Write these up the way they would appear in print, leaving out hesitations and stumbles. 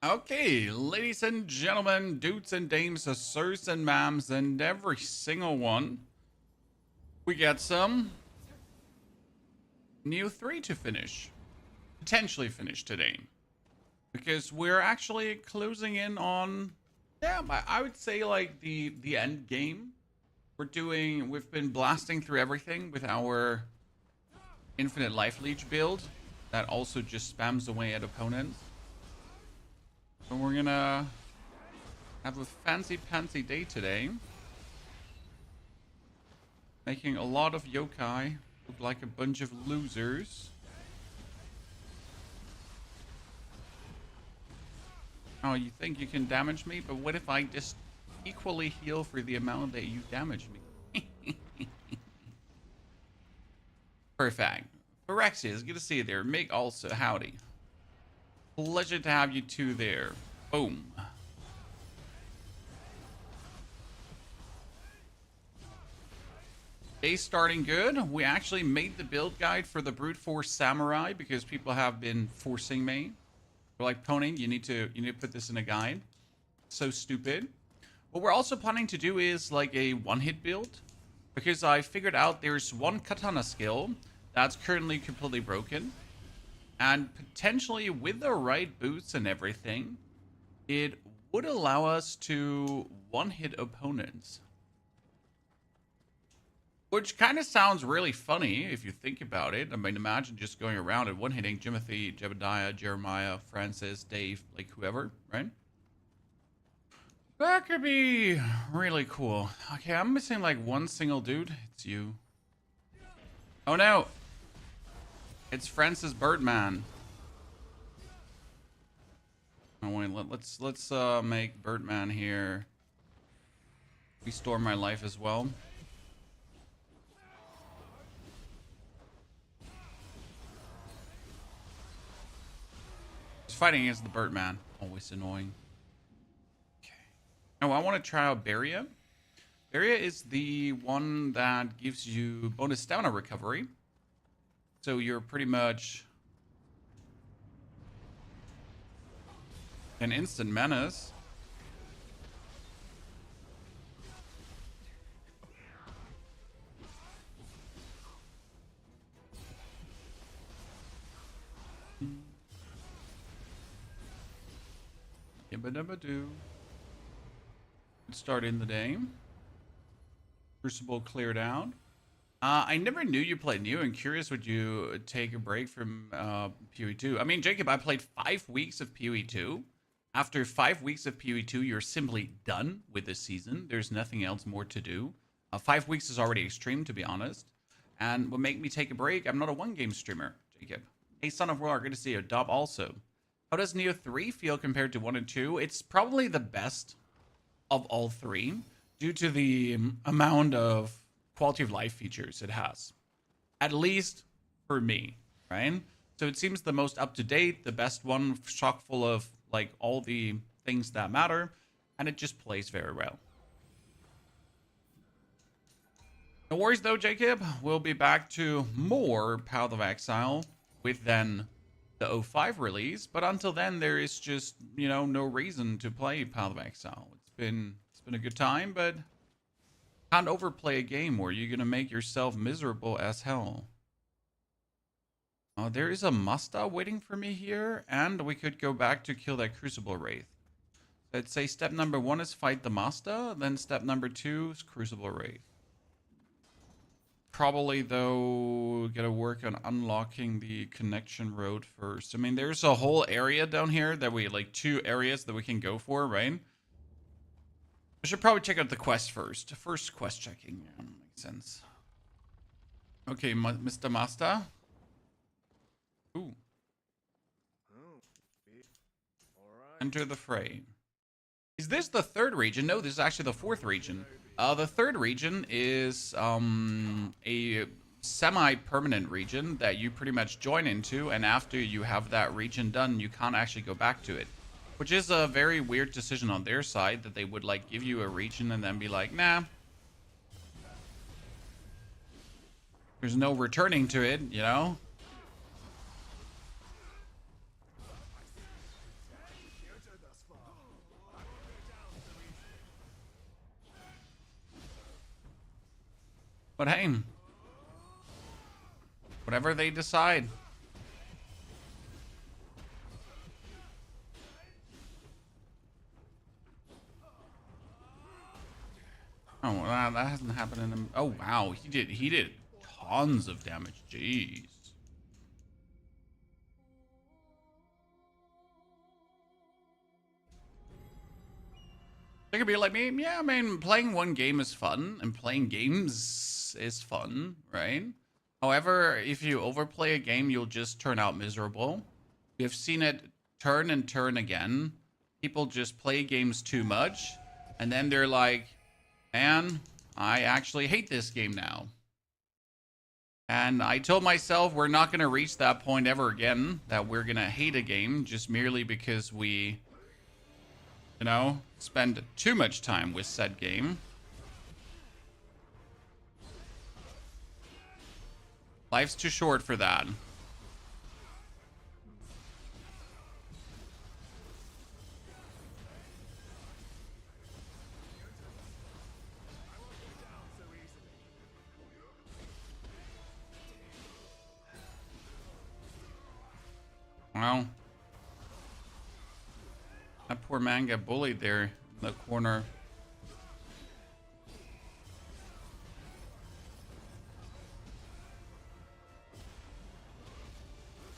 Okay, ladies and gentlemen, dudes and dames, sirs and mams, and every single one, we got some Nioh 3 to finish. Potentially finish today. Because we're actually closing in on, yeah, I would say like the end game. We've been blasting through everything with our infinite life leech build that also just spams away at opponents. So we're gonna have a fancy pantsy day today. Making a lot of yokai look like a bunch of losers. Oh, you think you can damage me? But what if I just equally heal for the amount that you damage me? Perfect. Phyrexius, good to see you there. Mig also, howdy. Pleasure to have you two there. Boom. Day starting good. We actually made the build guide for the Brute Force Samurai because people have been forcing me. We're like, Pony, you need to put this in a guide. So stupid. What we're also planning to do is like a one-hit build because I figured out there's one katana skill that's currently completely broken. And potentially with the right boots and everything, it would allow us to one-hit opponents. Which kind of sounds really funny if you think about it. I mean, imagine just going around and one-hitting Jimothy, Jebediah, Jeremiah, Francis, Dave, like whoever, right? That could be really cool. Okay, I'm missing like one single dude. It's you. Oh no! It's Francis Birdman. Oh wait, let's make Birdman here restore my life as well. Fighting against the Birdman, always annoying. Okay. Oh, I want to try out Barrier. Barrier is the one that gives you bonus stamina recovery. So you're pretty much an instant menace. Yabba-dabba-doo. Good start in the day. Crucible cleared out. I never knew you played Nioh. I'm curious, would you take a break from PoE2? I mean, Jacob, I played 5 weeks of PoE2. After 5 weeks of PoE2, you're simply done with this season. There's nothing else more to do. 5 weeks is already extreme, to be honest. And what make me take a break, I'm not a one-game streamer, Jacob. Hey, Son of War, good to see you. Dob also. How does Nioh 3 feel compared to 1 and 2? It's probably the best of all 3 due to the amount of quality of life features it has. At least for me, right? So it seems the most up-to-date, the best one, chock full of like all the things that matter, and it just plays very well. No worries though, Jacob. We'll be back to more Path of Exile with then the 05 release, but until then there is just, you know, no reason to play Path of Exile. It's been a good time, but can't overplay a game where you're gonna make yourself miserable as hell. There is a Masta waiting for me here, and we could go back to kill that Crucible Wraith. Let's say step number 1 is fight the Masta, then step number 2 is Crucible Wraith. Probably, though, gotta work on unlocking the connection road first. I mean, there's a whole area down here that we, like, 2 areas that we can go for, right? I should probably check out the quest first. First quest checking. Yeah, makes sense. Okay, Mr. Masta. Ooh. Enter the fray. Is this the 3rd region? No, this is actually the 4th region. The 3rd region is a semi-permanent region that you pretty much join into, and after you have that region done, you can't actually go back to it. Which is a very weird decision on their side, that they would like give you a region and then be like, nah. There's no returning to it, you know? But hey, whatever they decide. Oh, wow, that hasn't happened in a... Oh, wow, he did tons of damage. Jeez. They could be like me. Yeah, I mean, playing one game is fun, and playing games is fun, right? However, if you overplay a game, you'll just turn out miserable. We've seen it turn and turn again. People just play games too much, and then they're like, man, I actually hate this game now. And I told myself we're not going to reach that point ever again, that we're going to hate a game just merely because we, you know, spend too much time with said game. Life's too short for that. Well, that poor man got bullied there in the corner.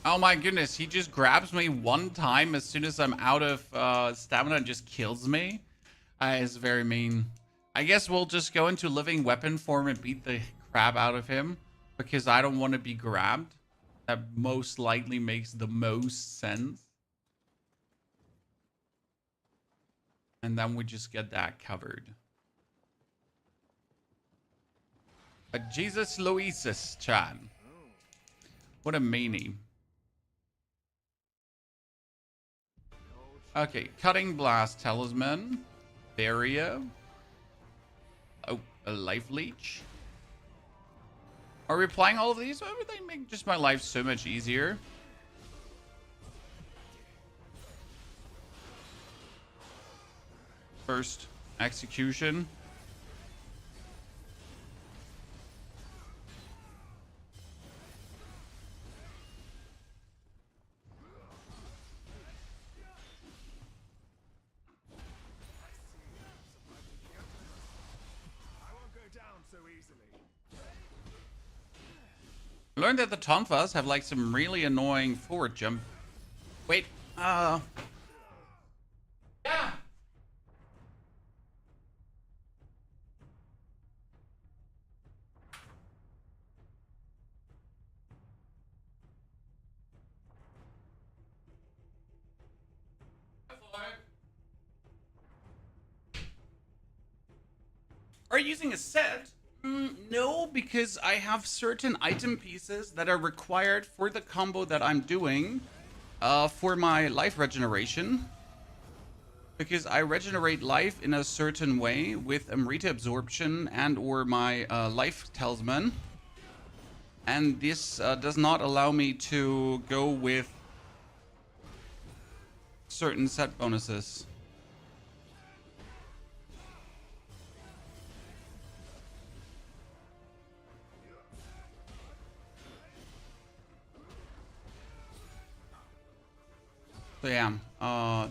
Oh my goodness, he just grabs me one time as soon as I'm out of stamina and just kills me. It's very mean. I guess we'll just go into living weapon form and beat the crap out of him, because I don't want to be grabbed. That most likely makes the most sense. And then we just get that covered. But Jesus Louises Chan. What a meanie. Okay, Cutting Blast Talisman. Barrier. Oh, a Life Leech. Are we applying all of these? Why would they make just my life so much easier? First, Execution. I learned that the Tonfas have like some really annoying forward jump. Wait, yeah. Are you using a set? No, because I have certain item pieces that are required for the combo that I'm doing for my life regeneration. Because I regenerate life in a certain way with Amrita Absorption and or my life talisman. And this does not allow me to go with certain set bonuses. So yeah, no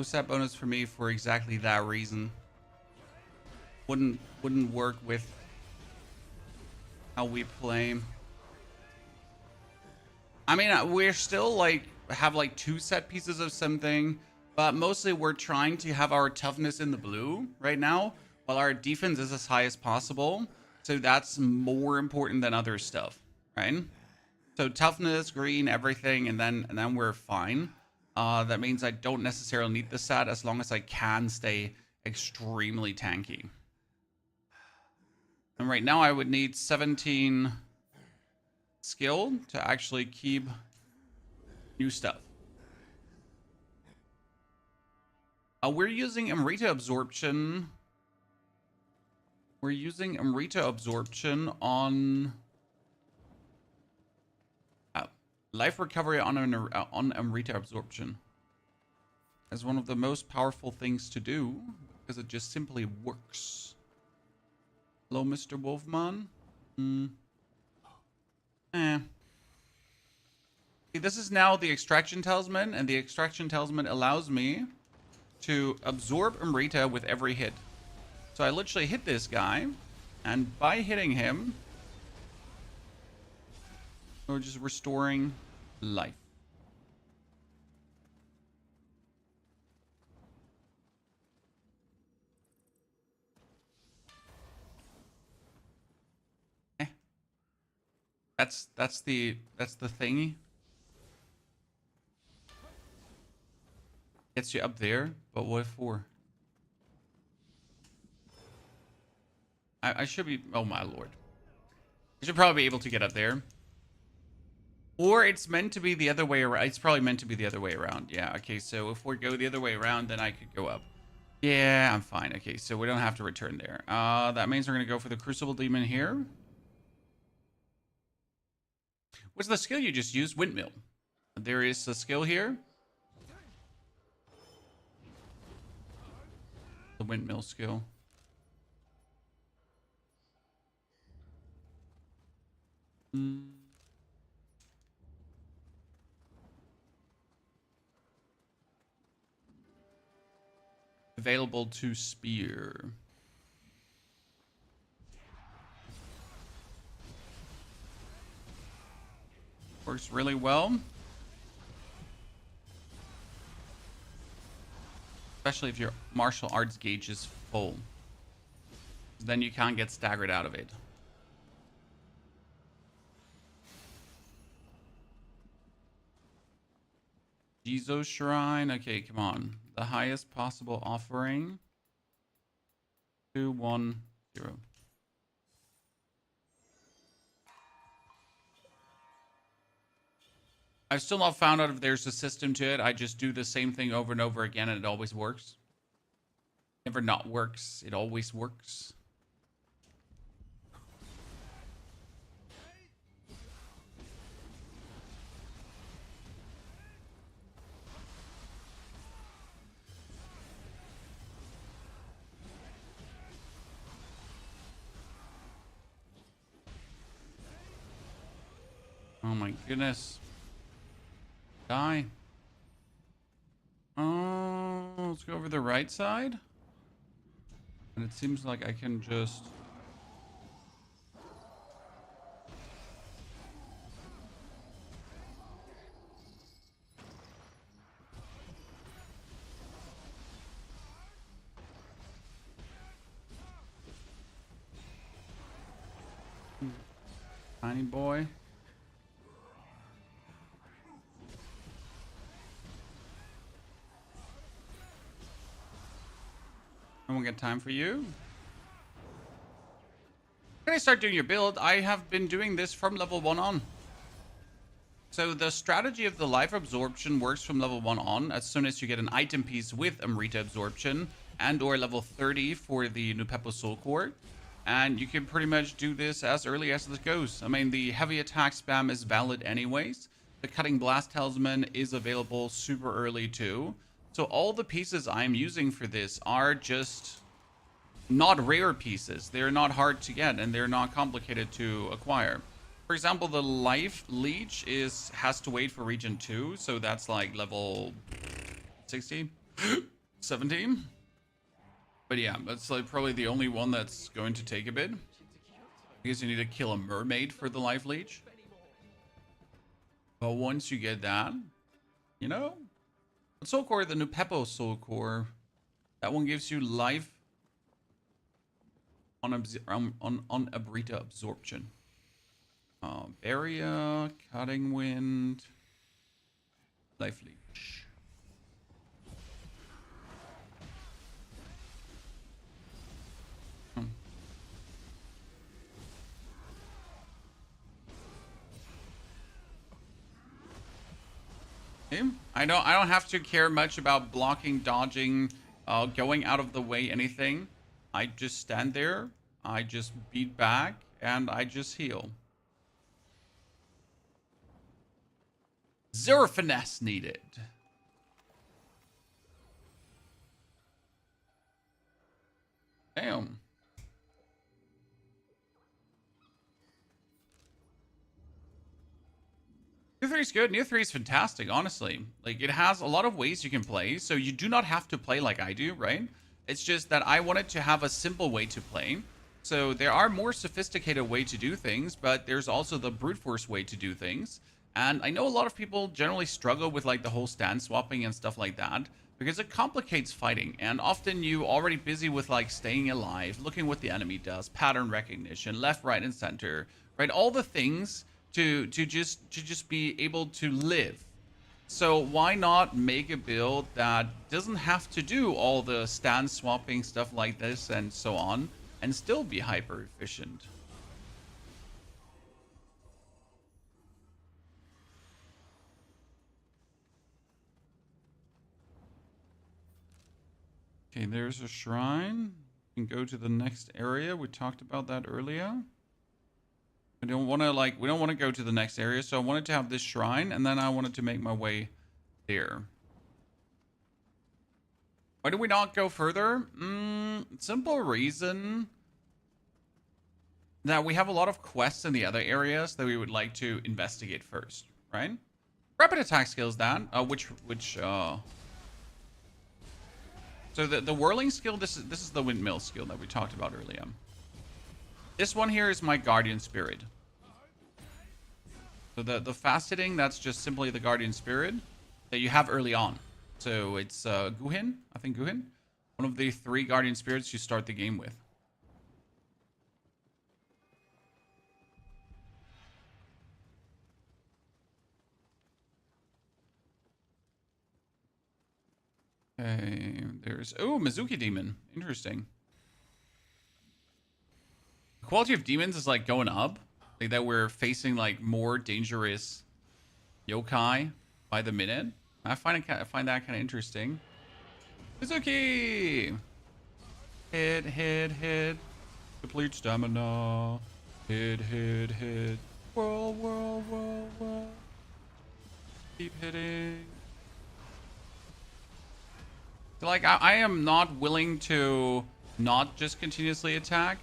set bonus for me for exactly that reason. Wouldn't work with how we play. I mean, we're still like have like 2 set pieces of something, but mostly we're trying to have our toughness in the blue right now, while our defense is as high as possible. So that's more important than other stuff, right? So toughness, green, everything, and then we're fine. That means I don't necessarily need the set as long as I can stay extremely tanky. And right now I would need 17 skill to actually keep new stuff. We're using Amrita Absorption. We're using Amrita Absorption on life recovery on Amrita Absorption as one of the most powerful things to do, because it just simply works. Hello, Mr. Wolfman. Eh. See, this is now the extraction talisman, and the extraction talisman allows me to absorb Amrita with every hit. So I literally hit this guy, and by hitting him, we're just restoring life. Eh. That's the thingy. Gets you up there, but what for? I should be... Oh, my lord. I should probably be able to get up there. Or it's meant to be the other way around. It's probably meant to be the other way around. Yeah, okay, so if we go the other way around, then I could go up. Yeah, I'm fine. Okay, so we don't have to return there. That means we're going to go for the Crucible Demon here. What's the skill you just used? Windmill. There is a skill here. The Windmill skill. Available to spear. Works really well. Especially if your martial arts gauge is full. Then you can't get staggered out of it. Jizo Shrine. Okay, come on. The highest possible offering. 210. I've still not found out if there's a system to it. I just do the same thing over and over again and it always works. Never not works. It always works. Oh my goodness. Die. Oh, let's go over the right side. And it seems like I can just... Tiny boy. I won't get time for you. When I start doing your build, I have been doing this from level 1 on. So the strategy of the life absorption works from level 1 on. As soon as you get an item piece with Amrita absorption and or level 30 for the Nupepo Soul Core. And you can pretty much do this as early as this goes. I mean, the heavy attack spam is valid anyways. The Cutting Blast Talisman is available super early too. So all the pieces I'm using for this are just not rare pieces. They're not hard to get and they're not complicated to acquire. For example, the Life Leech has to wait for region 2. So that's like level 60, 17. But yeah, that's like probably the only one that's going to take a bit. I guess you need to kill a mermaid for the Life Leech. But once you get that, you know, the Soul Core, the Nupepo Soul Core, that one gives you life on Amrita absorption. Barrier, Cutting Wind, Life Leech. I don't have to care much about blocking, dodging, going out of the way, anything. I just stand there, I just beat back, and I just heal. Zero finesse needed. Damn. Nioh 3 is good. Nioh 3 is fantastic, honestly. Like, it has a lot of ways you can play, so you do not have to play like I do, right? It's just that I wanted to have a simple way to play. So there are more sophisticated way to do things, but there's also the brute force way to do things. And I know a lot of people generally struggle with like the whole stand swapping and stuff like that because it complicates fighting. And often you already busy with like staying alive, looking what the enemy does, pattern recognition, left, right, and center, right? All the things to just be able to live. So why not make a build that doesn't have to do all the stand swapping stuff like this and so on, and still be hyper efficient? Okay, there's a shrine. You can go to the next area. We talked about that earlier. We don't want to go to the next area, so I wanted to have this shrine, and then I wanted to make my way there. Why do we not go further? Simple reason that we have a lot of quests in the other areas that we would like to investigate first, right? Rapid attack skills that, so the whirling skill, this is the windmill skill that we talked about earlier. This one here is my guardian spirit. So the fast hitting, that's just simply the guardian spirit that you have early on. So it's Guhin, I think Guhin, one of the 3 guardian spirits you start the game with. Okay, there's Mizuki demon. Interesting. The quality of demons is like going up. Like that we're facing like more dangerous yokai by the minute. I find that kind of interesting. Mizuki! Hit. Complete stamina. Hit. Whirl. Keep hitting. Like, I am not willing to not just continuously attack.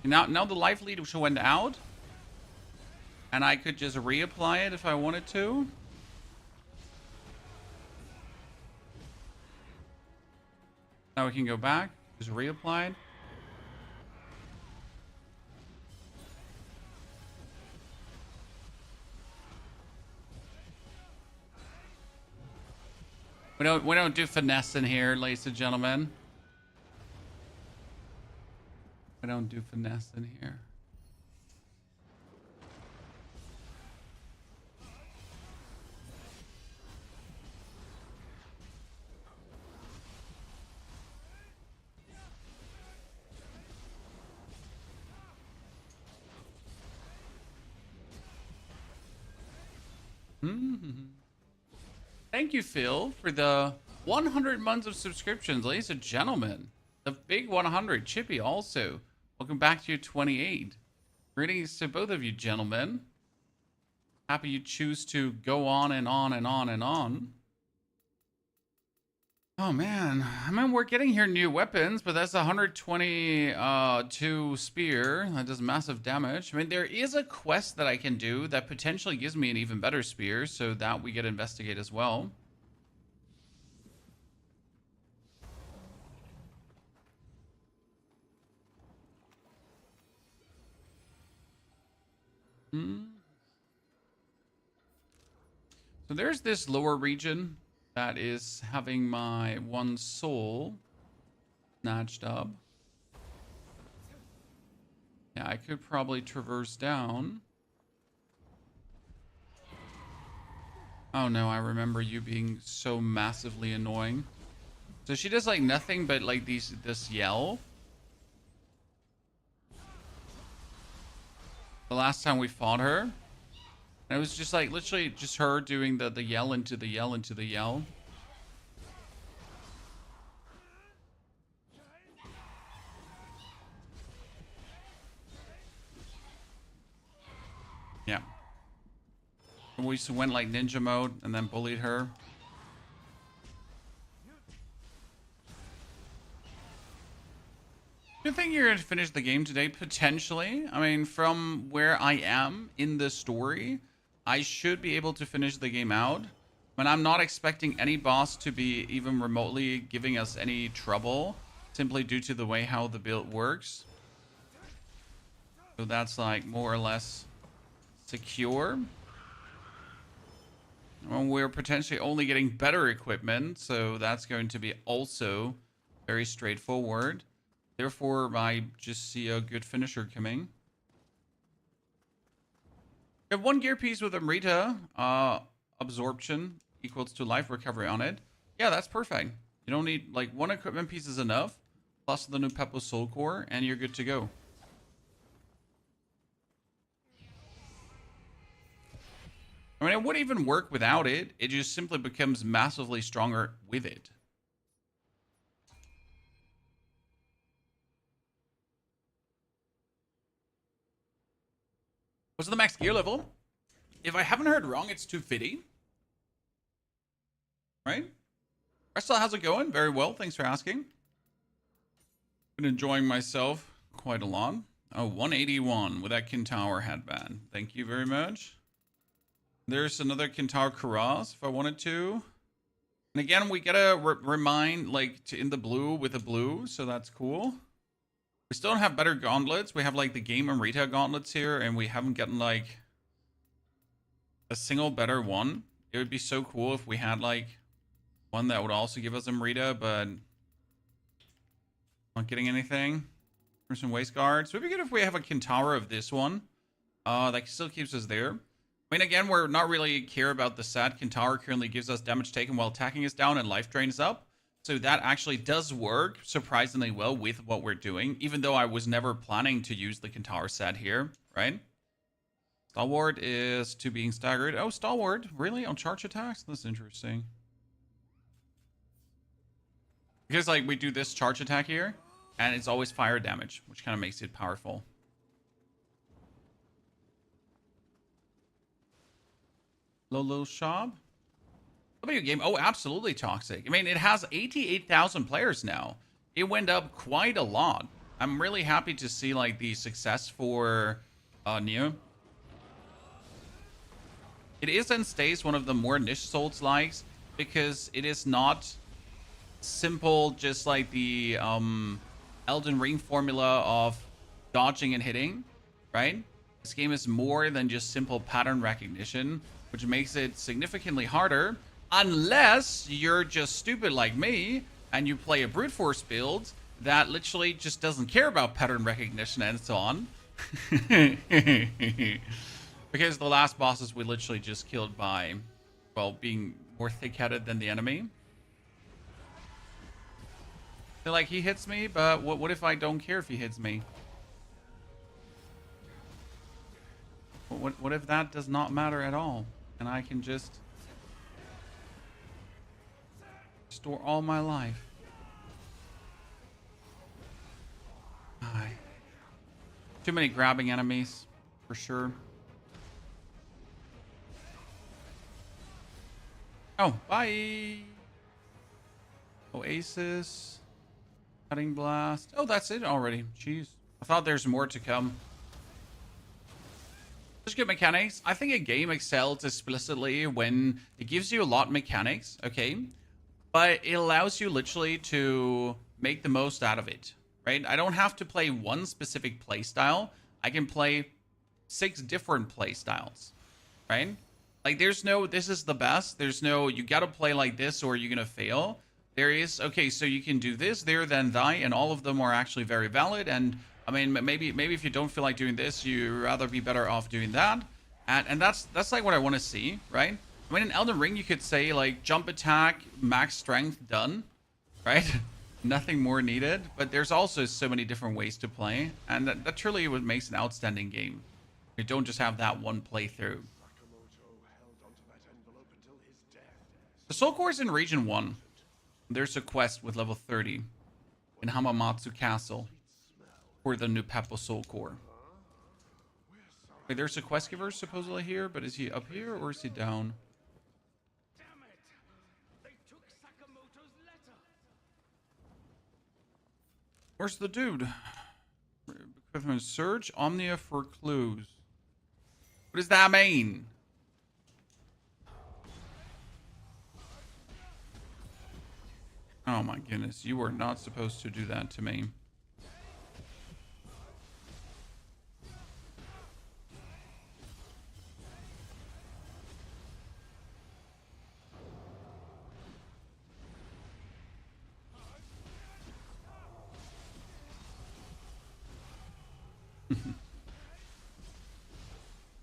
Now the life lead went out. And I could just reapply it if I wanted to. Now we can go back. Just reapplied. We don't do finesse in here, ladies and gentlemen. We don't do finesse in here. Thank you, Phil, for the 100 months of subscriptions, ladies and gentlemen. The big 100. Chippy also. Welcome back to your 28. Greetings to both of you, gentlemen. Happy you choose to go on and on and on and on. Oh man, I mean, we're getting here new weapons, but that's 122 spear. That does massive damage. I mean, there is a quest that I can do that potentially gives me an even better spear, so that we get to investigate as well. So there's this lower region that is having my 1 soul snatched up. Yeah, I could probably traverse down. Oh no, I remember you being so massively annoying. So she does like nothing but like this yell. The last time we fought her. And it was just like literally just her doing the yell into the yell into the yell. Yeah. We just went like ninja mode and then bullied her. Do you think you're going to finish the game today? Potentially. I mean, from where I am in the story, I should be able to finish the game out. But I'm not expecting any boss to be even remotely giving us any trouble, simply due to the way how the build works. So that's like more or less secure. Well, we're potentially only getting better equipment, so that's going to be also very straightforward. Therefore, I just see a good finisher coming. You have one gear piece with Amrita. Absorption equals to life recovery on it. Yeah, that's perfect. You don't need, like, one equipment piece is enough, plus the new Peppo Soul Core, and you're good to go. I mean, it wouldn't even work without it. It just simply becomes massively stronger with it. What's the max gear level? If I haven't heard wrong, it's 250. Right? Russell, how's it going? Very well. Thanks for asking. Been enjoying myself quite a lot. Oh, 181 with that Kentaur headband. Thank you very much. There's another Kentaur Karaz if I wanted to. And again, we gotta remind, like, in the blue with the blue, so that's cool. We still don't have better gauntlets. We have, like, the Game Amrita gauntlets here, and we haven't gotten, like, a single better one. It would be so cool if we had, like, one that would also give us Amrita, but not getting anything. For some waist guards. So it'd be good if we have a Kentaur of this one. That still keeps us there. I mean, again, we're not really care about the set. Kentaur currently gives us damage taken while attacking us down and life drain is up. So that actually does work surprisingly well with what we're doing, even though I was never planning to use the Kentaur set here, right? Stalwart is to being staggered. Oh, Stalwart, really? On charge attacks? That's interesting. Because, like, we do this charge attack here, and it's always fire damage, which kind of makes it powerful. Lolo Shop. W game. Oh, absolutely toxic. I mean, it has 88,000 players now. It went up quite a lot. I'm really happy to see, like, the success for Nioh. It is and stays one of the more niche Souls-likes because it is not simple, just like the Elden Ring formula of dodging and hitting, right? This game is more than just simple pattern recognition, which makes it significantly harder unless you're just stupid like me and you play a brute force build that literally just doesn't care about pattern recognition and so on. Because the last bosses we literally just killed by, well, being more thick-headed than the enemy. They're like, he hits me, but what if I don't care if he hits me? What if that does not matter at all? And I can just store all my life. Aye. Too many grabbing enemies, for sure. Oh, bye. Oasis. Cutting blast. Oh, that's it already. Jeez. I thought there's more to come. Just good mechanics. I think a game excels explicitly when it gives you a lot of mechanics, okay? But it allows you literally to make the most out of it, right? I don't have to play one specific playstyle. I can play 6 different playstyles, right? Like, there's no, this is the best. There's no, you gotta play like this or you're gonna fail. There is, okay, so you can do this, there, then, thy, and all of them are actually very valid. And I mean, maybe if you don't feel like doing this, you'd rather be better off doing that. And that's like what I want to see, right? I mean, in Elden Ring, you could say, like, jump attack, max strength, done, right? Nothing more needed. But there's also so many different ways to play. And that truly what makes an outstanding game. You don't just have that one playthrough. The Soul Core is in Region 1. There's a quest with level 30 in Hamamatsu Castle for the new Peppo Soul Core. Wait, there's a quest giver supposedly here, but is he up here or is he down? Damn it! They took Sakamoto's letter. Where's the dude? Equipment search Omnia for clues. What does that mean? Oh my goodness, you were not supposed to do that to me.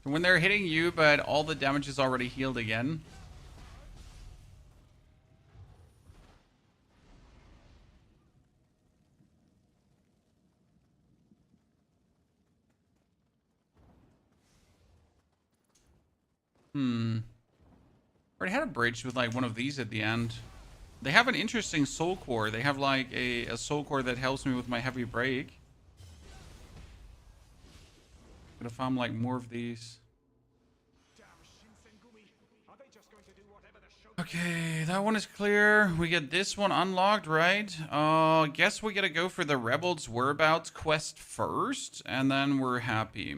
When they're hitting you, but all the damage is already healed again. Already had a bridge with like one of these at the end. They have an interesting soul core. They have like a soul core that helps me with my heavy break. Gotta farm like more of these. Okay, that one is clear. We get this one unlocked, right? Guess we gotta go for the Rebels Whereabouts quest first, and then we're happy.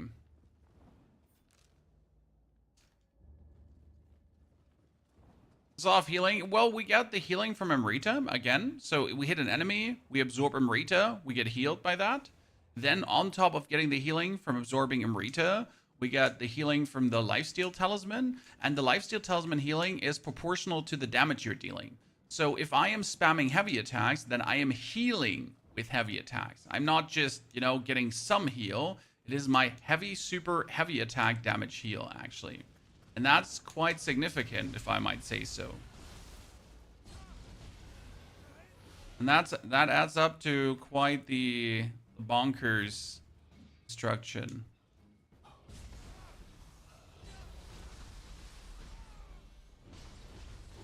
Off healing. Well, we got the healing from Amrita again. So we hit an enemy, we absorb Amrita, we get healed by that. Then on top of getting the healing from absorbing Amrita, we got the healing from the Lifesteal Talisman. And the Lifesteal Talisman healing is proportional to the damage you're dealing. So if I am spamming heavy attacks, then I am healing with heavy attacks. I'm not just, you know, getting some heal. It is my heavy, super heavy attack damage heal, actually. And that's quite significant, if I might say so. And that adds up to quite the bonkers destruction.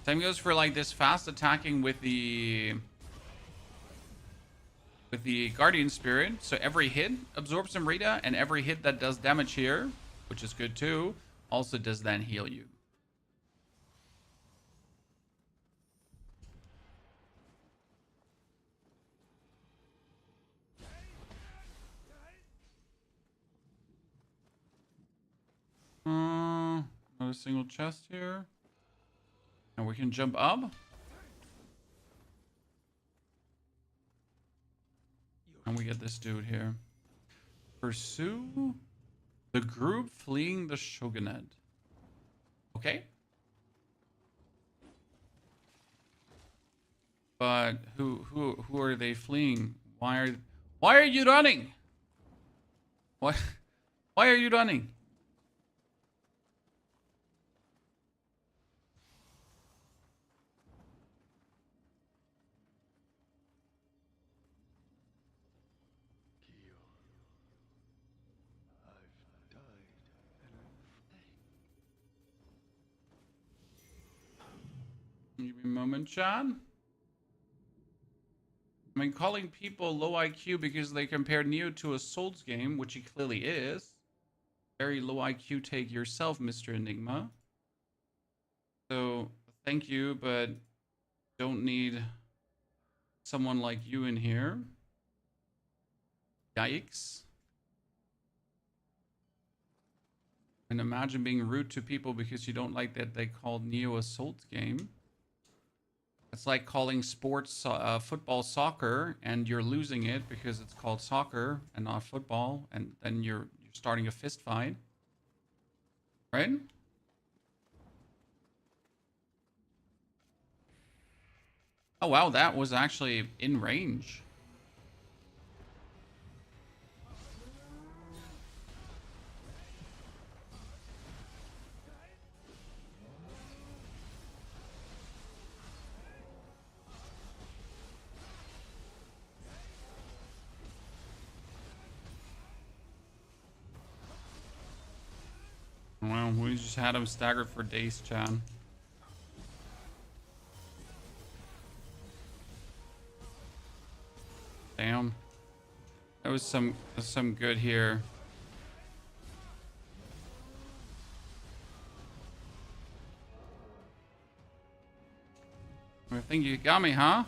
Same goes for like this fast attacking with the Guardian Spirit. So every hit absorbs some Rita, and every hit that does damage here, which is good too, also does then heal you. Not a single chest here. And we can jump up. And we get this dude here. Pursue the group fleeing the shogunate. Okay. But who are they fleeing? Why are you running? Why are you running? Give me a moment, John. I mean, calling people low IQ because they compare Nioh to a Souls game, which he clearly is. Very low IQ take yourself, Mr. Enigma. So, thank you, but don't need someone like you in here. Yikes. And imagine being rude to people because you don't like that they called Nioh a Souls game. It's like calling sports football soccer, and you're losing it because it's called soccer and not football, and then you're starting a fist fight, right? Oh wow, that was actually in range. Well, we just had him staggered for days, Chan. Damn. That was some good here. I think you got me, huh?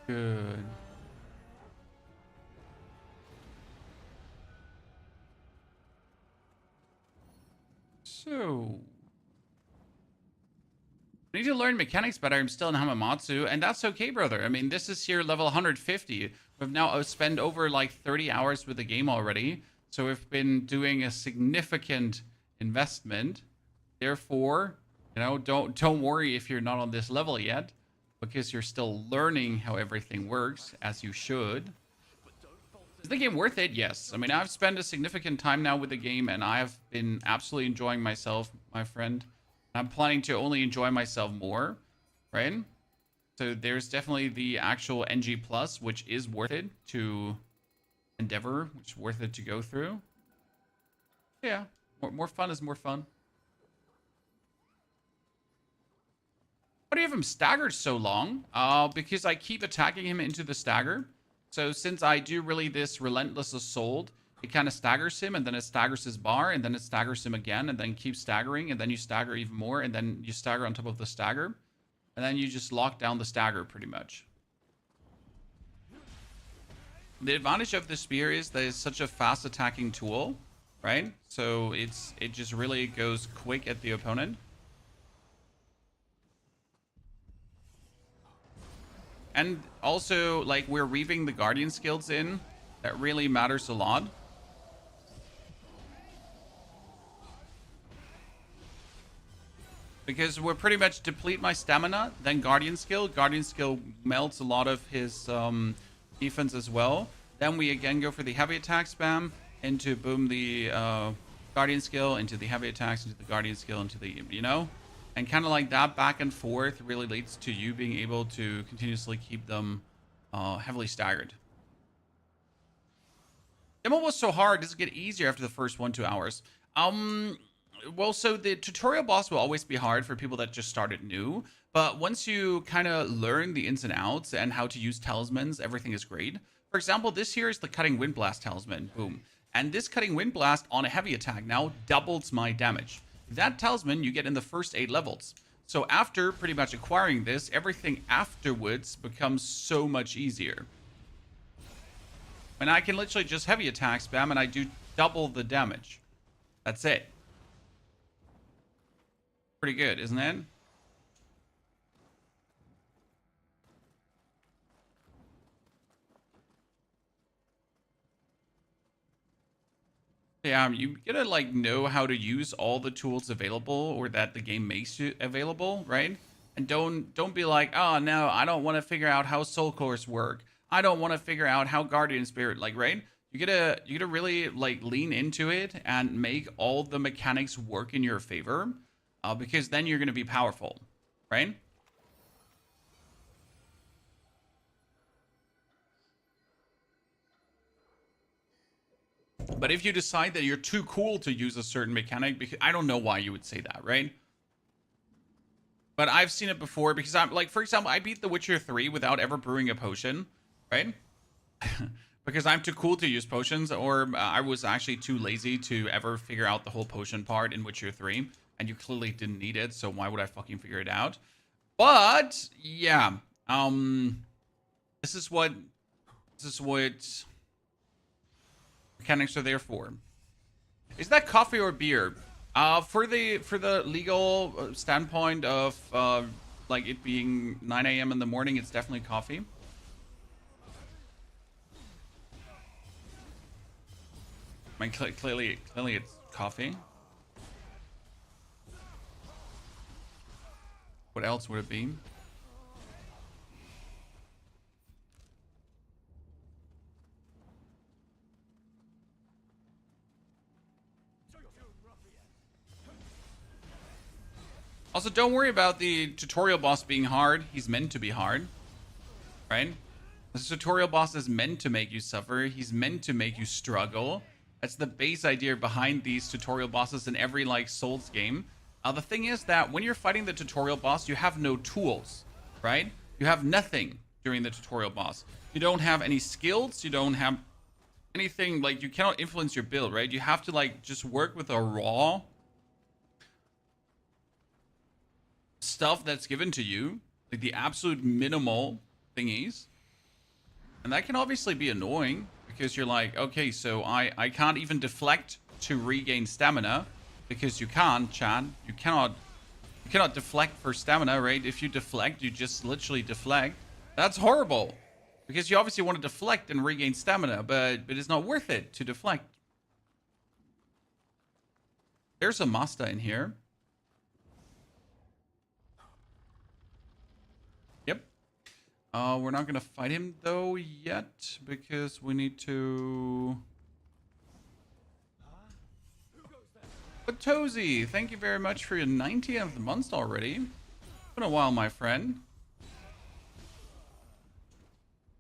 Good. So, I need to learn mechanics better. I'm still in Hamamatsu, and that's okay, brother. I mean, this is here level 150. We've now spent over like 30 hours with the game already. So we've been doing a significant investment. Therefore, you know, don't worry if you're not on this level yet, because you're still learning how everything works, as you should. Is the game worth it? Yes. I mean, I've spent a significant time now with the game, and I've been absolutely enjoying myself, my friend. I'm planning to only enjoy myself more, right? So there's definitely the actual NG Plus, which is worth it to endeavor, which is worth it to go through. Yeah, more fun is more fun. Why do you have him staggered so long? Because I keep attacking him into the stagger. So since I do really this relentless assault, it kind of staggers him, and then it staggers his bar, and then it staggers him again, and then keeps staggering, and then you stagger even more, and then you stagger on top of the stagger, and then you just lock down the stagger pretty much. The advantage of the spear is that it's such a fast attacking tool, right? So it just really goes quick at the opponent. And also, like, we're weaving the guardian skills in. That really matters a lot. Because we're pretty much deplete my stamina, then Guardian Skill. Guardian Skill melts a lot of his defense as well. Then we again go for the heavy attack spam into boom the Guardian Skill, into the heavy attacks, into the Guardian Skill, into the, you know? And kind of like that back and forth really leads to you being able to continuously keep them heavily staggered. Demo was so hard. Does it get easier after the first 1-2 hours? Well, so the tutorial boss will always be hard for people that just started new. But once you kind of learn the ins and outs and how to use talismans, everything is great. For example, this here is the Cutting Wind Blast talisman. Boom. And this Cutting Wind Blast on a heavy attack now doubles my damage. That talisman you get in the first 8 levels. So after pretty much acquiring this, everything afterwards becomes so much easier. And I can literally just heavy attack spam and I do double the damage. That's it. Pretty good, isn't it? Yeah, you gotta like know how to use all the tools available or that the game makes you available, right? And don't be like, oh no, I don't want to figure out how soul cores work. I don't want to figure out how guardian spirit, like, right? You gotta really like lean into it and make all the mechanics work in your favor, because then you're gonna be powerful, right? But if you decide that you're too cool to use a certain mechanic, because I don't know why you would say that, right? But I've seen it before because I'm like, for example, I beat The Witcher 3 without ever brewing a potion, right? Because I'm too cool to use potions, or I was actually too lazy to ever figure out the whole potion part in Witcher 3, and you clearly didn't need it, so why would I fucking figure it out? But yeah, this is what mechanics are there for. Is that coffee or beer? For the legal standpoint of like it being 9 a.m. in the morning, it's definitely coffee. I mean, clearly it's coffee. What else would it be? Also, don't worry about the tutorial boss being hard. He's meant to be hard, right? This tutorial boss is meant to make you suffer. He's meant to make you struggle. That's the base idea behind these tutorial bosses in every like Souls game. The thing is that when you're fighting the tutorial boss, you have no tools, right? You have nothing. during the tutorial boss. You don't have any skills. You don't have anything, like, you cannot influence your build, right? You have to, like, just work with a raw stuff that's given to you, like the absolute minimal thingies. And that can obviously be annoying because you're like, okay, so I can't even deflect to regain stamina because you can't, Chad. You cannot deflect for stamina, right? If you deflect, you just literally deflect. That's horrible because you obviously want to deflect and regain stamina, but it's not worth it to deflect. There's a master in here. Yep. We're not gonna fight him though yet because we need to. But Tozy, thank you very much for your 90th month already. It's been a while, my friend.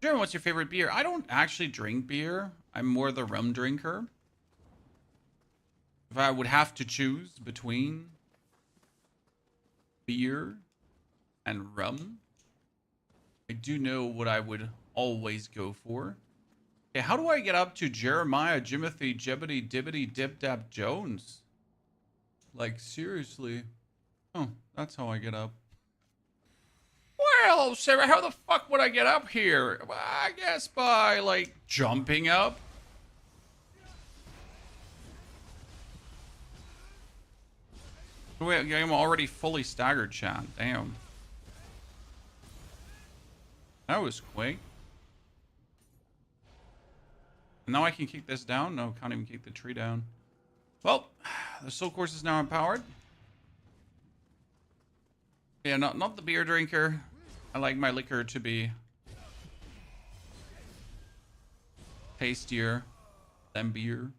Jeremy, what's your favorite beer? I don't actually drink beer. I'm more the rum drinker. If I would have to choose between beer and rum, I do know what I would always go for. Okay, how do I get up to Jeremiah, Jimothy, Jebbity, Dibbity, Dip Dap Jones? Like, seriously. Oh, that's how I get up. Well, Sarah, how the fuck would I get up here? Well, I guess by, like, jumping up. Wait, I'm already fully staggered, chat. Damn. That was quick. Now I can kick this down? No, can't even kick the tree down. Well, the soul course is now empowered. Yeah, not the beer drinker. I like my liquor to be tastier than beer.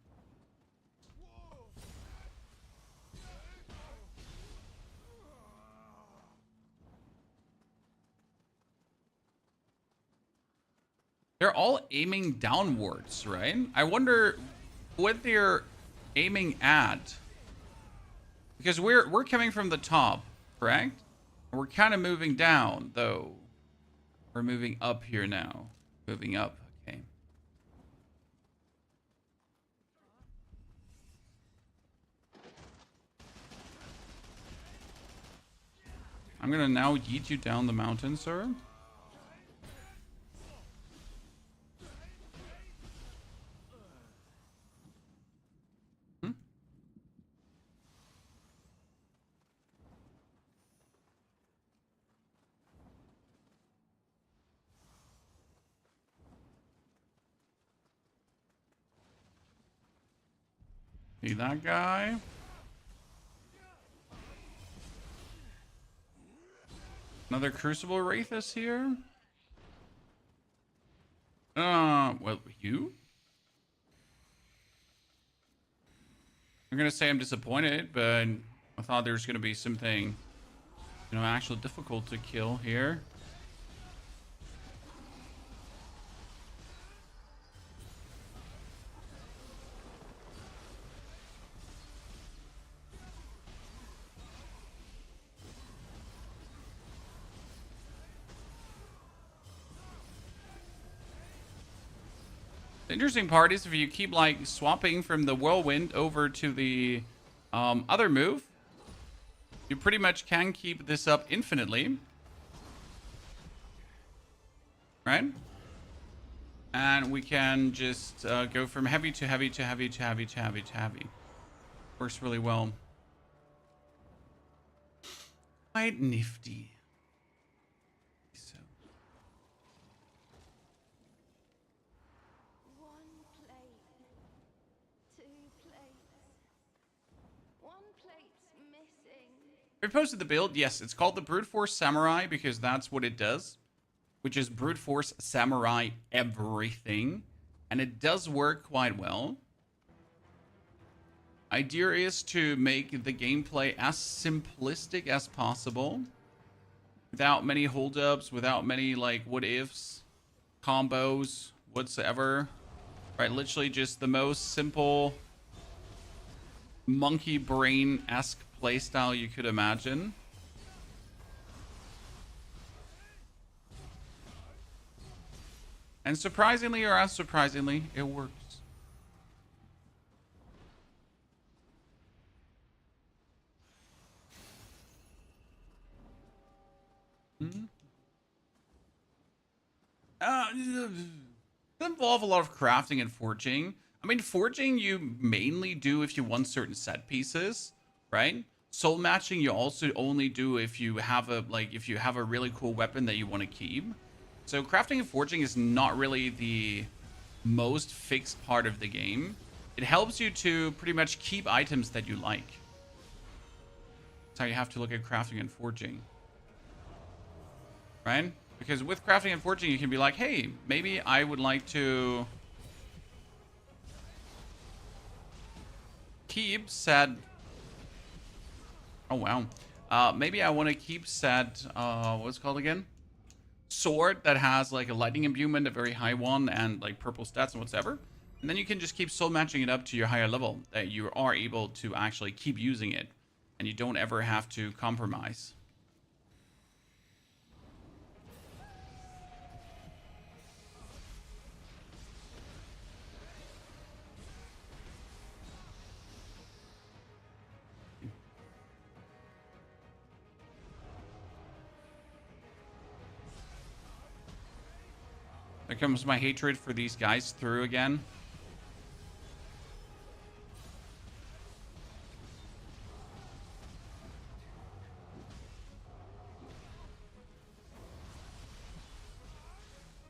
They're all aiming downwards, right? I wonder what they're aiming at. Because we're coming from the top, correct? We're kind of moving down, though. We're moving up here now. Moving up, okay. I'm gonna now yeet you down the mountain, sir. See that guy? Another Crucible Wraithus here? Well, you? I'm gonna say I'm disappointed, but I thought there was gonna be something, you know, actually difficult to kill here. The interesting part is if you keep like swapping from the whirlwind over to the other move, you pretty much can keep this up infinitely, right? And we can just go from heavy to heavy to heavy to heavy to heavy to heavy. Works really well. Quite nifty. So. I posted the build. Yes, it's called the Brute Force Samurai because that's what it does, which is Brute Force Samurai everything. And it does work quite well. Idea is to make the gameplay as simplistic as possible without many holdups, without many like what ifs, combos, whatsoever. Right, literally just the most simple monkey brain-esque playstyle you could imagine. And surprisingly or unsurprisingly, it works. Hmm? It involve a lot of crafting and forging. I mean, forging you mainly do if you want certain set pieces, right? Soul matching you also only do if you have a if you have a really cool weapon that you want to keep. So crafting and forging is not really the most fixed part of the game. It helps you to pretty much keep items that you like. That's how you have to look at crafting and forging, right? Because with crafting and forging, you can be like, hey, maybe I would like to keep said. Oh, wow. Maybe I want to keep said, what's it called again? Sword that has like a lightning imbuement, a very high one, and like purple stats and whatever. And then you can just keep soul matching it up to your higher level that you are able to actually keep using it. And you don't ever have to compromise. There comes my hatred for these guys through again.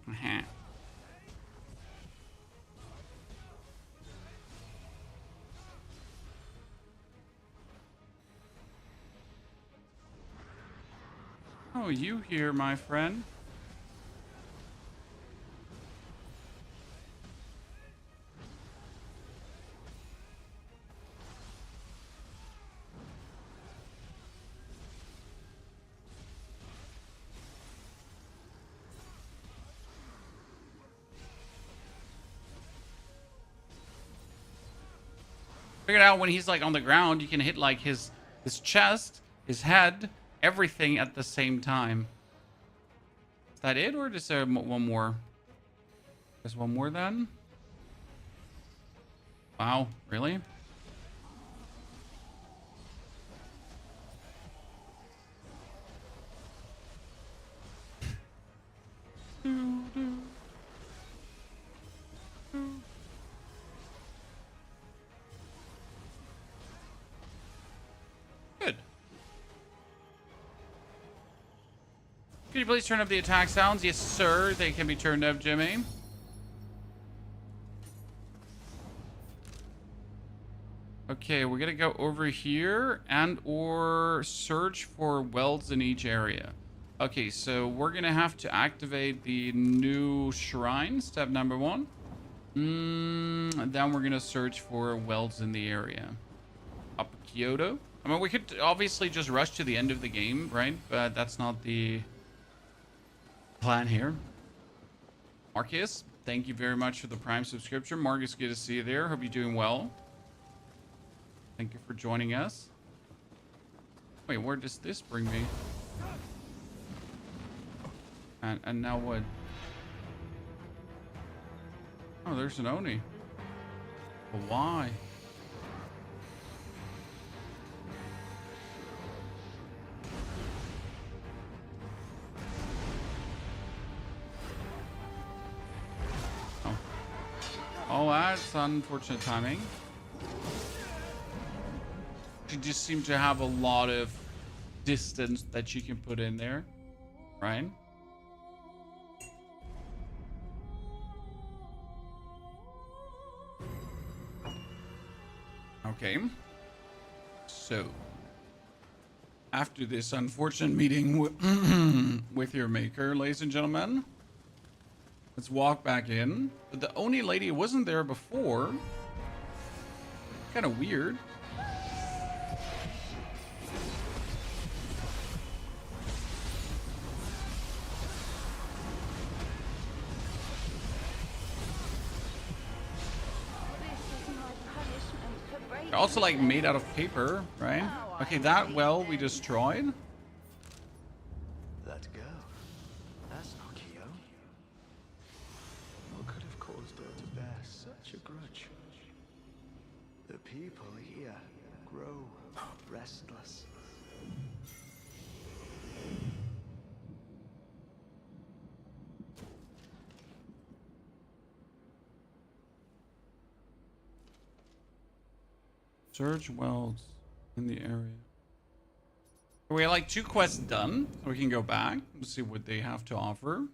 Uh-huh. Oh, you here, my friend? Figured out when he's like on the ground, you can hit like his chest, his head, everything at the same time. Is that it, or is there one more? There's one more then? Wow, really? Good. Could you please turn up the attack sounds? Yes, sir. They can be turned up, Jimmy. Okay, we're gonna go over here and or search for wells in each area. Okay, so we're gonna have to activate the new shrine, step number 1. Then we're gonna search for wells in the area. Up Kyoto. I mean, we could obviously just rush to the end of the game, right? But that's not the plan here. Marcus, thank you very much for the Prime subscription. Marcus, good to see you there. Hope you're doing well. Thank you for joining us. Wait, where does this bring me? And now what? Oh, there's an Oni. But why? Oh. Oh, that's unfortunate timing. She just seems to have a lot of distance that she can put in there, right? Okay. So, after this unfortunate meeting with your maker, ladies and gentlemen, let's walk back in. But the Oni lady wasn't there before. Kind of weird. They're also like made out of paper, right? Okay, that well we destroyed. Let's go. That's not Nioh. people here grow restless. Search welds in the area. We have like 2 quests done. So we can go back and see what they have to offer.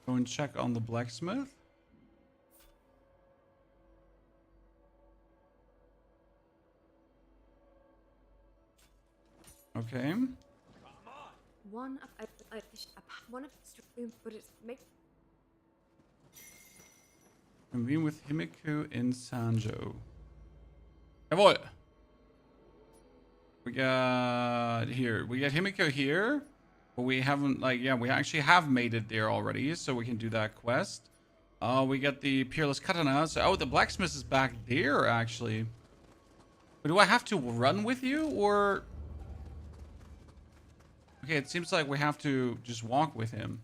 Go and check on the blacksmith. Okay. One of but it's make. Convene with Himiko in Sanjo. Jawohl. We got Himiko here. But we haven't, like, yeah, we actually have made it there already. So we can do that quest. We got the Peerless Katana. So, oh, the blacksmith is back there, actually. But do I have to run with you, or... Okay, it seems like we have to just walk with him.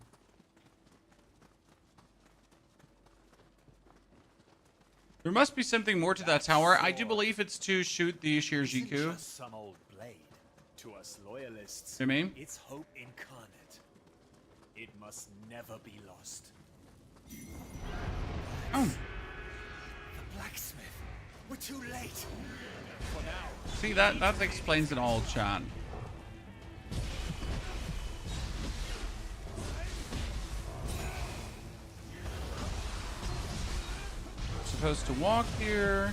There must be something more to that tower. I do believe it's to shoot the Shirjiku. Some old blade. To us loyalists, You mean? it's hope incarnate. It must never be lost. Oh, The blacksmith. We're too late. For now. see, that explains it all, chat. Supposed to walk here,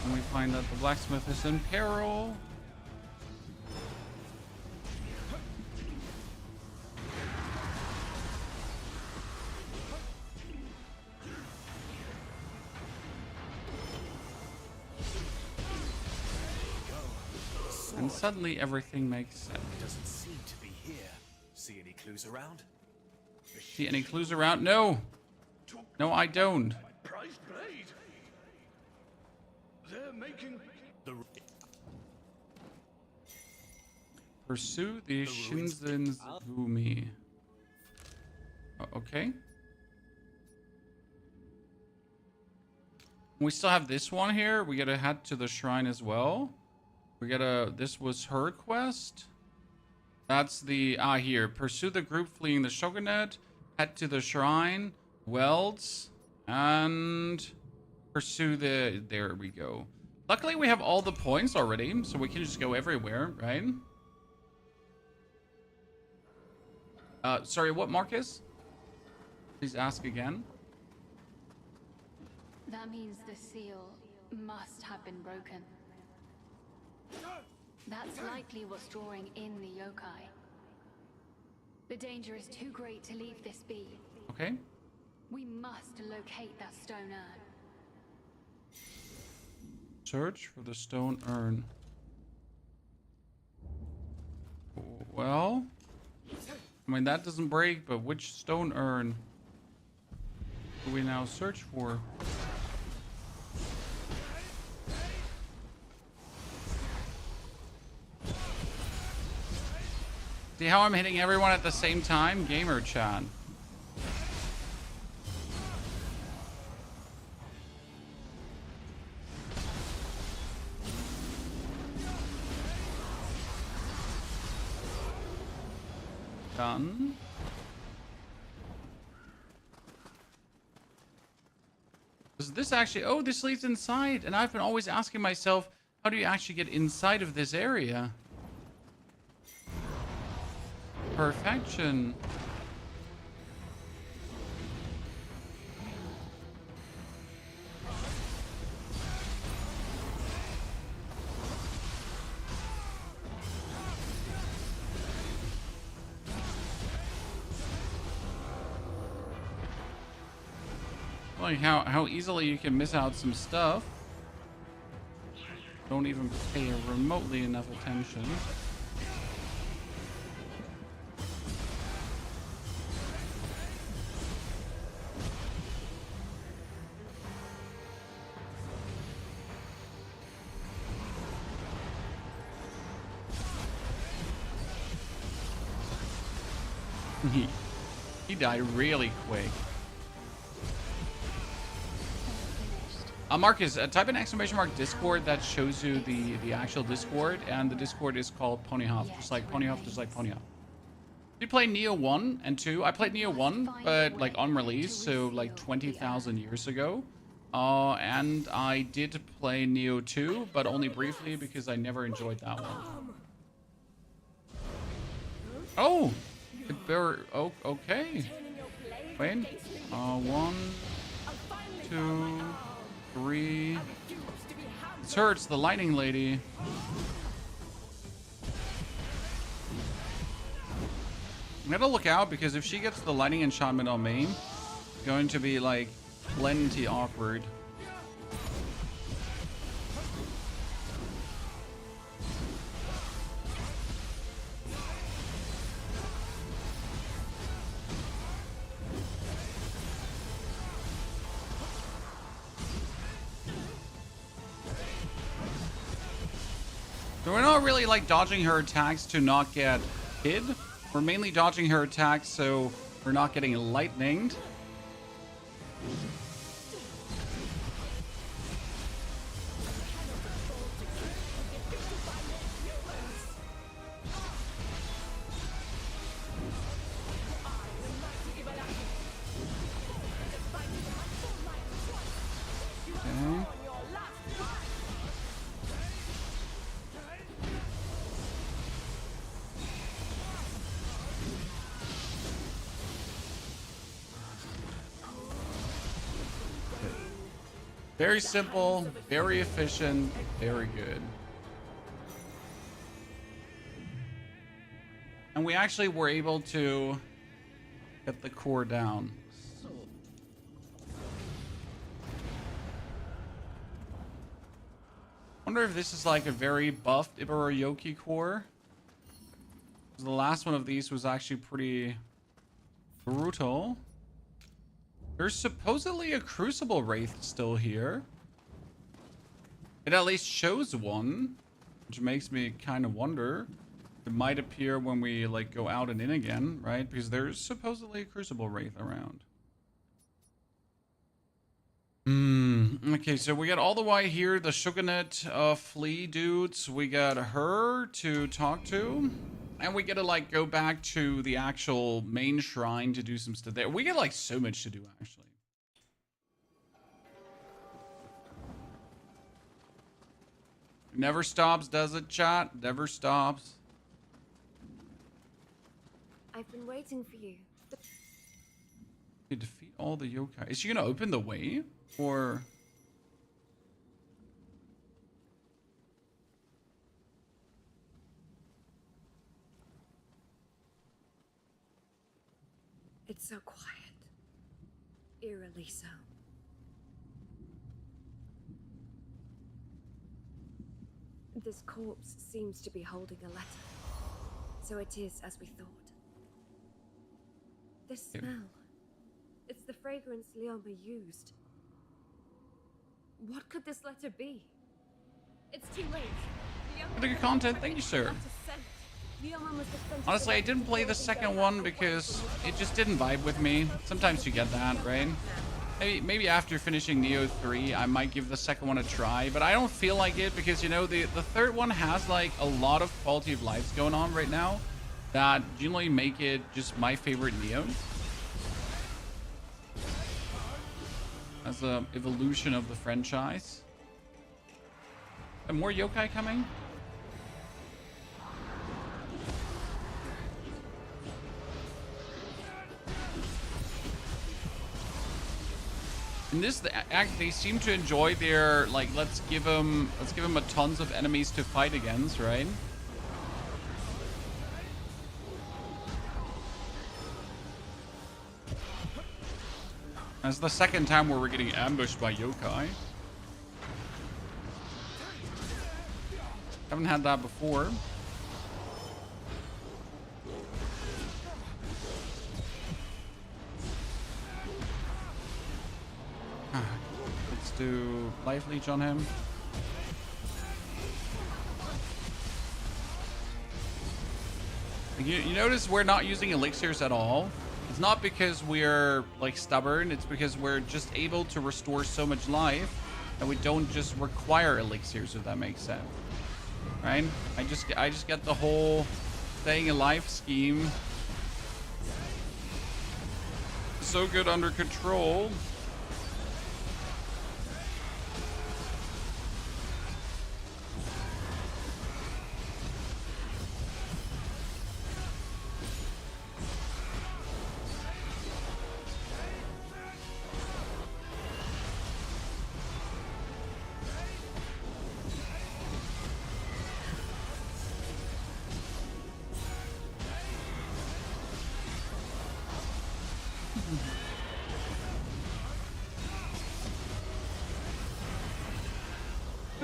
and we find that the blacksmith is in peril. And suddenly everything makes sense. Doesn't seem to be here. See any clues around? See any clues around? No. No, I don't. My prized blade. They're making... The Pursue the Shinzenzugumi. Okay. We still have this one here. We gotta head to the shrine as well. We gotta... This was her quest. That's the... here. Pursue the group fleeing the shogunate. Head to the shrine. Welds. And... Pursue the... There we go. Luckily, we have all the points already. So we can just go everywhere, right? Sorry, what, Marcus? Please ask again. That means the seal must have been broken. That's likely what's drawing in the yokai. The danger is too great to leave this be. Okay. We must locate that stone urn. Search for the stone urn. Well, I mean, that doesn't break, but which stone urn do we now search for? See how I'm hitting everyone at the same time? Gamer chat. Done. Does this actually... Oh, this leads inside. And I've been always asking myself, how do you actually get inside of this area? Perfection. Like how easily you can miss out some stuff. Don't even pay remotely enough attention. He died really quick. Marcus, type in exclamation mark Discord. That shows you the actual Discord, and the Discord is called Ponyhoff, just like Ponyhoff, just like Ponyhoff. Did you play Nioh 1 and 2? I played Nioh 1, but like on release, so like 20,000 years ago. And I did play Nioh 2, but only briefly because I never enjoyed that one. Oh, oh, okay. Wait, 1, 2, 3. It's her. It's the lightning lady. I'm gonna look out because if she gets the lightning enchantment on me, it's going to be like plenty awkward. So we're not really like dodging her attacks to not get hit. We're mainly dodging her attacks so we're not getting lightninged. Okay. Very simple, very efficient, very good. And we actually were able to get the core down. Wonder if this is like a very buffed Ibaryoki core. The last one of these was actually pretty brutal. There's supposedly a crucible wraith still here. It at least shows one, which makes me kind of wonder. It might appear when we like go out and in again, right? Because there's supposedly a crucible wraith around. Okay, so we got all the way here, the Shogunate flea dudes. We got her to talk to. And we gotta like go back to the actual main shrine to do some stuff there. We got like so much to do actually. Never stops, does it, chat? Never stops. I've been waiting for you. You defeat all the yokai. Is she gonna open the way? Or... It's so quiet. Eerily so. This corpse seems to be holding a letter. So it is as we thought. This smell. It's the fragrance Lioma used. What could this letter be? It's too late. Good content, thank you, sir. Honestly, I didn't play the second one because it just didn't vibe with me. Sometimes you get that, right? Maybe after finishing Nioh 3, I might give the second one a try, but I don't feel like it because, you know, the third one has like a lot of quality of life going on right now that generally make it just my favorite Nioh. As an evolution of the franchise. And more yokai coming? In this act, they seem to enjoy their like let's give them a tons of enemies to fight against, right? That's the second time where we're getting ambushed by yokai. Haven't had that before. Let's do life leech on him. You notice we're not using elixirs at all. It's not because we're like stubborn. It's because we're just able to restore so much life that we don't just require elixirs, if that makes sense. Right? I just get the whole staying alive scheme so good under control.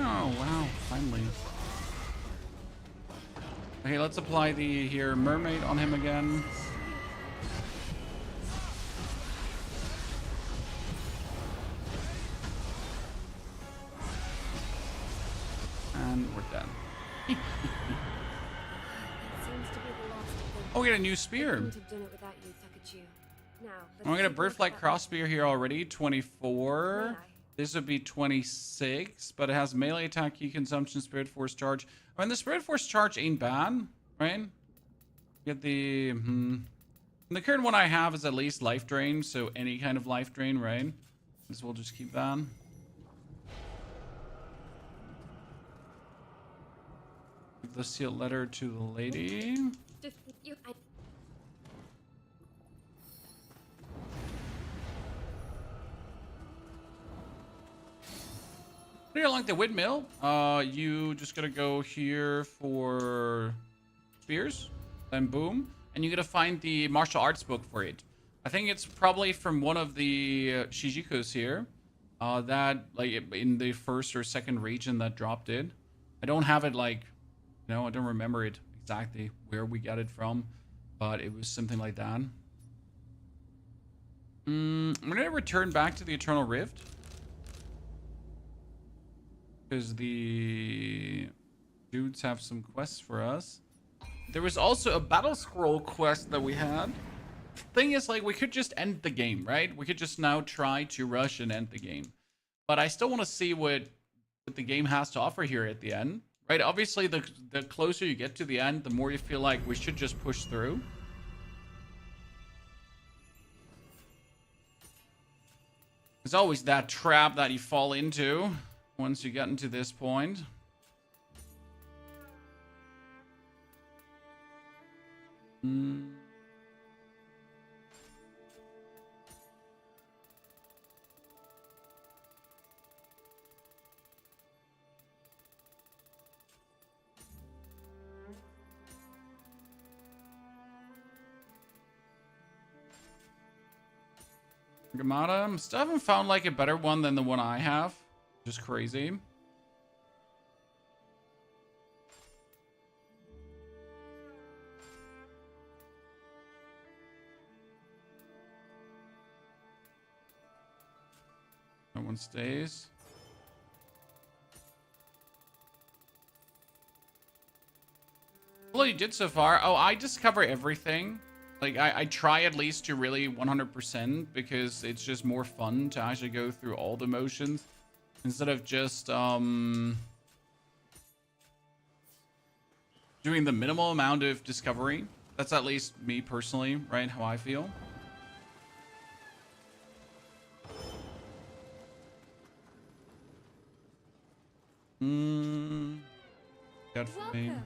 Oh, wow. Finally. Okay, let's apply the here mermaid on him again. And we're done. Seems to be the last of them. Oh, we got a new I spear. couldn't have done it without you, Takachu. Now, I'm gonna birthlight crossbeam here already. 24. May I? This would be 26, but it has melee attack, key consumption, spirit force charge. I mean, the spirit force charge ain't bad, right? Get the the current one I have is at least life drain, so any kind of life drain, right? This will just keep that. Give the sealed letter to the lady. Just, I Here along the windmill, you just gotta go here for spears, then boom, and you gotta find the martial arts book for it. I think it's probably from one of the Shijikus here, that like in the first or second region that dropped it. I don't have it like, I don't remember it exactly where we got it from, but it was something like that. I'm gonna return back to the Eternal Rift. Because the dudes have some quests for us. There was also a battle scroll quest that we had. Thing is, like, we could just end the game, right? We could just now try to rush and end the game. But I still want to see what the game has to offer here at the end, right? Obviously, the closer you get to the end, the more you feel like we should just push through. There's always that trap that you fall into once you get into this point. Gamada. Still haven't found like a better one than the one I have. Just crazy. No one stays. Well, you did so far. Oh, I discover everything. Like, I try at least to really 100% because it's just more fun to actually go through all the motions instead of just doing the minimal amount of discovery. That's at least me personally, right? How I feel. Got for me. welcome.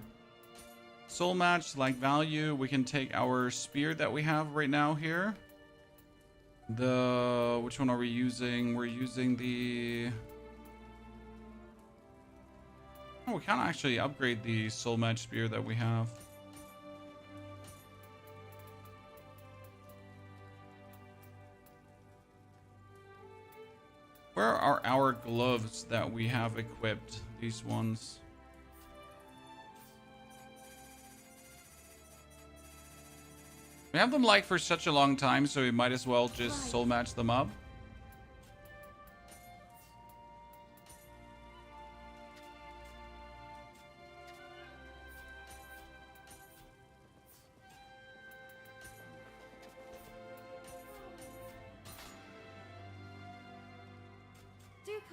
Soul match, like value. We can take our spear that we have right now here. Which one are we using? We're using the... Oh, we can actually upgrade the soul match spear that we have. Where are our gloves that we have equipped? These ones. We have them like for such a long time, so we might as well just soul match them up.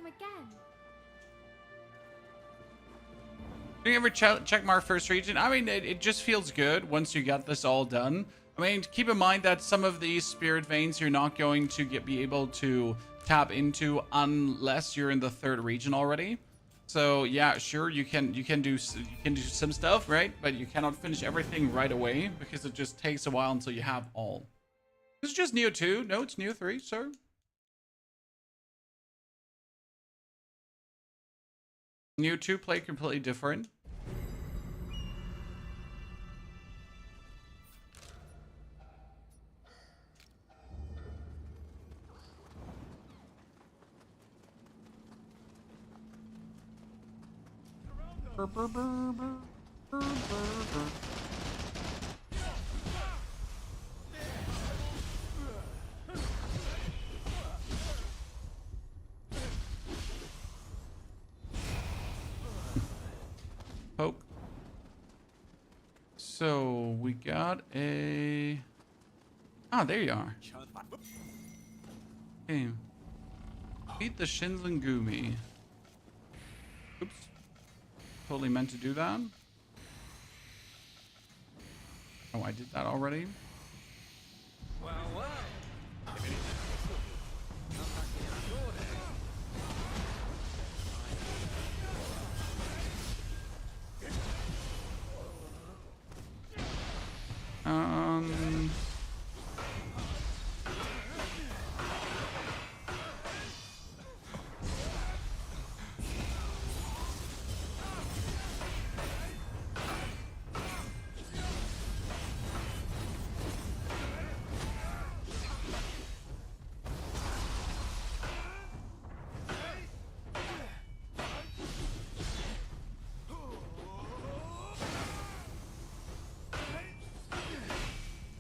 come again. Do you ever check mark first region? I mean, it just feels good once you get this all done. I mean, keep in mind that some of these spirit veins you're not going to be able to tap into unless you're in the 3rd region already. So yeah, sure, you can do some stuff, right? But you cannot finish everything right away because it just takes a while until you have all. This is just Nioh 2. No, it's Nioh 3, sir. Nioh 2 play completely different. Poke. So we got a... Ah, there you are. Okay. Beat the Shinzengumi. Oops. Totally meant to do that. Oh, I did that already. Well, well. Um...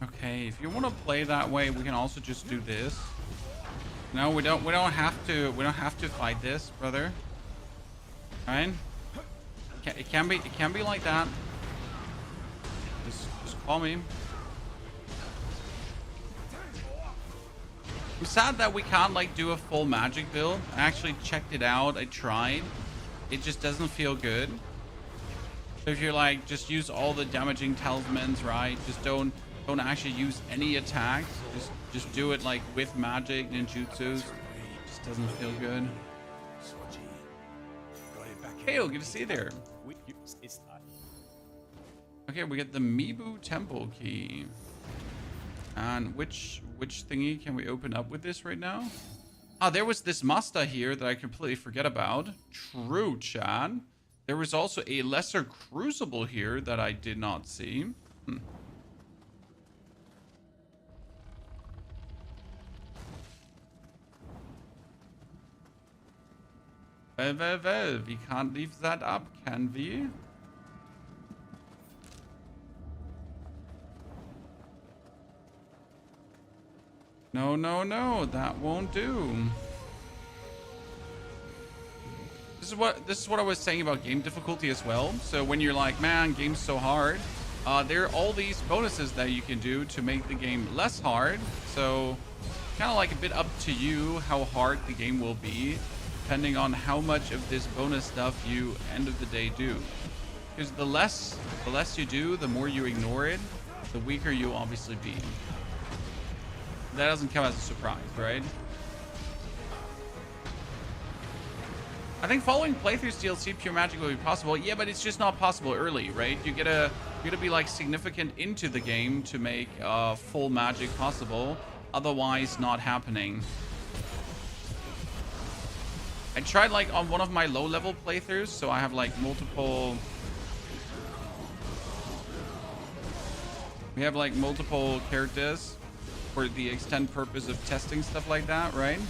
Okay, if you want to play that way, we can also just do this. No, we don't have to fight this, brother. Right? It can be like that. Just call me. I'm sad that we can't like do a full magic build. I actually checked it out. I tried. It just doesn't feel good. So if you're like, just use all the damaging talismans, right? Just don't actually use any attacks. Just do it like with magic ninjutsus. It just doesn't feel good. Hey, good to see you there. Okay, we get the Mibo temple key. And which thingy can we open up with this right now? Ah, there was this Masta here that I completely forget about. True, Chad. There was also a lesser crucible here that I did not see. Well, we can't leave that up, can we? No, that won't do. This is what I was saying about game difficulty as well. So when you're like, man, game's so hard, there are all these bonuses that you can do to make the game less hard. So kind of like a bit up to you how hard the game will be, depending on how much of this bonus stuff you end of the day do. Because the less you do, the more you ignore it, the weaker you'll obviously be. That doesn't come as a surprise, right? I think following playthroughs DLC pure magic will be possible. Yeah, but it's just not possible early, right? You gotta be like significant into the game to make full magic possible. Otherwise, not happening. I tried like on one of my low level playthroughs, so I have like multiple. We have like multiple characters for the extent purpose of testing stuff like that, right?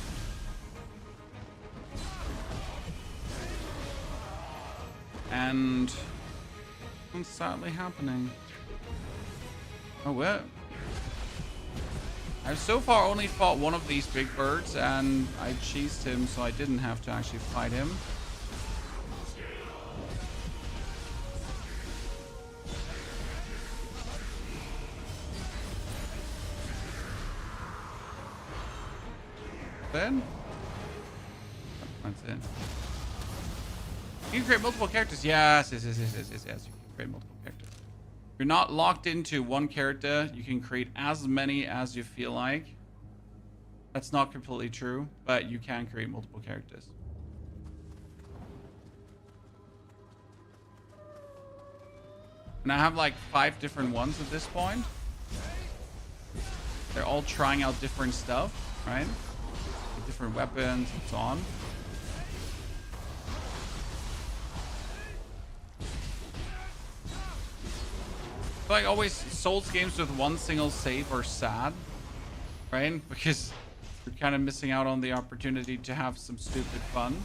And it's sadly happening. Oh, what? I've so far only fought one of these big birds, and I cheesed him, so I didn't have to actually fight him. Then That's it. You can create multiple characters. Yes. You can create multiple characters. You're not locked into one character. You can create as many as you feel like. That's not completely true, but you can create multiple characters. And I have like 5 different ones at this point. They're all trying out different stuff, right? Different weapons and so on. Like always, Souls games with one single save are sad, right? Because you're kind of missing out on the opportunity to have some stupid fun.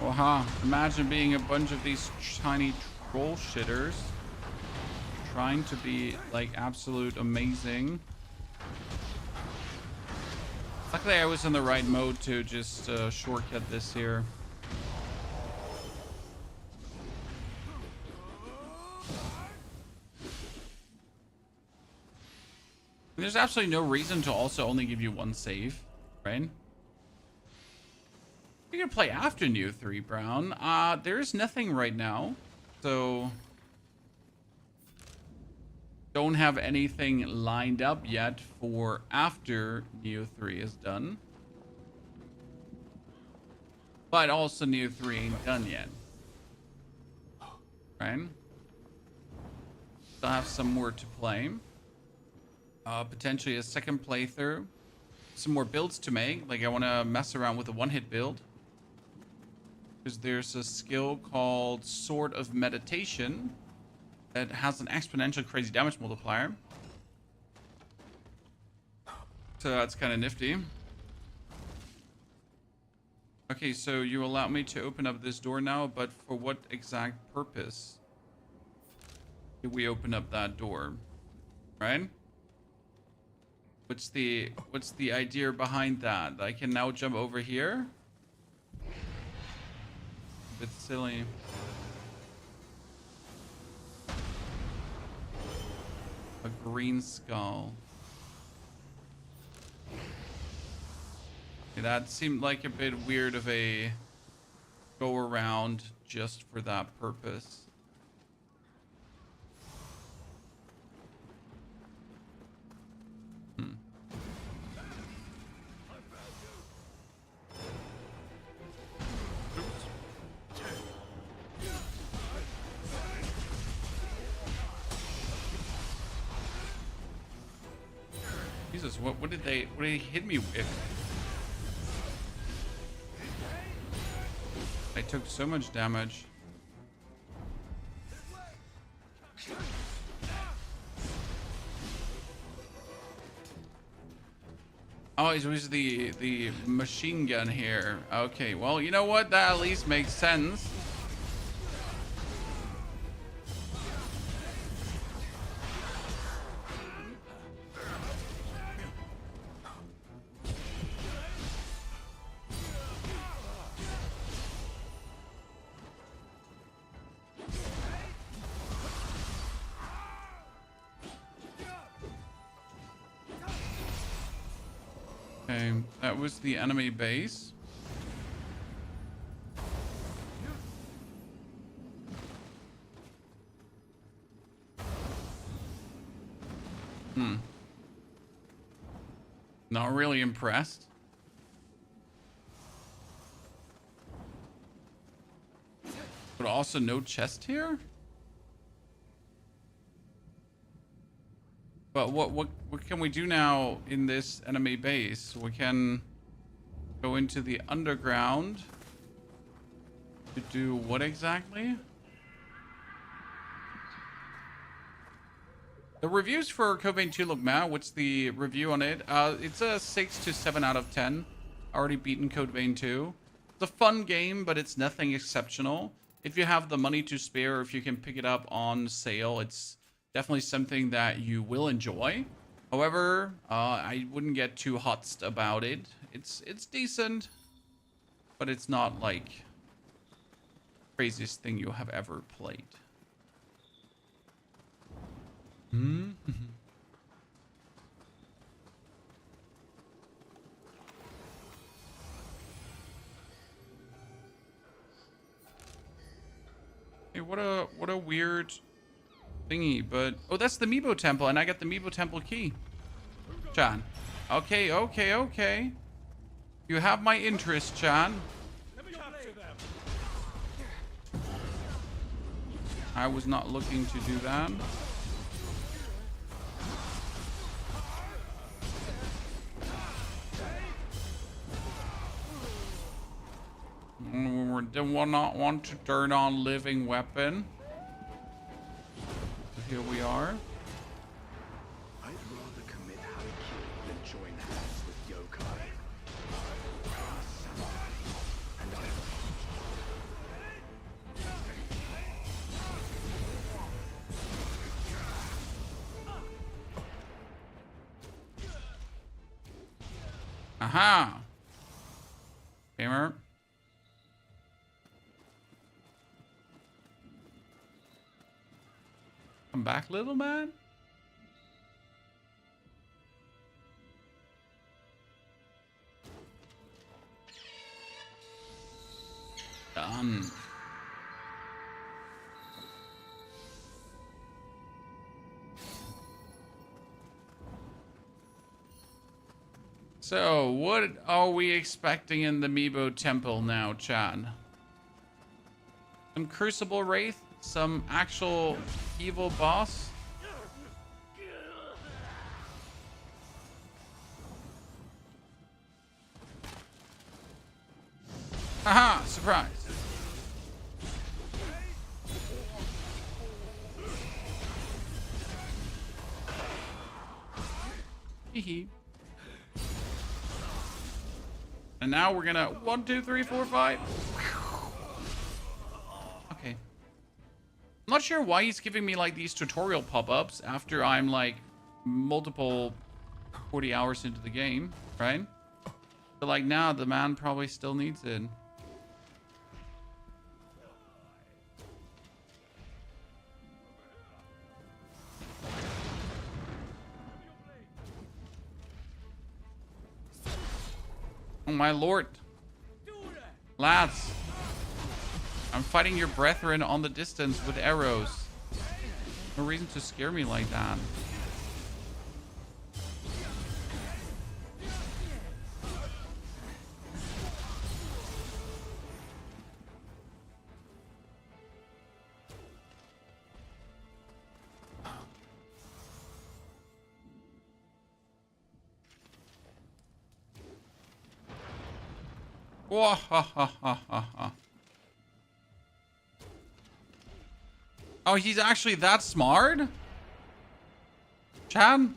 Wow, imagine being a bunch of these tiny troll shitters trying to be like absolute amazing. Luckily I was in the right mode to just shortcut this here. There's absolutely no reason to also only give you one save, right? You're gonna play after Nioh 3, Brown. There's nothing right now, so don't have anything lined up yet for after Nioh 3 is done. But also Nioh 3 ain't done yet, right? Still have some more to play. Potentially a second playthrough. Some more builds to make. Like I want to mess around with a one-hit build. Because there's a skill called Sword of Meditation that has an exponential crazy damage multiplier. So that's kind of nifty. Okay, so you allow me to open up this door now, but for what exact purpose do we open up that door? Right? What's the idea behind that? I can now jump over here? Bit silly. A green skull. Okay, that seemed like a bit weird of a go around just for that purpose. Jesus, what did they hit me with? I took so much damage. Oh, it was the machine gun here. Okay, well, you know what? That at least makes sense. Okay, that was the enemy base. Not really impressed. But also no chest here? But what can we do now in this enemy base? We can go into the underground to do what exactly? The reviews for Code Vein 2 look meh. What's the review on it? It's a 6 to 7 out of 10. Already beaten Code Vein 2. It's a fun game, but it's nothing exceptional. If you have the money to spare, if you can pick it up on sale, it's Definitely something that you will enjoy. However, I wouldn't get too hot about it. It's decent, but it's not like craziest thing you have ever played. Hmm. Hey, what a weird thingy, but oh, that's the Mibo temple, and I got the Mibo temple key. Chan. Okay, okay, okay. You have my interest, Chan. I was not looking to do that. We do not want to turn on living weapon. So here we are. I'd rather commit harakiri than join hands with yokai. Samurai, and I. Aha! Gamer. Come back, little man. Done. So, what are we expecting in the Mibo temple now, Chan? Some crucible wraith? Some actual evil boss? Haha! Surprise! Hee. And now we're gonna 1, 2, 3, 4, 5. Okay. I'm not sure why he's giving me like these tutorial pop-ups after I'm like multiple 40 hours into the game, right? But like now the man probably still needs it. Oh my lord. Lads. I'm fighting your brethren on the distance with arrows. No reason to scare me like that. Wah, ha, ha, ha, ha, ha. Oh, he's actually that smart? Chan?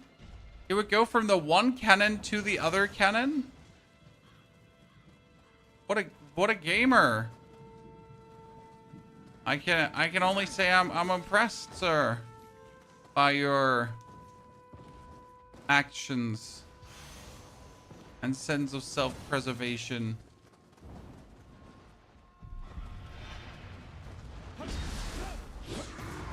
It would go from the one cannon to the other cannon? What a gamer. I can only say I'm impressed, sir, by your actions and sense of self-preservation.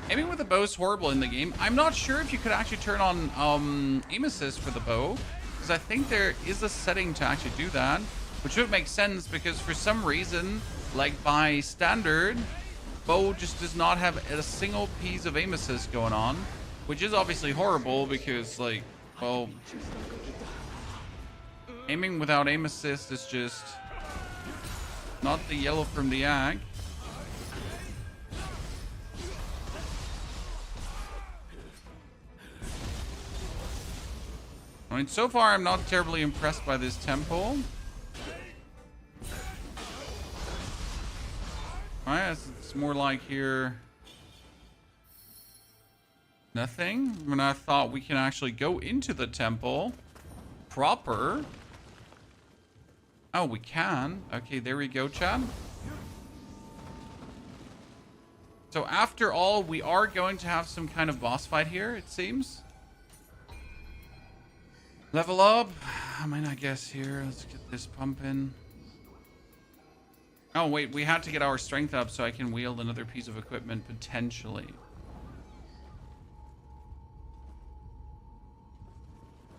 Aiming with the bow is horrible in the game. I'm not sure if you could actually turn on aim assist for the bow, because I think there is a setting to actually do that, which would make sense because for some reason, like by standard, bow just does not have a single piece of aim assist going on, which is obviously horrible because like, well, aiming without aim assist is just not the yellow from the egg. I mean, so far I'm not terribly impressed by this temple. Alright, it's more like here. Nothing. I mean, I thought we can actually go into the temple proper. Oh, we can. Okay, there we go, Chad. So after all, we are going to have some kind of boss fight here, it seems. Level up. I might not guess here. Let's get this pumping. Oh, wait. We have to get our strength up so I can wield another piece of equipment, potentially.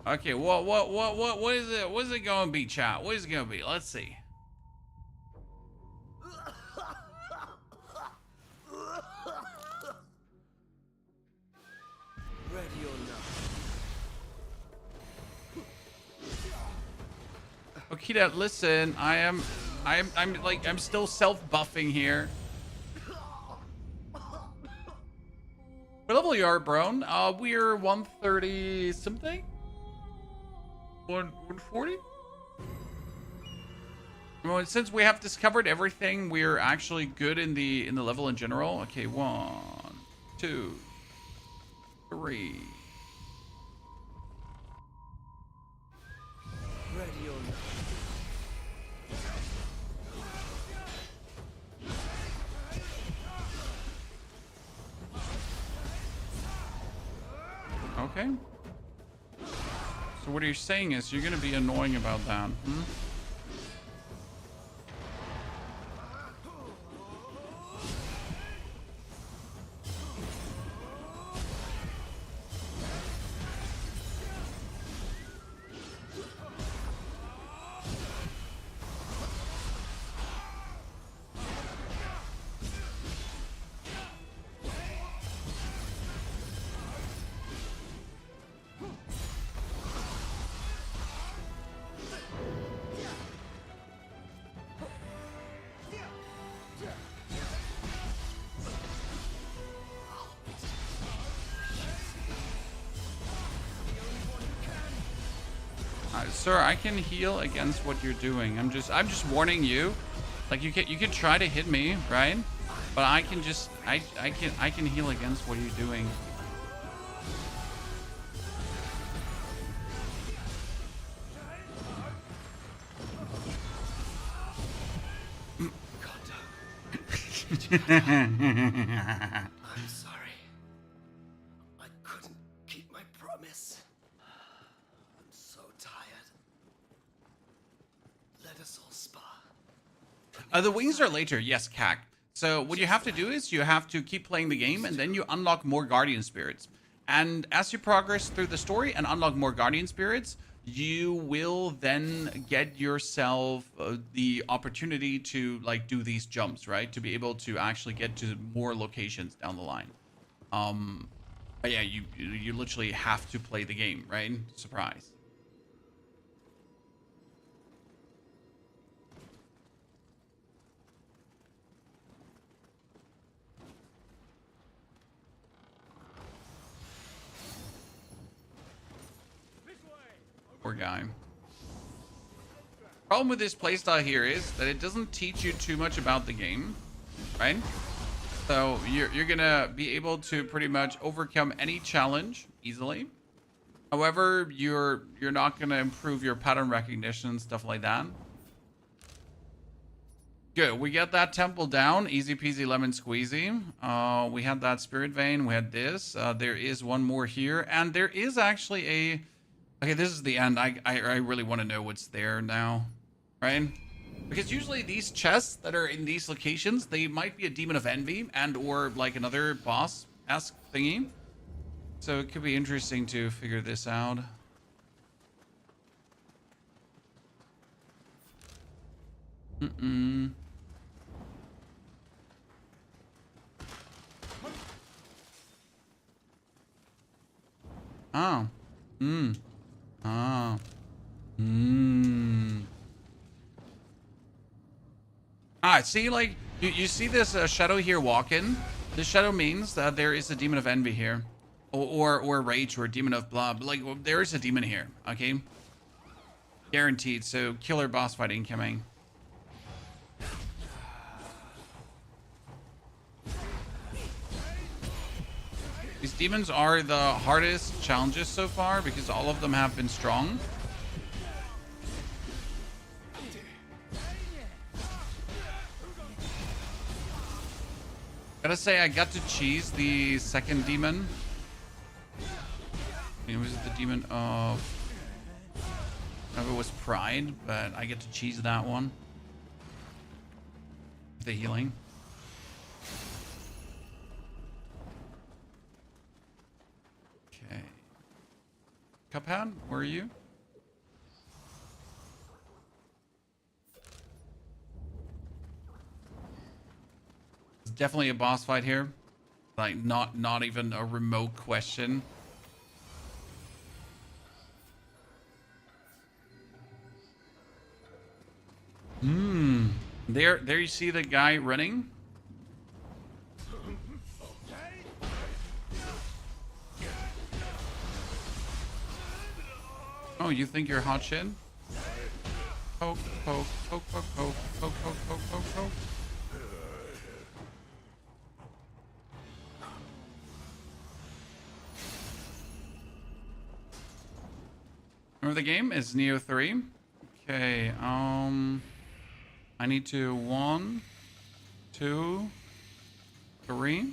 Okay, what is it? What is it going to be, chat? What is it going to be? Let's see. Ready or not. Okay, Dad, listen. I'm still self-buffing here. What level you are, Brown? We're 130 something? 140? Well, since we have discovered everything, we're actually good in the level in general. Okay, 1, 2, 3. Ready or not. Okay. So what you're saying is you're going to be annoying about that, hmm? Sir, I can heal against what you're doing. I'm just warning you. Like you can try to hit me, right? But I can just I can heal against what you're doing. I'm sorry. I couldn't keep my promise. I'm so tired. Let us all spar. The wings are later, yes, Cac. So what you have to do is you have to keep playing the game, and then you unlock more guardian spirits. And as you progress through the story and unlock more guardian spirits, you will then get yourself the opportunity to like do these jumps, right? To be able to actually get to more locations down the line. But yeah, you literally have to play the game, right? Surprise. Poor guy. Problem with this playstyle here is that it doesn't teach you too much about the game, right? So you're gonna be able to pretty much overcome any challenge easily. However, you're not gonna improve your pattern recognition and stuff like that. Good, we get that temple down, easy peasy lemon squeezy. We had that spirit vein, we had this. There is one more here, and there is actually a. Okay, this is the end. I really want to know what's there now, right? Because usually these chests that are in these locations, they might be a demon of envy and or like another boss-esque thingy. So it could be interesting to figure this out. Oh. Oh. See, like, you see this shadow here walking? This shadow means that there is a demon of envy here. Or rage, or a demon of blah. Like, well, there is a demon here, okay? Guaranteed, so killer boss fight incoming. These demons are the hardest challenges so far because all of them have been strong. Gotta say, I got to cheese the second demon. It was the demon of... I don't know if it was Pride, but I get to cheese that one. The healing. Okay. Cuphead, where are you? It's definitely a boss fight here. Like, not even a remote question. There you see the guy running. Oh, you think you're hot shit? Poke, poke, poke, poke, poke, poke, poke, poke, poke, poke. Remember the game? It's Nioh 3. Okay, I need to 1, 2, 3.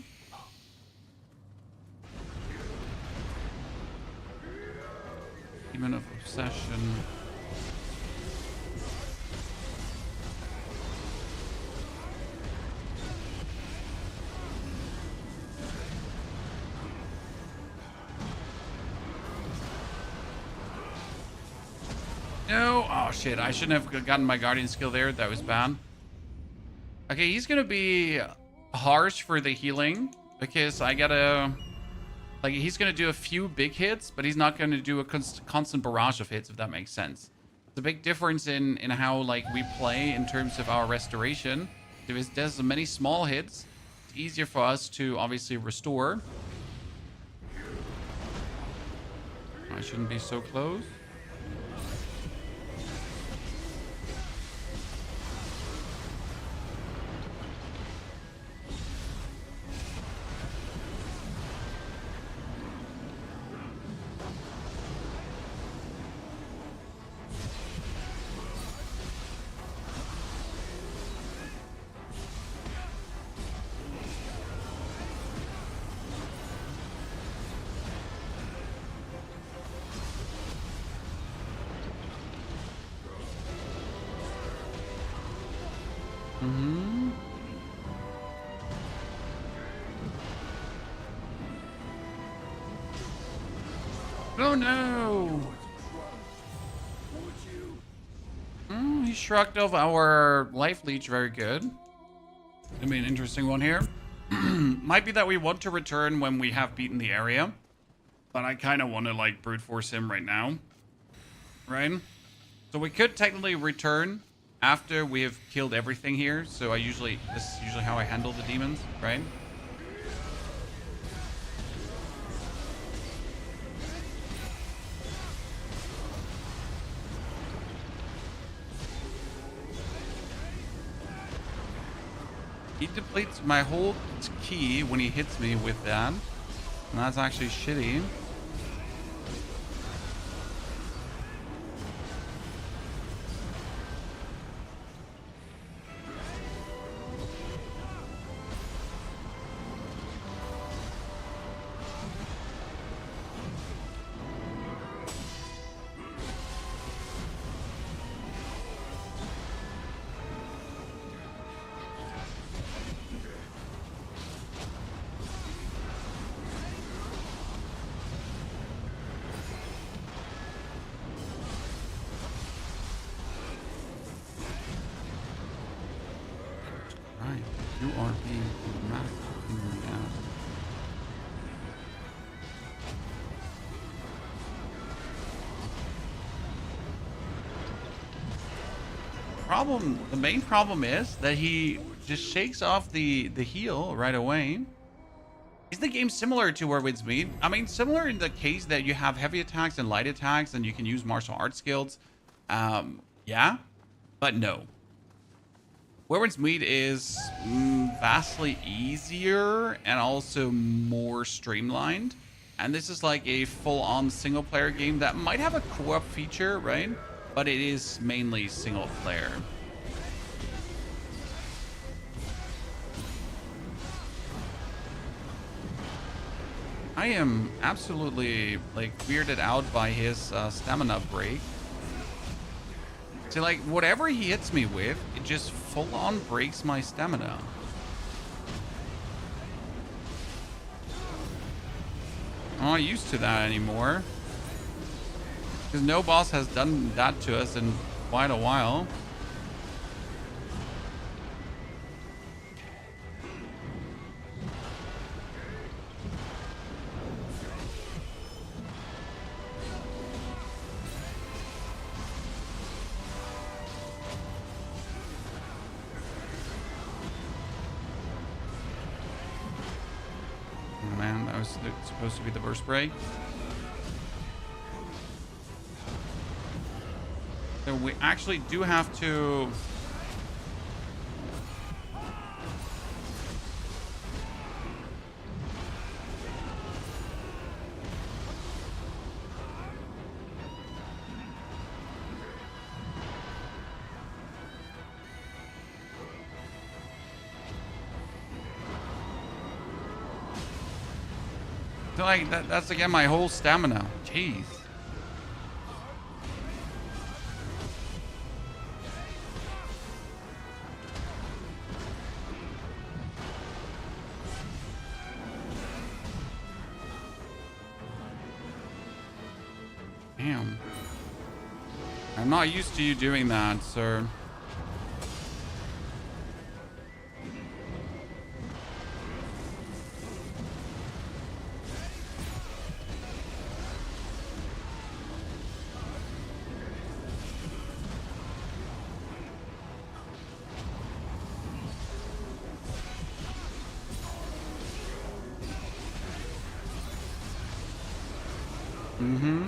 Demon of Obsession. No! Oh shit, I shouldn't have gotten my guardian skill there. That was bad. Okay, he's gonna be harsh for the healing because I gotta... Like, he's gonna do a few big hits, but he's not gonna do a constant barrage of hits, if that makes sense. It's a big difference in how, like, we play in terms of our restoration. If there's many small hits, it's easier for us to obviously restore. I shouldn't be so close. Oh no! He shrugged off our life leech. Very good. Gonna be an interesting one here. Might be that we want to return when we have beaten the area, but I kind of want to like brute force him right now, right? So we could technically return after we have killed everything here. So this is usually how I handle the demons, right? He depletes my whole key when he hits me with that. And that's actually shitty. Right, you are being dramatic in the ass. The main problem is that he just shakes off the heal right away. Is the game similar to where Windmill? I mean, similar in the case that you have heavy attacks and light attacks and you can use martial arts skills. Yeah, but no. Windmill's Meat is vastly easier and also more streamlined. And this is like a full-on single-player game that might have a co-op feature, right? But it is mainly single-player. I am absolutely like weirded out by his stamina break. See, like whatever he hits me with, it just full on breaks my stamina. I'm not used to that anymore. Because no boss has done that to us in quite a while. Oh man, that was supposed to be the burst break. So we actually do have to... So like that's again my whole stamina. Jeez. Damn. I'm not used to you doing that, sir. Mm-hmm.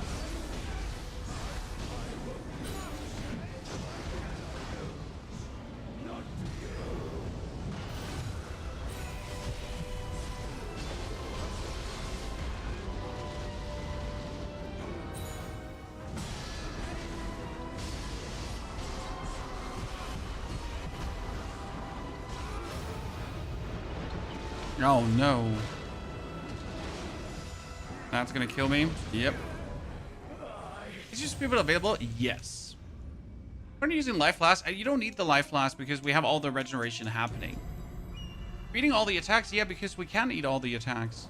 Oh no. That's gonna kill me. Yep. Is your speedboat available? Yes. We're using life flask. You don't need the life flask because we have all the regeneration happening. Eating all the attacks? Yeah, because we can eat all the attacks.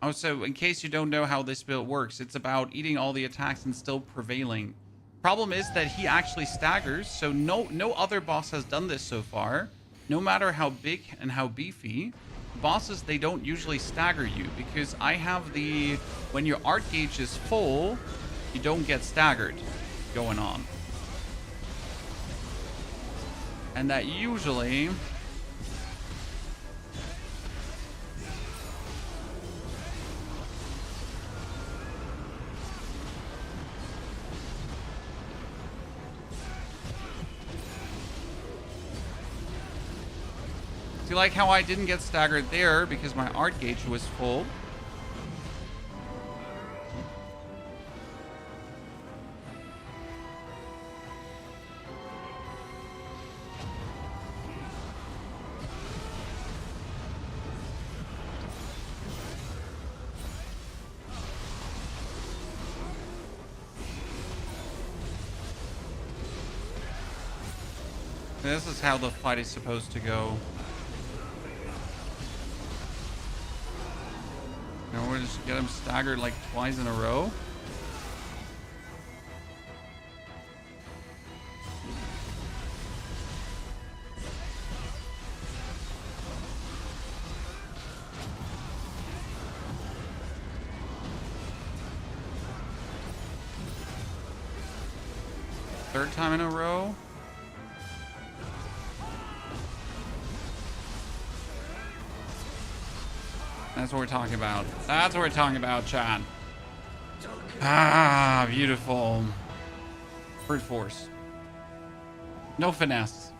Oh, so in case you don't know how this build works, it's about eating all the attacks and still prevailing. Problem is that he actually staggers, so no other boss has done this so far. No matter how big and how beefy, bosses, they don't usually stagger you because I have the... When your art gauge is full, you don't get staggered going on. And that usually... See, like how I didn't get staggered there because my art gauge was full. This is how the fight is supposed to go. Now we'll just get him staggered like twice in a row. Third time in a row. That's what we're talking about. That's what we're talking about, Chad. Ah, beautiful. Brute force. No finesse.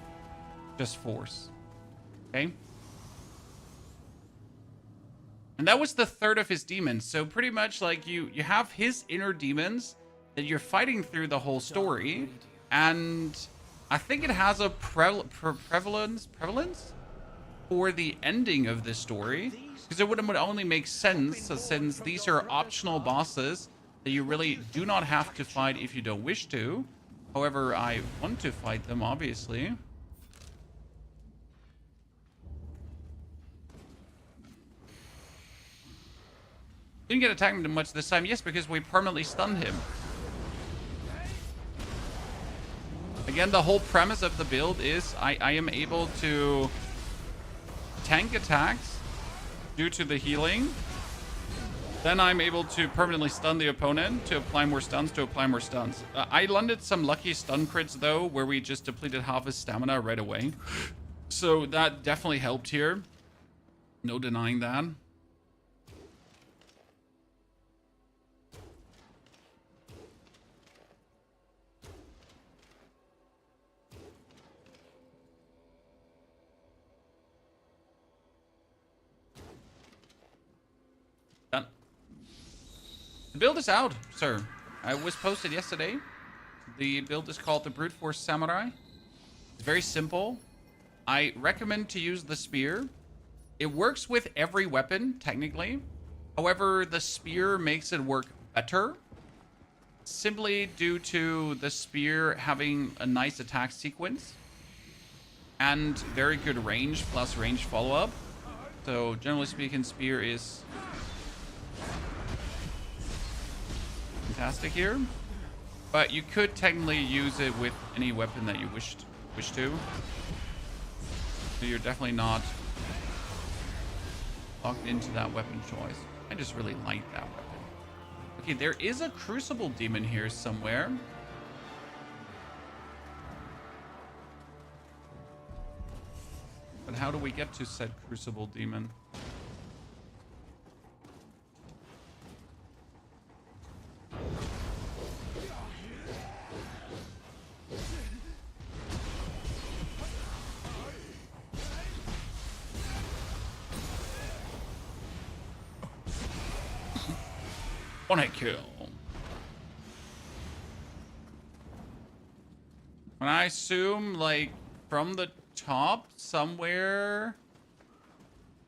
Just force. Okay? And that was the third of his demons. So pretty much like you have his inner demons that you're fighting through the whole story. And I think it has a prevalence? for the ending of this story, because it would only make sense since these are optional bosses that you really do not have to fight if you don't wish to. However, I want to fight them, obviously. Didn't get attacked much this time. Yes, because we permanently stunned him. Again, the whole premise of the build is I am able to tank attacks due to the healing. Then I'm able to permanently stun the opponent to apply more stuns I landed some lucky stun crits, though, where we just depleted half his stamina right away. So that definitely helped here. No denying that. Done. The build is out, sir. It was posted yesterday. The build is called the Brute Force Samurai. It's very simple. I recommend to use the spear. It works with every weapon, technically. However, the spear makes it work better. Simply due to the spear having a nice attack sequence. And very good range, plus range follow-up. So, generally speaking, spear is fantastic here. But you could technically use it with any weapon that you wish to. So you're definitely not locked into that weapon choice. I just really like that weapon. Okay, there is a crucible demon here somewhere. But how do we get to said crucible demon? One hit kill. And I assume, like, from the top somewhere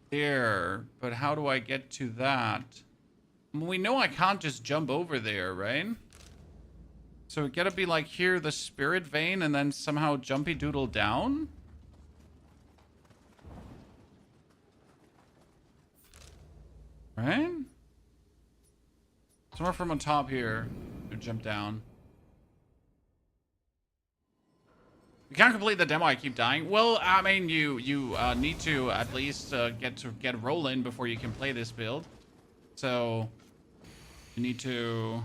there. But how do I get to that? We know I can't just jump over there, right? So it gotta be like here, the spirit vein, and then somehow jumpy doodle down? Right? Somewhere from on top here to jump down. You can't complete the demo. I keep dying. Well, I mean, you need to at least get rolling before you can play this build. So you need to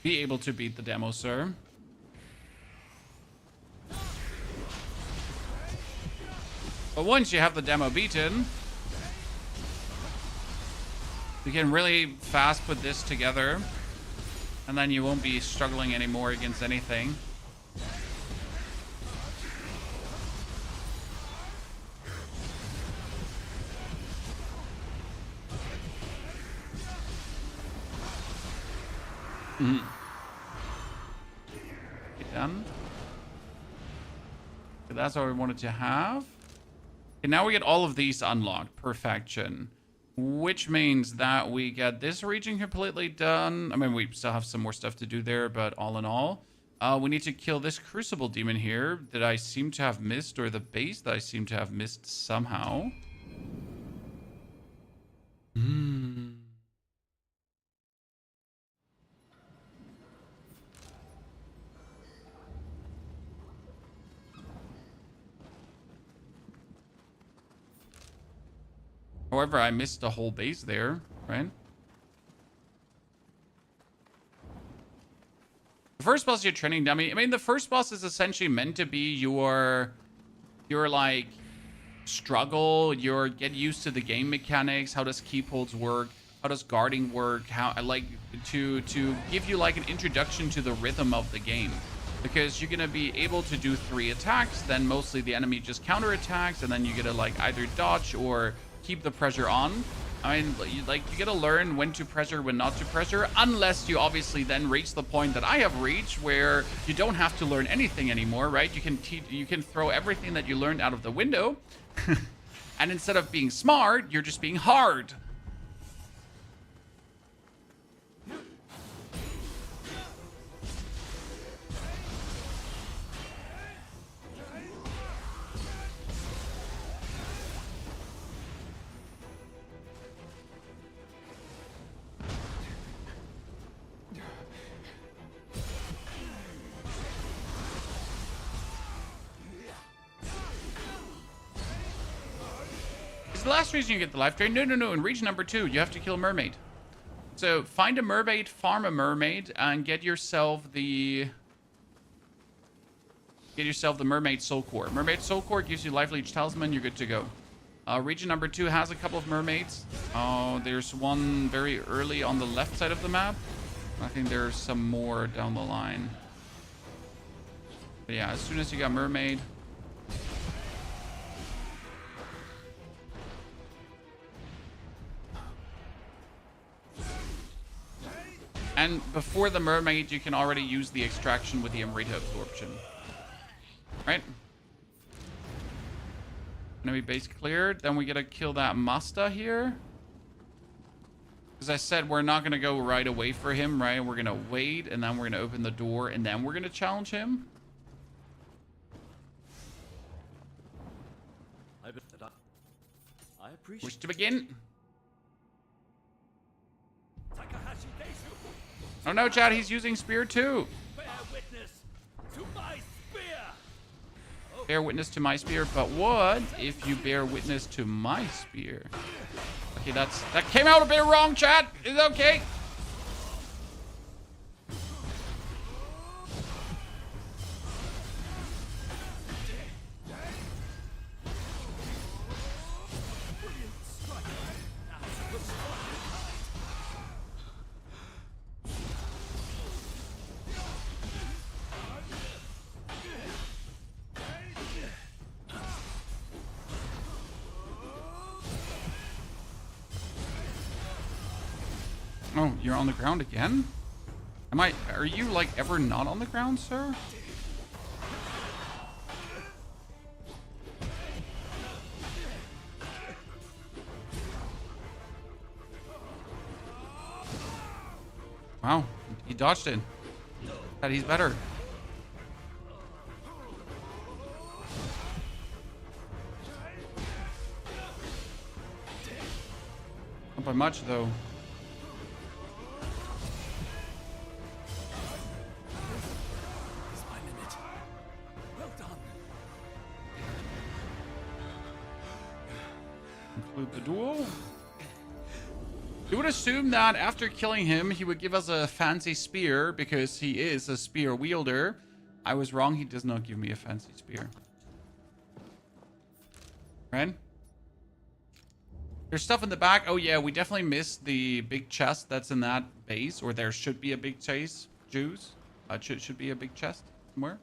be able to beat the demo, sir. But once you have the demo beaten, you can really fast put this together, and then you won't be struggling anymore against anything. Okay, done. Okay, that's what we wanted to have. Okay, now we get all of these unlocked. Perfection. Which means that we get this region completely done. I mean, we still have some more stuff to do there, but all in all, we need to kill this crucible demon here that I seem to have missed, or the base that I seem to have missed somehow. However, I missed the whole base there, right? The first boss, your training dummy. I mean, the first boss is essentially meant to be your like struggle, your get used to the game mechanics. How does keep holds work? How does guarding work? How I like to give you like an introduction to the rhythm of the game. Because you're gonna be able to do 3 attacks, then mostly the enemy just counter attacks, and then you're gonna like either dodge or keep the pressure on. I mean, you gotta learn when to pressure, when not to pressure, unless you obviously then reach the point that I have reached where you don't have to learn anything anymore, right? You can throw everything that you learned out of the window. And instead of being smart, you're just being hard. The last reason you get the life drain. No. In region number 2, you have to kill a mermaid. So find a mermaid, farm a mermaid, and get yourself the mermaid soul core. Mermaid soul core gives you life leech talisman. You're good to go. Region number 2 has a couple of mermaids. There's one very early on the left side of the map. I think there's some more down the line. But yeah, as soon as you got mermaid. And before the mermaid, you can already use the extraction with the Amrita absorption. Right? Enemy base cleared. Then we gotta kill that Masta here. As I said, we're not gonna go right away for him, right? We're gonna wait, and then we're gonna open the door, and then we're gonna challenge him. I appreciate. Wish to begin. Oh no, Chad, he's using spear too. Bear witness to my spear. Bear witness to my spear, but what if you bear witness to my spear? Okay, that came out a bit wrong, Chad. It's okay. Oh, you're on the ground again? Are you like ever not on the ground, sir? Wow, he dodged it. God, he's better. Not by much, though. Conclude the duel. You would assume that after killing him, he would give us a fancy spear because he is a spear wielder. I was wrong. He does not give me a fancy spear. Right? There's stuff in the back. Oh, yeah. We definitely missed the big chest that's in that base. Or there should be a big chase. Jews. Should be a big chest somewhere.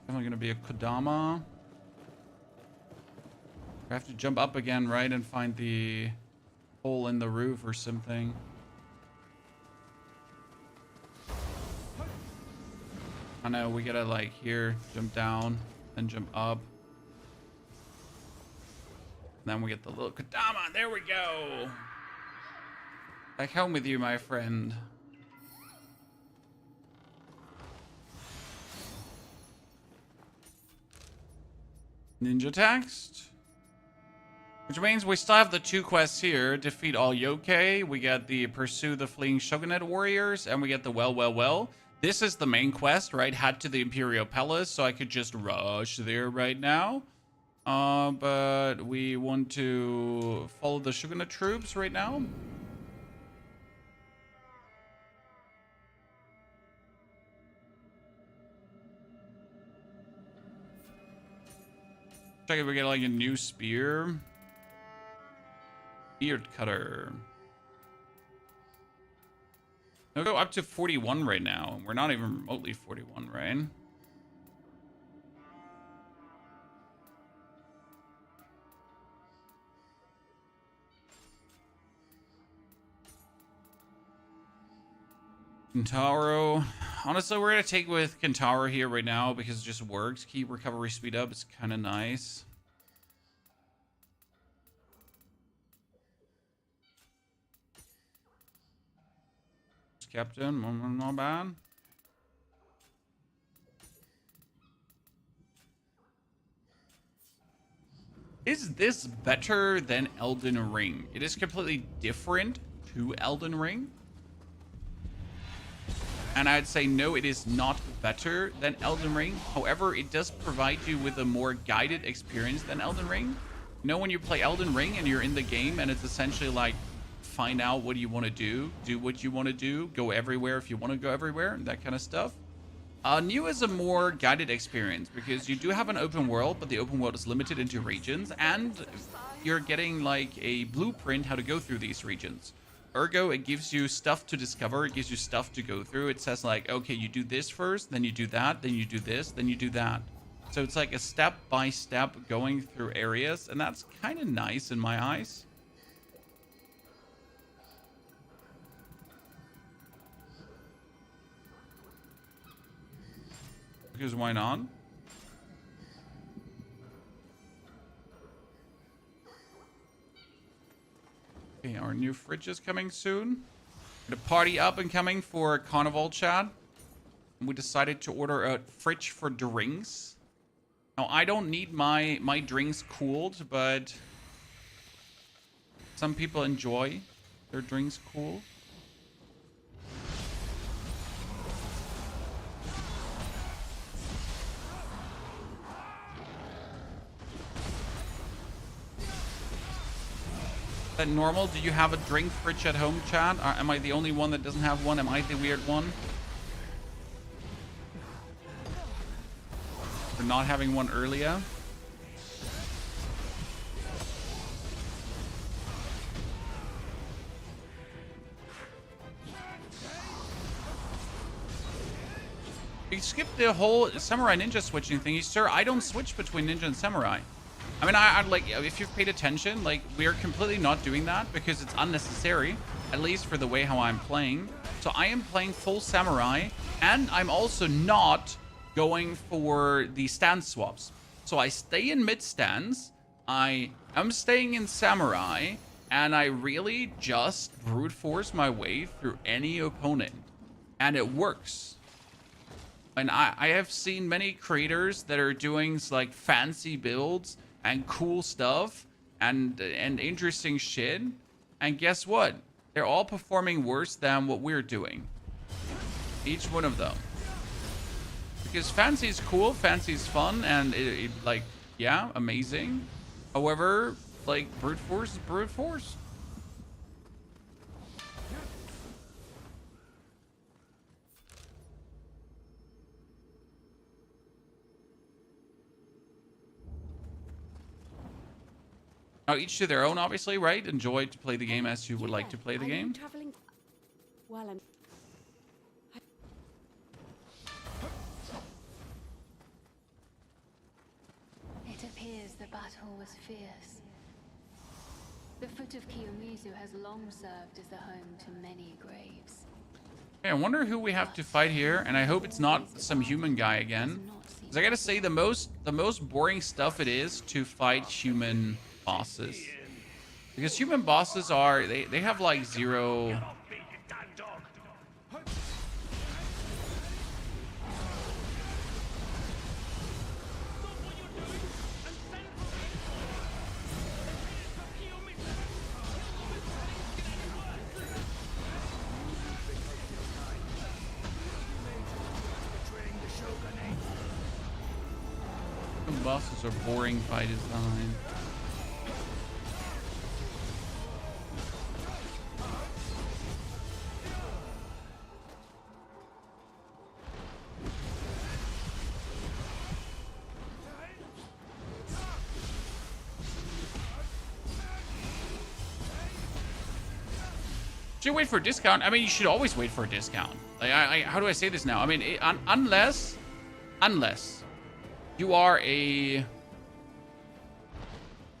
Definitely gonna be a Kodama. I have to jump up again, right, and find the hole in the roof or something. I know, we gotta like here, jump down, then jump up. And then we get the little Kodama. There we go. Back home with you, my friend. Ninja text. Which means we still have the 2 quests here. Defeat all yokai. We get the pursue the fleeing shogunate warriors. And we get the well. This is the main quest, right? Head to the Imperial Palace. So I could just rush there right now. But we want to follow the shogunate troops right now. Check if we get like a new spear. Beard cutter. We'll go up to 41 right now. And we're not even remotely 41, right? Kentaro. Honestly, we're going to take with Kentaro here right now because it just works. Keep recovery speed up. It's kind of nice. Captain, not bad. Is this better than Elden Ring? It is completely different to Elden Ring. And I'd say no, it is not better than Elden Ring. However, it does provide you with a more guided experience than Elden Ring. You know, when you play Elden Ring and you're in the game and it's essentially like, find out what you want to do what you want to do, go everywhere if you want to go everywhere, that kind of stuff. Nioh is a more guided experience because you do have an open world, but the open world is limited into regions, and you're getting like a blueprint how to go through these regions. Ergo, it gives you stuff to discover, it gives you stuff to go through. It says like, okay, you do this first, then you do that, then you do this, then you do that. So it's like a step-by-step going through areas, and that's kind of nice in my eyes. Because why not? Okay, our new fridge is coming soon. The party up and coming for Carnival, Chad. We decided to order a fridge for drinks. Now, I don't need my drinks cooled, but some people enjoy their drinks cooled. That normal? Do you have a drink fridge at home, Chad? Am I the only one that doesn't have one? Am I the weird one for not having one earlier? You skipped the whole Samurai Ninja switching thingy. Sir, I don't switch between Ninja and Samurai. I mean, I'd like, if you've paid attention, like, we're completely not doing that because it's unnecessary, at least for the way how I'm playing. So I am playing full Samurai, and I'm also not going for the stance swaps. So I stay in mid stance, I am staying in Samurai, and I really just brute force my way through any opponent. And it works. And I have seen many creators that are doing like fancy builds and cool stuff and interesting shit, and guess what? They're all performing worse than what we're doing. Each one of them. Because fancy is cool, fancy is fun, and it like, yeah, amazing. However, like, brute force is brute force. Now, each to their own, obviously, right? Enjoy to play the game as you would like to play the game. Traveling. Well, I'm. It appears the battle was fierce. The foot of Kiyomizu has long served as the home to many graves. Okay, I wonder who we have to fight here, and I hope it's not some human guy again. Because I gotta say, the most boring stuff it is to fight human bosses. Because human bosses are, they have like zero... Human bosses are boring by design. Should you wait for a discount? I mean, you should always wait for a discount. Like, how do I say this now? I mean, unless you are a...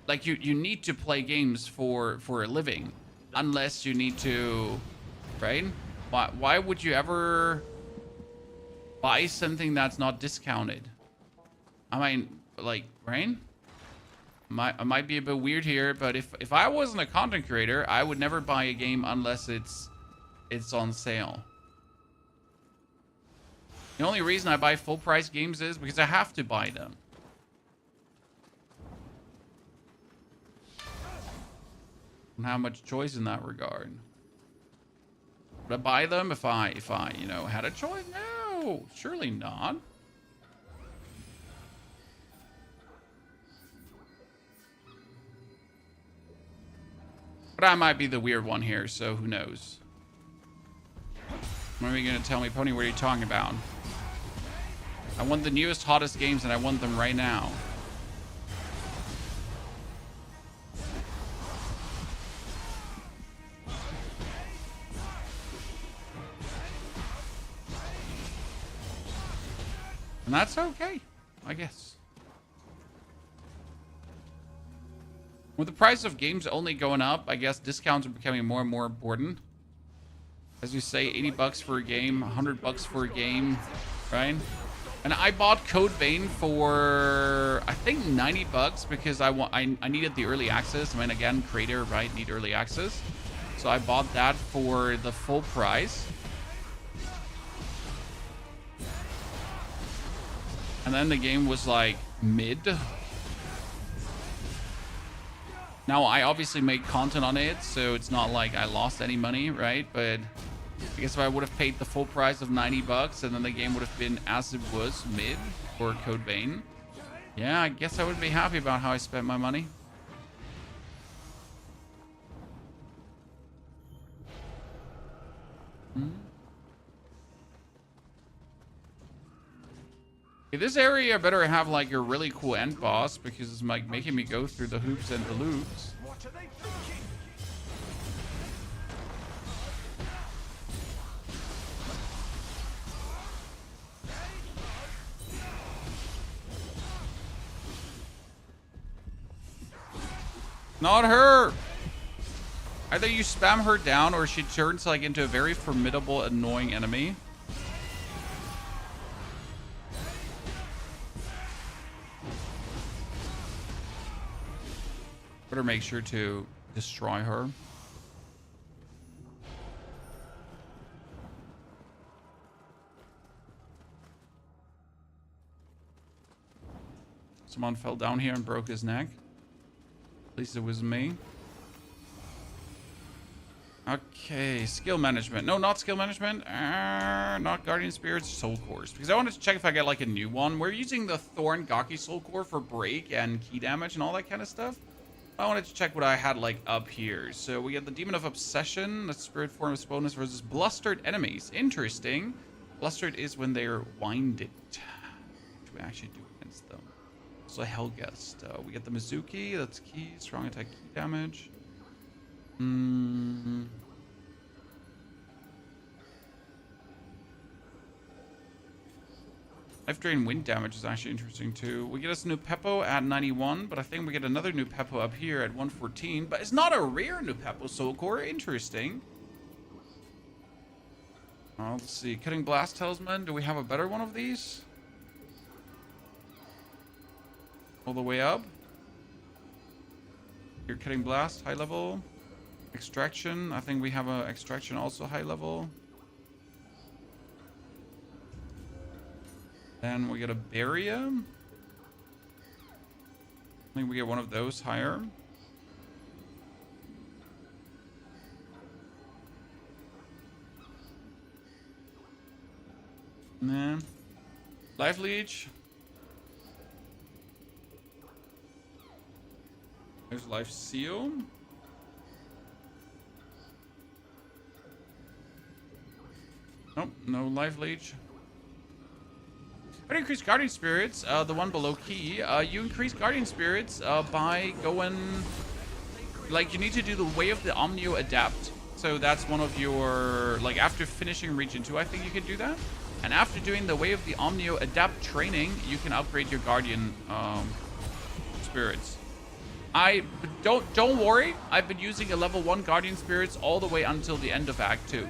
Like, you need to play games for a living. Unless you need to... Right? Why would you ever buy something that's not discounted? I mean, like, right? I might be a bit weird here, but if I wasn't a content creator, I would never buy a game unless it's on sale. The only reason I buy full price games is because I have to buy them. Don't have much choice in that regard. Would I buy them if I you know, had a choice? No, surely not. But I might be the weird one here, so who knows? What are you gonna tell me, Pony? What are you talking about? I want the newest, hottest games, and I want them right now. And that's okay, I guess. With the price of games only going up, I guess discounts are becoming more and more important. As you say, 80 bucks for a game, 100 bucks for a game, right? And I bought Code Vein for, I think, 90 bucks because I needed the early access. I mean, again, creator, right, need early access. So I bought that for the full price. And then the game was like mid. Now, I obviously made content on it, so it's not like I lost any money, right? But I guess if I would have paid the full price of 90 bucks and then the game would have been as it was mid for Code Vein, yeah, I guess I would be happy about how I spent my money. Okay, this area better have like a really cool end boss because it's like making me go through the hoops and the loops. What are they thinking? Not her! Either you spam her down or she turns like into a very formidable, annoying enemy. Better make sure to destroy her. Someone fell down here and broke his neck. At least it was me. Okay, skill management. No, not skill management. Not Guardian Spirits, Soul Cores. Because I wanted to check if I get like a new one. We're using the Thorn Gaki Soul Core for break and key damage and all that kind of stuff. I wanted to check what I had like up here. So we get the Demon of Obsession, the Spirit Form of bonus versus Blustered enemies. Interesting. Blustered is when they're winded. Which we actually do against them. So Hellgust. We get the Mizuki, that's key, strong attack, key damage. Life Drain wind damage is actually interesting too. We get us new Peppo at 91, but I think we get another new Peppo up here at 114. But it's not a rare new Peppo Soul Core. Interesting. Let's see. Cutting Blast Talisman. Do we have a better one of these? All the way up. Here, Cutting Blast, high level. Extraction. I think we have a Extraction also high level. Then we get a Barrier. I think we get one of those higher. And then Life Leech. There's Life Seal. Nope, no Life Leech. How do you increase Guardian Spirits? The one below key. You increase Guardian Spirits by going... Like, you need to do the Way of the Omnio Adapt So that's one of your, like, after finishing region 2, I think you can do that. And after doing the Way of the Omnio Adapt training, you can upgrade your Guardian spirits. Don't worry, I've been using a level 1 Guardian spirits all the way until the end of Act 2.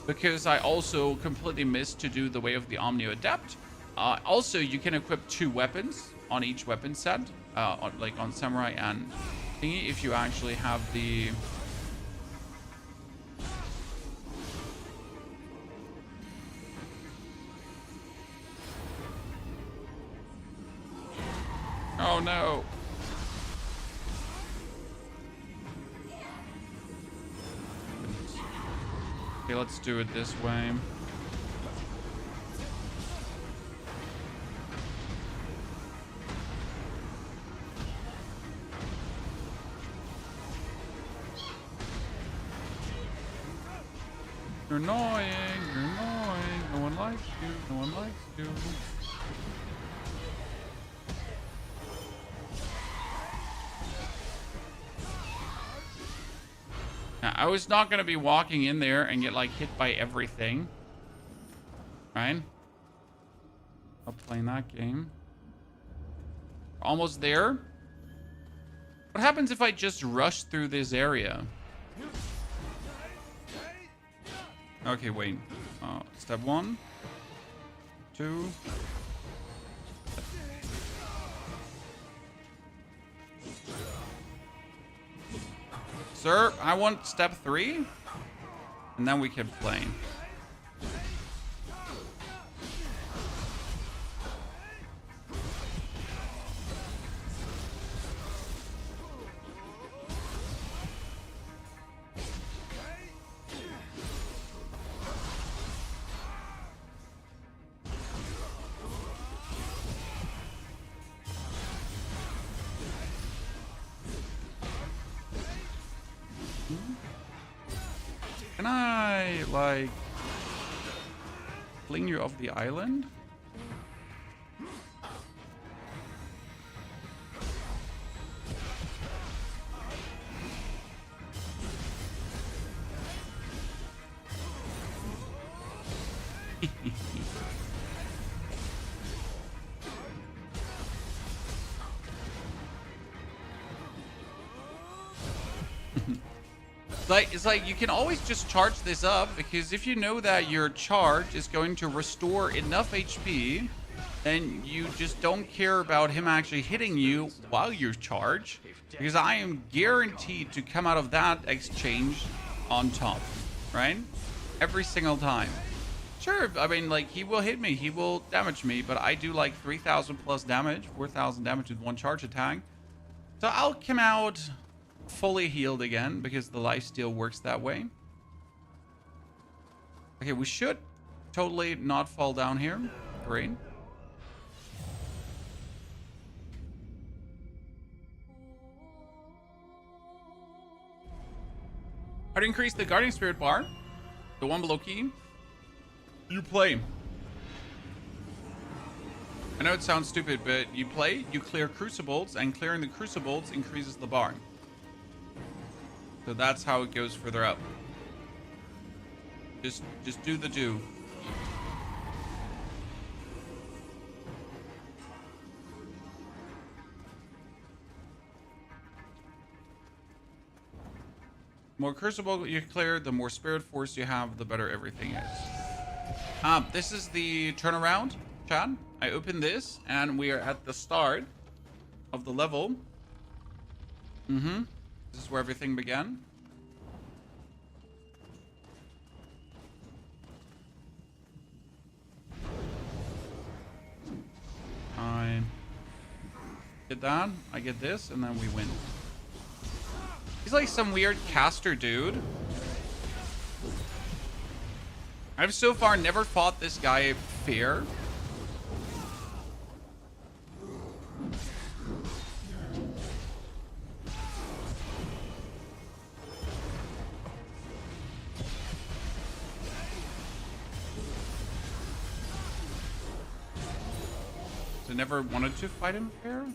Because I also completely missed to do the Way of the Omnio Adept. Also, you can equip 2 weapons on each weapon set, like on Samurai and Thingy, if you actually have the... Oh no. Okay, let's do it this way. You're annoying, you're annoying. No one likes you, no one likes you. Now, I was not going to be walking in there and get, like, hit by everything. Right? I'm playing that game. Almost there. What happens if I just rush through this area? Okay, wait. Step 1. 2. Sir, I want step 3. And then we can play. Can I, like, fling you off the island? It's like you can always just charge this up, because if you know that your charge is going to restore enough HP, then you just don't care about him actually hitting you while you charge, because I am guaranteed to come out of that exchange on top, right? Every single time. Sure, I mean, like, he will hit me, he will damage me, but I do like 3,000 plus damage, 4,000 damage with one charge attack. So I'll come out fully healed again, because the lifesteal works that way. Okay, we should totally not fall down here. Great. How to increase the Guardian Spirit bar? The one below key. You play. I know it sounds stupid, but you play, you clear crucibles, and clearing the crucibles increases the bar. So that's how it goes further up. Just do the do. More crucible you clear, the more spirit force you have, the better everything is. This is the turnaround, Chad. I open this, and we are at the start of the level. This is where everything began. I get that, I get this, and then we win. He's like some weird caster dude. I've so far never fought this guy fair. I never wanted to fight him fair.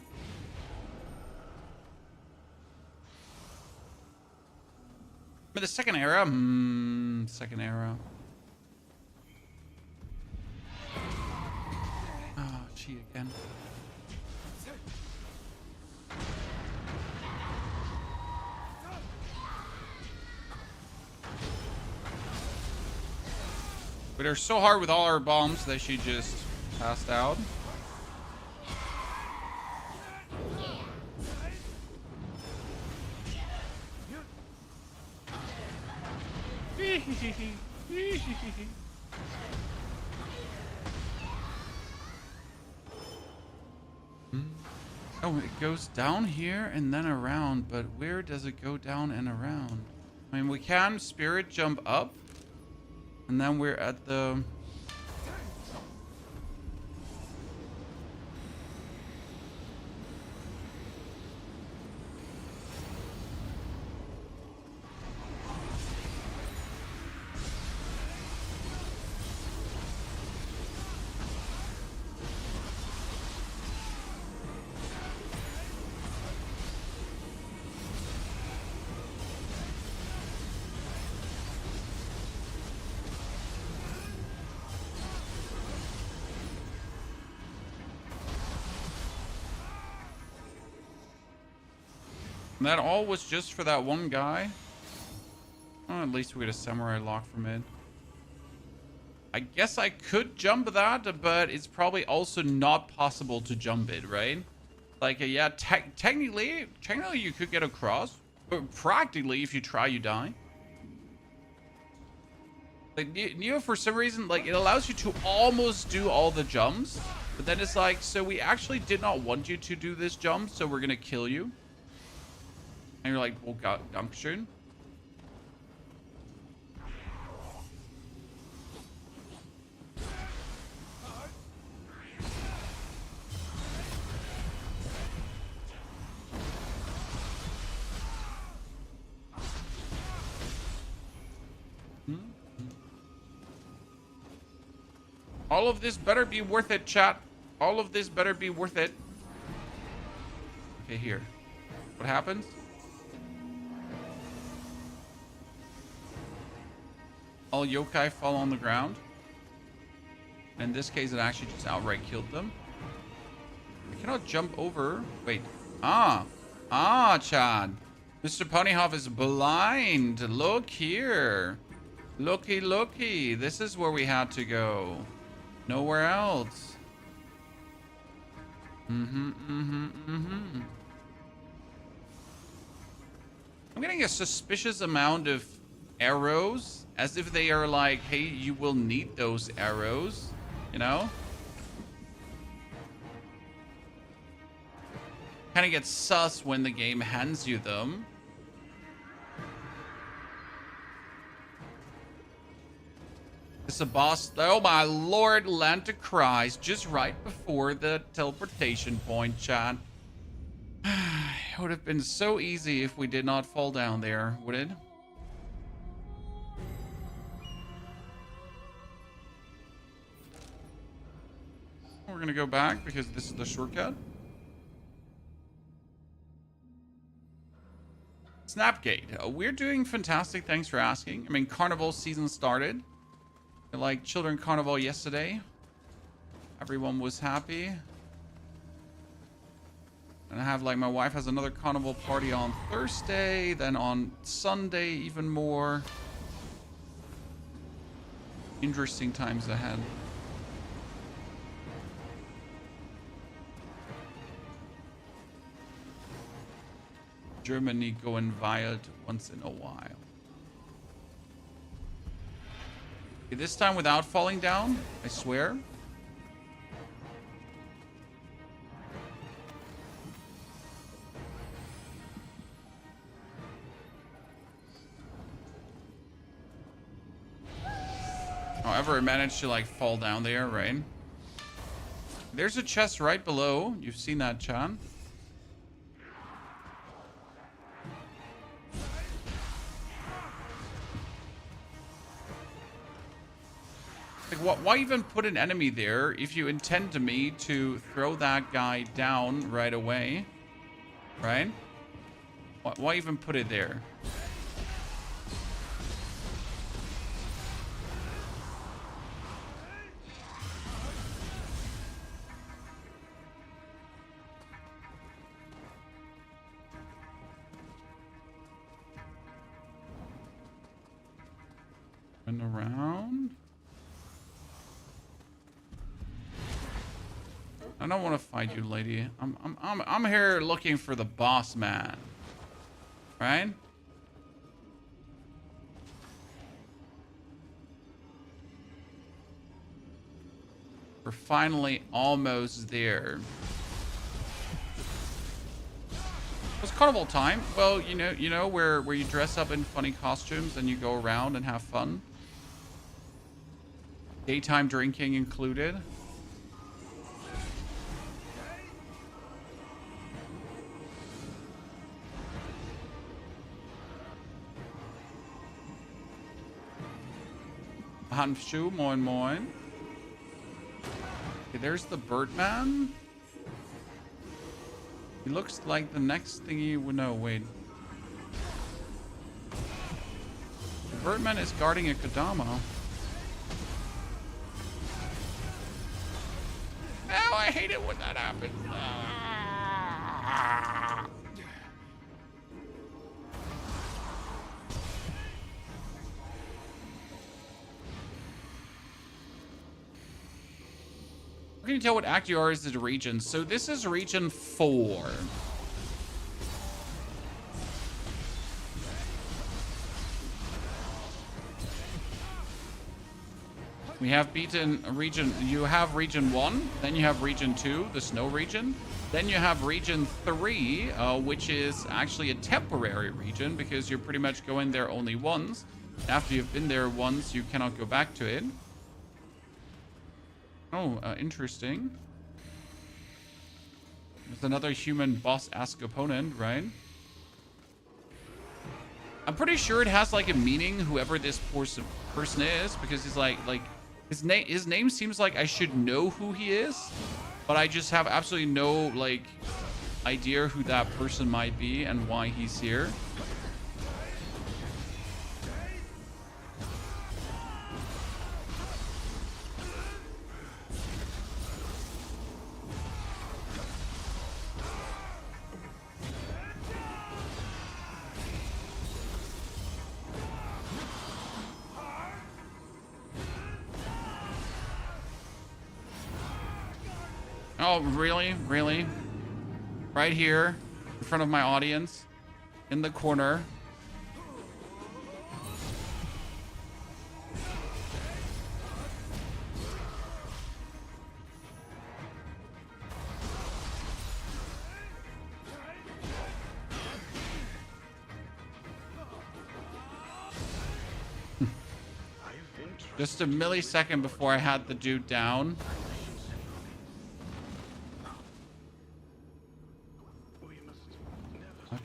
But the second era? Second era. Oh, she again. We hit her so hard with all our bombs that she just passed out. Oh, it goes down here and then around, but where does it go down and around? I mean, we can spirit jump up, and then we're at the... And that all was just for that one guy? Oh, at least we get a samurai lock from it. I guess I could jump that, but it's probably also not possible to jump it, right? Like, yeah, technically you could get across, but practically, if you try, you die. Like, Nioh, for some reason, like, it allows you to almost do all the jumps, but then it's like, so we actually did not want you to do this jump, so we're gonna kill you. And you're like, well, Dankeschön. All of this better be worth it, chat. All of this better be worth it. Okay, here. What happens? All yokai fall on the ground. In this case, it actually just outright killed them. I cannot jump over. Wait. Chad. Mr. Ponyhoff is blind. Look here. Looky. This is where we had to go. Nowhere else. I'm getting a suspicious amount of arrows. As if they are like, hey, you will need those arrows, you know? Kind of gets sus when the game hands you them. It's a boss. Oh my lord, Lanta cries just right before the teleportation point, chat. It would have been so easy if we did not fall down there, would it? We're gonna go back because this is the shortcut. Snapgate. We're doing fantastic. Thanks for asking. I mean, Carnival season started. Like Children Carnival yesterday. Everyone was happy. And I have like my wife has another carnival party on Thursday. Then on Sunday, even more. Interesting times ahead. Germany going wild once in a while. Okay, this time without falling down, I swear. However, I managed to like fall down there, right? There's a chest right below. You've seen that, Chan. Like, why even put an enemy there if you intend to me to throw that guy down right away? Right? Why even put it there? Spin around. I don't want to fight you, lady. I'm here looking for the boss man. Right? We're finally almost there. It's carnival time. Well, you know where you dress up in funny costumes and you go around and have fun. Daytime drinking included. Handschuh, moin moin. Okay, there's the Birdman. He looks like the next thing you would know. Wait. The Birdman is guarding a Kodama. Oh, I hate it when that happens. Ah. How can you tell what act you are as the region? So this is region 4. We have beaten region, you have region 1, then you have region 2, the snow region. Then you have region 3, which is actually a temporary region because you're pretty much going there only once. After you've been there once, you cannot go back to it. Oh, interesting. There's another human boss-esque opponent, right? I'm pretty sure it has like a meaning, whoever this person is, because he's like his name seems like I should know who he is, but I just have absolutely no like idea who that person might be and why he's here. Oh, really? Really? Right here, in front of my audience, in the corner. Just a millisecond before I had the dude down.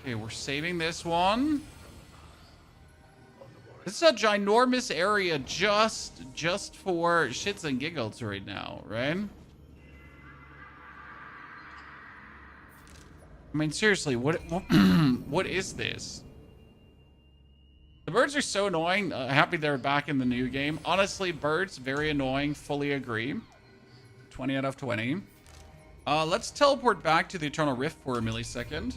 Okay, we're saving this one. This is a ginormous area just for shits and giggles right now, right? I mean, seriously, what is this? The birds are so annoying. Happy they're back in the new game. Honestly, birds, very annoying. Fully agree. 20 out of 20. Let's teleport back to the Eternal Rift for a millisecond.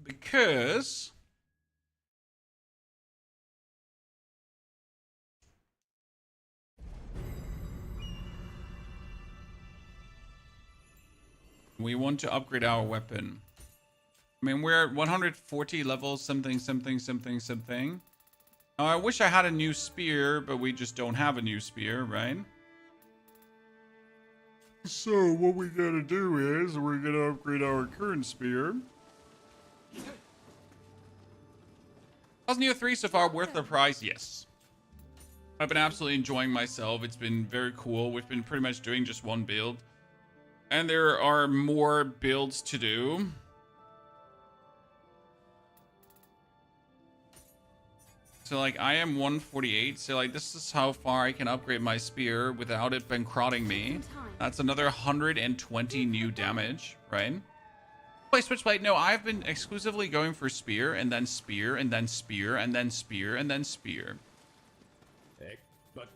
Because we want to upgrade our weapon. I mean, we're at 140 levels, something. Now, I wish I had a new spear, but we just don't have a new spear, right? So what we gotta do is we're gonna upgrade our current spear. How's Nioh 3 so far? Worth the price? Yes. I've been absolutely enjoying myself. It's been very cool. We've been pretty much doing just one build. And there are more builds to do. So, like, I am 148. So, like, this is how far I can upgrade my spear without it bankrotting me. That's another 120 new damage, right? Play Switchblade. No, I've been exclusively going for spear and then spear and then spear and then spear and then spear. But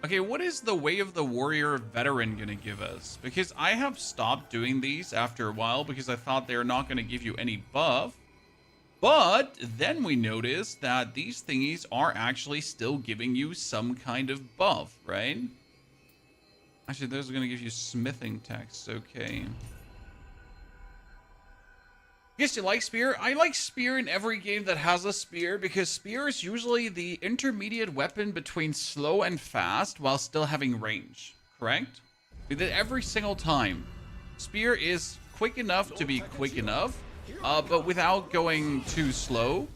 Okay, what is the Way of the Warrior Veteran gonna give us? Because I have stopped doing these after a while because I thought they're not gonna give you any buff. But then we noticed that these thingies are actually still giving you some kind of buff, right? Actually, those are gonna give you smithing text, okay. Guess you like spear? I like spear in every game that has a spear because spear is usually the intermediate weapon between slow and fast while still having range, correct? We did every single time. Spear is quick enough to be quick enough, but without going too slow.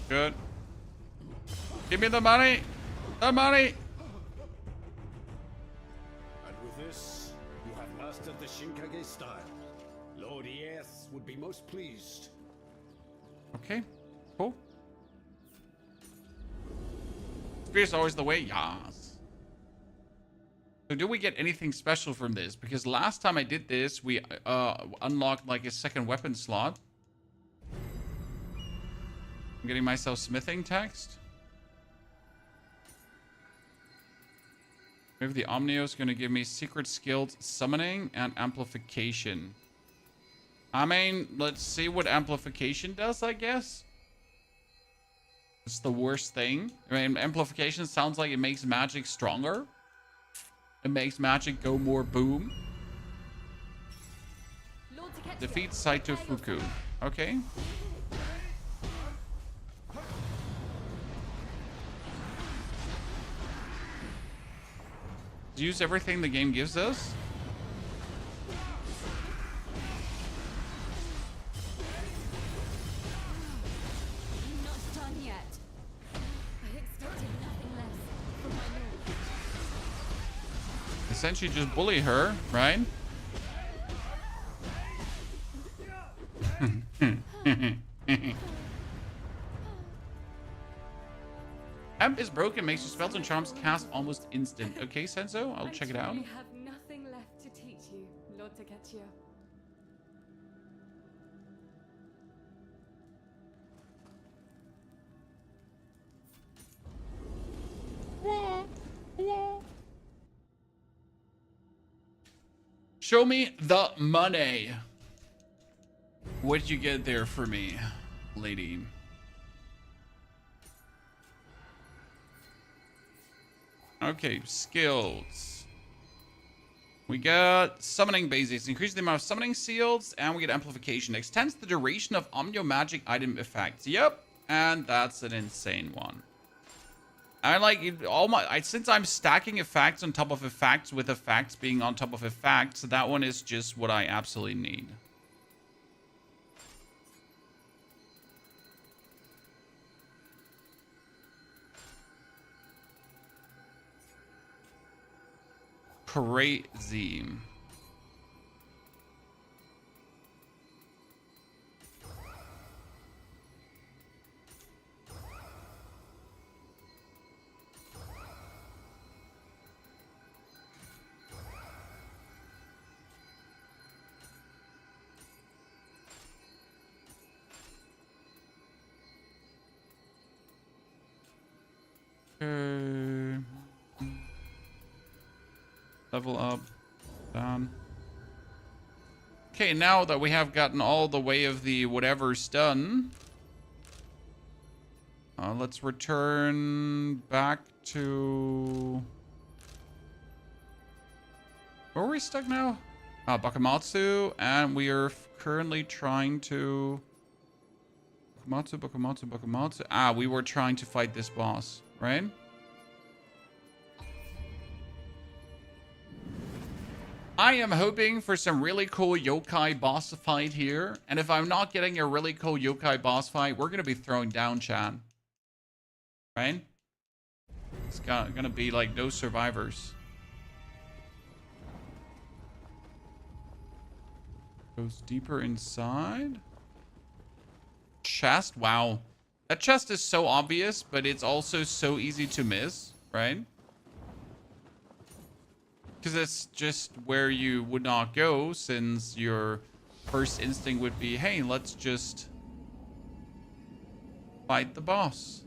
Good. Give me the money. The money. And with this, you have mastered the Shinkage style. Lord ES would be most pleased. Okay, cool. Spear's always the way. Yes. So do we get anything special from this? Because last time I did this, we unlocked like a second weapon slot. I'm getting myself smithing text. Maybe the Omnio is going to give me secret skilled summoning and amplification. I mean, let's see what amplification does, I guess. It's the worst thing. I mean, amplification sounds like it makes magic stronger. It makes magic go more boom. Defeat Saito Fuku. Okay. Use everything the game gives us. Not done yet. I expected nothing less from my lord. Essentially just bully her, right? Amp is broken, makes your spells and charms cast almost instant. Okay, Senso, I'll check it out. I have nothing left to teach you, Lord Takechia. Show me the money. What did you get there for me, lady? Okay, skills. We got summoning basics. Increase the amount of summoning seals, and we get amplification. Extends the duration of Omnio magic item effects. Yep, and that's an insane one. I like it, since I'm stacking effects on top of effects with effects being on top of effects, that one is just what I absolutely need. Crazy. Okay. Level up. Down. Okay, now that we have gotten all the way of the whatever's done, let's return back to... Where are we stuck now? Bakamatsu, and we are currently trying to... Bakamatsu. Ah, we were trying to fight this boss, right? I am hoping for some really cool yokai boss fight here. And if I'm not getting a really cool yokai boss fight, we're going to be throwing down, Chan. Right? It's gonna be like no survivors. Goes deeper inside. Chest? Wow. That chest is so obvious, but it's also so easy to miss, right? Because it's just where you would not go, since your first instinct would be, hey, let's just fight the boss.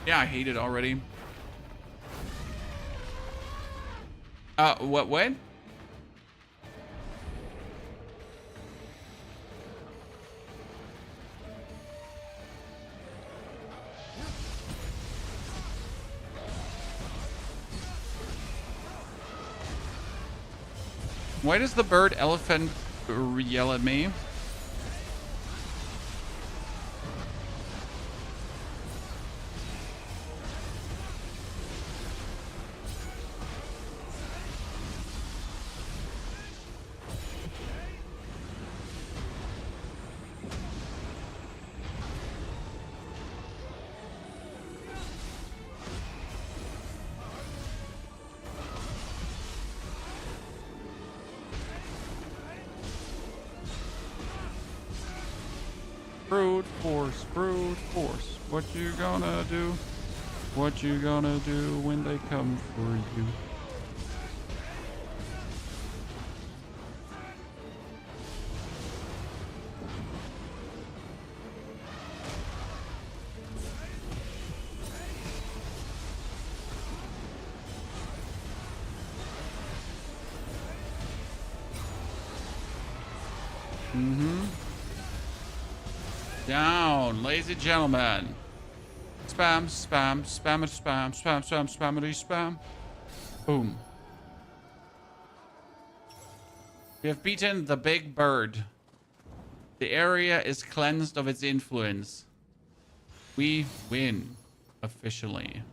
Yeah, I hate it already. What? Why does the bird elephant yell at me? Brute force. What you gonna do? What you gonna do when they come for you? Down, ladies and gentlemen. Spam, spam, spam it, spam, spam, spam, spamity, spam. Boom. We have beaten the big bird. The area is cleansed of its influence. We win officially.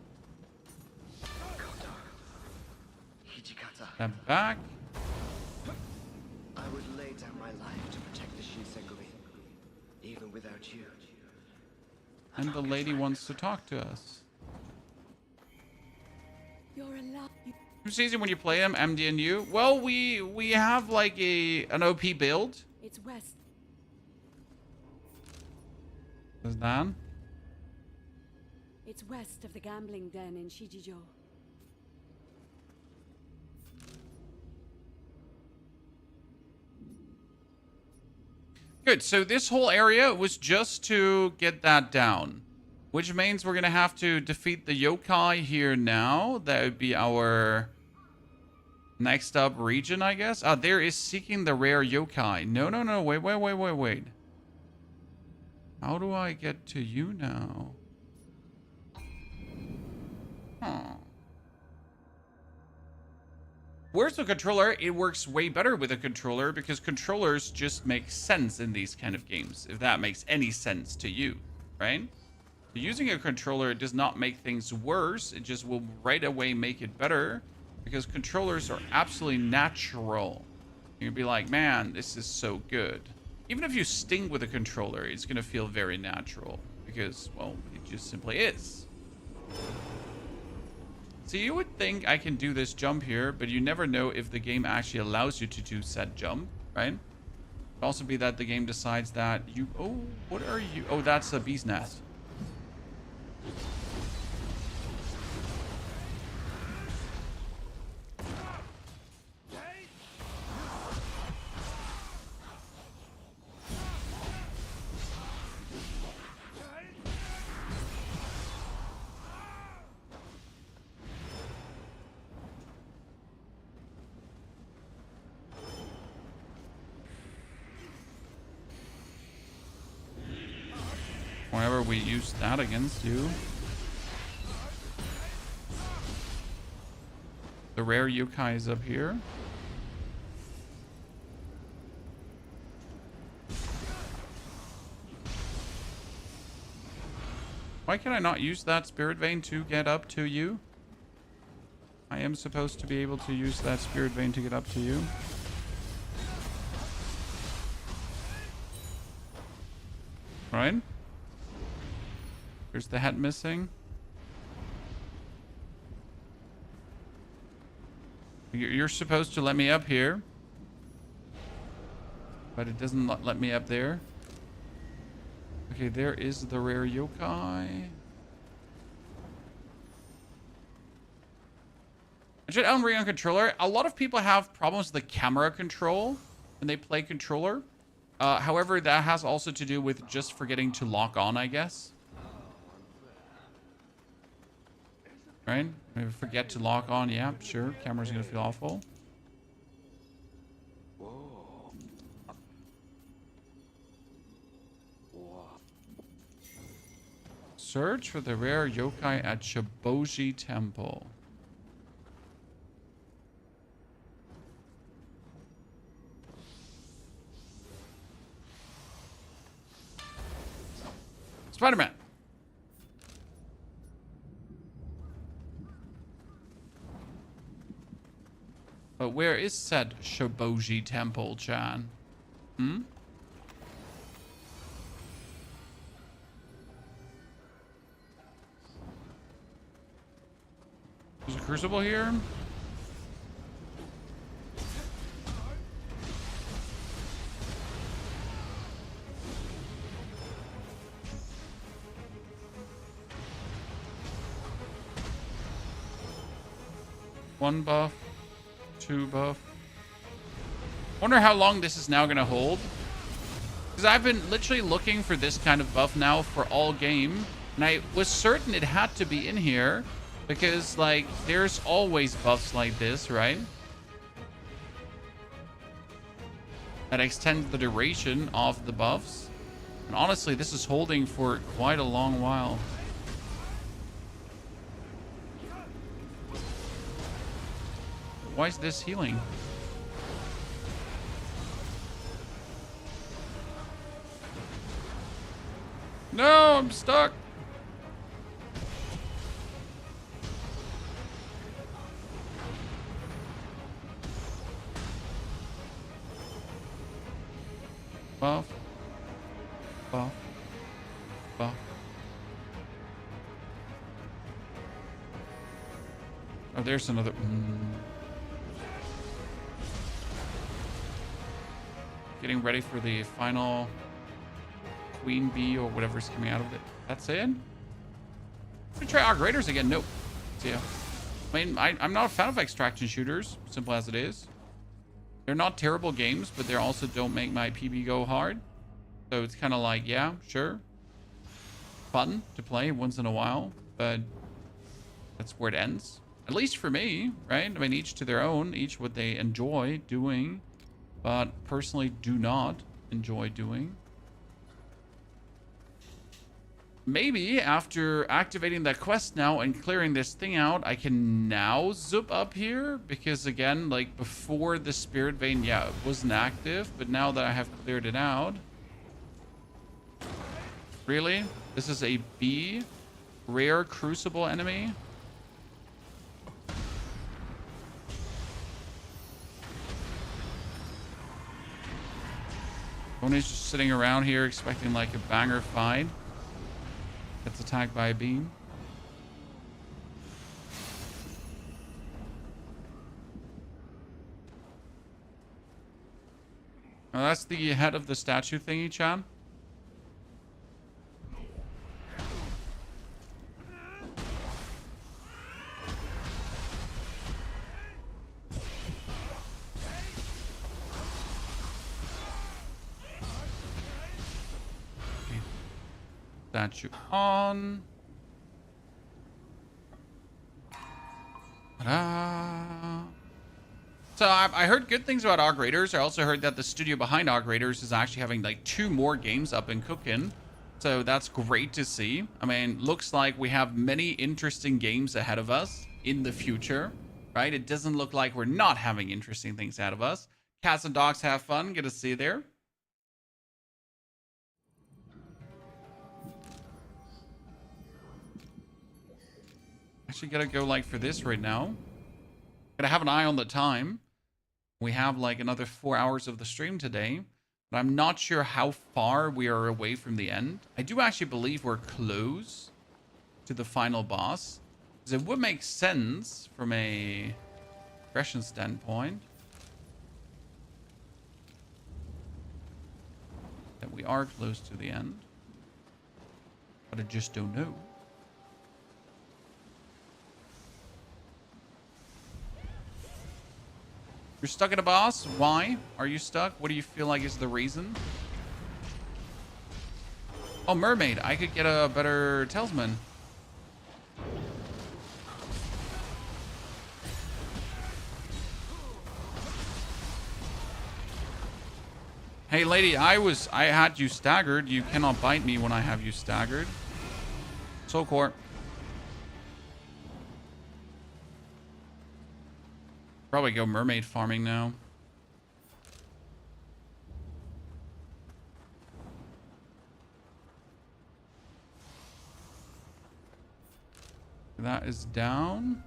Step back. I would lay down my life to protect the Shinsengumi, even without you. And the lady wants to talk to us. You're alive. Who's easy when you play them, MD and you? Well, we have like an OP build. It's west. Is that? It's west of the gambling den in Shijijo. Good, so this whole area was just to get that down. Which means we're going to have to defeat the yokai here now. That would be our next up region, I guess. Ah, there is seeking the rare yokai. No, wait. How do I get to you now? Huh. Where's the controller? It works way better with a controller because controllers just make sense in these kind of games, if that makes any sense to you, right? Using a controller does not make things worse. It just will right away make it better because controllers are absolutely natural. You'll be like, man, this is so good. Even if you sting with a controller, it's going to feel very natural because, well, it just simply is. So you would think I can do this jump here, but you never know if the game actually allows you to do said jump, right? It could also be that the game decides that you... Oh, what are you? Oh, that's a bee's nest. Whenever we use that against you. The rare yokai is up here. Why can I not use that spirit vein to get up to you? I am supposed to be able to use that spirit vein to get up to you. Right? There's the head missing. You're supposed to let me up here. But it doesn't let me up there. Okay, there is the rare yokai. Actually, Elden Ring on controller. A lot of people have problems with the camera control when they play controller. However, that has also to do with just forgetting to lock on, I guess. Right? Maybe forget to lock on. Yeah, sure. Camera's gonna feel awful. Search for the rare yokai at Shiboji Temple. Spider-Man. But where is said Shiboji Temple, Chan? Hmm? There's a crucible here. One buff, two buff. Wonder how long this is now gonna hold. Because I've been literally looking for this kind of buff now for all game. And I was certain it had to be in here. Because, like, there's always buffs like this, right? That extend the duration of the buffs. And honestly, this is holding for quite a long while. Why is this healing? No, I'm stuck. Buff. Buff. Buff. Oh, there's another. Getting ready for the final queen bee or whatever's coming out of it. That's it? Should try our graders again. Nope. See ya. I mean, I'm not a fan of extraction shooters, simple as it is. They're not terrible games, but they also don't make my PB go hard. So it's kind of like, yeah, sure. Fun to play once in a while, but that's where it ends. At least for me, right? I mean, each to their own, each what they enjoy doing, but personally do not enjoy doing. Maybe after activating that quest now and clearing this thing out, I can now zip up here. Because again, like before the spirit vein, yeah, it wasn't active. But now that I have cleared it out. Really? This is a B rare crucible enemy? Tony's just sitting around here expecting like a banger fight. Gets attacked by a beam. Oh, that's the head of the statue thingy, Chan. Statue on. Ta-da. So I heard good things about Og Raiders. I also heard that the studio behind Og Raiders is actually having like 2 more games up and cooking. So that's great to see. I mean, looks like we have many interesting games ahead of us in the future, right? It doesn't look like we're not having interesting things ahead of us. Cats and dogs have fun. Good to see you there. Actually gotta go like for this right now. Gotta have an eye on the time. We have like another 4 hours of the stream today, but I'm not sure how far we are away from the end. I do actually believe we're close to the final boss, because it would make sense from a progression standpoint that we are close to the end, but I just don't know. You're stuck at a boss? Why are you stuck? What do you feel like is the reason? Oh, mermaid. I could get a better talisman. Hey, lady, I had you staggered. You cannot bite me when I have you staggered. Soul core. Probably go mermaid farming now. That is down.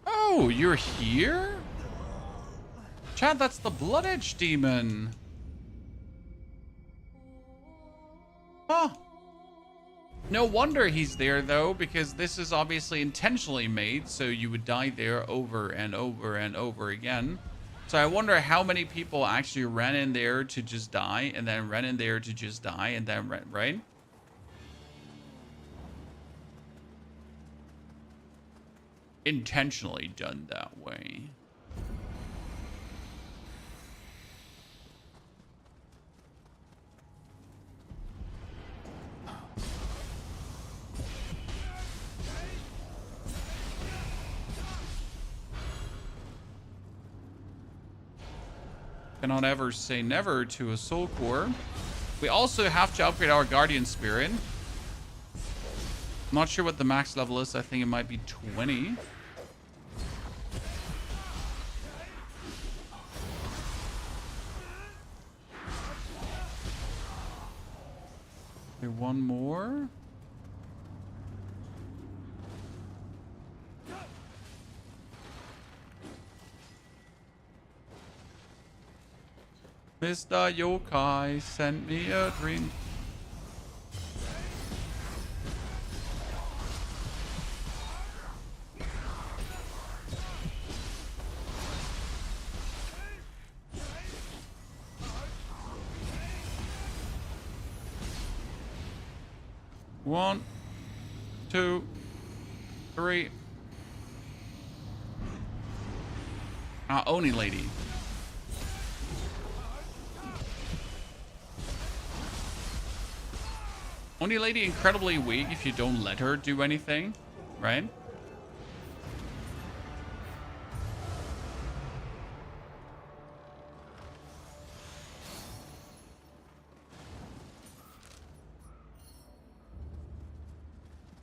Oh, you're here? Chad, that's the Blood Edge demon. Huh. No wonder he's there, though, because this is obviously intentionally made, so you would die there over and over and over again. So I wonder how many people actually ran in there to just die, and then ran in there to just die, and then ran, right? Intentionally done that way. Cannot ever say never to a soul core. We also have to upgrade our guardian spirit. I'm not sure what the max level is. I think it might be 20. Okay, one more. Mr. Yokai sent me a dream. One, two, three. Oni lady. Oni lady incredibly weak if you don't let her do anything, right?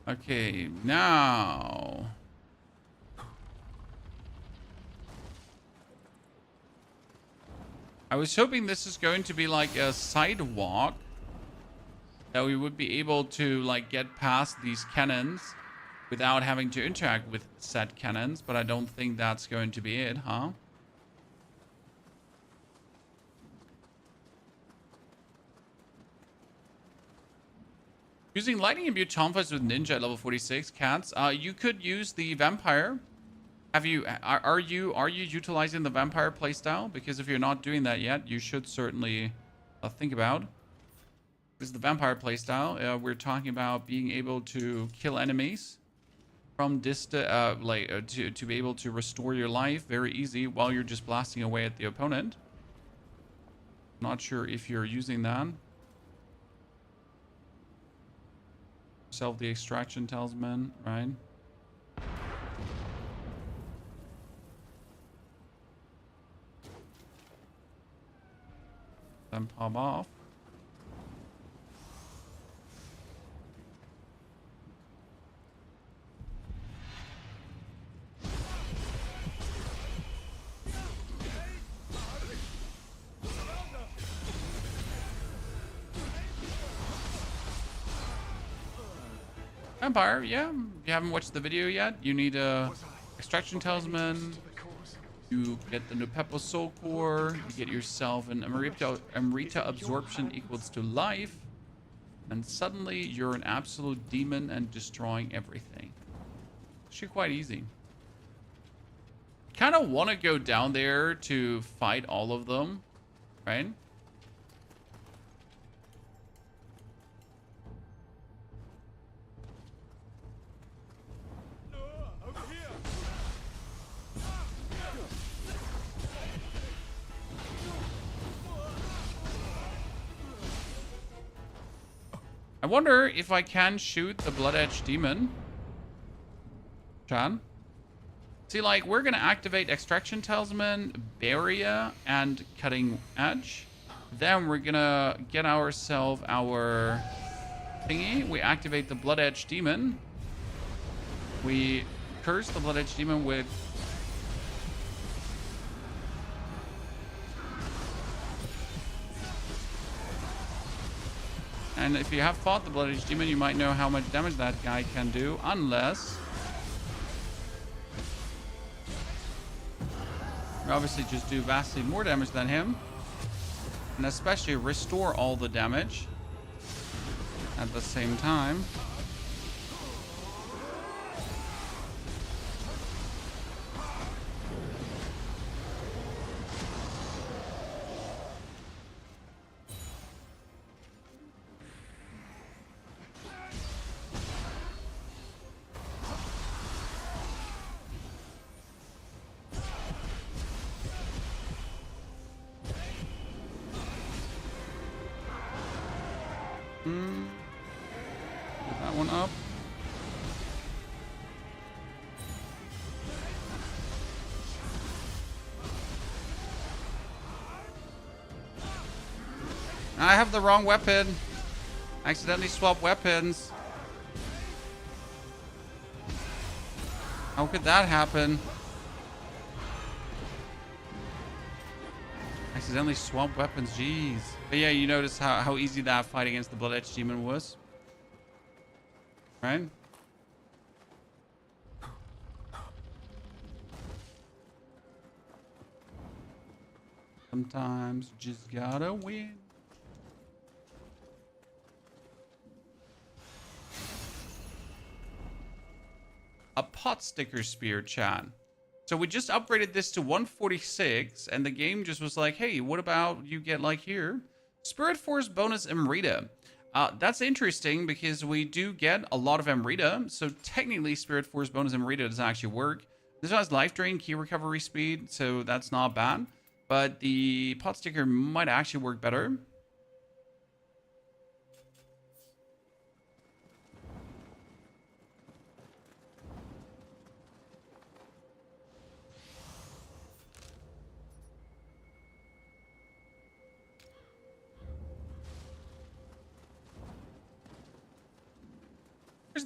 Okay, now I was hoping this is going to be like a sidewalk that we would be able to like get past these cannons without having to interact with said cannons, but I don't think that's going to be it, huh? Using lightning imbued tonfas with ninja at level 46, cats. You could use the vampire. Are you utilizing the vampire playstyle? Because if you're not doing that yet, you should certainly think about. This is the vampire playstyle. We're talking about being able to kill enemies from distance, to be able to restore your life very easy while you're just blasting away at the opponent. Not sure if you're using that. Self the extraction talisman, right? Then pop off. vampire, yeah. If you haven't watched the video yet, you need a extraction talisman. You get the Nupepo soul core. You get yourself an Amrita absorption equals to life. And suddenly you're an absolute demon and destroying everything. Actually quite easy. Kind of want to go down there to fight all of them, right? I wonder if I can shoot the Blood Edge Demon. Chan? See, like, we're going to activate Extraction Talisman, Barrier, and Cutting Edge. Then we're going to get ourselves our thingy. We activate the Blood Edge Demon. We curse the Blood Edge Demon with... And if you have fought the Blood Edge Demon, you might know how much damage that guy can do, unless... we obviously just do vastly more damage than him. And especially restore all the damage at the same time. Get that one up. I have the wrong weapon. I accidentally swapped weapons. How could that happen? Accidentally swap weapons, jeez. But yeah, you notice how easy that fight against the Blood Edge Demon was. Right? Sometimes you just gotta win. A pot sticker spear, chat. So we just upgraded this to 146, and the game just was like, hey, what about you get like here? Spirit Force bonus Amrita. That's interesting because we do get a lot of Amrita, so technically Spirit Force bonus Amrita doesn't actually work. This has life drain, key recovery speed, so that's not bad. But the pot sticker might actually work better.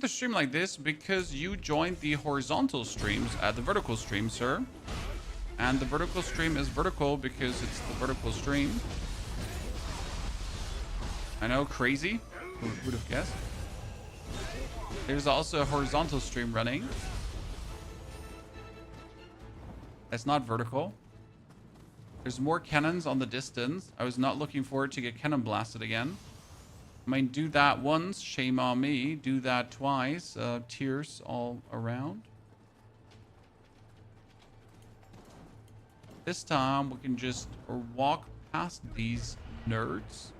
The stream like this because you joined the horizontal streams at the vertical stream, sir. And the vertical stream is vertical because it's the vertical stream. I know, crazy. Who would have guessed? There's also a horizontal stream running. That's not vertical. There's more cannons on the distance. I was not looking forward to get cannon blasted again. I mean, do that once, shame on me. Do that twice, tears all around. This time, we can just walk past these nerds.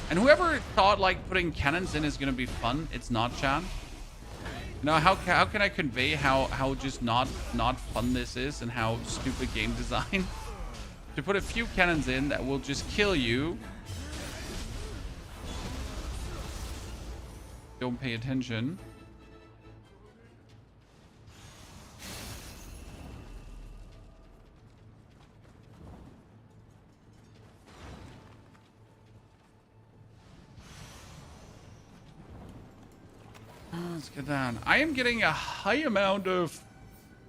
And whoever thought, like, putting cannons in is going to be fun, it's not, chat. You know, how can I convey how just not fun this is and how stupid game design? To put a few cannons in that will just kill you. Don't pay attention. Let's get that. I am getting a high amount of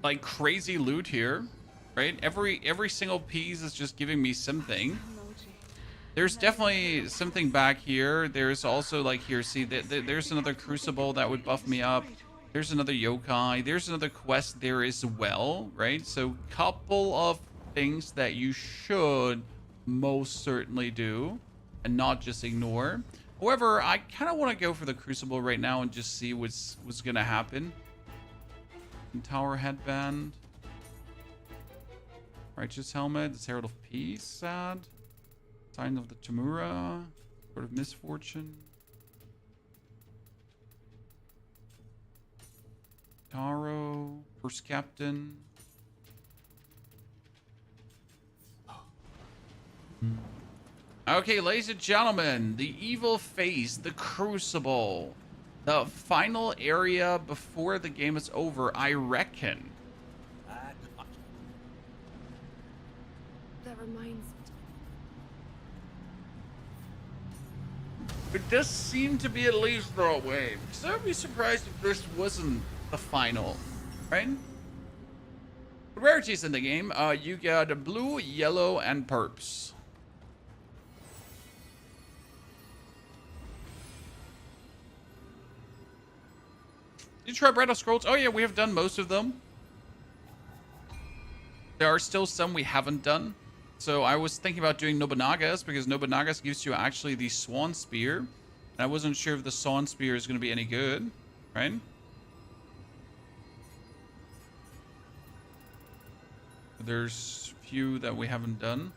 like crazy loot here, right? Every single piece is just giving me something. There's definitely something back here. There's also like here, see, there's another crucible that would buff me up. There's another yokai. There's another quest there as well, right? So couple of things that you should most certainly do and not just ignore. However, I kind of want to go for the crucible right now and just see what's going to happen. Tower headband. Righteous helmet. The Herald of Peace. Sad. Sign of the Tamura. Sword of Misfortune. Taro. First Captain. Okay, ladies and gentlemen, the evil face, the crucible, the final area before the game is over, I reckon. That reminds me. It does seem to be at least that way. Because I would be surprised if this wasn't the final, right? Rarities in the game, you got blue, yellow, and perps. Did you try Breath of Scrolls? Oh yeah, we have done most of them. There are still some we haven't done. So I was thinking about doing Nobunaga's because Nobunaga's gives you actually the Swan Spear. And I wasn't sure if the Swan Spear is going to be any good, right? There's few that we haven't done,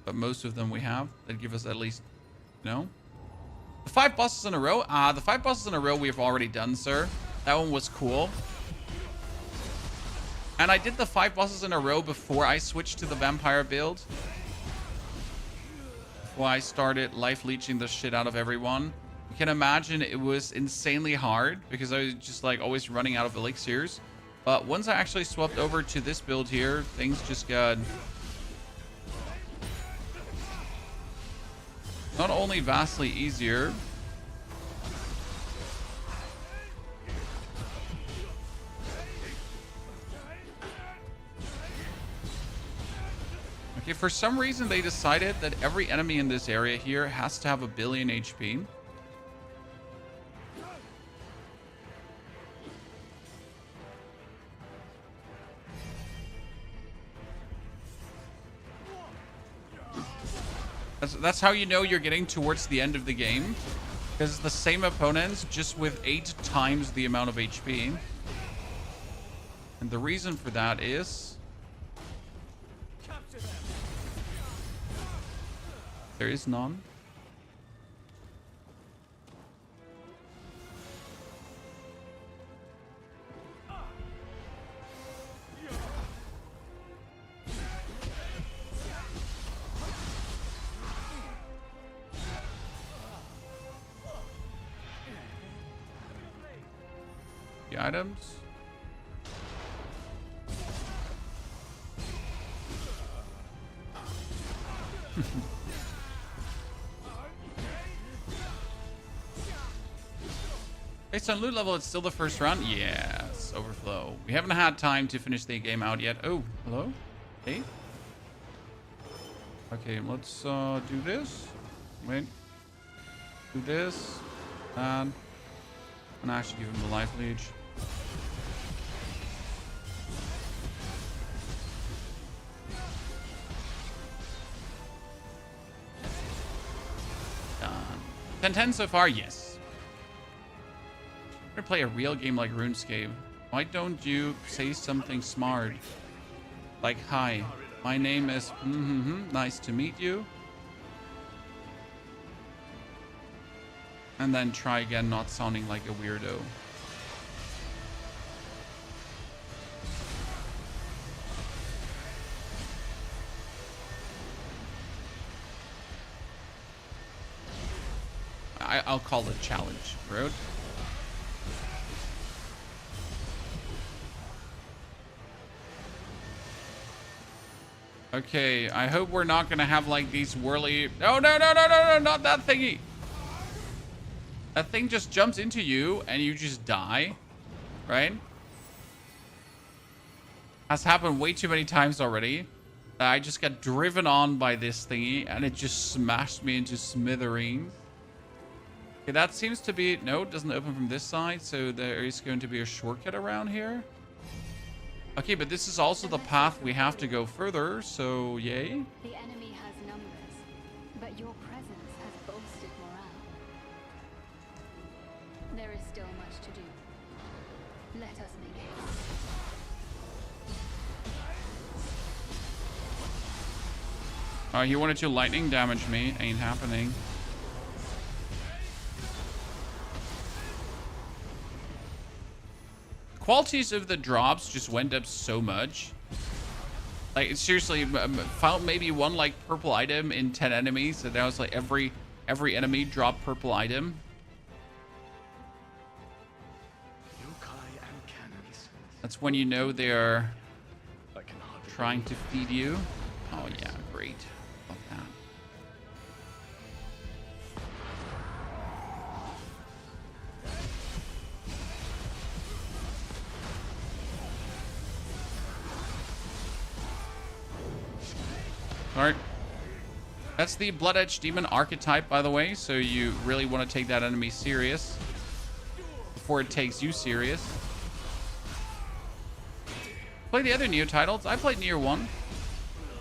but most of them we have that give us at least, you know. The 5 bosses in a row? The 5 bosses in a row we have already done, sir. That one was cool. And I did the 5 bosses in a row before I switched to the vampire build. Before I started life leeching the shit out of everyone. You can imagine it was insanely hard because I was just like always running out of elixirs. But once I actually swapped over to this build here, things just got not only vastly easier, okay, for some reason they decided that every enemy in this area here has to have 1 billion HP. That's how you know you're getting towards the end of the game. Because it's the same opponents, just with 8 times the amount of HP. And the reason for that is there is none. The items. Based on loot level, it's still the first round. Yes, overflow. We haven't had time to finish the game out yet. Oh, hello? Hey? Okay, let's do this. Wait. Do this. And actually give him the life leech. Done. 10-10 so far? Yes. I'm gonna play a real game like RuneScape. Why don't you say something smart? Like, hi, my name is nice to meet you. And then try again not sounding like a weirdo. I'll call it challenge, bro. Okay, I hope we're not gonna have like these whirly. No, no, no, no, no, no, not that thingy. That thing just jumps into you and you just die, right? Has happened way too many times already. I just got driven on by this thingy and it just smashed me into smithereens. Okay, that seems to be... No, it doesn't open from this side, so there is going to be a shortcut around here. Okay, but this is also the path we have to go further, so yay. The enemy has numbers, but your presence has bolstered morale. There is still much to do. Let us make haste. He wanted to lightning damage me. Ain't happening. Qualities of the drops just went up so much. Like, seriously, found maybe one, like, purple item in 10 enemies. So that was, like, every enemy dropped purple item. That's when you know they're trying to feed you. Oh, yeah, great. Love that. Alright. That's the Blood Edge Demon archetype, by the way, so you really want to take that enemy serious before it takes you serious. Play the other Nioh titles. I played Nioh 1,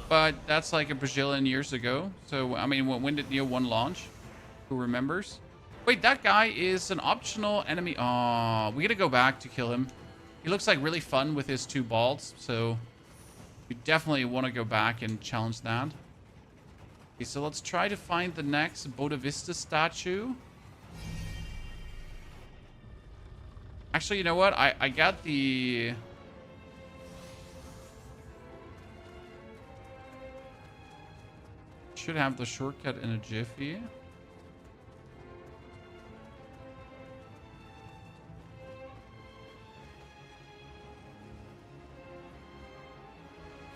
but that's like a bajillion years ago. So, I mean, when did Nioh 1 launch? Who remembers? Wait, that guy is an optional enemy. Oh, we gotta go back to kill him. He looks like really fun with his 2 balls, so we definitely want to go back and challenge that. Okay, so let's try to find the next Bodavista statue. Actually, you know what? I got the... Should have the shortcut in a jiffy.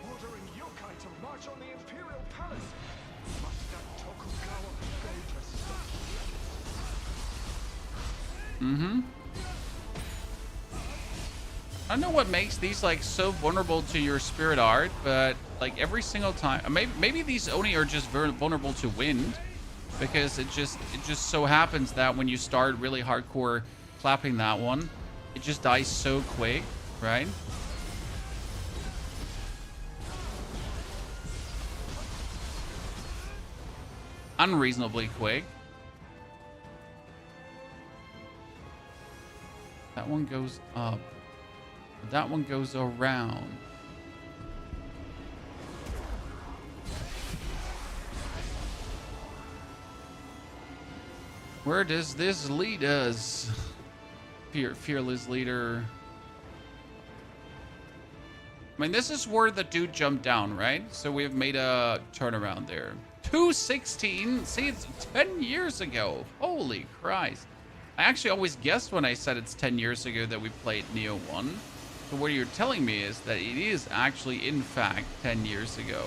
Ordering yokai to march on the Imperial Palace. Must that Tokugawa beg us such? Mm-hmm. I don't know what makes these like so vulnerable to your spirit art, but like every single time, maybe these only are just vulnerable to wind, because it just so happens that when you start really hardcore clapping that one, it just dies so quick, right? Unreasonably quick. That one goes up. That one goes around. Where does this lead us? Fearless leader. I mean, this is where the dude jumped down, right? So we've made a turnaround there. 216? See, it's 10 years ago. Holy Christ. I actually always guessed when I said it's 10 years ago that we played Nioh 1. So what you're telling me is that it is actually, in fact, 10 years ago.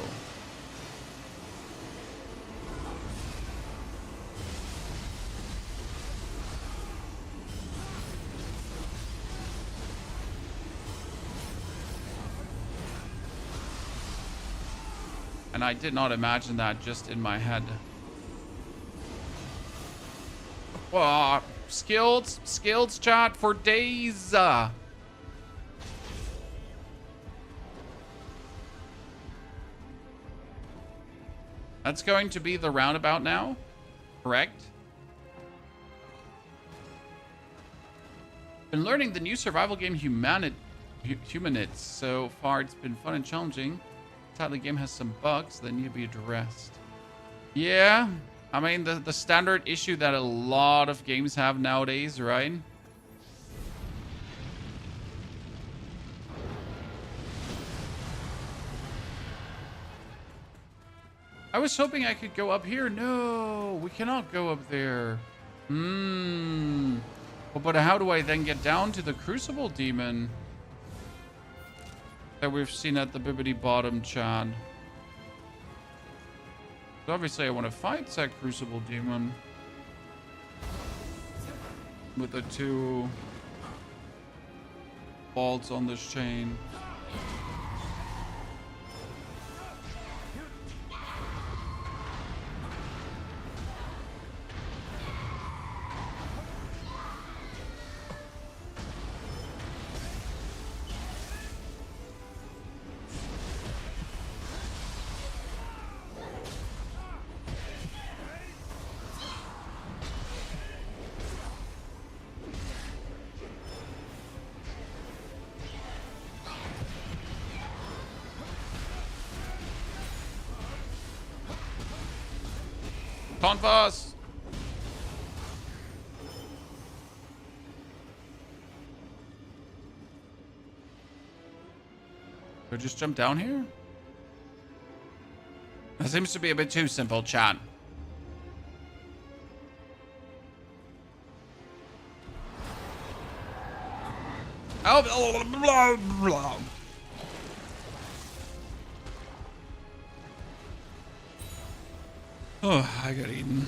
And I did not imagine that just in my head. Whoa, skills chat for days. That's going to be the roundabout now, correct? Been learning the new survival game Humanities. So far, it's been fun and challenging. Sadly, the game has some bugs that need to be addressed. Yeah, I mean, the standard issue that a lot of games have nowadays, right? I was hoping I could go up here. No, we cannot go up there. Well, but how do I then get down to the crucible demon that we've seen at the bibbity bottom, Chad? So obviously I want to fight that crucible demon with the 2 bolts on this chain. Convas. Do I just jump down here? That seems to be a bit too simple, chat. Oh, blah, blah, blah. Oh, I got eaten.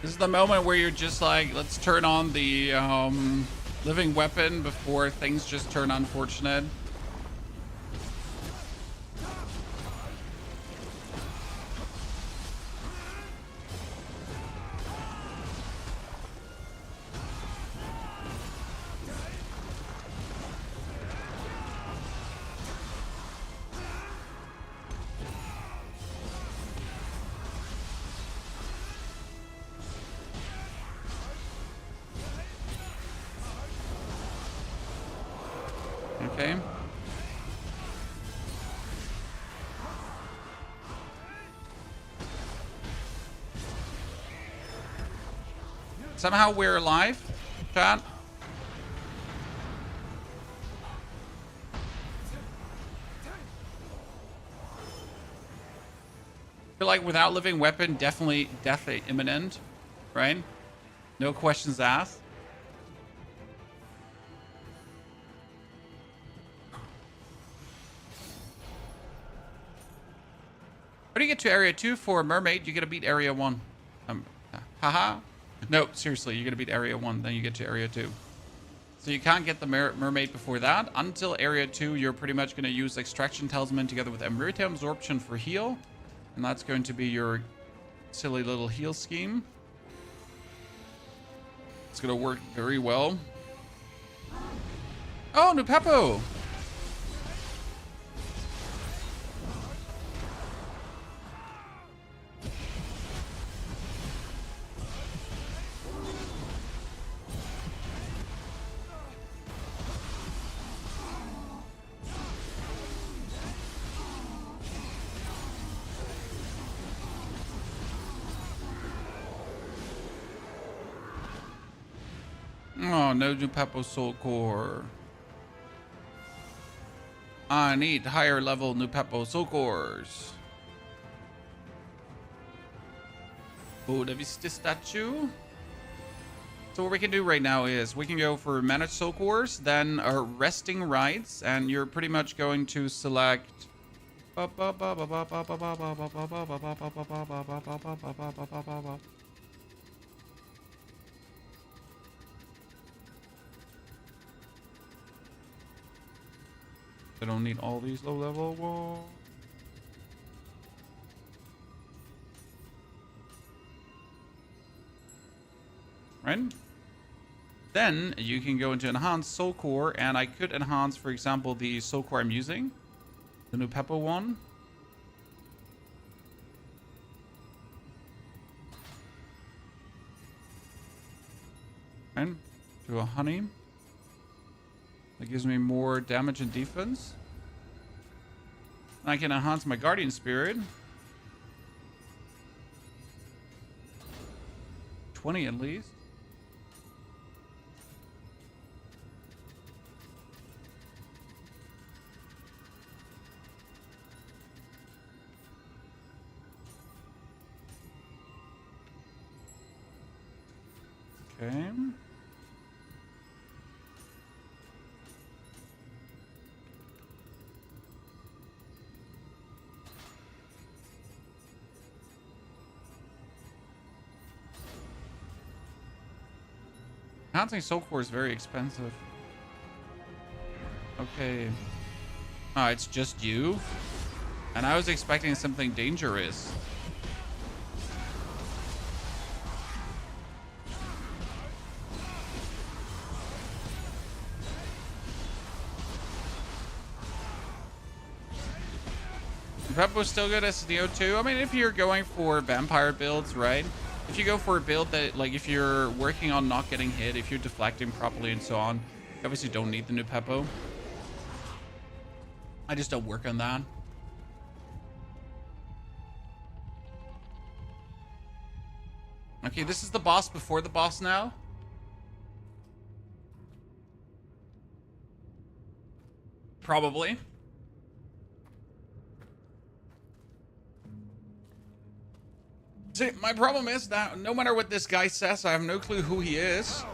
This is the moment where you're just like, let's turn on the living weapon before things just turn unfortunate. Okay. Somehow we're alive, chat. I feel like without living weapon, definitely death imminent, right? No questions asked. How do you get to area 2 for a mermaid? You gotta beat area 1. Haha. No, seriously, you gotta beat area 1, then you get to area 2. So you can't get the mermaid before that. Until area 2, you're pretty much gonna use extraction talisman together with Emerita absorption for heal. And that's going to be your silly little heal scheme. It's gonna work very well. Oh, new Peppo! Oh, no new Peppo soul core. I need higher level new Peppo soul cores. Oh, the Vista statue. So what we can do right now is we can go for managed soul cores, then resting rites, and you're pretty much going to select. I don't need all these low level walls. Right? Then you can go into enhance soul core, and I could enhance, for example, the soul core I'm using, the new Peppo one. And to a honey. That gives me more damage and defense. And I can enhance my guardian spirit. 20 at least. Okay. Enhancing soul core is very expensive. Okay. Oh, it's just you? And I was expecting something dangerous. Peppo's still good as Nioh too. I mean, if you're going for vampire builds, right? If you go for a build that, like, if you're working on not getting hit, if you're deflecting properly and so on, you obviously don't need the new Peppo. I just don't work on that. Okay, this is the boss before the boss now. Probably. See, my problem is that no matter what this guy says, I have no clue who he is.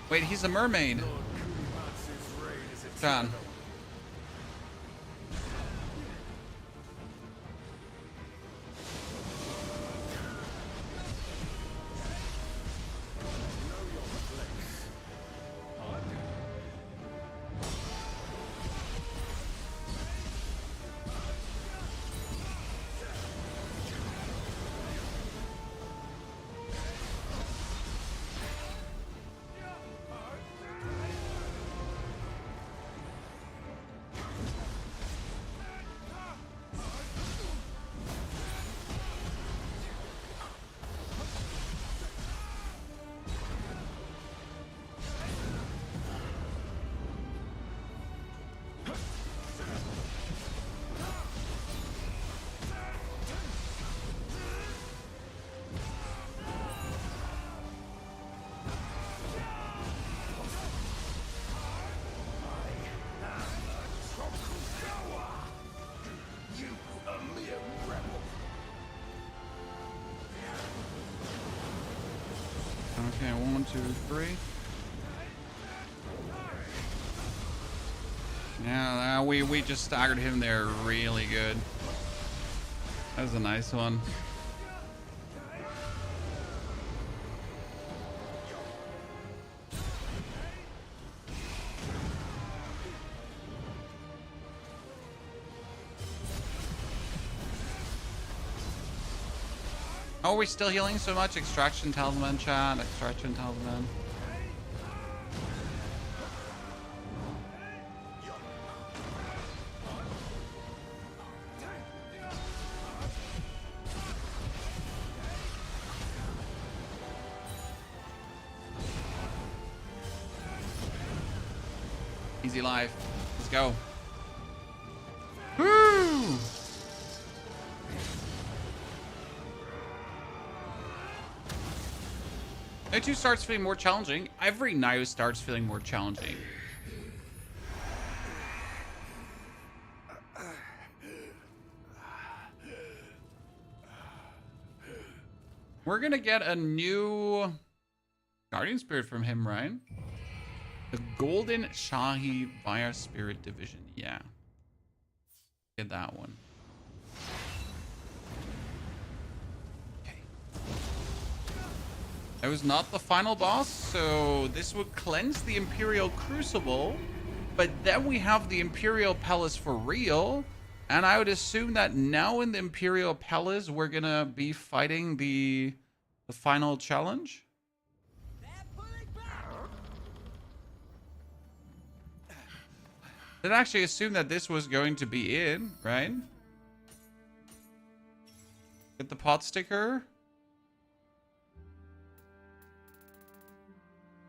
Wait, he's a mermaid. John. Okay, 1, 2, 3. Yeah, we just staggered him there really good. That was a nice one. Oh, are we still healing so much? Extraction talisman, chat. Extraction talisman. Easy life. Let's go. Woo! Nioh 2 starts feeling more challenging. Every Nioh starts feeling more challenging. We're gonna get a new Guardian Spirit from him, right? The Golden Shahi Fire Spirit Division. Yeah. Get that one. That was not the final boss, so this would cleanse the Imperial Crucible, but then we have the Imperial Palace for real, and I would assume that now in the Imperial Palace we're gonna be fighting the final challenge. I'd actually assume that this was going to be it, right? Get the pot sticker.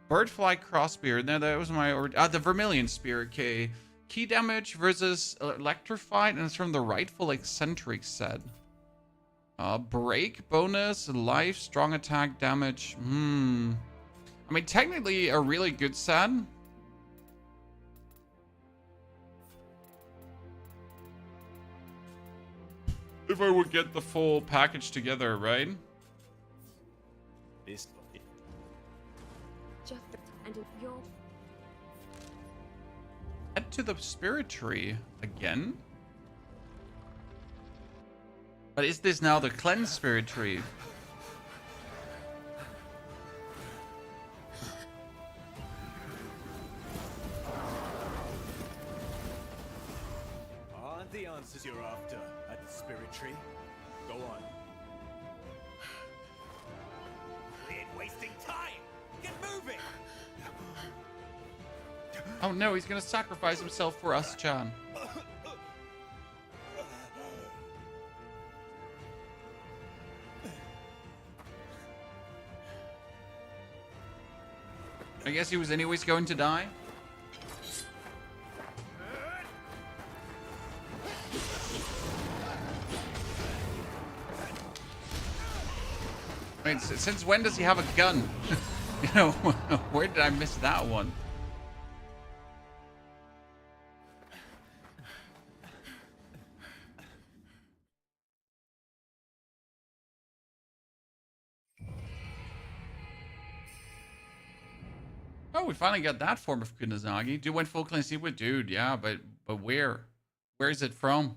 Birdfly Crossbeard. No, that was my... the Vermilion Spear. Okay. Key damage versus Electrified, and it's from the Rightful Eccentric set. Break bonus, life, strong attack damage. I mean, technically a really good set. If I would get the full package together, right? This Jeff, and your Head to the spirit tree again. But is this now the cleanse spirit tree? aren't the answers you're after at the spirit tree. Go on. We ain't wasting time. Get moving. Oh no, he's gonna sacrifice himself for us, John. guess he was anyways going to die. Wait, since when does he have a gun? You know, where did I miss that one? Oh, we finally got that form of Kunazagi. Dude went full clean sleep with dude, yeah, but where? Where is it from?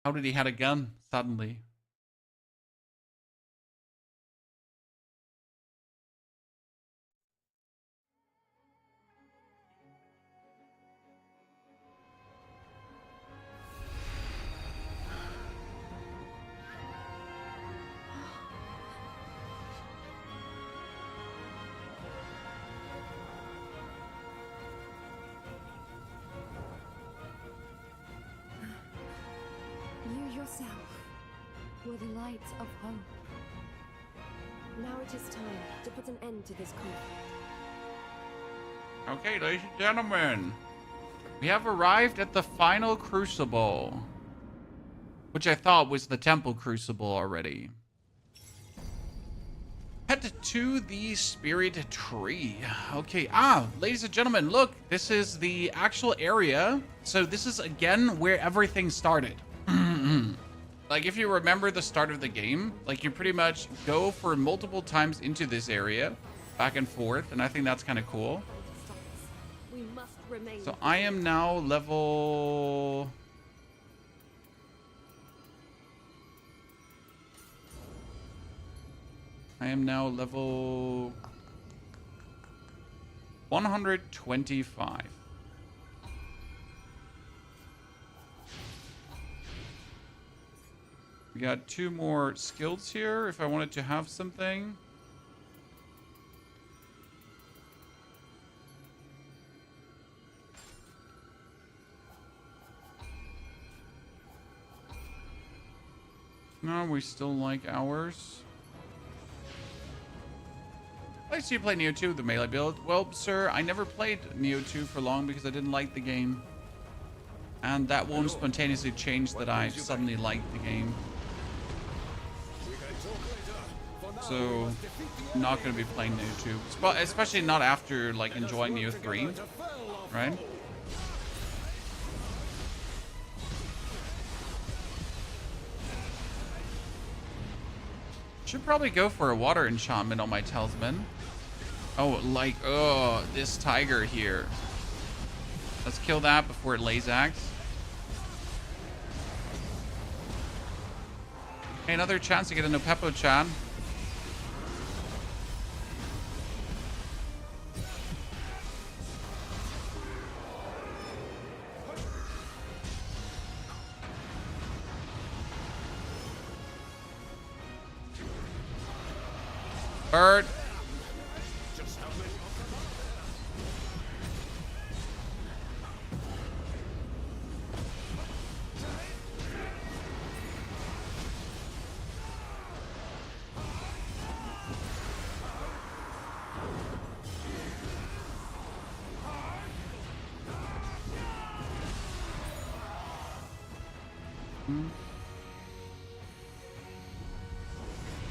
How did he had a gun suddenly? You yourself were the light of hope. Now it is time to put an end to this conflict. Okay, ladies and gentlemen, we have arrived at the final crucible, which I thought was the temple crucible already. Head to the spirit tree. Okay, ladies and gentlemen, look, this is the actual area. So this is again where everything started. Like, if you remember the start of the game, like, you pretty much go for multiple times into this area, back and forth, and I think that's kind of cool. We must remain. So I am now level... I am now level 125. We got 2 more skills here if I wanted to have something. No, we still like ours. I see you play Nioh 2, the melee build. Well, sir, I never played Nioh 2 for long because I didn't like the game. And that won't spontaneously change that I suddenly liked the game. So, I'm not going to be playing Nioh 2. Especially not after, like, enjoying Nioh 3. Right? Should probably go for a water enchantment on my talisman. Oh, like, oh, this tiger here. Let's kill that before it lays axe. Hey, another chance to get a no Peppo Chan. Bird.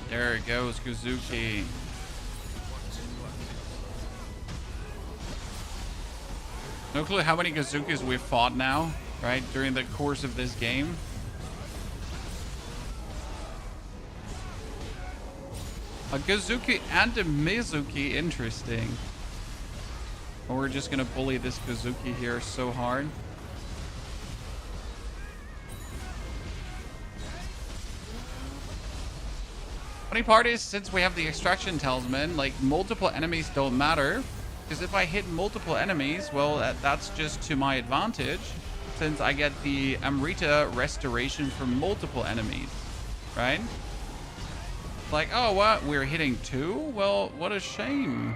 There it goes, Kazuki. No clue how many Kazukis we've fought now, right, during the course of this game. A Kazuki and a Mizuki, interesting. Or we're just gonna bully this Kazuki here so hard. Funny part is, since we have the extraction talisman, like, multiple enemies don't matter. Because if I hit multiple enemies, well, that's just to my advantage. Since I get the Amrita restoration from multiple enemies. Right? Like, oh, what? We're hitting 2? Well, what a shame.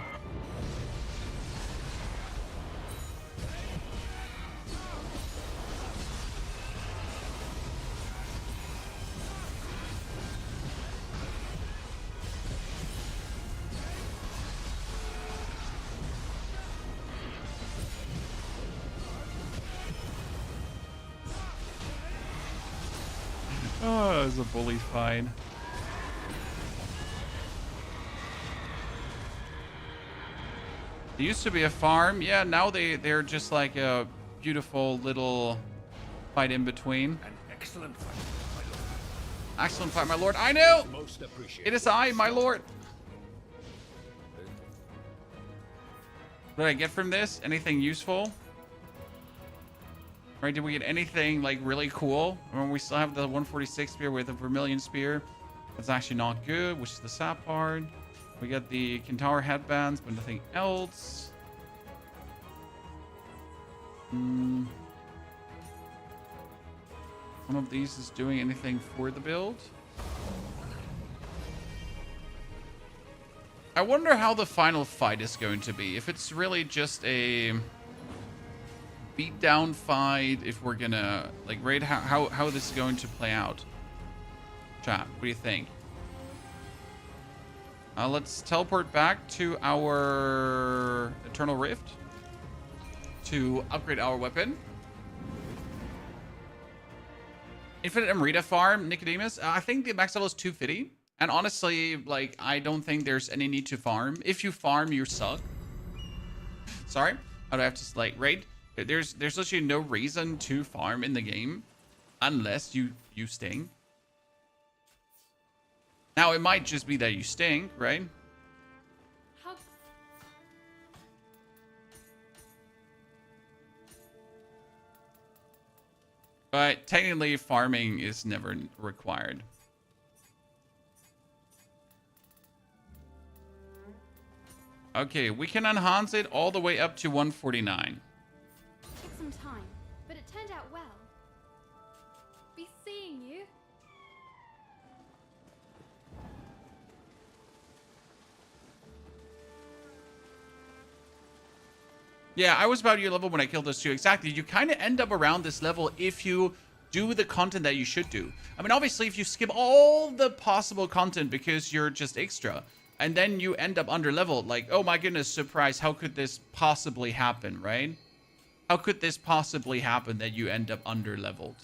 Oh, it's a bully fight. There used to be a farm. Yeah, now they're just like a beautiful little fight in between. An excellent fight, my lord. Excellent fight, my lord. I know! Most appreciated. It is I, my lord. What did I get from this? Anything useful? Right, did we get anything like really cool? I mean, we still have the 146 spear with a vermilion spear. That's actually not good, which is the sap part. We got the Kentaur headbands, but nothing else. One of these is doing anything for the build. I wonder how the final fight is going to be. If it's really just a beatdown fight, if we're gonna like rate how this is going to play out. Chat, what do you think? Let's teleport back to our Eternal Rift to upgrade our weapon. Infinite Amrita farm, Nicodemus. I think the max level is 250. And honestly, like, I don't think there's any need to farm. If you farm, you suck. Sorry, how do I have to like rate? There's literally no reason to farm in the game unless you sting. Now it might just be that you stink, right? How... But technically farming is never required. Okay, we can enhance it all the way up to 149. Took some time, but it turned out well. Be seeing you. Yeah, I was about your level when I killed those two. Exactly. You kind of end up around this level if you do the content that you should do. I mean, obviously, if you skip all the possible content because you're just extra, and then you end up under leveled, like, oh my goodness, surprise, how could this possibly happen, right? How could this possibly happen that you end up under leveled?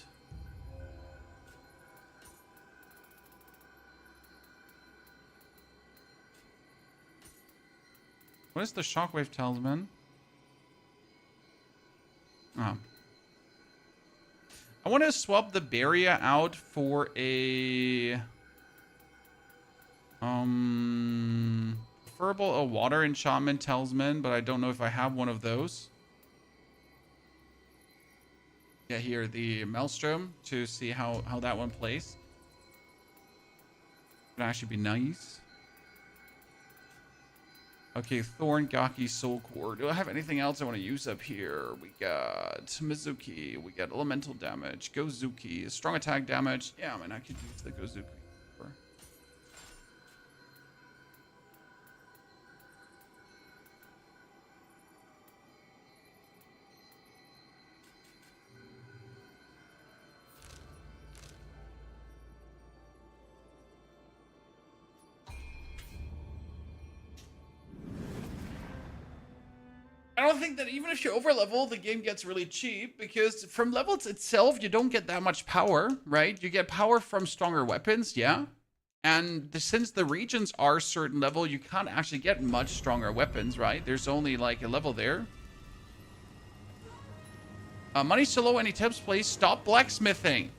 What is the shockwave talisman? Oh. I want to swap the barrier out for a preferable a water enchantment talisman, but I don't know if I have one of those. Yeah, here the Maelstrom to see how that one plays. Would actually be nice. Okay, Thorn, Gaki, Soul Core. Do I have anything else I want to use up here? We got Mizuki. We got elemental damage. Gozuki. Strong attack damage. Yeah, I mean, I could use the Gozuki. I don't think that even if you overlevel, the game gets really cheap, because from levels itself, you don't get that much power, right? You get power from stronger weapons, yeah. And since the regions are a certain level, you can't actually get much stronger weapons, right? There's only like a level there. Money's so low, any tips, please? Stop blacksmithing.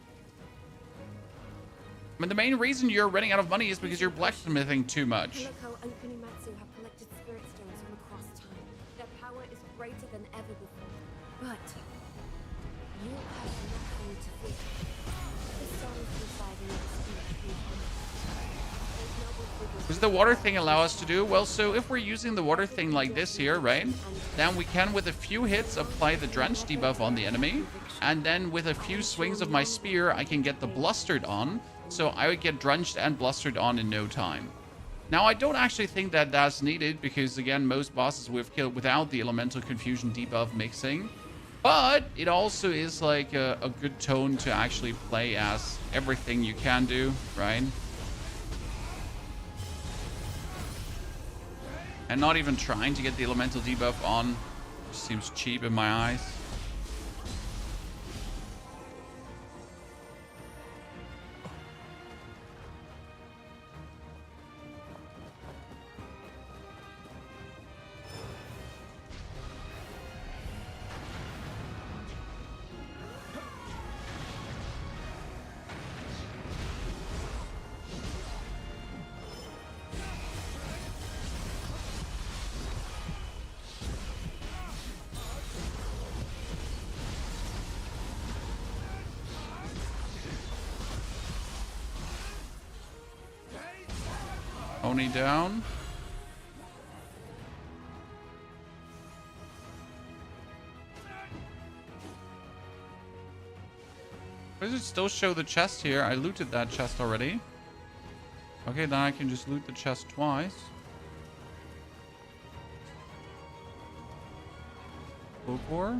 I mean, the main reason you're running out of money is because you're blacksmithing too much. Look how Onkunimatsu have collected spirit stones from across time. Their power is greater than ever before. But you have nothing to fear. The stones reside in the spirit component. There's noble figures. What does the water thing allow us to do? Well, so if we're using the water thing like this here, right? Then we can, with a few hits, apply the drench debuff on the enemy. And then with a few swings of my spear, I can get the blustered on. So I would get drenched and blustered on in no time. Now, I don't actually think that that's needed because, again, most bosses we've killed without the elemental confusion debuff mixing. But it also is like a good tone to actually play as everything you can do, right? And not even trying to get the elemental debuff on seems cheap in my eyes. Oni down. Why does it still show the chest here? I looted that chest already. Okay, then I can just loot the chest twice. Core.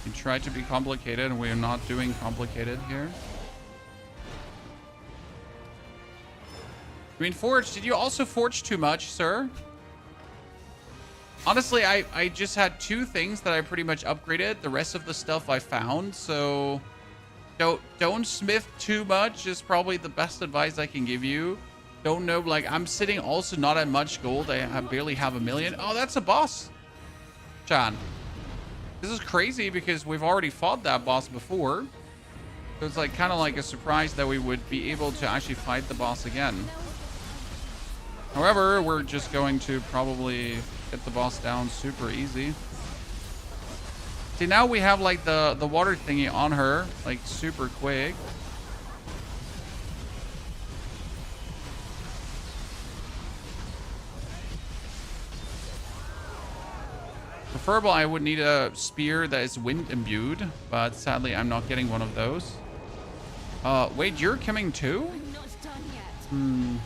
We tried to be complicated, and we are not doing complicated here. I mean, Forge, did you also forge too much, sir? Honestly, I just had 2 things that I pretty much upgraded. The rest of the stuff I found, so don't smith too much is probably the best advice I can give you. Don't know, like, I'm sitting also not at much gold. I barely have 1 million. Oh, that's a boss, Chan. This is crazy because we've already fought that boss before. So it's like kind of like a surprise that we would be able to actually fight the boss again. However, we're just going to probably get the boss down super easy. See, now we have like the water thingy on her, like super quick. Preferable, I would need a spear that is wind imbued, but sadly I'm not getting one of those. Wait, you're coming too? I'm not done yet.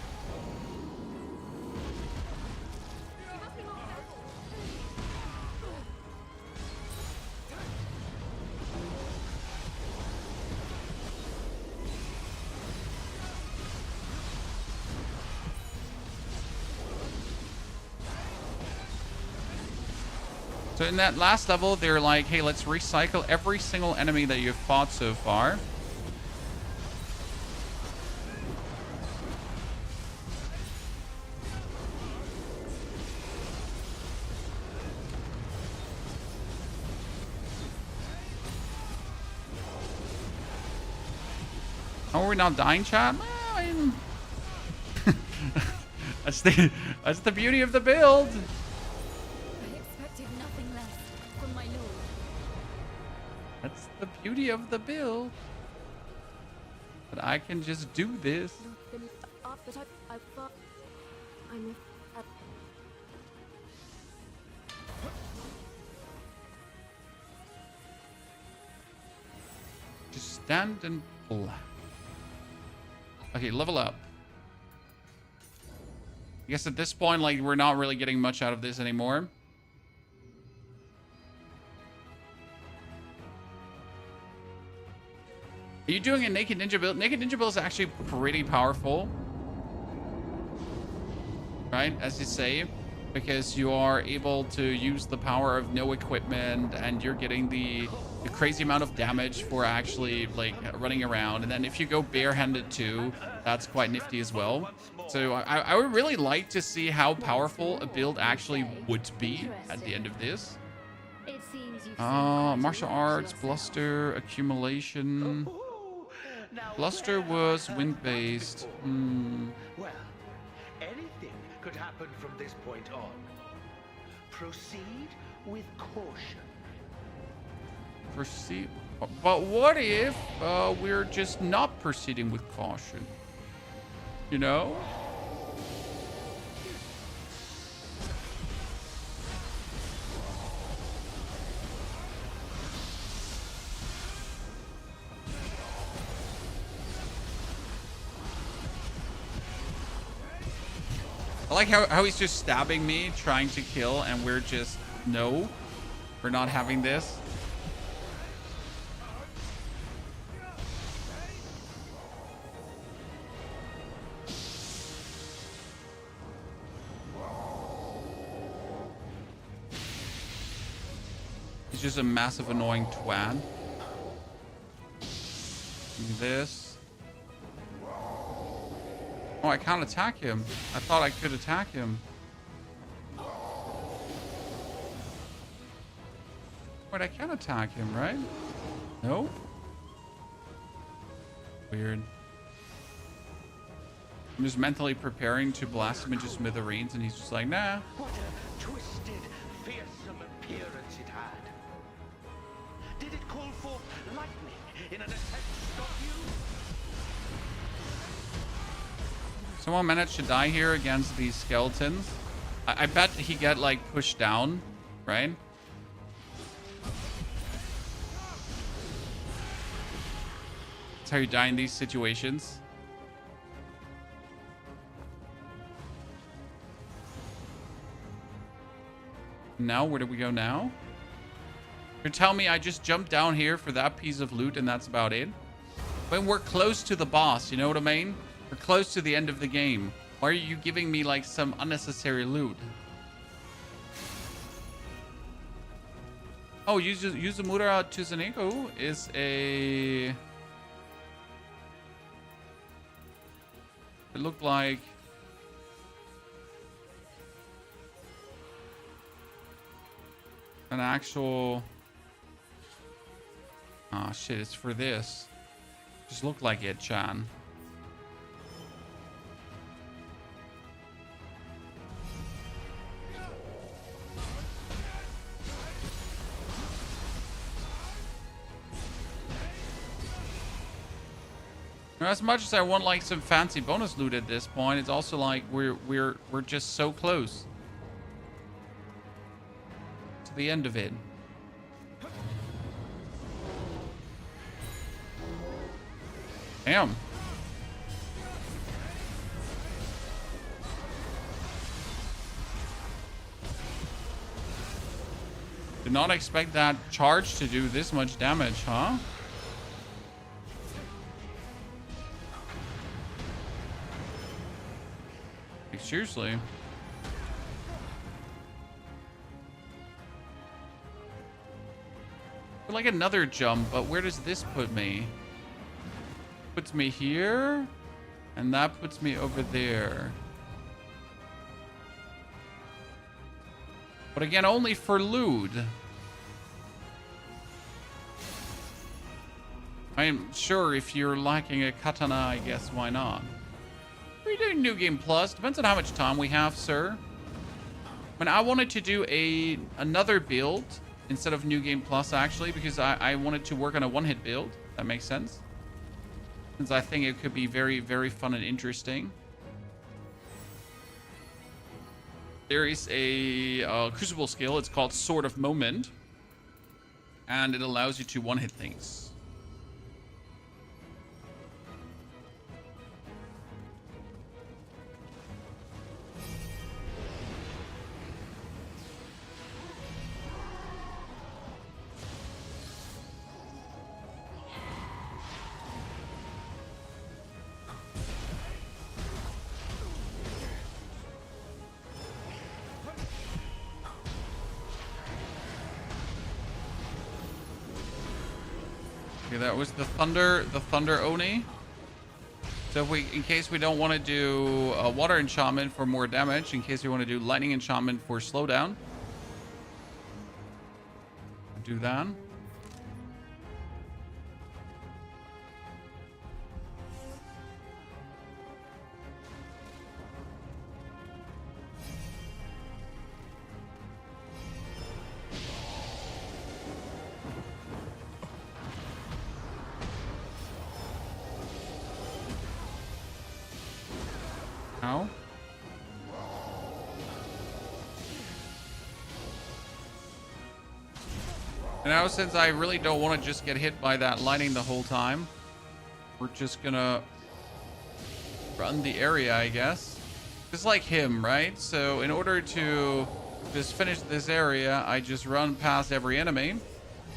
So in that last level, they're like, hey, let's recycle every single enemy that you've fought so far. How are we not dying, chat? Well, I mean... that's the beauty of the build. I expected nothing less from my lord. That's the beauty of the build. But I can just do this. Nothing up, but I thought I'm a Just stand and pull. Okay, level up. I guess at this point, like, we're not really getting much out of this anymore. Are you doing a Naked Ninja build? Naked Ninja build is actually pretty powerful. Right, as you say. Because you are able to use the power of no equipment, and you're getting the crazy amount of damage for actually like running around. And then if you go barehanded too, that's quite nifty as well. So I would really like to see how powerful a build actually would be at the end of this. It seems you've seen Martial arts, bluster, accumulation. Bluster was wind based. Well, anything could happen from this point on. Proceed with caution. Proceed. But what if we're just not proceeding with caution? You know? I like how he's just stabbing me, trying to kill, and we're just, no, we're not having this. He's just a massive annoying twat. This. I can't attack him. I thought I could attack him. Wait, I can attack him, right? No? Weird. I'm just mentally preparing to blast him into smithereens, and he's just like, nah. What a twisted, fearsome appearance it had. Did it call forth lightning in an attempt to stop you? Someone managed to die here against these skeletons. I bet he get like pushed down, right? That's how you die in these situations. Now, where do we go now? You're telling me I just jumped down here for that piece of loot and that's about it? When we're close to the boss, you know what I mean? We're close to the end of the game. Why are you giving me like some unnecessary loot? Oh, Yuzumura Tsuneku is a... It looked like... an actual... Ah, shit, it's for this. Just looked like it, Chan. As much as I want like some fancy bonus loot at this point, it's also like we're just so close to the end of it. Damn. Did not expect that charge to do this much damage, huh? Like, seriously. Like another jump, but where does this put me? Puts me here, and that puts me over there. But again, only for loot. I'm sure if you're lacking a katana, I guess why not? We're doing New Game Plus. Depends on how much time we have, sir. When I wanted to do another build instead of New Game Plus, actually, because I wanted to work on a one-hit build. That makes sense. Since I think it could be very, very fun and interesting. There is a crucible skill. It's called Sword of Moment. And it allows you to one-hit things. Okay, that was the thunder Oni. So if we, in case we don't want to do a water enchantment for more damage, in case we want to do lightning enchantment for slowdown, do that. Ow. And now, since I really don't want to just get hit by that lightning the whole time, we're just gonna run the area, I guess. Just like him, right? So in order to just finish this area, I just run past every enemy,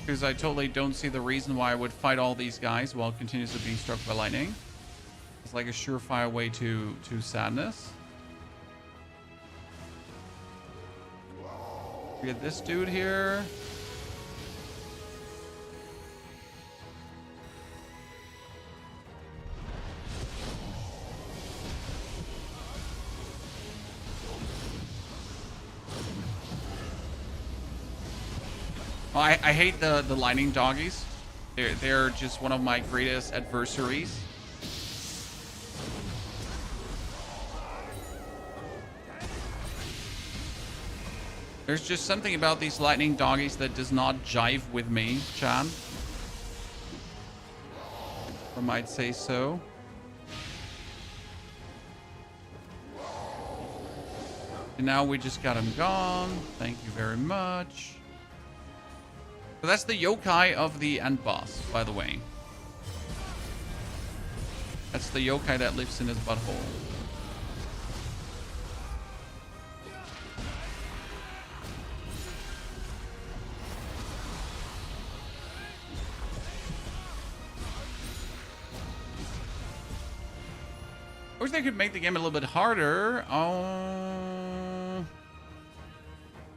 because I totally don't see the reason why I would fight all these guys while continuously being struck by lightning. It's like a surefire way to sadness. We get this dude here. Well, I hate the lightning doggies. They're just one of my greatest adversaries. There's just something about these lightning doggies that does not jive with me, Chan. I might say so. And now we just got him gone. Thank you very much. So that's the yokai of the end boss, by the way. That's the yokai that lives in his butthole. I wish they could make the game a little bit harder.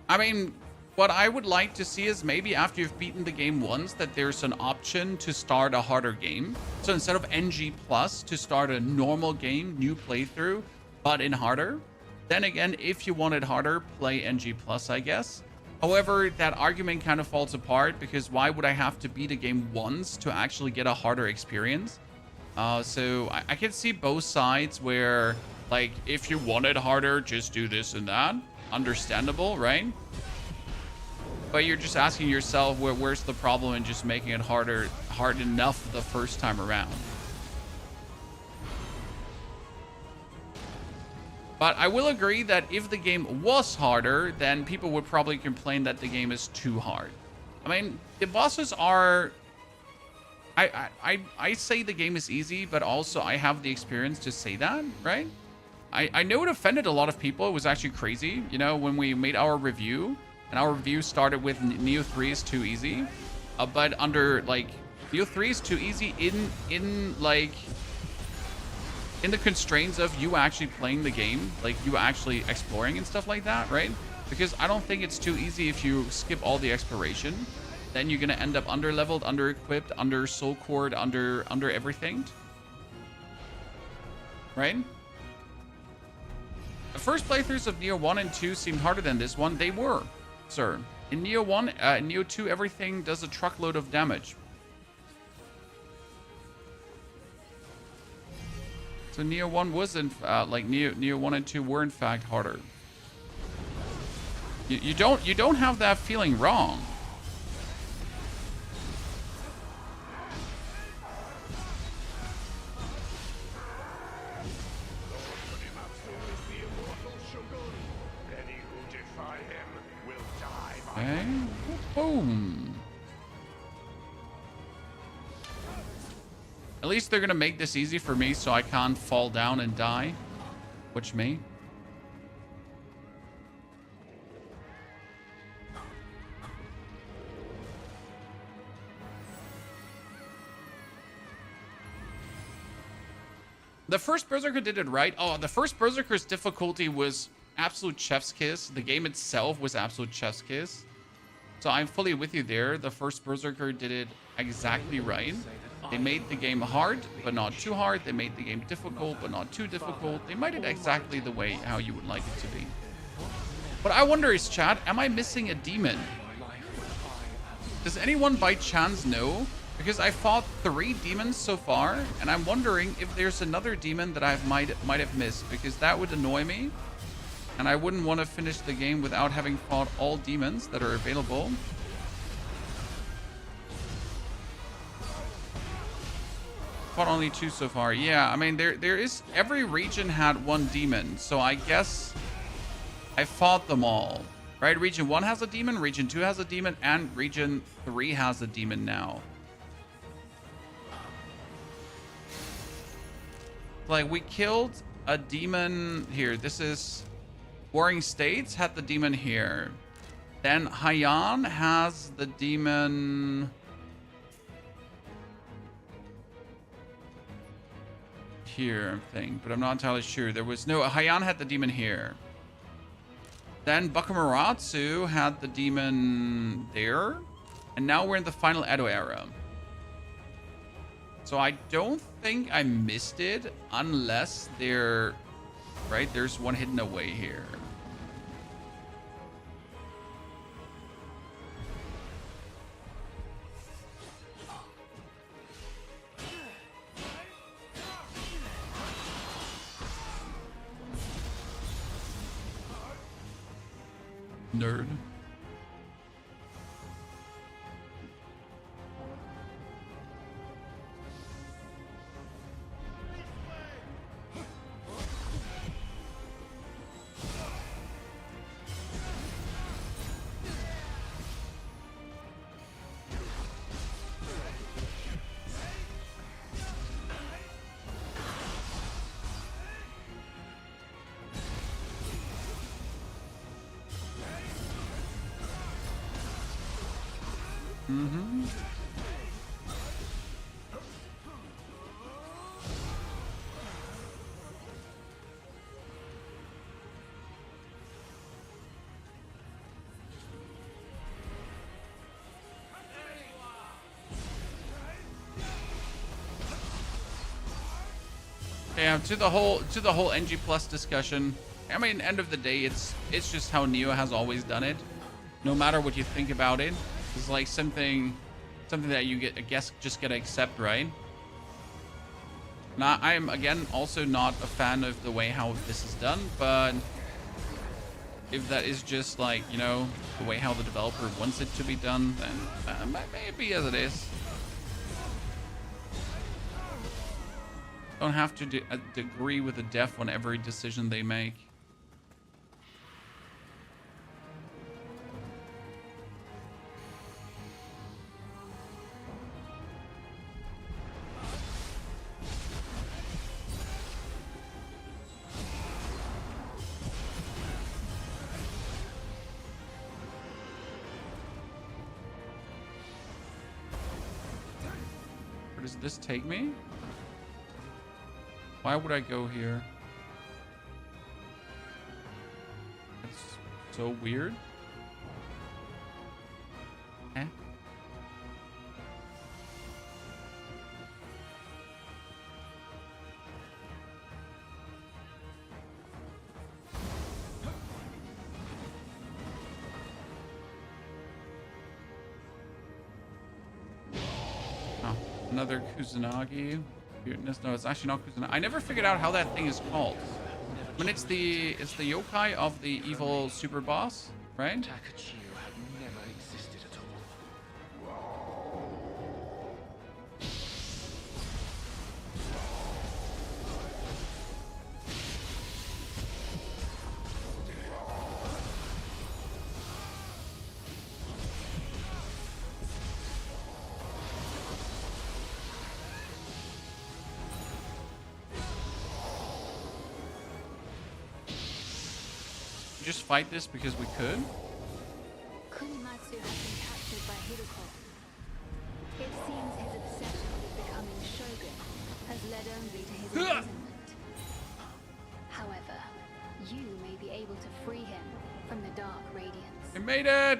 I mean, what I would like to see is maybe after you've beaten the game once that there's an option to start a harder game. So instead of NG plus to start a normal game, new playthrough, but in harder. Then again, if you want it harder, play NG plus, I guess. However, that argument kind of falls apart because why would I have to beat a game once to actually get a harder experience? So I can see both sides where, like, if you want it harder, just do this and that. Understandable, right? But you're just asking yourself, where's the problem in just making it hard enough the first time around? But I will agree that if the game was harder, then people would probably complain that the game is too hard. I mean, the bosses are... I say the game is easy, but also I have the experience to say that, right? I know it offended a lot of people. It was actually crazy, you know, when we made our review, and our review started with Nioh 3 is too easy, but under like Nioh 3 is too easy in the constraints of you actually playing the game, like you actually exploring and stuff like that, right? Because I don't think it's too easy if you skip all the exploration. Then you're gonna end up under-leveled, under-equipped, under soul cord, under everything. Right? The first playthroughs of Nioh 1 and 2 seemed harder than this one. They were, sir. In Nioh 1, Nioh 2, everything does a truckload of damage. So Nioh 1 was in like Nioh 1 and 2 were in fact harder. You don't have that feeling wrong. Okay. Boom. At least they're gonna make this easy for me so I can't fall down and die. Which me? The first Berserker did it right. Oh, the first Berserker's difficulty was absolute chef's kiss. The game itself was absolute chef's kiss. So I'm fully with you there. The first Berserker did it exactly right. They made the game hard, but not too hard. They made the game difficult, but not too difficult. They made it exactly the way how you would like it to be. What I wonder is, chat, am I missing a demon? Does anyone by chance know? Because I fought 3 demons so far, and I'm wondering if there's another demon that I might have missed, because that would annoy me. And I wouldn't want to finish the game without having fought all demons that are available. Fought only 2 so far. Yeah, I mean, there is... Every region had 1 demon, so I guess I fought them all. Right? Region 1 has a demon, Region 2 has a demon, and Region 3 has a demon now. Like, we killed a demon here. This is... Warring States had the demon here. Then Haiyan has the demon here, I think, but I'm not entirely sure. There was no... Haiyan had the demon here. Then Bakumaratsu had the demon there. And now we're in the final Edo era. So I don't think I missed it unless they're... Right? There's one hidden away here. Nerd. Mm-hmm. Yeah, to the whole NG Plus discussion. I mean, end of the day, it's just how Nioh has always done it. No matter what you think about it, it's like something that you get, I guess, just gotta accept, right? Now, I'm again also not a fan of the way how this is done, but if that is just like, you know, the way how the developer wants it to be done, then maybe as it is. Don't have to agree with the dev on every decision they make. Where does this take me? Why would I go here? It's so weird. Eh? Oh, another Kusanagi. No, it's actually not Kusanagi. I never figured out how that thing is called. I mean, it's the yokai of the evil super boss, right? Takachio had never existed at all. Just fight this because we could? Kunimatsu has been captured by Hideko. It seems his obsession with becoming shogun has led only to his imprisonment. However, you may be able to free him from the Dark Radiance. I made it!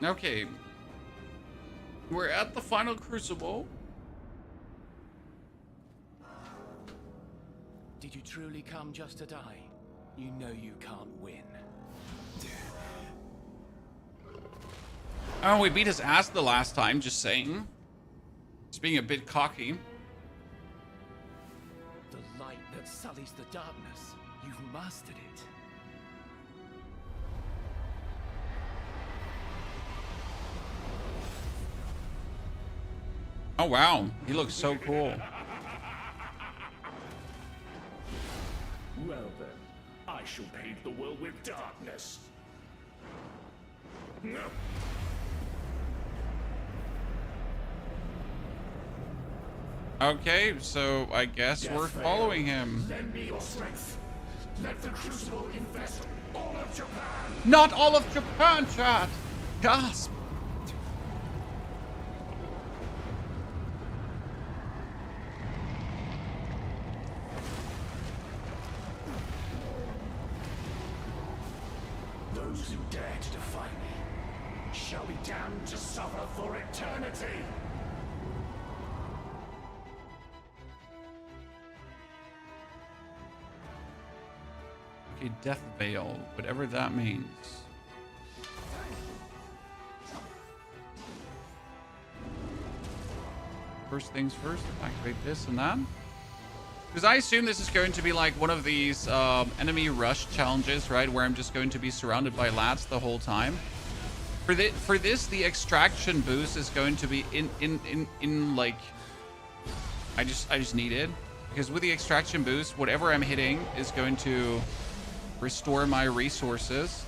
Okay. We're at the final crucible. Did you truly come just to die? You know you can't win. Oh, we beat his ass the last time, just saying. Just being a bit cocky. The light that sullies the darkness. You've mastered it. Oh, wow. He looks so cool. Well then, I shall paint the world with darkness. Okay, so I guess we're following him. Lend me your strength. Let the crucible infest all of Japan. Not all of Japan, chat! Gasp! Those who dare to defy me shall be damned to suffer for eternity. Okay, Death Veil, whatever that means. first things first. Activate this and that. Because I assume this is going to be like one of these enemy rush challenges, right? Where I'm just going to be surrounded by lats the whole time. For this, the extraction boost is going to be in like... I just need it. Because with the extraction boost, whatever I'm hitting is going to restore my resources.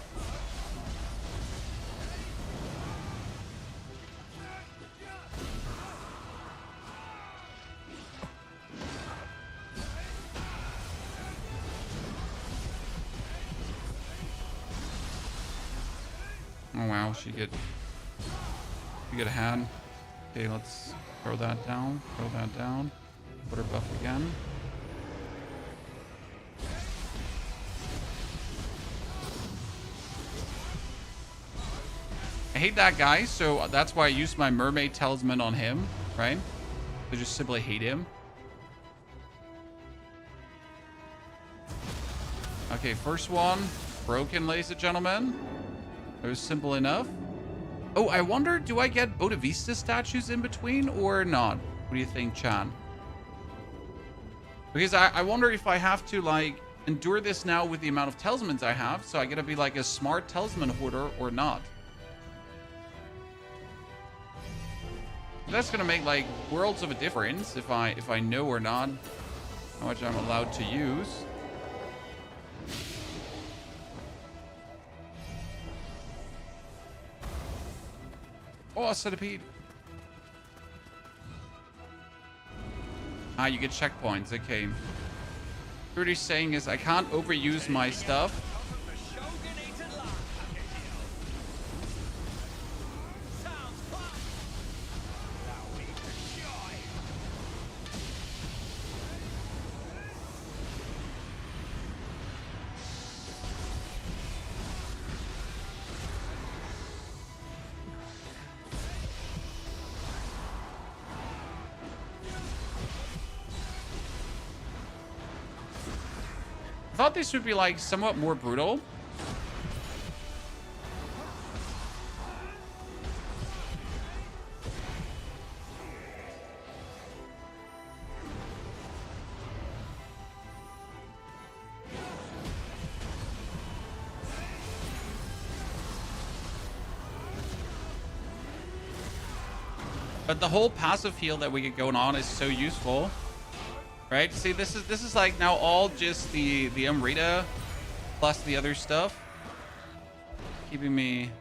Oh wow, she get a hand. Okay, let's throw that down. Throw that down. Put her buff again. I hate that guy, so that's why I used my mermaid talisman on him, right? I just simply hate him. Okay, first one broken, ladies and gentlemen. It was simple enough. Oh, I wonder, do I get Bodavista statues in between or not? What do you think, Chan? Because I wonder if I have to, like, endure this now with the amount of talismans I have, so I gotta be, like, a smart talisman hoarder or not. That's gonna make, like, worlds of a difference if I know or not how much I'm allowed to use. Oh, a centipede. Ah, you get checkpoints. Okay. What he's saying is I can't overuse my stuff. I thought this would be like somewhat more brutal. But the whole passive heal that we get going on is so useful. Right? See, this is like now all just the Amrita plus the other stuff. Keeping me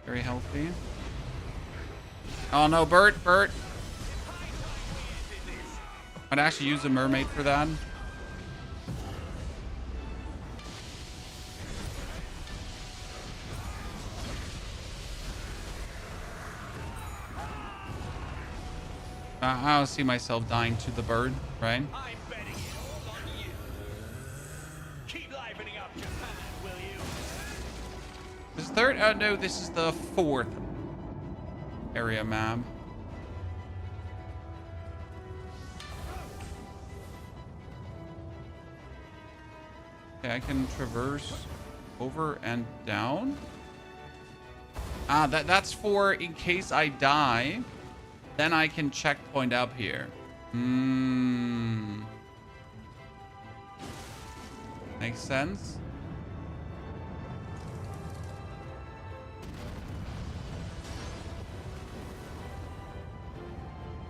very healthy. Oh no, Bert. I'd actually use a mermaid for that. I don't see myself dying to the bird, right? I'm betting it all on you. Keep livening up Japan, will you? This is third? Oh no, this is the fourth area map. Okay, I can traverse over and down. Ah, that's for in case I die. Then I can checkpoint up here. Makes sense.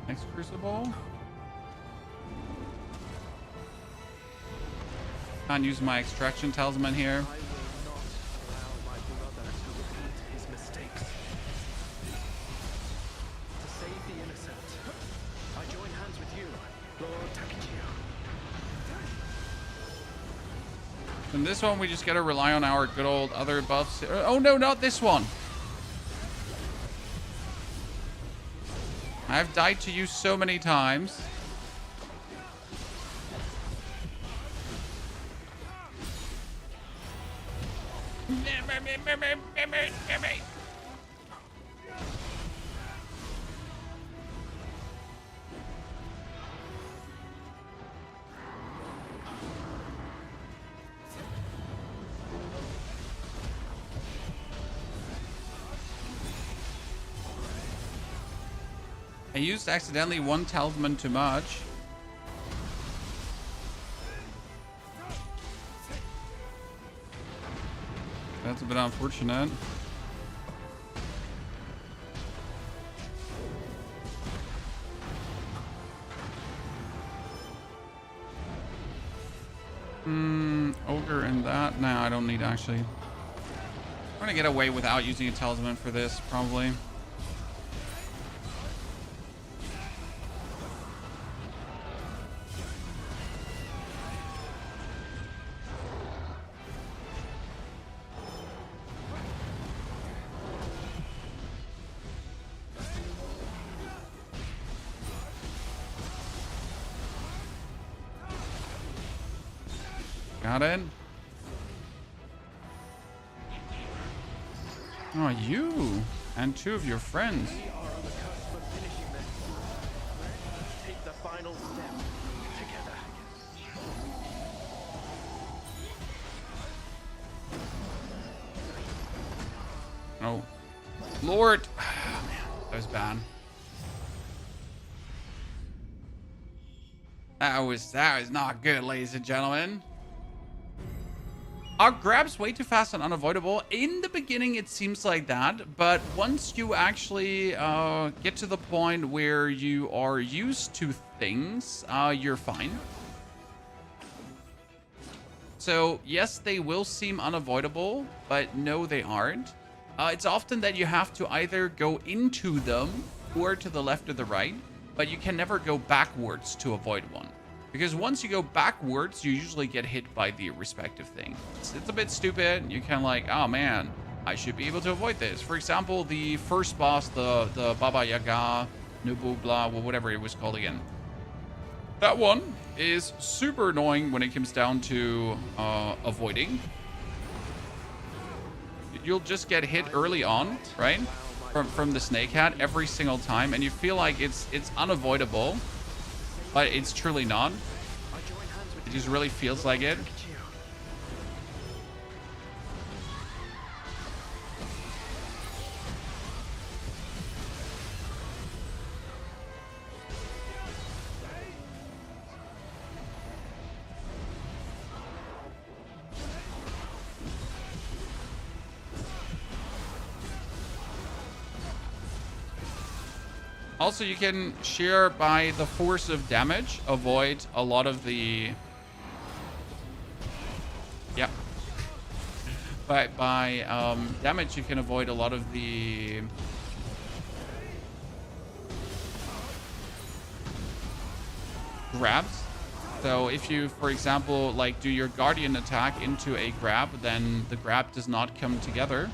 Next crucible. Can't use my extraction talisman here. In this one, we just gotta rely on our good old other buffs. Oh no, not this one. I've died to you so many times. I used accidentally one talisman too much. That's a bit unfortunate. Ogre and that. No, I don't need actually. I'm gonna get away without using a talisman for this, probably. Got it. Oh, you and two of your friends. We are on the cusp of finishing this. Let's take the final step together. Oh, Lord. Man, that was bad. That was not good, ladies and gentlemen. Our grab's way too fast and unavoidable. In the beginning, it seems like that, but once you actually get to the point where you are used to things, you're fine. So yes, they will seem unavoidable, but no, they aren't. It's often that you have to either go into them or to the left or the right, but you can never go backwards to avoid one. Because once you go backwards, you usually get hit by the respective thing. It's a bit stupid. You're kind of like, oh man, I should be able to avoid this. For example, the first boss, the Baba Yaga, Nubu, blah, whatever it was called again. That one is super annoying when it comes down to avoiding. You'll just get hit early on, right? From the snake hat every single time, and you feel like it's unavoidable. But it's truly not. It just really feels like it. Also, you can shear by the force of damage, avoid a lot of the... Yeah. By damage, you can avoid a lot of the... grabs. So if you, for example, like do your guardian attack into a grab, then the grab does not come together.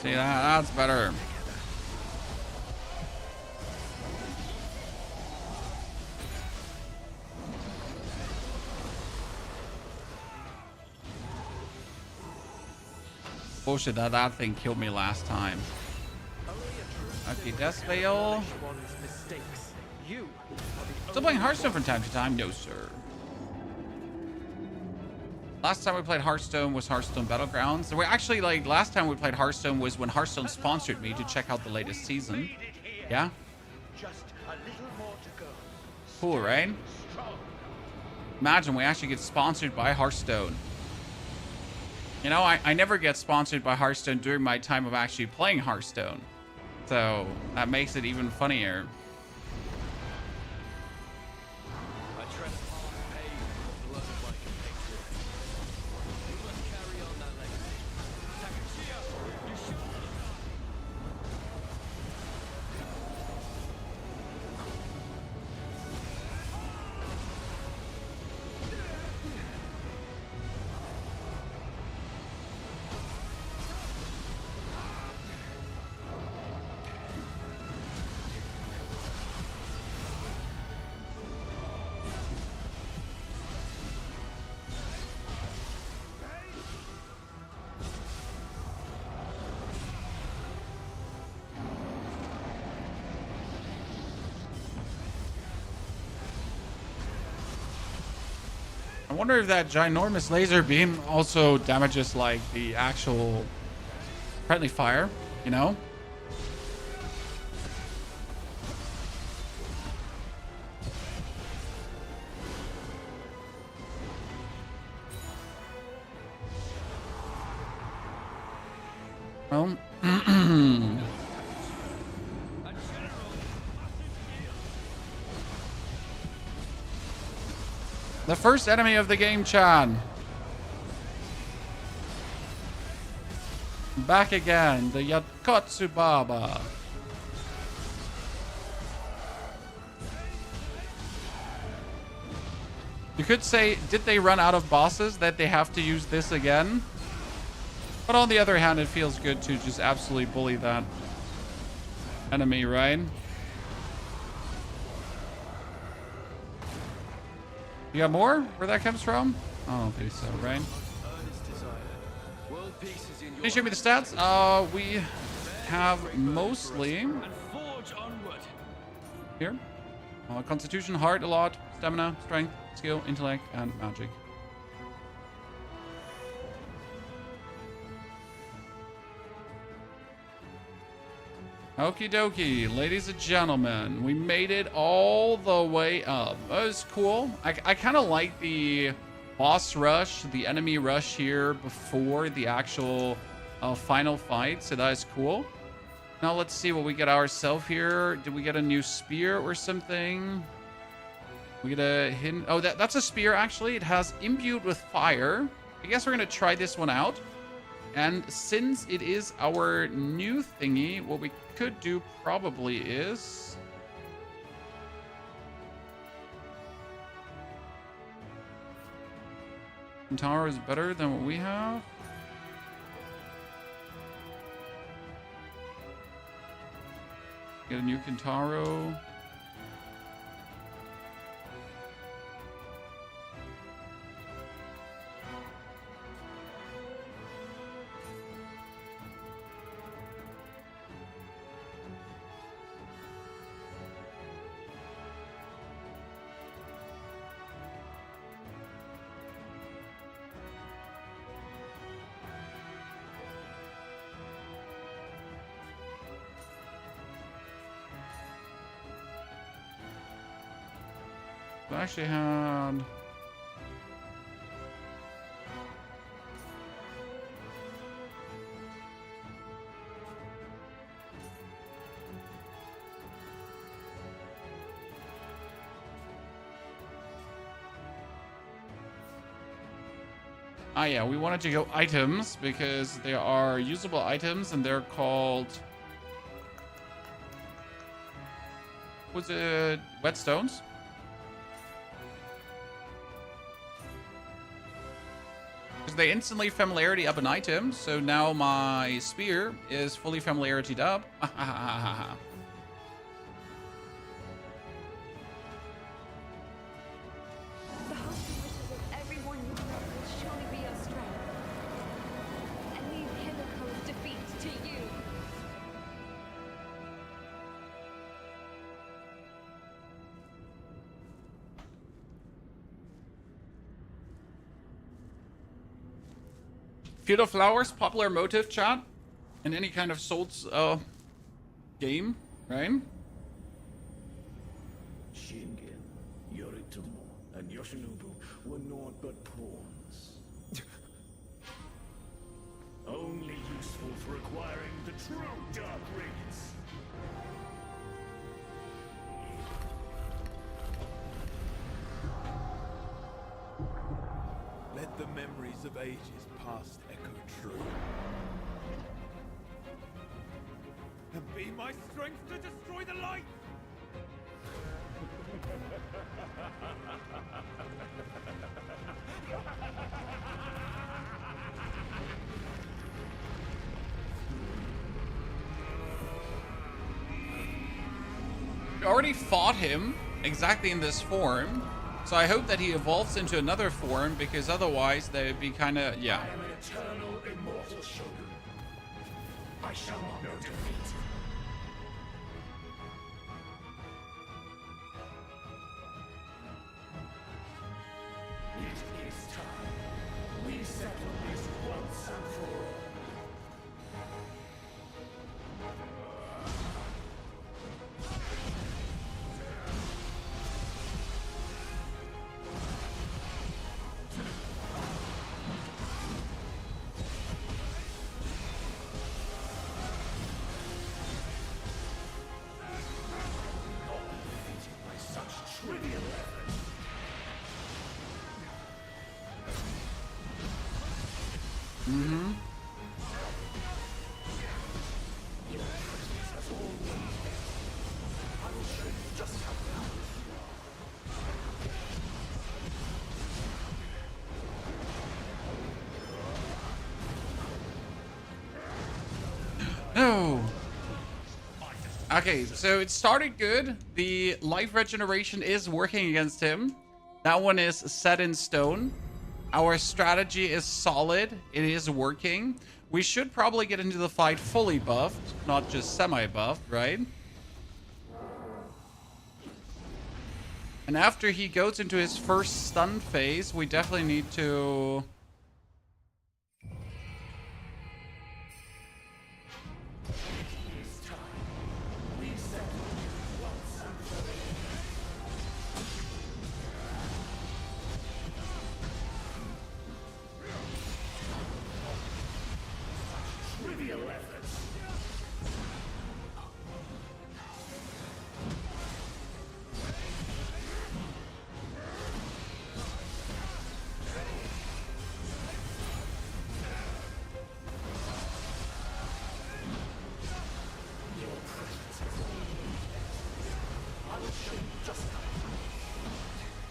See, that's better. Bullshit, that thing killed me last time. Okay, Death Veil. Still playing Hearthstone from time to time? No, sir. Last time we played Hearthstone was Hearthstone Battlegrounds. We actually, like, last time we played Hearthstone was when Hearthstone sponsored me to check out the latest season. Yeah? Just a little more to go. Cool, right? Imagine we actually get sponsored by Hearthstone. You know, I never get sponsored by Hearthstone during my time of actually playing Hearthstone. So, that makes it even funnier. I wonder if that ginormous laser beam also damages like the actual friendly fire, you know? Well, the first enemy of the game, Chan. Back again, the Yakotsu Baba. You could say, did they run out of bosses that they have to use this again? But on the other hand, it feels good to just absolutely bully that enemy, right? You got more? Where that comes from? I don't think so, right? Can you show me the stats? We have mostly here. Constitution, heart a lot, stamina, strength, skill, intellect, and magic. Okie dokie, ladies and gentlemen, we made it all the way up. That was cool. I kind of like the boss rush, the enemy rush here before the actual final fight, so that is cool. Now let's see what we get ourselves here. Did we get a new spear or something? We get a hidden... Oh, that's a spear, actually. It has imbued with fire. I guess we're going to try this one out. And since it is our new thingy, what we could do probably is... Kintaro is better than what we have. Get a new Kintaro. I actually had... Ah, yeah, we wanted to go items because they are usable items and they're called... Was it whetstones? Because they instantly familiarity up an item, so now my spear is fully familiarity up. The hopes and wishes of everyone you love will surely be your strength. And leave Himiko's defeat to you. Field of Flowers, popular motive, chat, in any kind of Souls game, right? Shingen, Yoritomo, and Yoshinobu were naught but pawns. Only useful for acquiring the true Dark Rings. Let the memories of ages past echo true. And be my strength to destroy the light! We already fought him exactly in this form, so I hope that he evolves into another form, because otherwise they would be kind of, yeah. I am an eternal, immortal shogun. I shall not know defeat. It Okay, so it started good. The life regeneration is working against him. That one is set in stone. Our strategy is solid. It is working. We should probably get into the fight fully buffed, not just semi-buffed, right? And after he goes into his first stun phase, we definitely need to...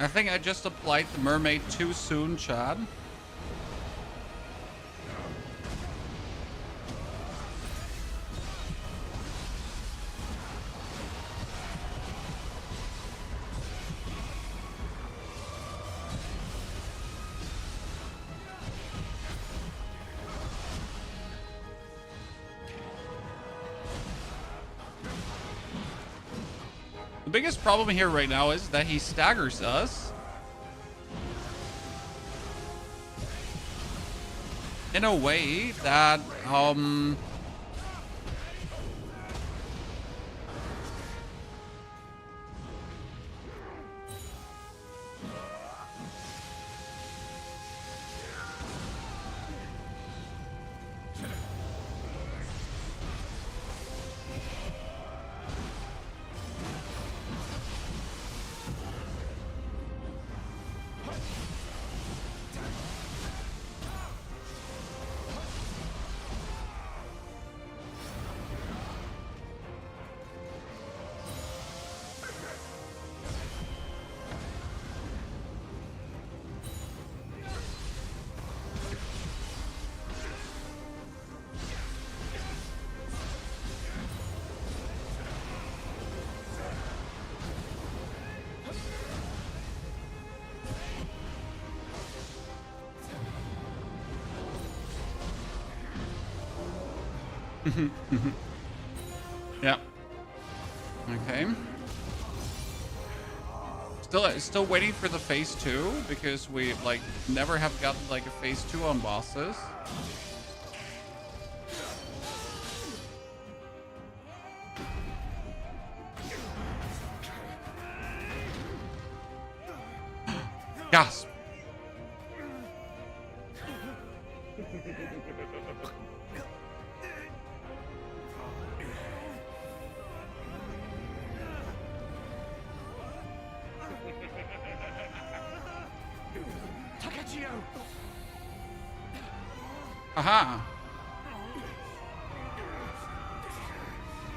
I think I just applied the mermaid too soon, Chad. The biggest problem here right now is that he staggers us in a way that yeah. Okay. Still waiting for the phase 2 because we like never have gotten like a phase 2 on bosses. Gasp. Aha.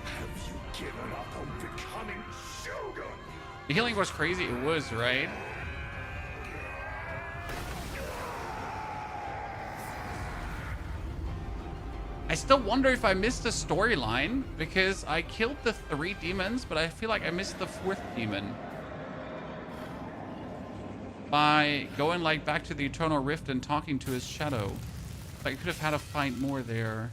Have you given up on becoming Shogun? The healing was crazy. It was, right? I still wonder if I missed a storyline because I killed the 3 demons, but I feel like I missed the 4th demon. By going like back to the Eternal Rift and talking to his shadow. I could have had a fight more there.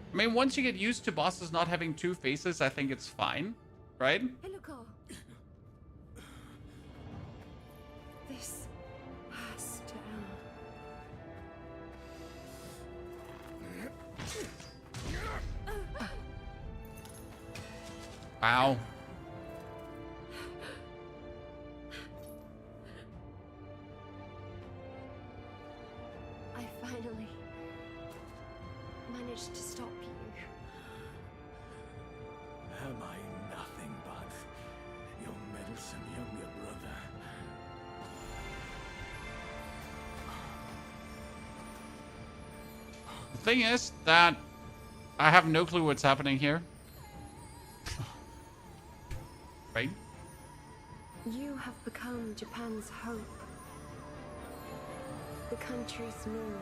I mean, once you get used to bosses not having 2 faces, I think it's fine, right? Illico. This has to end. Wow. I finally managed to stop you. Am I thing is that I have no clue what's happening here. Right? You have become Japan's hope. The country's moon,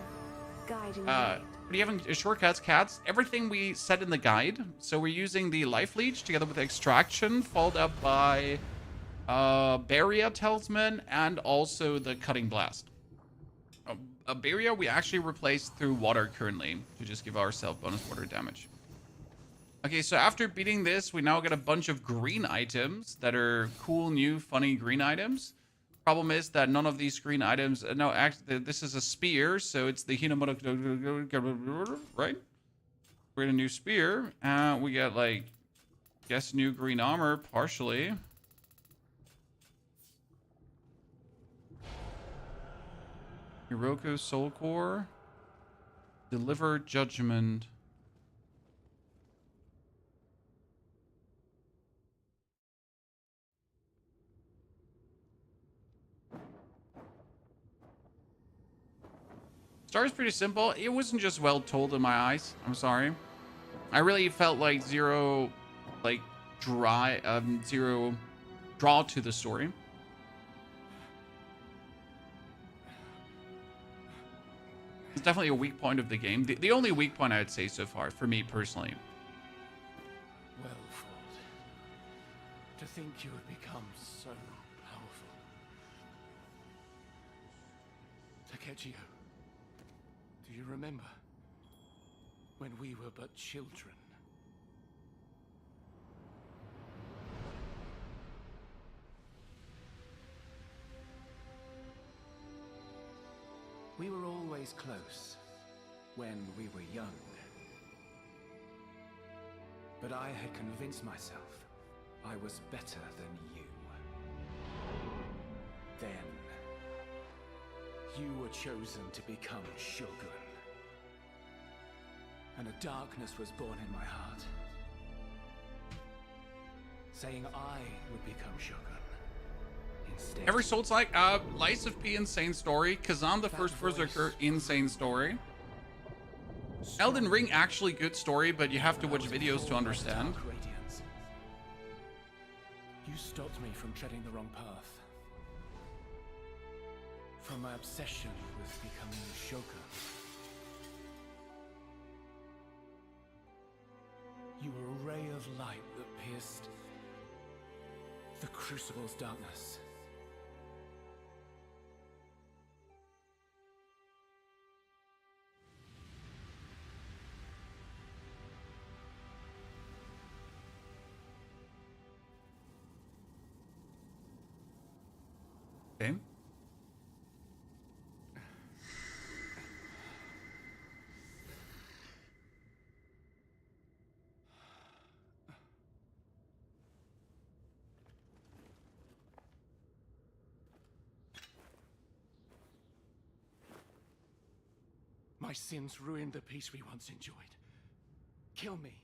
guiding light. What do you have in shortcuts, cats? Everything we said in the guide. So we're using the life leech together with extraction, followed up by Barrier Talisman and also the cutting blast. A barrier we actually replaced through water currently to just give ourselves bonus water damage. Okay, so after beating this, we now get a bunch of green items that are cool, new, funny green items. Problem is that none of these green items... no, actually, this is a spear, so it's the Hinamoto... Right? We're in a new spear. We get, like, guess new green armor, partially. Hiroko Soul Core. Deliver Judgment. Story's pretty simple. It wasn't just well told in my eyes. I'm sorry. I really felt like zero draw to the story. It's definitely a weak point of the game. The only weak point I would say so far, for me personally. Well, Ford. To think you have become so powerful. Takechio, do you remember when we were but children? We were always close when we were young. But I had convinced myself I was better than you. Then, you were chosen to become Shogun. And a darkness was born in my heart, saying I would become Shogun. Instead, Every Souls like Lies of P insane story, Kazan the First Berserker insane story. Elden Ring actually good story, but you have to watch videos to understand. Radiance. You stopped me from treading the wrong path. From my obsession with becoming a Shogun. You were a ray of light that pierced the crucible's darkness. Okay. My sins ruined the peace we once enjoyed. Kill me.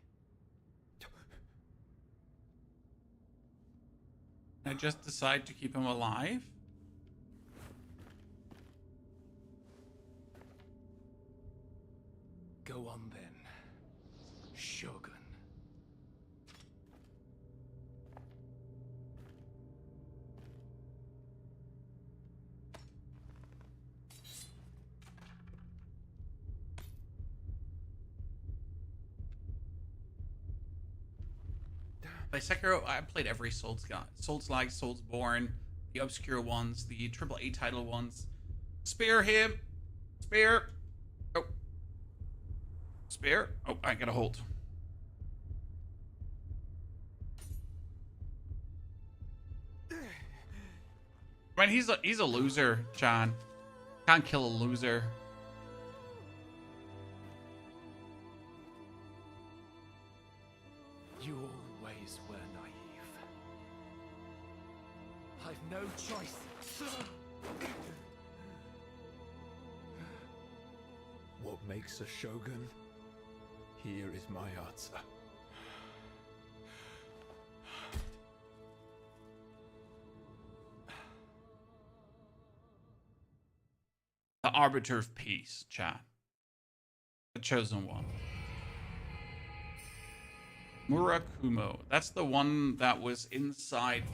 I just decide to keep him alive. Go on then, Shogun. By Sekiro, I played every Souls guy. Souls-like, Soulsborne, the obscure ones, the AAA title ones. Spare him! Spare! Oh. Spare? Oh, I got a hold. I mean, he's a loser, John. Can't kill a loser. You always were naive. I've no choice. What makes a shogun? Here is my answer. The arbiter of peace, chat. The chosen one. Murakumo. That's the one that was inside.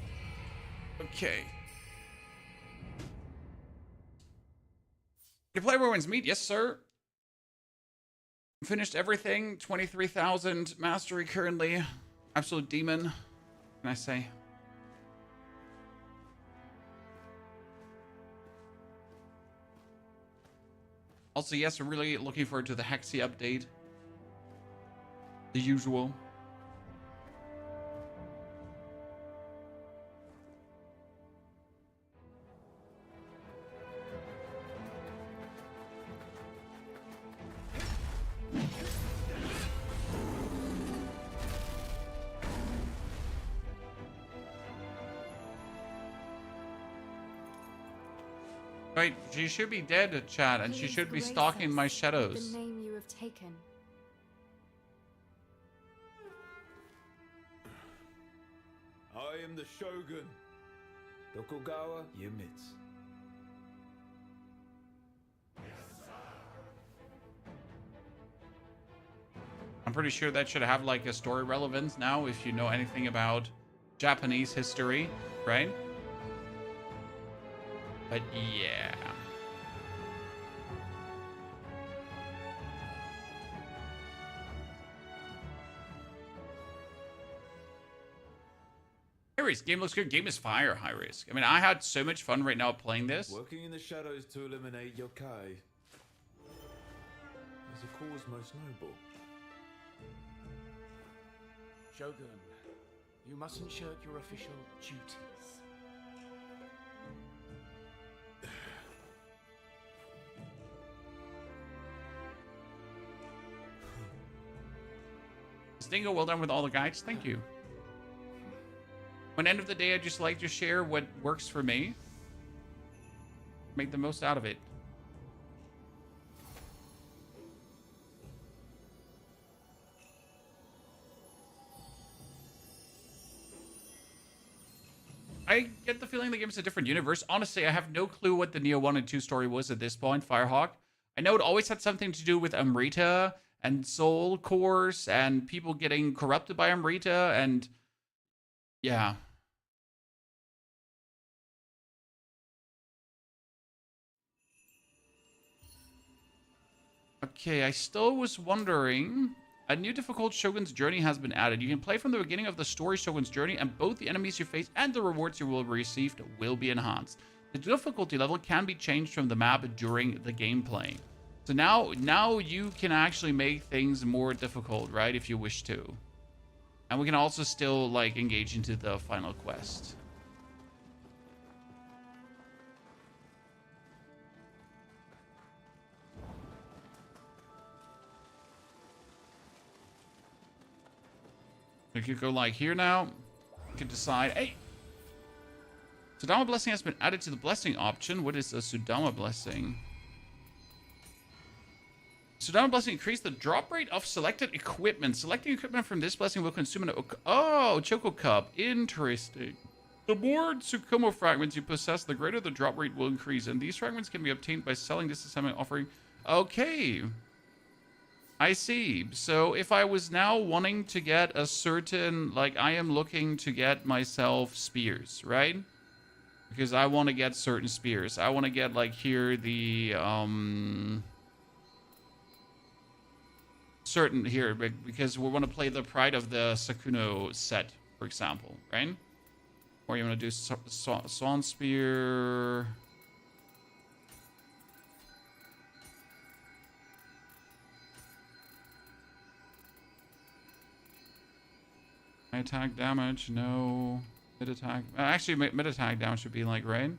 Okay. You play where wins meet? Yes, sir. Finished everything. 23,000 mastery currently. Absolute demon. What can I say? Also, yes, we're really looking forward to the Hexy update. The usual. Right, she should be dead, chat, and she Please should be grace stalking my us shadows. with the name you have taken. I am the Shogun. Tokugawa Yumitsu. I'm pretty sure that should have like a story relevance now if you know anything about Japanese history, right? But yeah. High risk. Game looks good. Game is fire. High risk. I mean, I had so much fun right now playing this. Working in the shadows to eliminate yokai is a cause most noble. Shogun, you mustn't shirk your official duties. Stingo, well done with all the guides. Thank you. At the end of the day, I just like to share what works for me. Make the most out of it. I get the feeling the game is a different universe. Honestly, I have no clue what the Nioh 1 and 2 story was at this point, Firehawk. I know it always had something to do with Amrita and Soul Cores and people getting corrupted by Amrita and... yeah. Okay, I still was wondering... A new difficult Shogun's Journey has been added. You can play from the beginning of the story Shogun's Journey, and both the enemies you face and the rewards you will receive will be enhanced. The difficulty level can be changed from the map during the gameplay. So now you can actually make things more difficult, right, if you wish to. And we can also still, like, engage into the final quest. You could go like here now. You could decide, hey, Sudama Blessing has been added to the blessing option. What is a Sudama Blessing? Sudama Blessing increased the drop rate of selected equipment. Selecting equipment from this blessing will consume an... oh, Choco Cup. Interesting. The more Tsukumo fragments you possess, the greater the drop rate will increase. And these fragments can be obtained by selling, disassembling, offering... okay. I see. So if I was now wanting to get a certain, like, I am looking to get myself spears, right? Because I want to get certain spears. I want to get, like, here the, certain here, because we want to play the Pride of the Sakuno set, for example, right? Or you want to do Swan Spear... attack damage, no. Mid attack. Actually, mid attack damage would be like, right?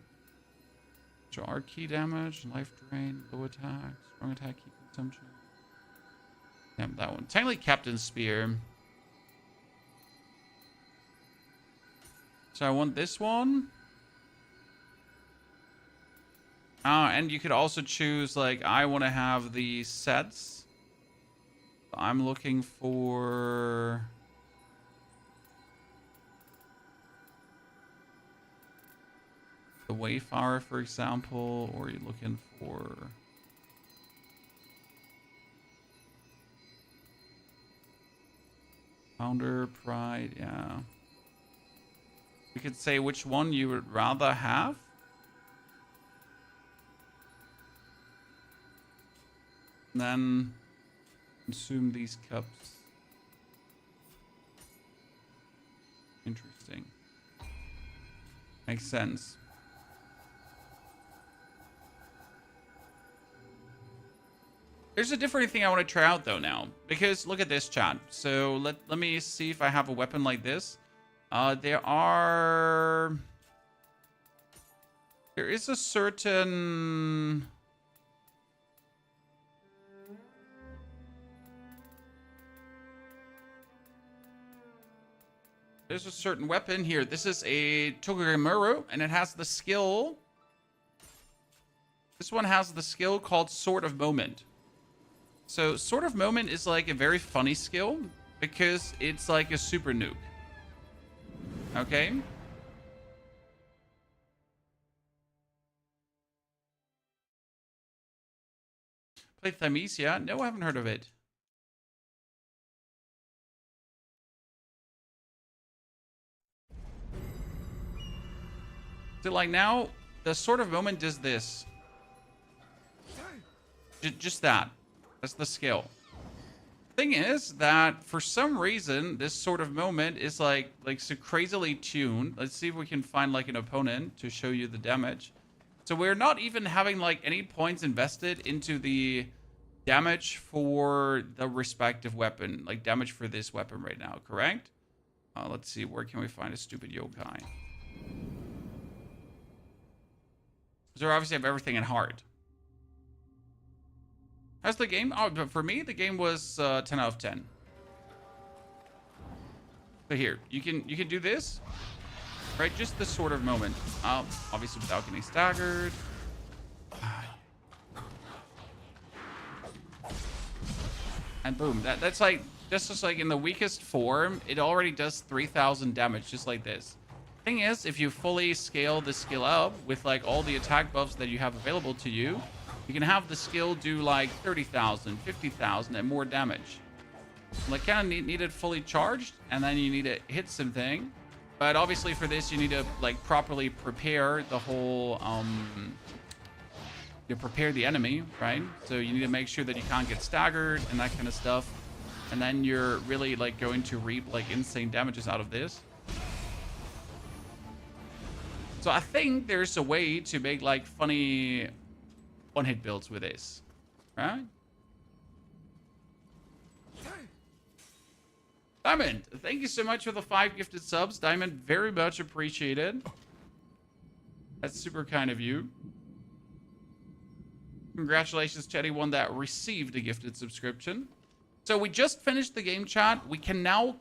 So our key damage, life drain, low attack, strong attack, key consumption. Yeah, that one. Technically, Captain Spear. So I want this one. And you could also choose, like, I want to have the sets. I'm looking for... the Wayfarer, for example, or you're looking for... Founder, Pride, yeah. We could say which one you would rather have. Then consume these cups. Interesting. Makes sense. There's a different thing I want to try out though now, because look at this, chat. So let me see if I have a weapon like this. There is a certain weapon here. This is a Toguremuru, and it has the skill. This one has the skill called Sword of Moment. So Sword of Moment is like a very funny skill because it's like a super nuke. Okay. Played Thymesia? No, I haven't heard of it. So like now, the Sword of Moment does this. Just that. That's the skill. Thing is that for some reason, this Sword of Moment is like so crazily tuned. Let's see if we can find like an opponent to show you the damage. So we're not even having like any points invested into the damage for the respective weapon, like damage for this weapon right now, correct? Let's see, where can we find a stupid yokai? So we obviously have everything in hard. How's the game? Oh, but for me, the game was 10 out of 10. So here, you can do this, right? Just the Sword of Moment. Obviously without getting staggered. And boom, that's just like in the weakest form, it already does 3,000 damage, just like this. Thing is, if you fully scale the skill up with like all the attack buffs that you have available to you, you can have the skill do like 30,000, 50,000 and more damage. Like kind of need it fully charged, and then you need to hit something. But obviously for this, you need to like properly prepare the whole, you prepare the enemy, right? So you need to make sure that you can't get staggered and that kind of stuff. And then you're really like going to reap like insane damages out of this. So I think there's a way to make like funny one-hit builds with this, right? Diamond, thank you so much for the 5 gifted subs. Diamond, very much appreciated. That's super kind of you. Congratulations to anyone that received a gifted subscription. So we just finished the game, chat. We could now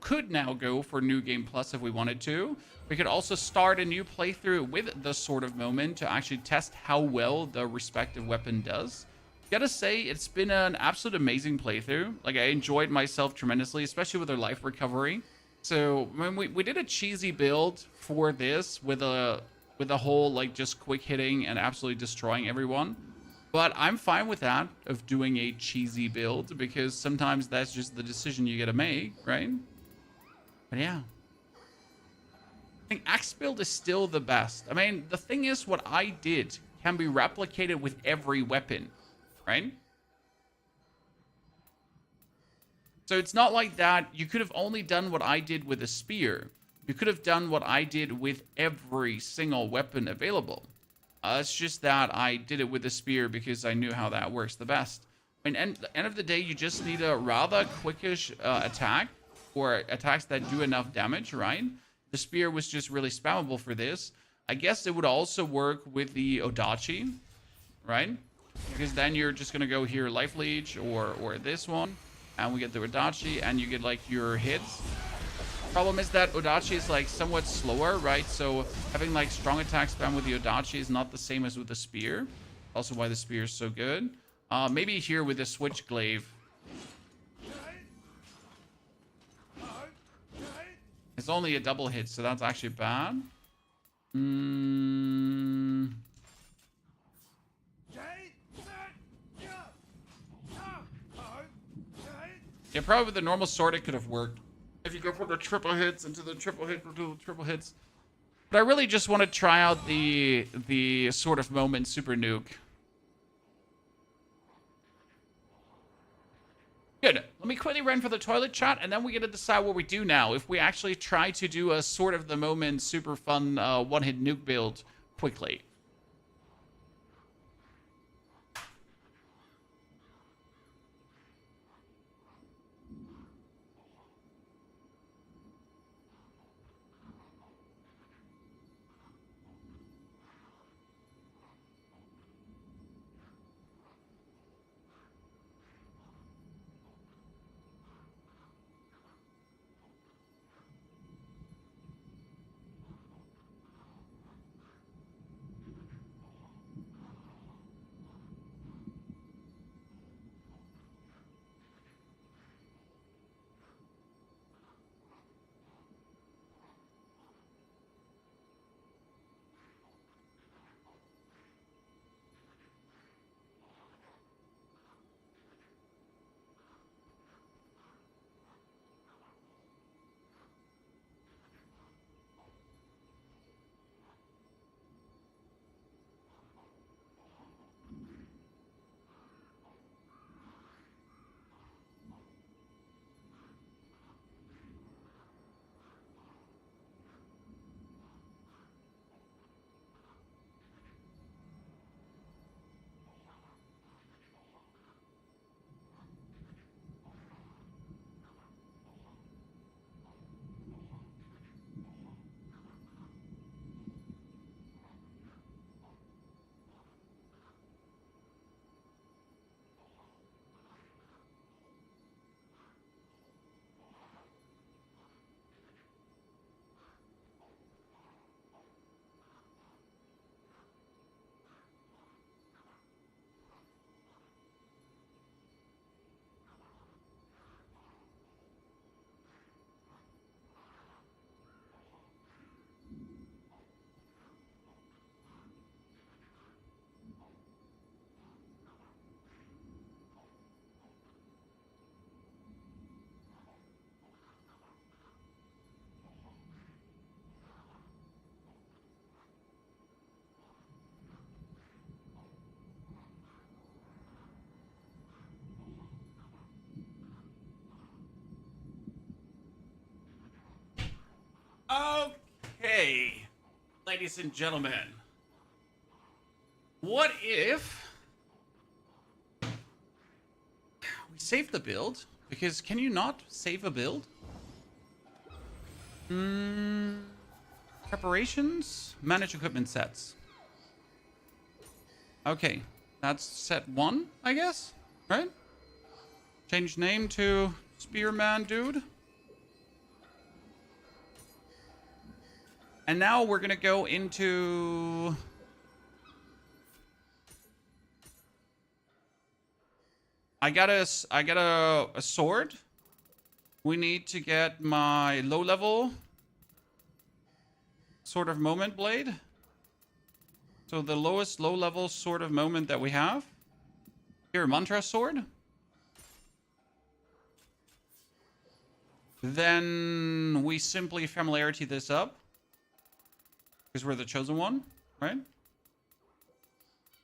go for New Game Plus if we wanted to. We could also start a new playthrough with the Sword of Moment to actually test how well the respective weapon does. Gotta say, it's been an absolute amazing playthrough. Like, I enjoyed myself tremendously, especially with their life recovery. So, when we did a cheesy build for this with a whole, like, just quick hitting and absolutely destroying everyone. But I'm fine with that, of doing a cheesy build, because sometimes that's just the decision you gotta make, right? But yeah. I think Axe build is still the best. I mean, the thing is, what I did can be replicated with every weapon, right? So it's not like that. You could have only done what I did with a spear. You could have done what I did with every single weapon available. It's just that I did it with a spear because I knew how that works the best. I mean, at the end of the day, you just need a rather quickish attack, or attacks that do enough damage, right? The spear was just really spammable for this. I guess it would also work with the Odachi, right? Because then you're just gonna go here, Life Leech, or this one, and we get the Odachi, and you get like your hits. Problem is that Odachi is like somewhat slower, right? So having like strong attack spam with the Odachi is not the same as with the spear. Also why the spear is so good. Maybe here with the switch glaive. It's only a double hit, so that's actually bad. Yeah, probably with the normal sword it could have worked. If you go for the triple hits into the triple hit into the triple hits. But I really just want to try out the sort of moment super nuke. Good. Let me quickly run for the toilet, chat, and then we get to decide what we do now. If we actually try to do a sort of the moment super fun one-hit nuke build quickly. Okay, ladies and gentlemen, what if we save the build? Because can you not save a build? Preparations, manage equipment sets. Okay, that's set 1, I guess, right? Change name to Spearman Dude. And now we're gonna go into... I got a sword. We need to get my low level sort of moment blade. So the lowest low level sort of moment that we have. Here, mantra sword. Then we simply familiarity this up. Because we're the chosen one, right?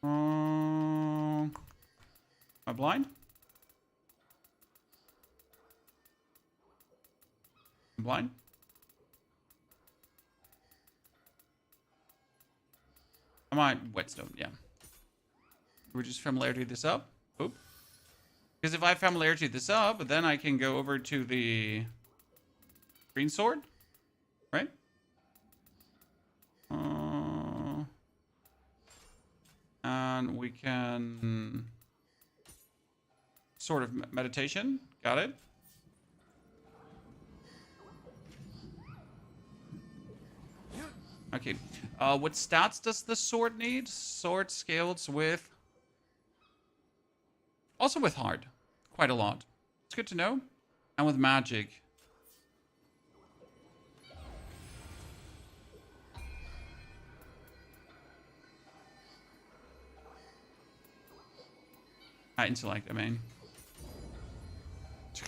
Am I blind? I'm blind? Am I whetstone? Yeah. We're just familiarity this up. Oop. Because if I familiarity this up, then I can go over to the green sword, right? And we can sort of meditation. Got it. Okay. What stats does the sword need? Sword scales with... Also with hard. Quite a lot. It's good to know. And with magic. Intellect, I mean.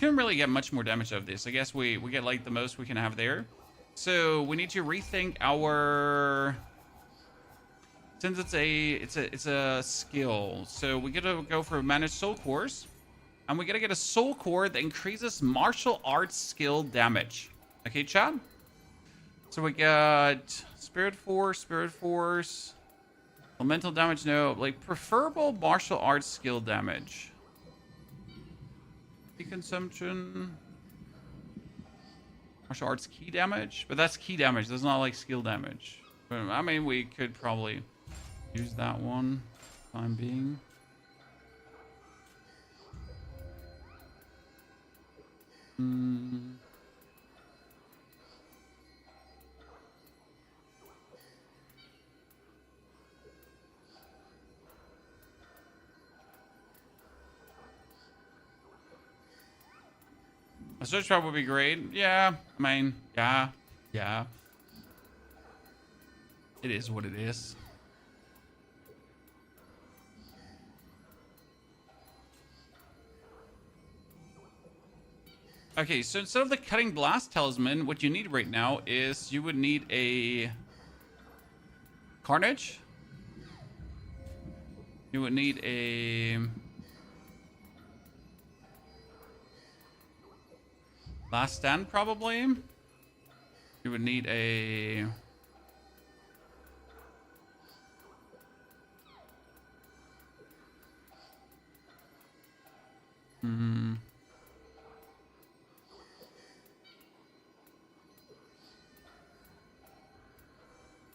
couldn't really get much more damage out of this. I guess we get like the most we can have there. So we need to rethink our, since it's a skill. So we gotta go for managed soul cores, and we gotta get a soul core that increases martial arts skill damage. Okay, chat. So we got spirit force, elemental damage. No, like preferable martial arts skill damage. Consumption. Martial arts key damage, but that's key damage. That's not like skill damage. But, I mean, we could probably use that one. Time being. A search trap would be great. Yeah, I mean, yeah. It is what it is. Okay, so instead of the cutting blast talisman, what you need right now is you would need a carnage. You would need a last stand, probably. You would need a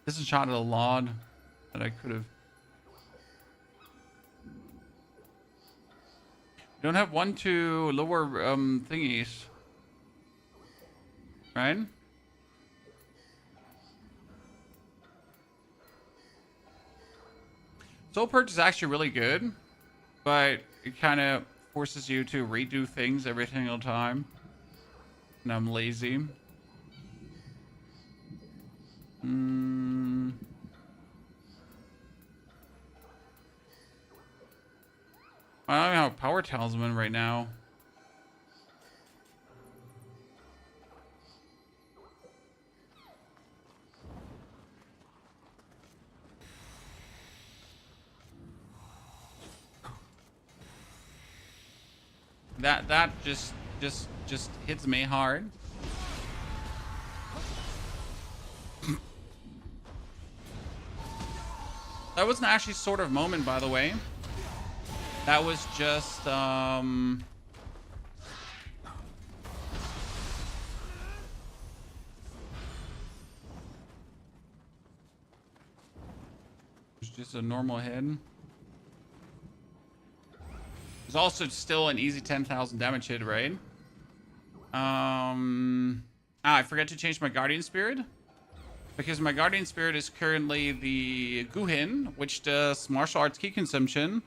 This is shot at a lot that I could have. You don't have 1 to lower thingies, right? Soul Purge is actually really good, but it kind of forces you to redo things every single time. And I'm lazy. I don't have a power talisman right now. That just hits me hard. That wasn't actually sort of moment, by the way. That was just it's just a normal hit. It's also still an easy 10,000 damage hit, right? I forgot to change my Guardian Spirit. Because my Guardian Spirit is currently the Guhin, which does martial arts key consumption.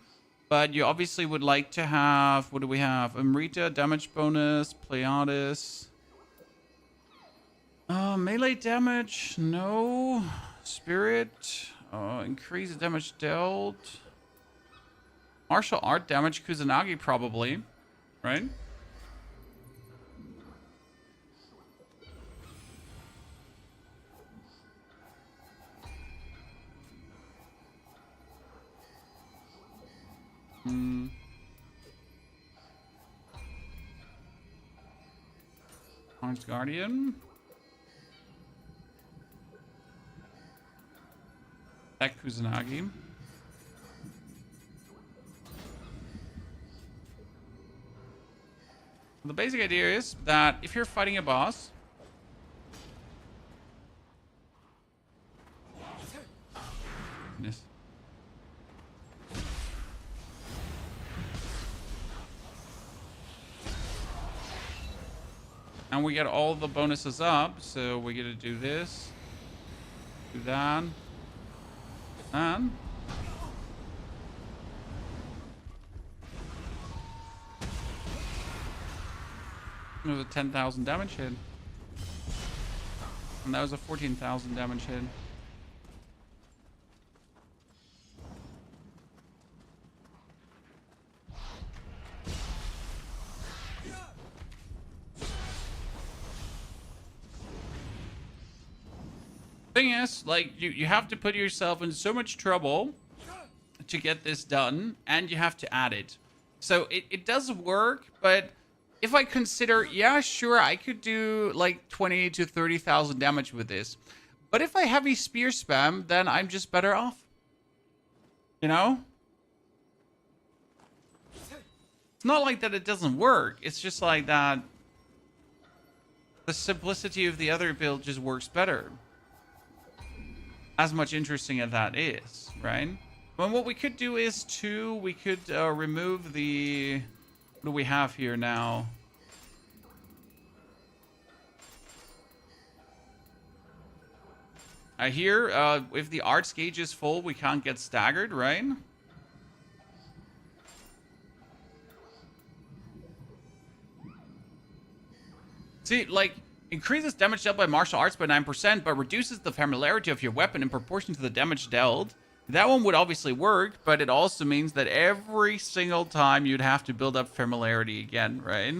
But you obviously would like to have, what do we have? Amrita, damage bonus, Pleiades. Melee damage, no. Spirit, increase the damage dealt. Martial art damage, Kusanagi probably, right? Orange Guardian. That Kusanagi. The basic idea is that if you're fighting a boss, goodness. And we get all the bonuses up, so we get to do this, do that, and it was a 10,000 damage hit, and that was a 14,000 damage hit. Thing is, like, you have to put yourself in so much trouble to get this done, and you have to add it. So it does work, but if I consider, yeah, sure, I could do like 20 to 30,000 damage with this. But if I heavy spear spam, then I'm just better off. You know? It's not like that it doesn't work. It's just like that the simplicity of the other build just works better. As much interesting as that is, right? Well, what we could do is, too, we could remove the... What do we have here now? Here, if the arts gauge is full, we can't get staggered, right? See, like, increases damage dealt by martial arts by 9%, but reduces the familiarity of your weapon in proportion to the damage dealt. That one would obviously work, but it also means that every single time you'd have to build up familiarity again, right?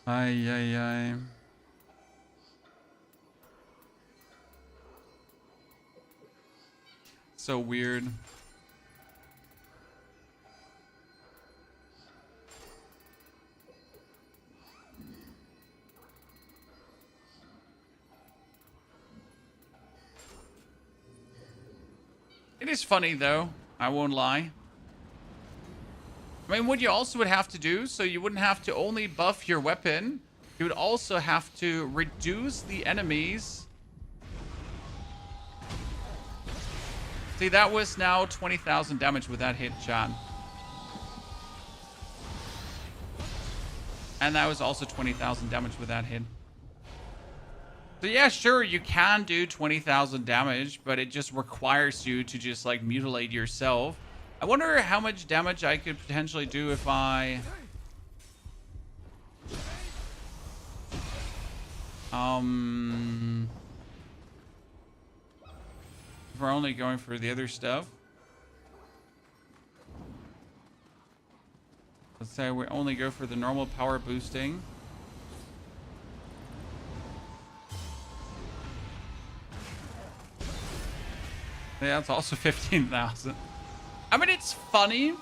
Ay. So weird. It is funny, though. I won't lie. I mean, what you also would have to do, so you wouldn't have to only buff your weapon, you would also have to reduce the enemies. See, that was now 20,000 damage with that hit, John. And that was also 20,000 damage with that hit. So yeah, sure, you can do 20,000 damage, but it just requires you to just, like, mutilate yourself. I wonder how much damage I could potentially do if I... If we're only going for the other stuff. Let's say we only go for the normal power boosting. Yeah, it's also 15,000. I mean, it's funny.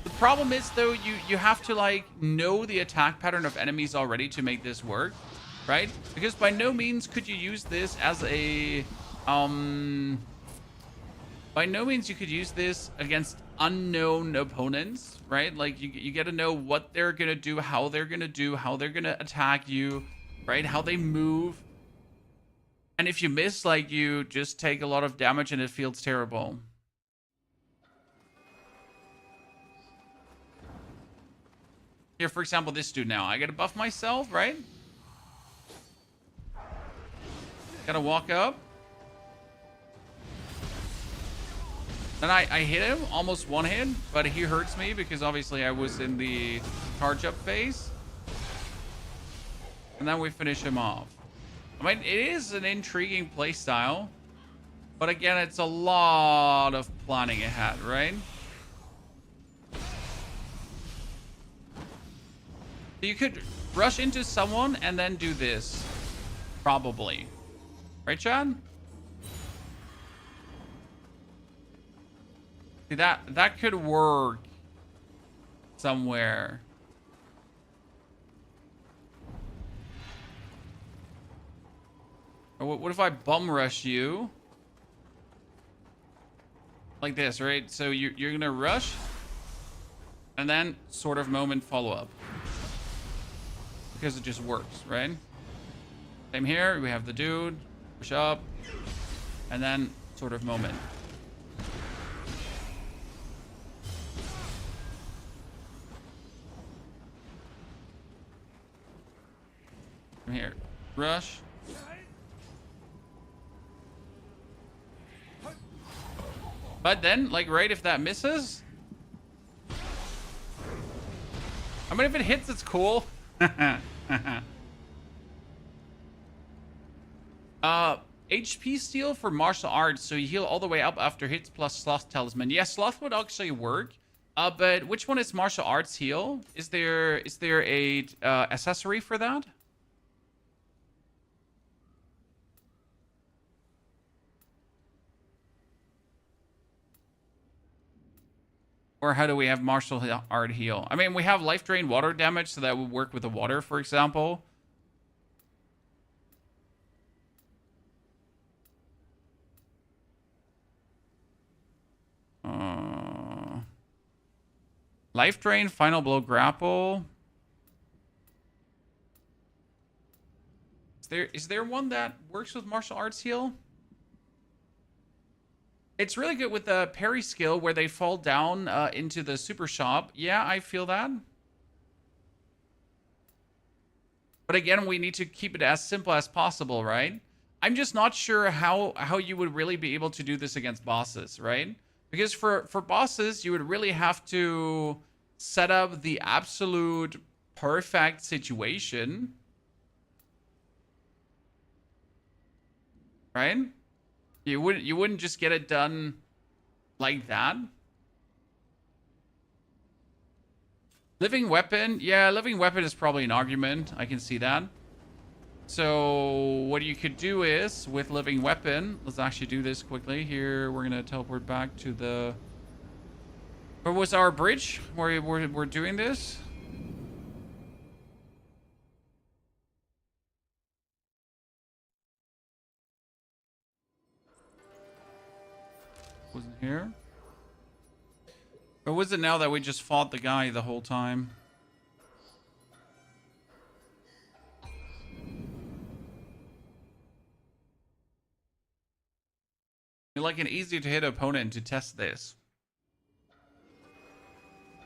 The problem is, though, you have to, like, know the attack pattern of enemies already to make this work, right? Because by no means could you use this as a... By no means you could use this against unknown opponents, right? Like, you got to know what they're going to do, how they're going to attack you, right? How they move. And if you miss, like, you just take a lot of damage and it feels terrible. Here, for example, this dude now. I gotta buff myself, right? Gotta walk up. And I hit him, almost one hit, but he hurts me because obviously I was in the charge up phase. And then we finish him off. I mean, it is an intriguing playstyle, but again, it's a lot of planning ahead, right? You could rush into someone and then do this, probably. Right, Chad? See, that could work somewhere. Or what if I bum rush you? Like this, right? So you're gonna rush, and then sort of moment follow up. Because it just works, right? Same here, we have the dude, push up, and then sort of moment. From here, rush. But then, like, right, if that misses... I mean, if it hits, it's cool. HP steal for martial arts, so you heal all the way up after hits plus sloth talisman. Yes, sloth would actually work. But which one is martial arts heal? Is there a accessory for that? Or how do we have martial art heal? I mean, we have life drain water damage, so that would work with the water, for example. Life drain, final blow, grapple. Is there one that works with martial arts heal? It's really good with the parry skill where they fall down into the super shop. Yeah, I feel that. But again, we need to keep it as simple as possible, right? I'm just not sure how you would really be able to do this against bosses, right? Because for bosses, you would really have to set up the absolute perfect situation. Right? You wouldn't just get it done like that. Living weapon, yeah, living weapon is probably an argument. I can see that. So what you could do is with living weapon, let's actually do this quickly. Here we're gonna teleport back to the. Where was our bridge? Where we're doing this? Wasn't here. Or was it now that we just fought the guy the whole time? You're like an easy to hit opponent to test this.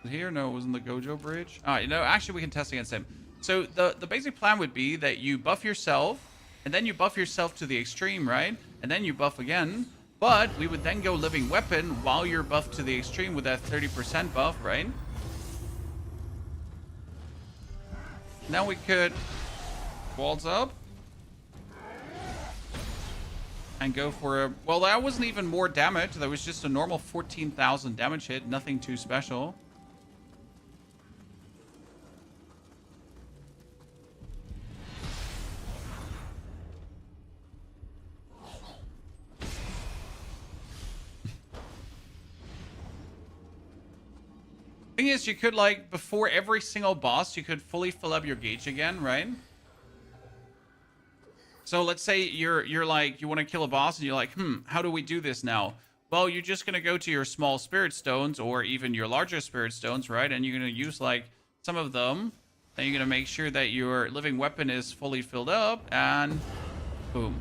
Here? No, it wasn't the Gojo bridge. All right, no, actually we can test against him. So the basic plan would be that you buff yourself, and then you buff yourself to the extreme, right? And then you buff again. But we would then go living weapon while you're buffed to the extreme with that 30% buff, right? Now we could walls up and go for a... Well, that wasn't even more damage. That was just a normal 14,000 damage hit. Nothing too special. Thing is, you could, like, before every single boss, you could fully fill up your gauge again, right? So let's say you're like, you want to kill a boss and you're like, how do we do this now? Well, you're just going to go to your small spirit stones or even your larger spirit stones, right? And you're going to use, like, some of them. Then you're going to make sure that your living weapon is fully filled up and boom.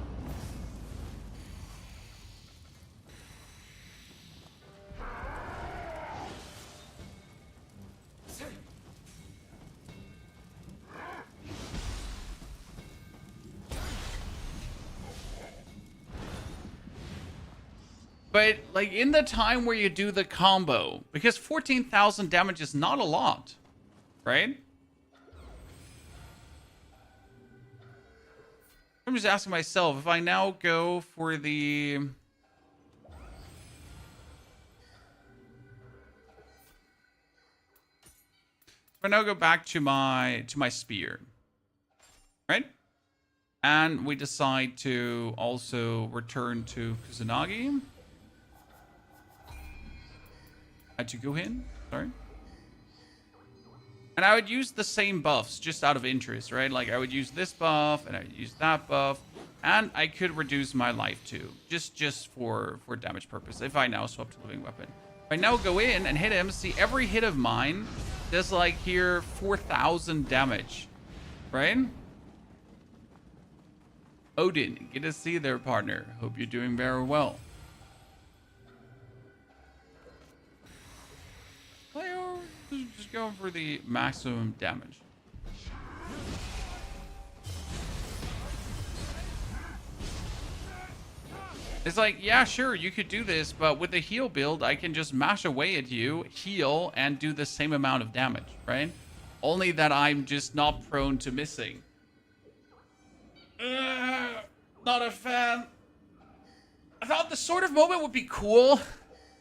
But, like, in the time where you do the combo, because 14,000 damage is not a lot, right? I'm just asking myself, if I now go for the... If I now go back to my spear, right? And we decide to also return to Kusanagi. To Guhin, sorry. And I would use the same buffs just out of interest, right? Like I would use this buff and I would use that buff. And I could reduce my life too. Just for damage purpose. If I now swap to living weapon. If I now go in and hit him, see every hit of mine does like here 4,000 damage. Right? Odin, good to see you there, partner. Hope you're doing very well. Just going for the maximum damage. It's like, yeah, sure, you could do this, but with the heal build, I can just mash away at you, heal, and do the same amount of damage, right? Only that I'm just not prone to missing. Not a fan. I thought the Sword of Moment would be cool,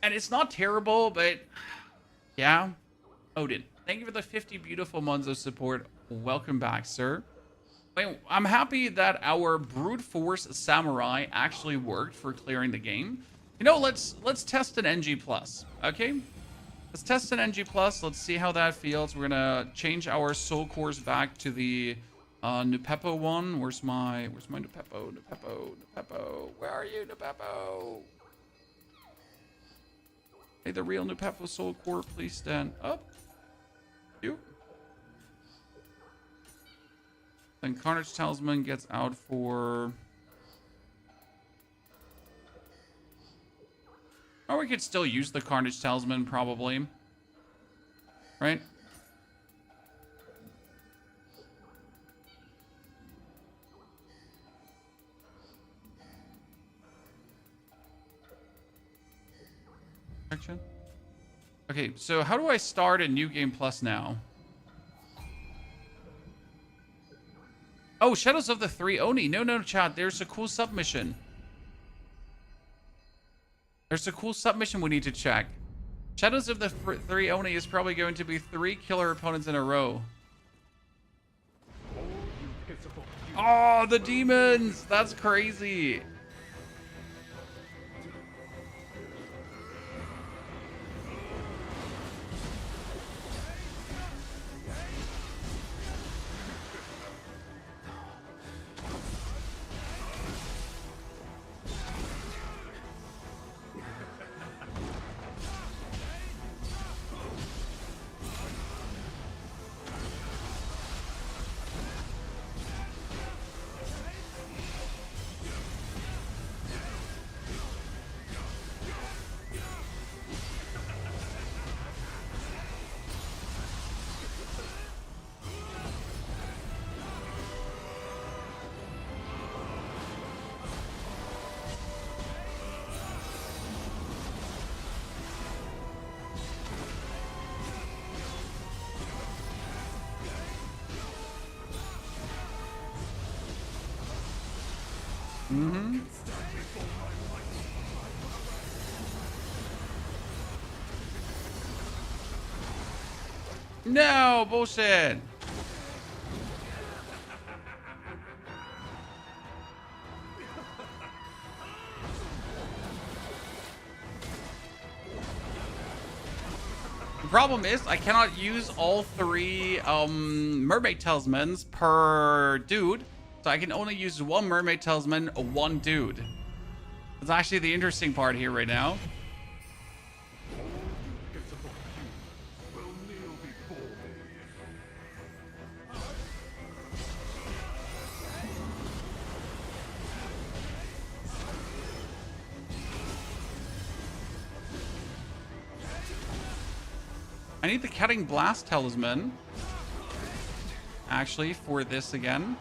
and it's not terrible, but yeah. Odin, thank you for the 50 beautiful months of support. Welcome back, sir. Wait, I'm happy that our brute force samurai actually worked for clearing the game. You know, let's test an NG plus, okay? Let's test an NG plus. Let's see how that feels. We're gonna change our soul cores back to the Nupepo one. Where's my Nupepo? Nupepo. Where are you, Nupepo? Hey, the real Nupepo soul core, please stand up. You. Then Carnage Talisman gets out for... Or we could still use the Carnage Talisman, probably. Right? Action. Okay, so how do I start a new game plus now? Oh, Shadows of the Three Oni. No, chat. There's a cool submission. There's a cool submission we need to check. Shadows of the Three Oni is probably going to be 3 killer opponents in a row. Oh, the demons! That's crazy. No, bullshit. The problem is I cannot use all 3 mermaid talismans per dude, so I can only use 1 mermaid talisman, 1 dude. That's actually the interesting part here right now. I need the Cutting Blast Talisman, actually, for this again.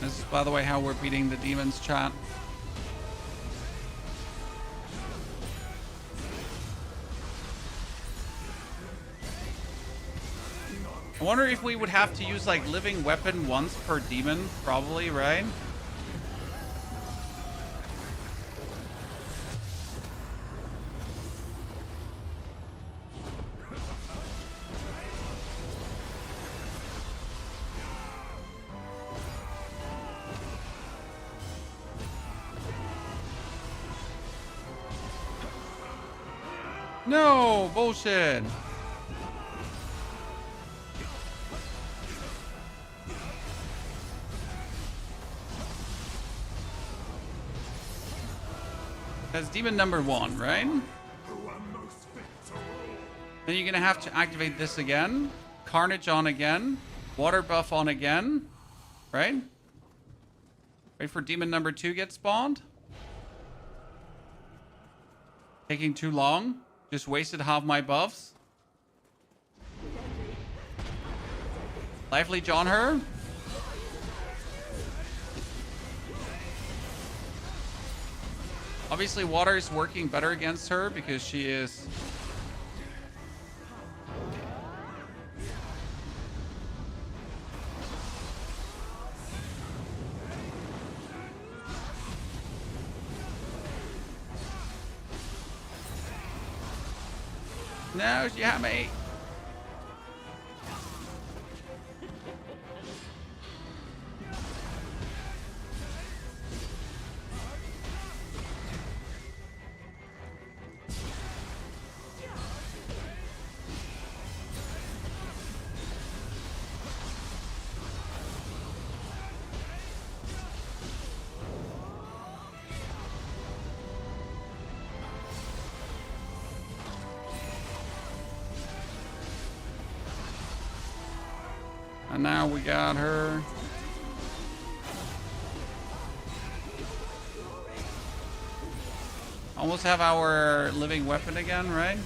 This is, by the way, how we're beating the demons, chat. I wonder if we would have to use, like, living weapon once per demon. Probably, right? No, bullshit. That's demon number 1, right? Then you're gonna have to activate this again. Carnage on again. Water buff on again. Right? Wait for demon number 2 get spawned. Taking too long. Just wasted half my buffs. Lively John her. Obviously, water is working better against her because she is... No, she had me. And now we got her. Almost have our living weapon again, right?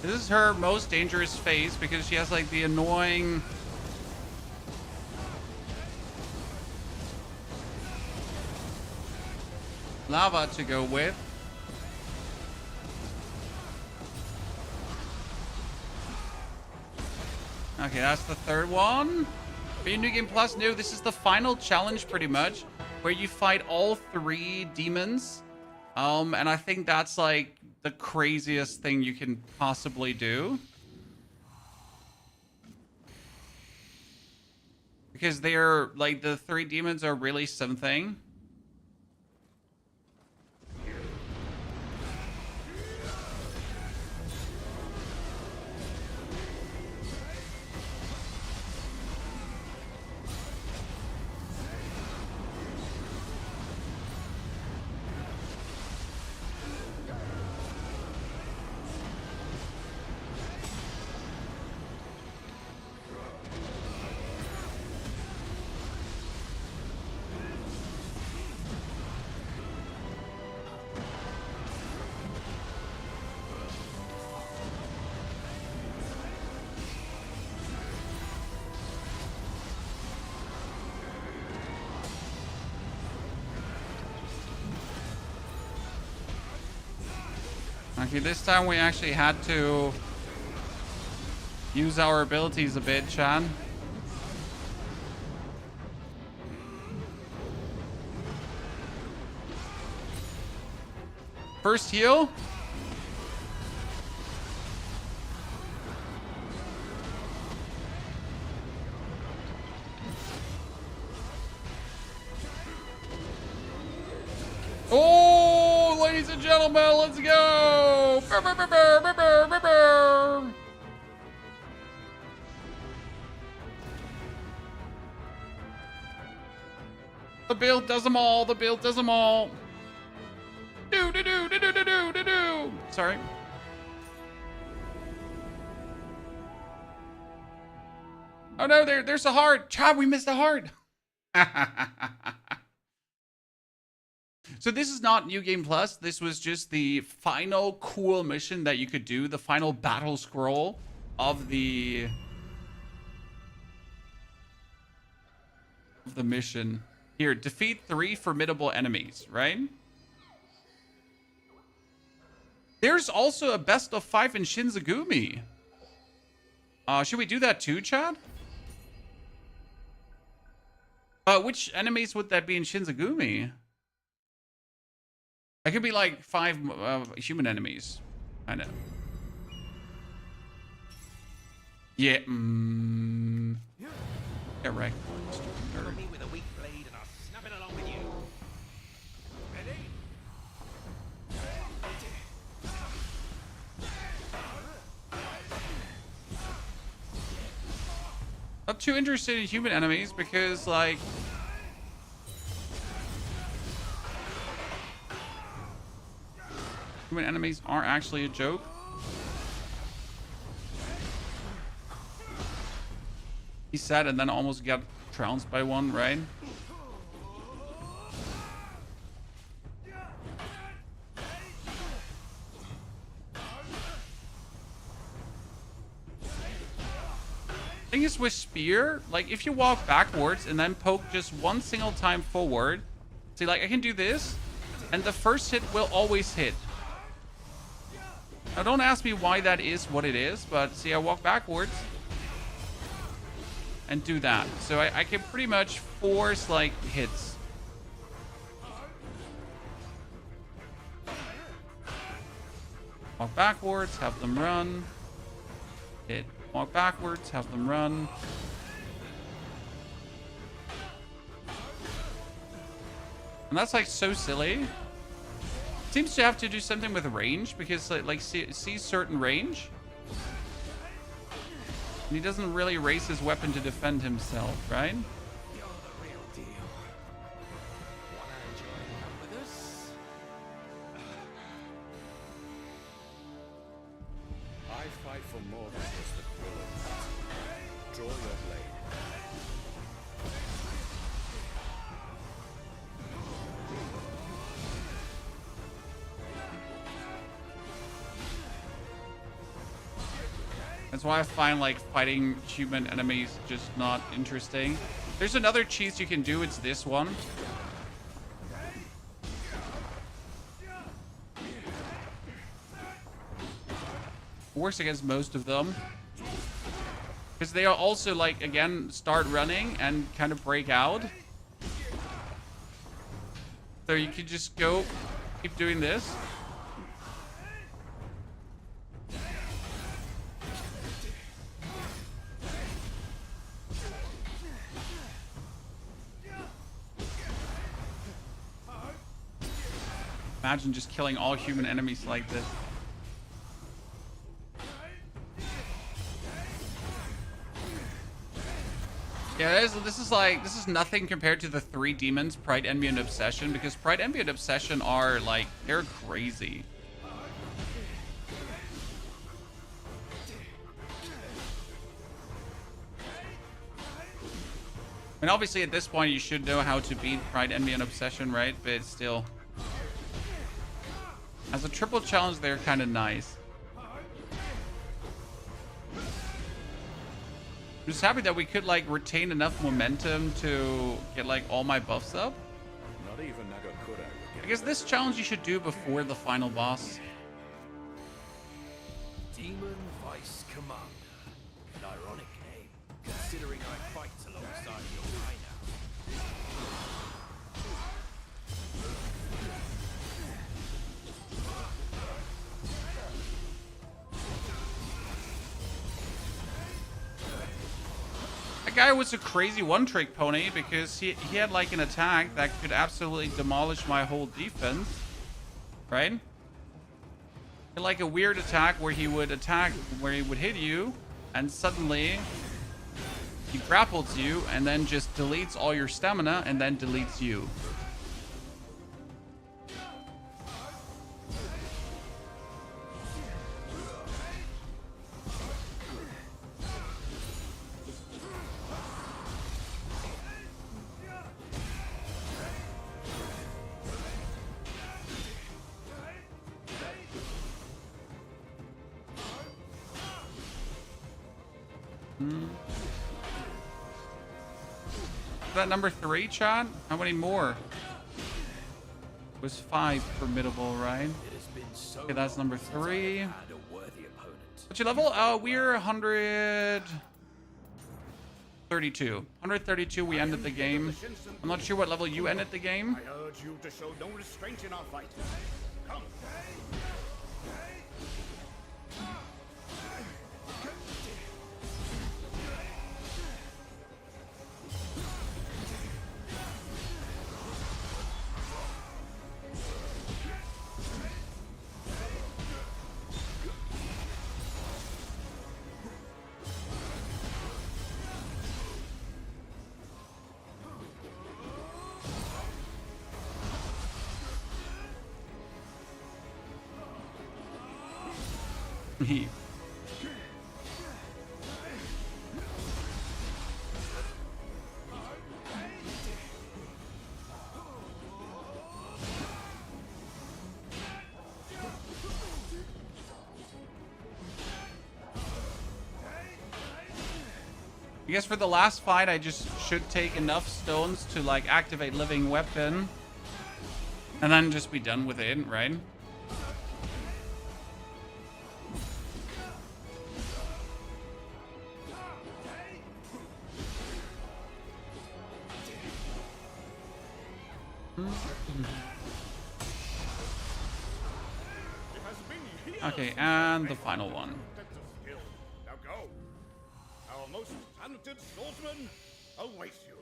This is her most dangerous phase because she has like the annoying lava to go with. Okay, that's the third one. For New Game Plus, no, this is the final challenge pretty much, where you fight all 3 demons. And I think that's like the craziest thing you can possibly do. Because they're like the 3 demons are really something. Okay, this time we actually had to use our abilities a bit, Chan. First heal. Oh, ladies and gentlemen, let's go! Brr, brr, brr, brr, brr, brr, brr, brr. The build does them all. The build does them all. Do do do do do do do do do. Sorry. Oh no, there's a heart. Chad, we missed a heart. So this is not New Game Plus. This was just the final cool mission that you could do. The final battle scroll of the mission. Here, defeat 3 formidable enemies, right? There's also a best of 5 in Shinzagumi. Should we do that too, Chad? Which enemies would that be in Shinzagumi? It could be like 5 human enemies. I know. Yeah. Yeah, right. Cover me with a weak blade and I'll snap it along with you. Ready? Not too interested in human enemies because, like, human enemies aren't actually a joke. He said and then almost got trounced by one, right? is with spear, like if you walk backwards and then poke just one single time forward, see, like I can do this, and the first hit will always hit. Now don't ask me why that is what it is, but see, I walk backwards and do that. So I can pretty much force like hits. Walk backwards, have them run. Hit. Walk backwards, have them run. And that's like so silly. Seems to have to do something with range because like see certain range. And he doesn't really raise his weapon to defend himself, right? You're the real deal. Wanna join up with us? I fight for more than just the thrill of battle. Draw your blade. That's why I find like fighting human enemies just not interesting. There's another cheese you can do. It's this one. Works against most of them. Because they are also like, again, start running and kind of break out. So you can just go, keep doing this. Imagine just killing all human enemies like this. Yeah, this is nothing compared to the 3 demons, Pride, Envy, and Obsession, because Pride, Envy, and Obsession are like, they're crazy. I mean, obviously at this point you should know how to beat Pride, Envy, and Obsession, right? But it's still, as a triple challenge, they're kind of nice. I'm just happy that we could like retain enough momentum to get like all my buffs up. Not even Nagakura. I guess this challenge you should do before the final boss. Demon Vice Commander. An ironic name, considering I fight alongside your Rhino. That guy was a crazy one-trick pony because he had like an attack that could absolutely demolish my whole defense, right? He had like a weird attack where he would hit you and suddenly he grapples you and then just deletes all your stamina and then deletes you. Is that number 3, chat? How many more? It was 5 formidable, right? It has been so Okay, that's number 3. had a worthy opponent. What's your level? We're 132. 132, we ended the game. I'm not sure what level you ended the game. I urge you to show no restraint in our fight. Come. I guess for the last fight, I just should take enough stones to like activate living weapon. And then just be done with it, right? Okay, and the final one. Now go. Our most talented swordsman awaits you.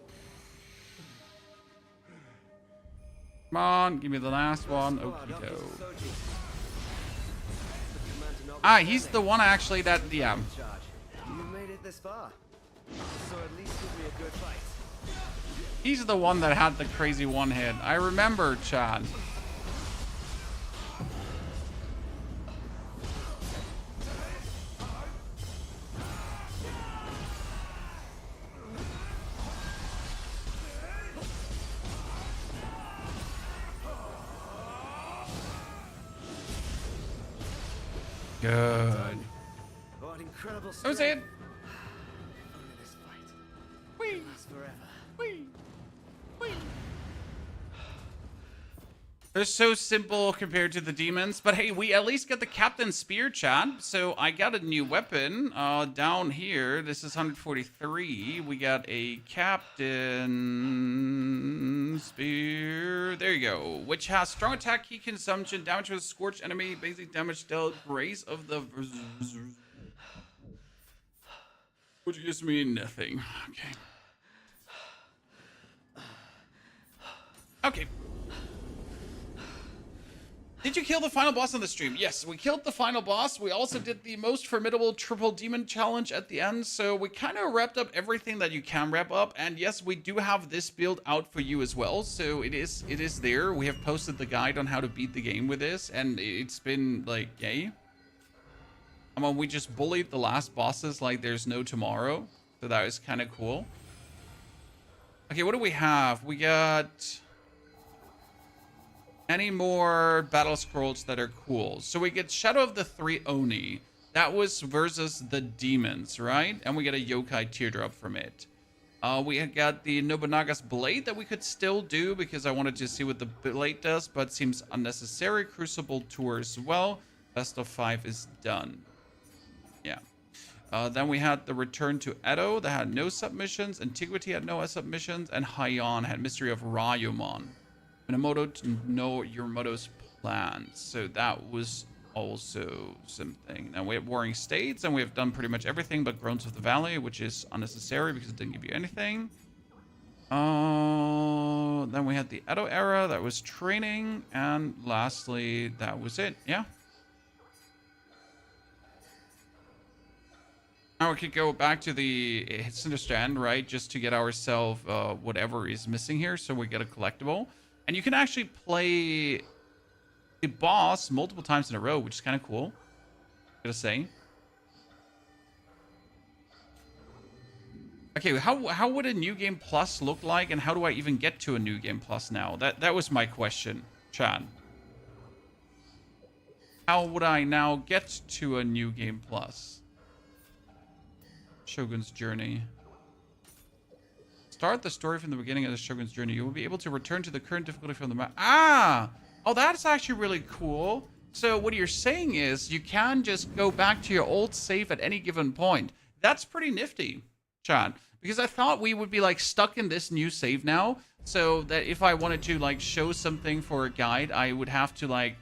Come on, give me the last one. Okie doke. Ah, he's the one actually that, yeah. You made it this far. So at least give me a good fight. He's the one that had the crazy one hit. I remember, Chad. Good. What incredible That was it. Only this fight Whee! lasts forever. Whee! Whee! They're so simple compared to the demons, but hey, we at least got the Captain Spear, Chad. So I got a new weapon down here. This is 143. We got a Captain Spear. There you go. Which has strong attack, key consumption, damage with a scorched enemy, basic damage dealt, grace of the... Which gives me nothing. Okay. Okay. Did you kill the final boss on the stream? Yes, we killed the final boss. We also did the most formidable triple demon challenge at the end. So we kind of wrapped up everything that you can wrap up. And yes, we do have this build out for you as well. So it is there. We have posted the guide on how to beat the game with this. And it's been like, yay. I mean, we just bullied the last bosses like there's no tomorrow. So that was kind of cool. Okay, what do we have? We got... any more battle scrolls that are cool. So we get Shadow of the Three Oni. That was versus the demons, right? And we get a yokai teardrop from it. We had got the Nobunaga's Blade that we could still do because I wanted to see what the blade does, but seems unnecessary. Crucible tour as well. Best of 5 is done. Yeah. Then we had the Return to Edo that had no submissions. Antiquity had no submissions. And Heian had Mystery of Rayumon. Minamoto to know Yorimoto's plans. So that was also something. Now we have Warring States, and we have done pretty much everything but Groans of the Valley, which is unnecessary because it didn't give you anything. Then we had the Edo era, that was training, and lastly, that was it. Yeah. Now we could go back to the Cinder Strand, right, just to get ourselves whatever is missing here, so we get a collectible. And you can actually play the boss multiple times in a row, which is kind of cool, gotta say. Okay, how would a New Game Plus look like, and how do I even get to a New Game Plus now? That was my question, Chad. How would I now get to a New Game Plus? Shogun's Journey. Start the story from the beginning of the Shogun's Journey. You will be able to return to the current difficulty from the map. Ah! Oh, that's actually really cool. So what you're saying is you can just go back to your old save at any given point. That's pretty nifty, Chad. Because I thought we would be like stuck in this new save now. So that if I wanted to like show something for a guide, I would have to like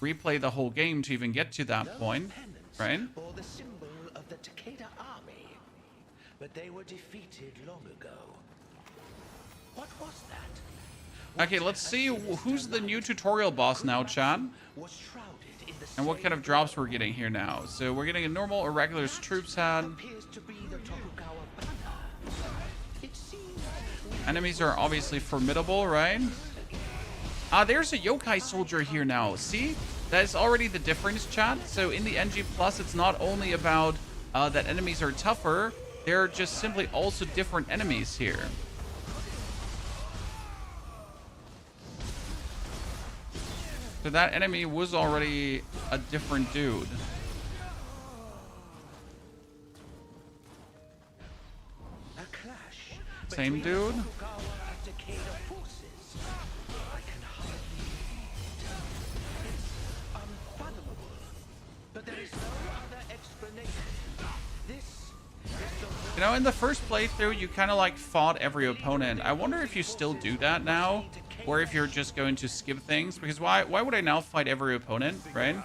replay the whole game to even get to that point, right? Or the symbol of the Takeda army. But they were defeated long ago. What was that? Okay, let's see who's the new tutorial boss now, Chad. And what kind of drops we're getting here now. So we're getting a normal or regular's troops hat. Enemies are obviously formidable, right? Ah, there's a yokai soldier here now. See? That's already the difference, Chad. So in the NG Plus, it's not only about that enemies are tougher. They're just simply also different enemies here. So that enemy was already a different dude. Same dude. But there is no other explanation. This You know, in the first playthrough, you kind of like fought every opponent. I wonder if you still do that now, or if you're just going to skip things. Because why would I now fight every opponent, right?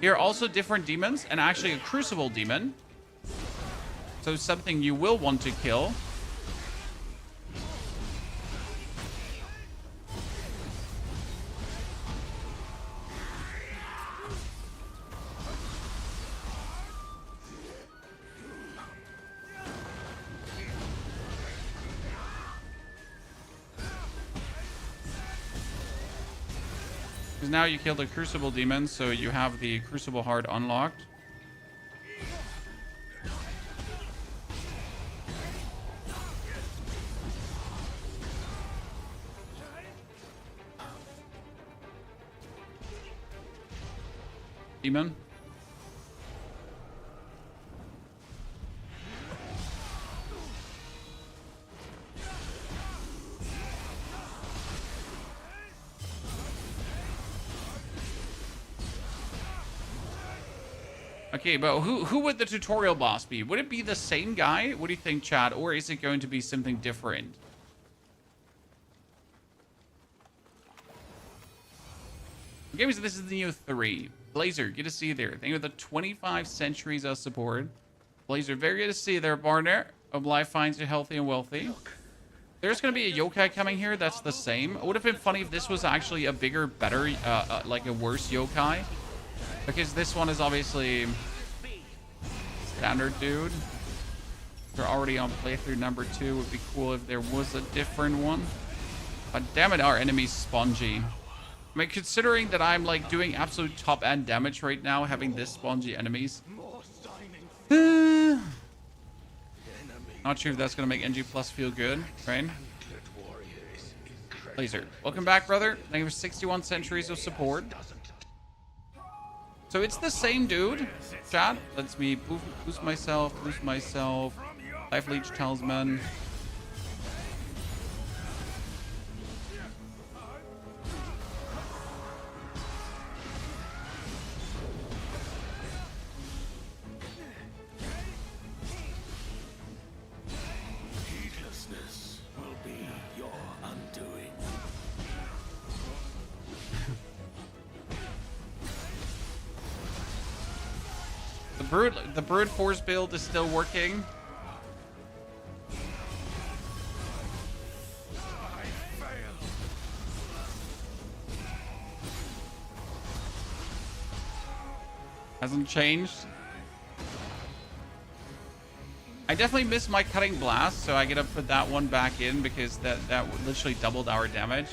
Here are also different demons, and actually a crucible demon. So something you will want to kill. Because now you killed the crucible demon, so you have the crucible heart unlocked. Demon. Okay, but who would the tutorial boss be? Would it be the same guy? What do you think, Chad? Or is it going to be something different? Okay, so this is the Nioh 3. Blazer, good to see you there. Thank you for the 25 centuries of support. Blazer, very good to see you there, partner. Hope life finds you healthy and wealthy. There's going to be a yokai coming here that's the same. It would have been funny if this was actually a bigger, better, like a worse yokai. Because this one is obviously standard dude. They're already on playthrough number 2. It would be cool if there was a different one. But damn it, our enemy's spongy. I mean, considering that I'm like doing absolute top end damage right now, having this spongy enemies. Not sure if that's gonna make NG Plus feel good, right? Laser, welcome back, brother. Thank you for 61 centuries of support. So it's the same dude, chat. Lets me boost myself, Life Leech Talisman. Heedlessness will be your undoing. The brute force build is still working. Hasn't changed. I definitely missed my cutting blast, so I gotta put that one back in because that literally doubled our damage.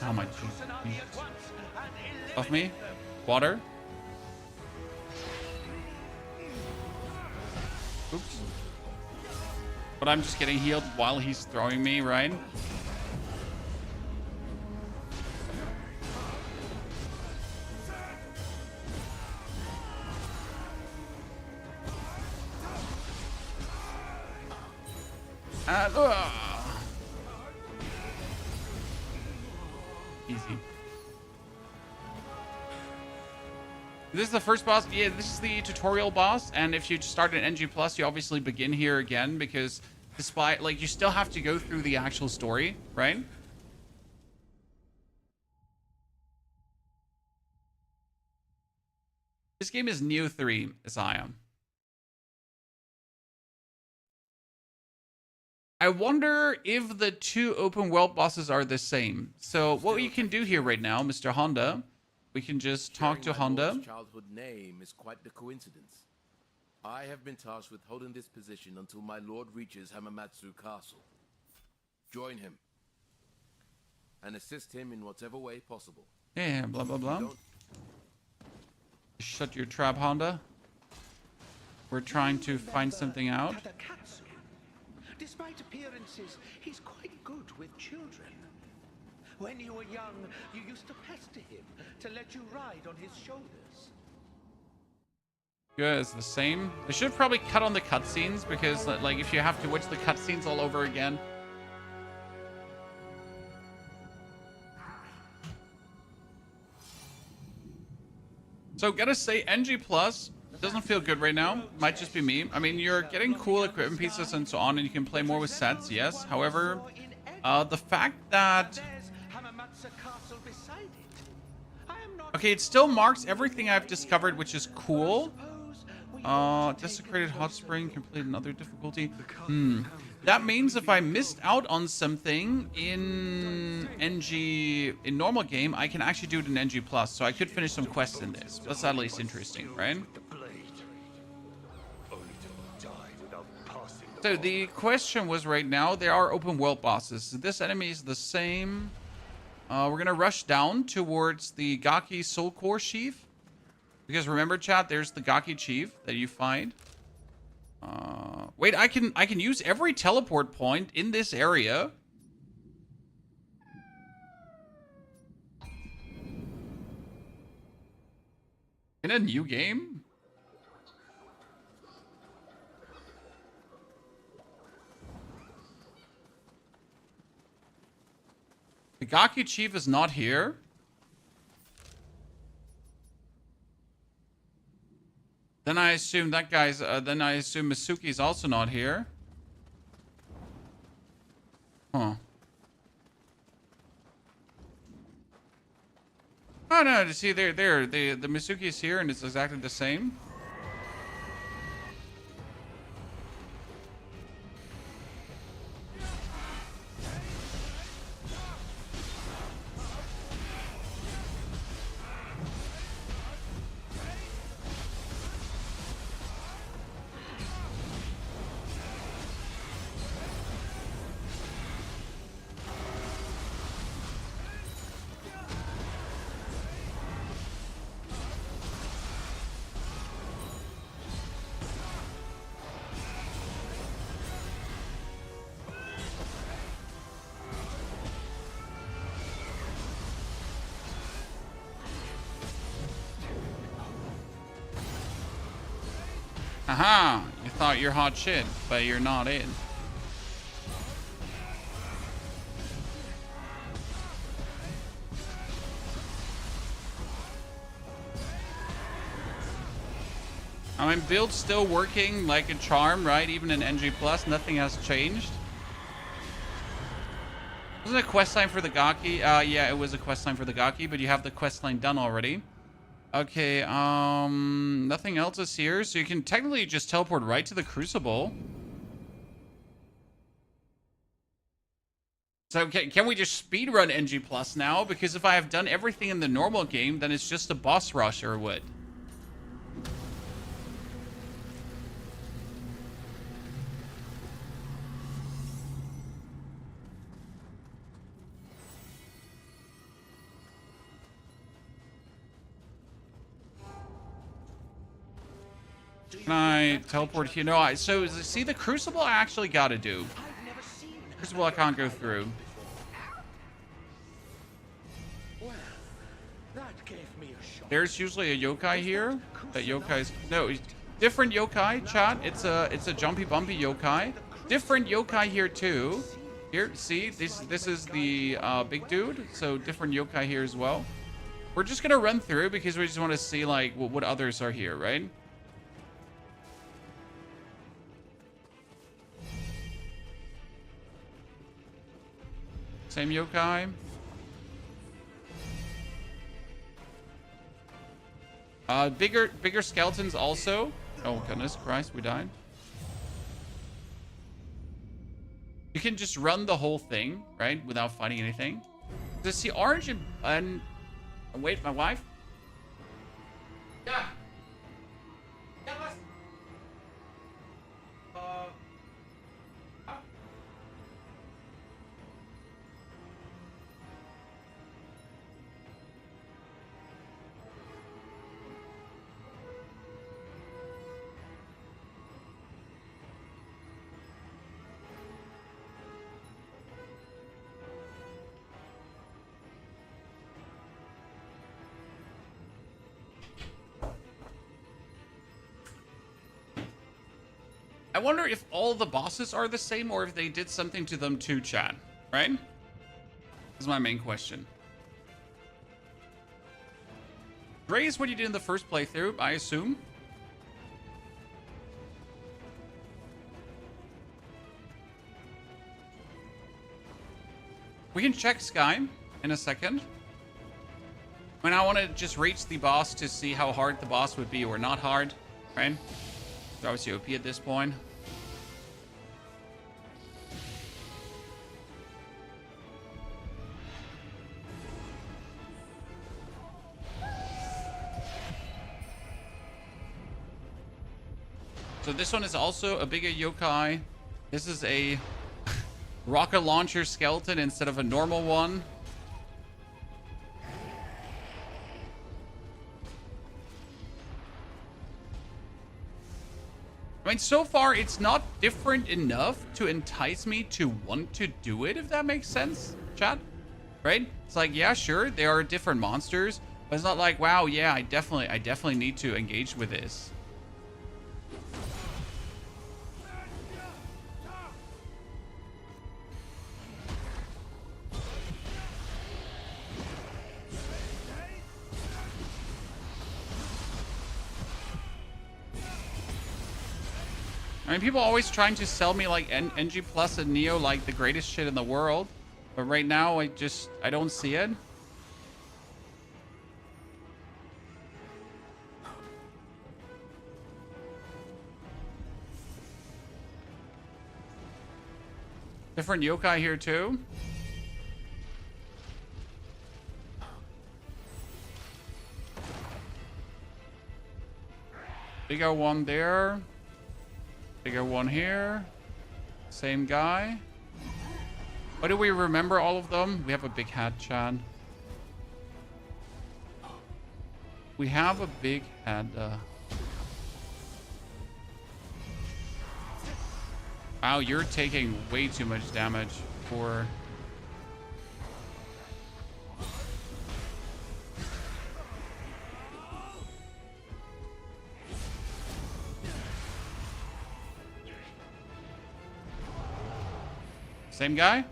How much? Off me? Water? Oops. But I'm just getting healed while he's throwing me, right? Easy. This is the first boss. Yeah, this is the tutorial boss. And if you start an NG Plus, you obviously begin here again because despite, like, you still have to go through the actual story, right? This game is Nioh 3, Isaiah. I wonder if the two open world bosses are the same. So what you can do here right now, Mr. Honda, we can just talk to Honda. My childhood name is quite the coincidence. I have been tasked with holding this position until my lord reaches Hamamatsu Castle. Join him, and assist him in whatever way possible. Yeah, blah, blah, blah. Don't Shut your trap, Honda. We're trying to find something out. Tadakatsu. Despite appearances, he's quite good with children. When you were young, you used to pester him to let you ride on his shoulders. Yeah, it's the same. They should probably cut on the cutscenes because, like, if you have to watch the cutscenes all over again. So, gotta say, NG Plus doesn't feel good right now. Might just be me. I mean, you're getting cool equipment pieces and so on, and you can play more with sets, yes. However, the fact that... There's Hamamatsu Castle beside it. I am not Okay, it still marks everything I've discovered, which is cool. suppose we ought to take Desecrated a hot closer spring, look. complete another difficulty. That means if I missed out on something in NG, in normal game, I can actually do it in NG Plus. So I could finish some quests in this. That's at least interesting, right? The blade. Only to die without passing the So the question was right now, there are open world bosses. This enemy is the same. We're gonna rush down towards the Gaki Soul Core Sheath. Because remember, chat, there's the Gaki Chief that you find. Wait, I can use every teleport point in this area. In a new game? The Gaki Chief is not here. Then I assume that guy's, then I assume Masuki's also not here. Huh. Oh no, see there, the Masuki is here and it's exactly the same. Aha! You thought you're hot shit, but you're not in. I mean, build's still working like a charm, right? Even in NG Plus, nothing has changed. Was it a quest line for the Gaki? Yeah, it was a quest line for the Gaki, but you have the quest line done already. Okay, nothing else is here, so you can technically just teleport right to the Crucible. So can we just speedrun NG Plus now? Because if I have done everything in the normal game, then it's just a boss rush or what? Can I teleport here? No, so see the Crucible I actually gotta do. I've never seen Crucible I can't go through. Well, that gave me a shock. There's usually a yokai here. That yokai's no different yokai, chat. It's a jumpy bumpy yokai. Different yokai here too. Here, see, this is the big dude. So different yokai here as well. We're just gonna run through because we just want to see like what others are here, right? Same yokai. Bigger skeletons also. Oh goodness Christ, we died. You can just run the whole thing, right, without fighting anything. Does see orange and wait, my wife? Yeah. Yeah, let's... I wonder if all the bosses are the same or if they did something to them too, chat. Right? That's my main question. Gray is what you did in the first playthrough, I assume. We can check Sky in a second. When I want to just reach the boss to see how hard the boss would be or not hard, right? So obviously OP at this point. So this one is also a bigger yokai. This is a rocket launcher skeleton instead of a normal one. I mean, so far it's not different enough to entice me to want to do it, if that makes sense, chat. Right? It's like, yeah, sure, they are different monsters, but it's not like, wow, yeah, I definitely need to engage with this. I mean, people always trying to sell me like NG Plus and Nioh like the greatest shit in the world. But right now, I don't see it. Different yokai here too. Bigger one there. Bigger one here. Same guy. Why do we remember all of them? We have a big hat, Chad. We have a big head. Wow, you're taking way too much damage for... Same guy?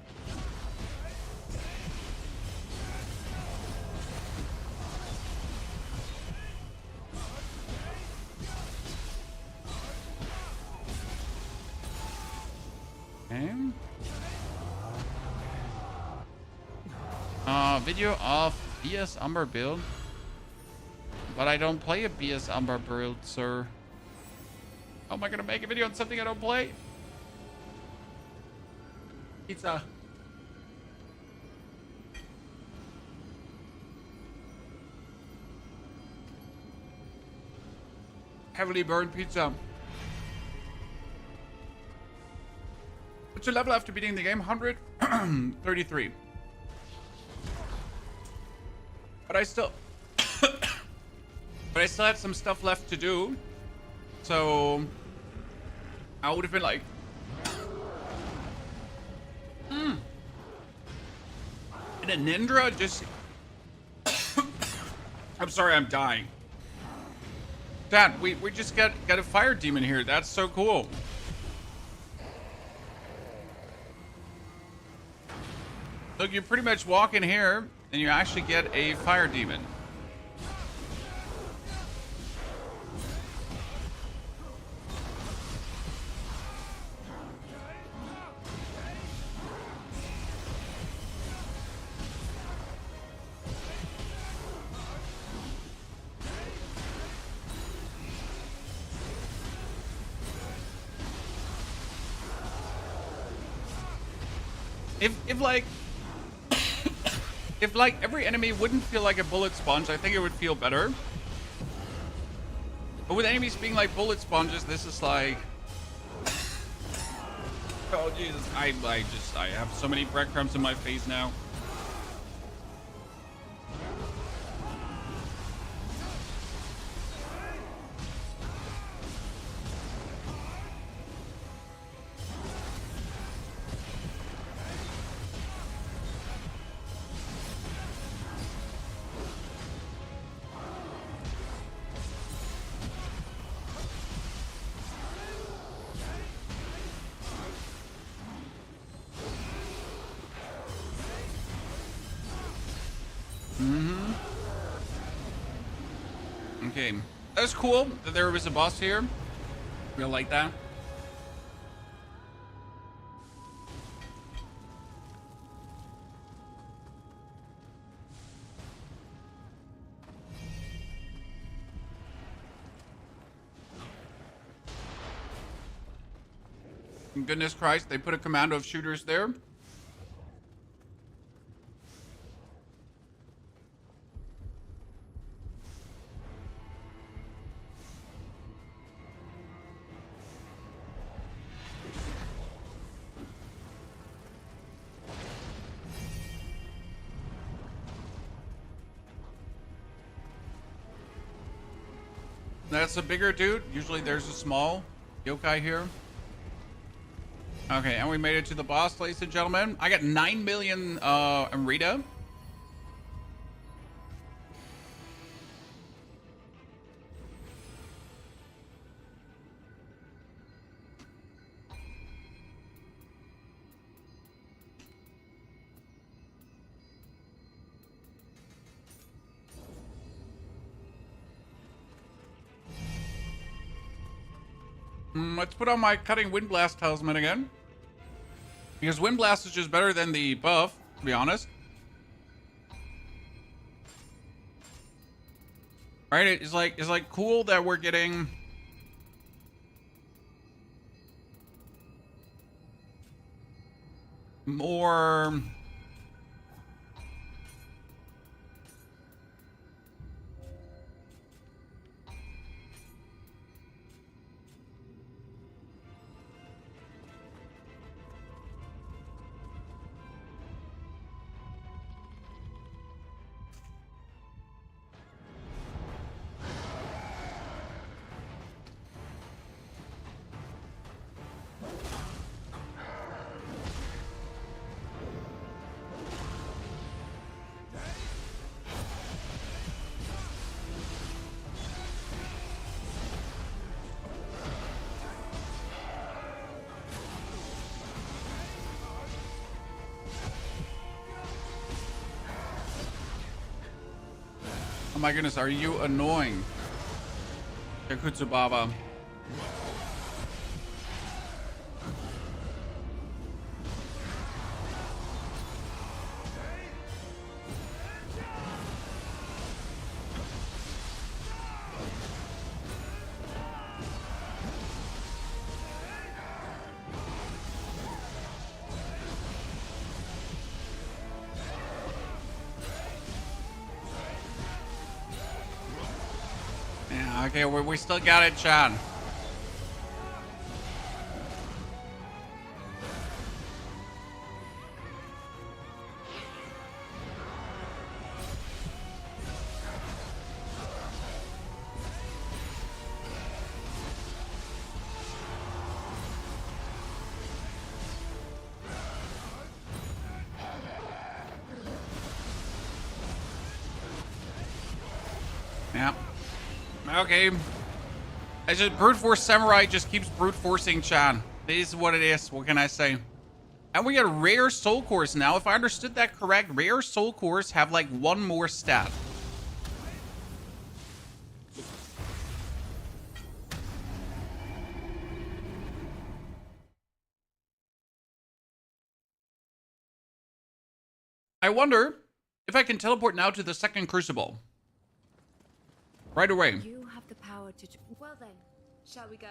Okay. Video of BS Umber build. But I don't play a BS Umber build, sir. How am I gonna make a video on something I don't play? Pizza. Heavily burned pizza. What's your level after beating the game? 133. But I still but I still had some stuff left to do. So I would have been like And a Nindra just... I'm sorry, I'm dying. Dad, we just got a fire demon here. That's so cool. Look, you pretty much walk in here and you actually get a fire demon. If like every enemy wouldn't feel like a bullet sponge, I think it would feel better. But with enemies being like bullet sponges, this is like, oh Jesus, I have so many breadcrumbs in my face now. Mm-hmm. Okay. That's cool that there was a boss here. Real like that. Goodness Christ, they put a commando of shooters there. That's a bigger dude. Usually there's a small yokai here. Okay, and we made it to the boss, ladies and gentlemen. I got 9 million Amrita. Let's put on my cutting wind blast talisman again. Because wind blast is just better than the buff, to be honest. Right? It's like cool that we're getting more. Oh my goodness, are you annoying? Yakutsu Baba. Yeah, okay, we still got it, Chad. Yeah. Okay. I just brute force samurai just keeps brute forcing Chan. This is what it is. What can I say? And we got rare soul cores now. If I understood that correct, rare soul cores have like one more stat. I wonder if I can teleport now to the second crucible. Right away. You have the power to... Well then, shall we go?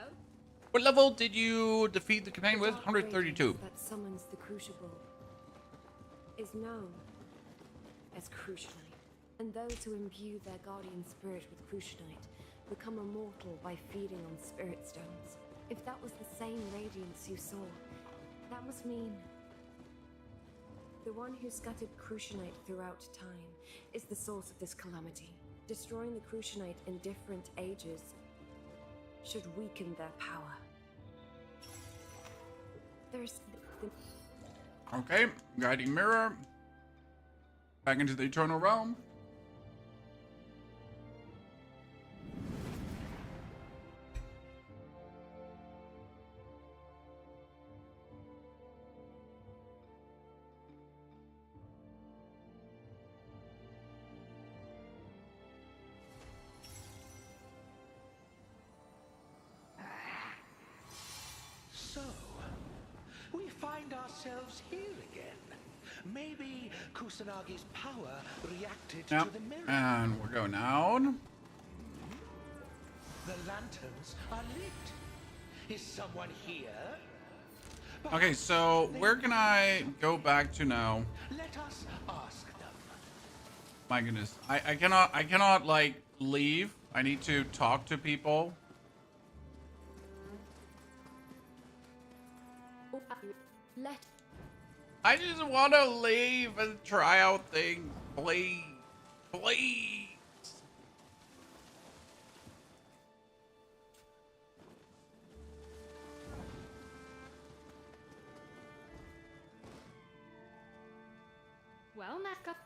What level did you defeat the companion with? dark 132. radiance that summons the crucible is known as crucianite. And those who imbue their guardian spirit with crucianite become immortal by feeding on spirit stones. If that was the same radiance you saw, that must mean the one who scattered crucianite throughout time is the source of this calamity. Destroying the crucianite in different ages should weaken their power. There's Okay, guiding mirror. Back into the eternal realm. ourselves here again. Maybe Kusanagi's power reacted Yep. to the mirror. And we're going down. The lanterns are lit. Is someone here? Okay, so where can I go back to now? Let us ask them. My goodness. I cannot like leave. I need to talk to people. Let I just want to leave and try out things. Please. Please. Well, Naka,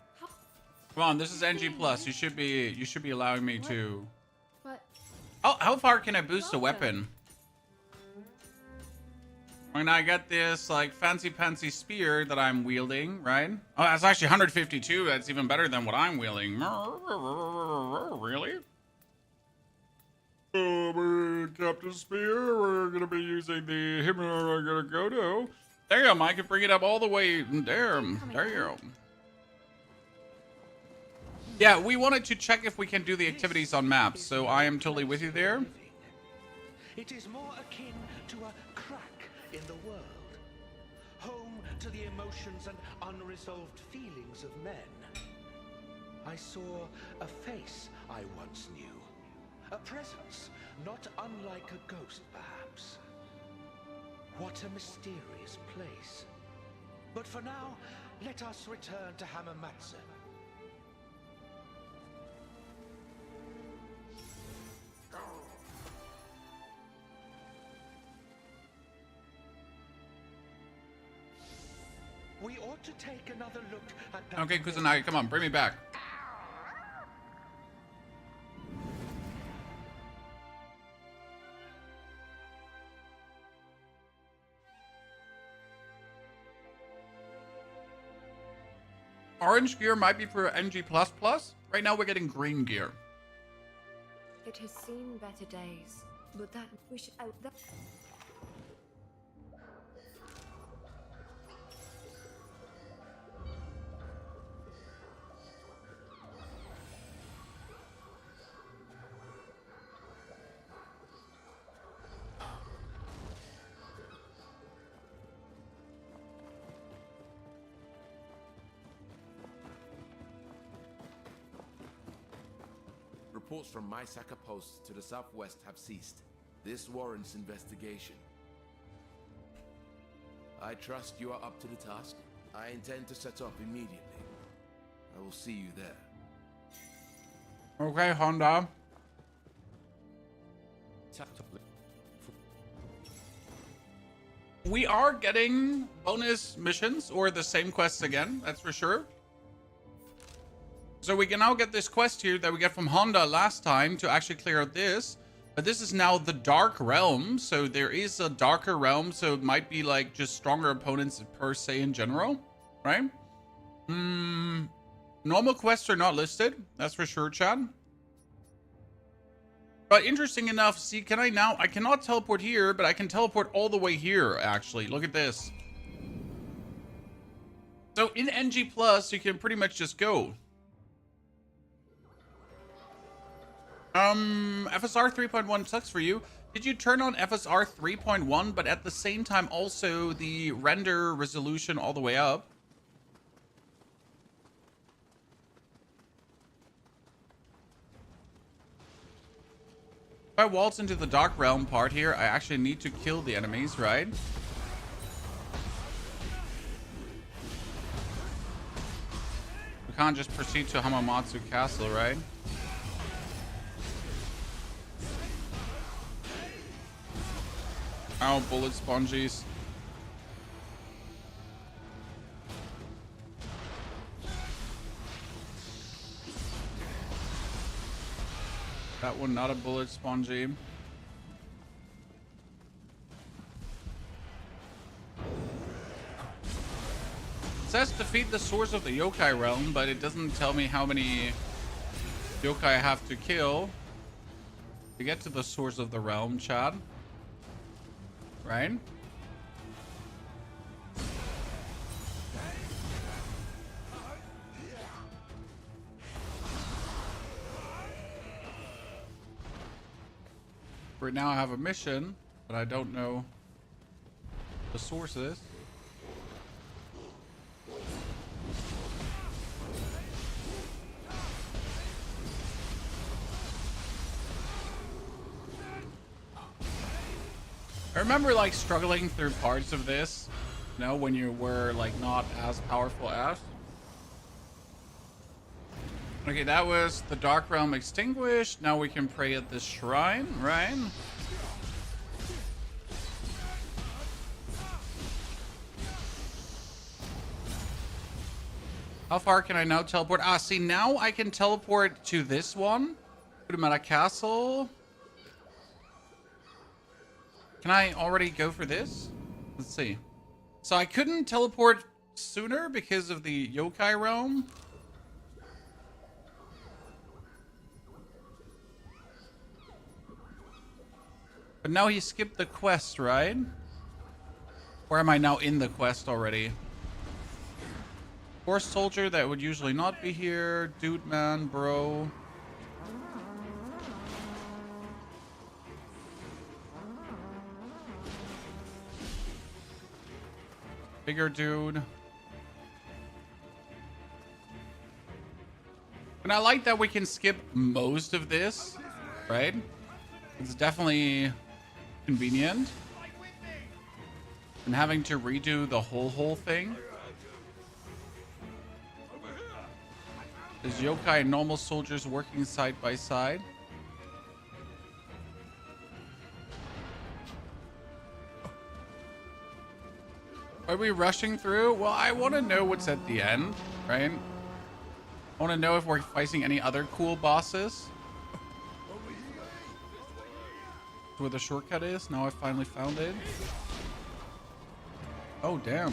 Come on, this is NG Plus. You should be allowing me to. but Oh, how far can I boost a weapon? When I get this like fancy pantsy spear that I'm wielding, right? Oh, that's actually 152. That's even better than what I'm wielding. Really? Oh, Captain Spear, we're gonna be using the We're gonna go to. Damn, I can bring it up all the way. Damn. Yeah, we wanted to check if we can do the activities on maps, so I am totally with you there. It is more akin to a crack in the world, home to the emotions and unresolved feelings of men. I saw a face I once knew, a presence not unlike a ghost, perhaps. What a mysterious place. But for now, let us return to Hamamatsu. We ought to take another look at that. Okay, Kusanagi, come on, bring me back. Orange gear might be for NG++. Right now we're getting green gear. it has seen better days. But that we should out that. Reports from Maisaka posts to the southwest have ceased. This warrants investigation. I trust you are up to the task. I intend to set off immediately. I will see you there. Okay, Honda. We are getting bonus missions or the same quests again, that's for sure. So we can now get this quest here that we get from Honda last time to actually clear out this. But this is now the Dark Realm. So there is a darker realm. So it might be like just stronger opponents per se in general. Right? Normal quests are not listed. That's for sure, Chad. But interesting enough, see, can I now? I cannot teleport here, but I can teleport all the way here, actually. Look at this. So in NG+, you can pretty much just go. FSR 3.1 sucks for you. Did you turn on FSR 3.1, but at the same time also the render resolution all the way up? If I waltz into the Dark Realm part here, I actually need to kill the enemies, right? We can't just proceed to Hamamatsu Castle, right? Oh, bullet spongies. That one, not a bullet spongy. It says defeat the source of the yokai realm, but it doesn't tell me how many yokai I have to kill to get to the source of the realm, Chad. Right? Right now I have a mission, but I don't know the source of this. I remember like struggling through parts of this, you know, when you were like not as powerful as. Okay, that was the Dark Realm extinguished. Now we can pray at this shrine, right? How far can I now teleport? Ah, see, now I can teleport to this one. Put him at a castle. Can I already go for this? Let's see. So I couldn't teleport sooner because of the yokai realm. But now he skipped the quest, right? Or am I now in the quest already? Horse soldier that would usually not be here. Dude man, bro. Bigger dude. And I like that we can skip most of this, right? It's definitely convenient. And having to redo the whole thing. There's yokai and normal soldiers working side by side. Are we rushing through? Well, I want to know what's at the end, right? I want to know if we're facing any other cool bosses. That's where the shortcut is. Now I finally found it. Oh, damn.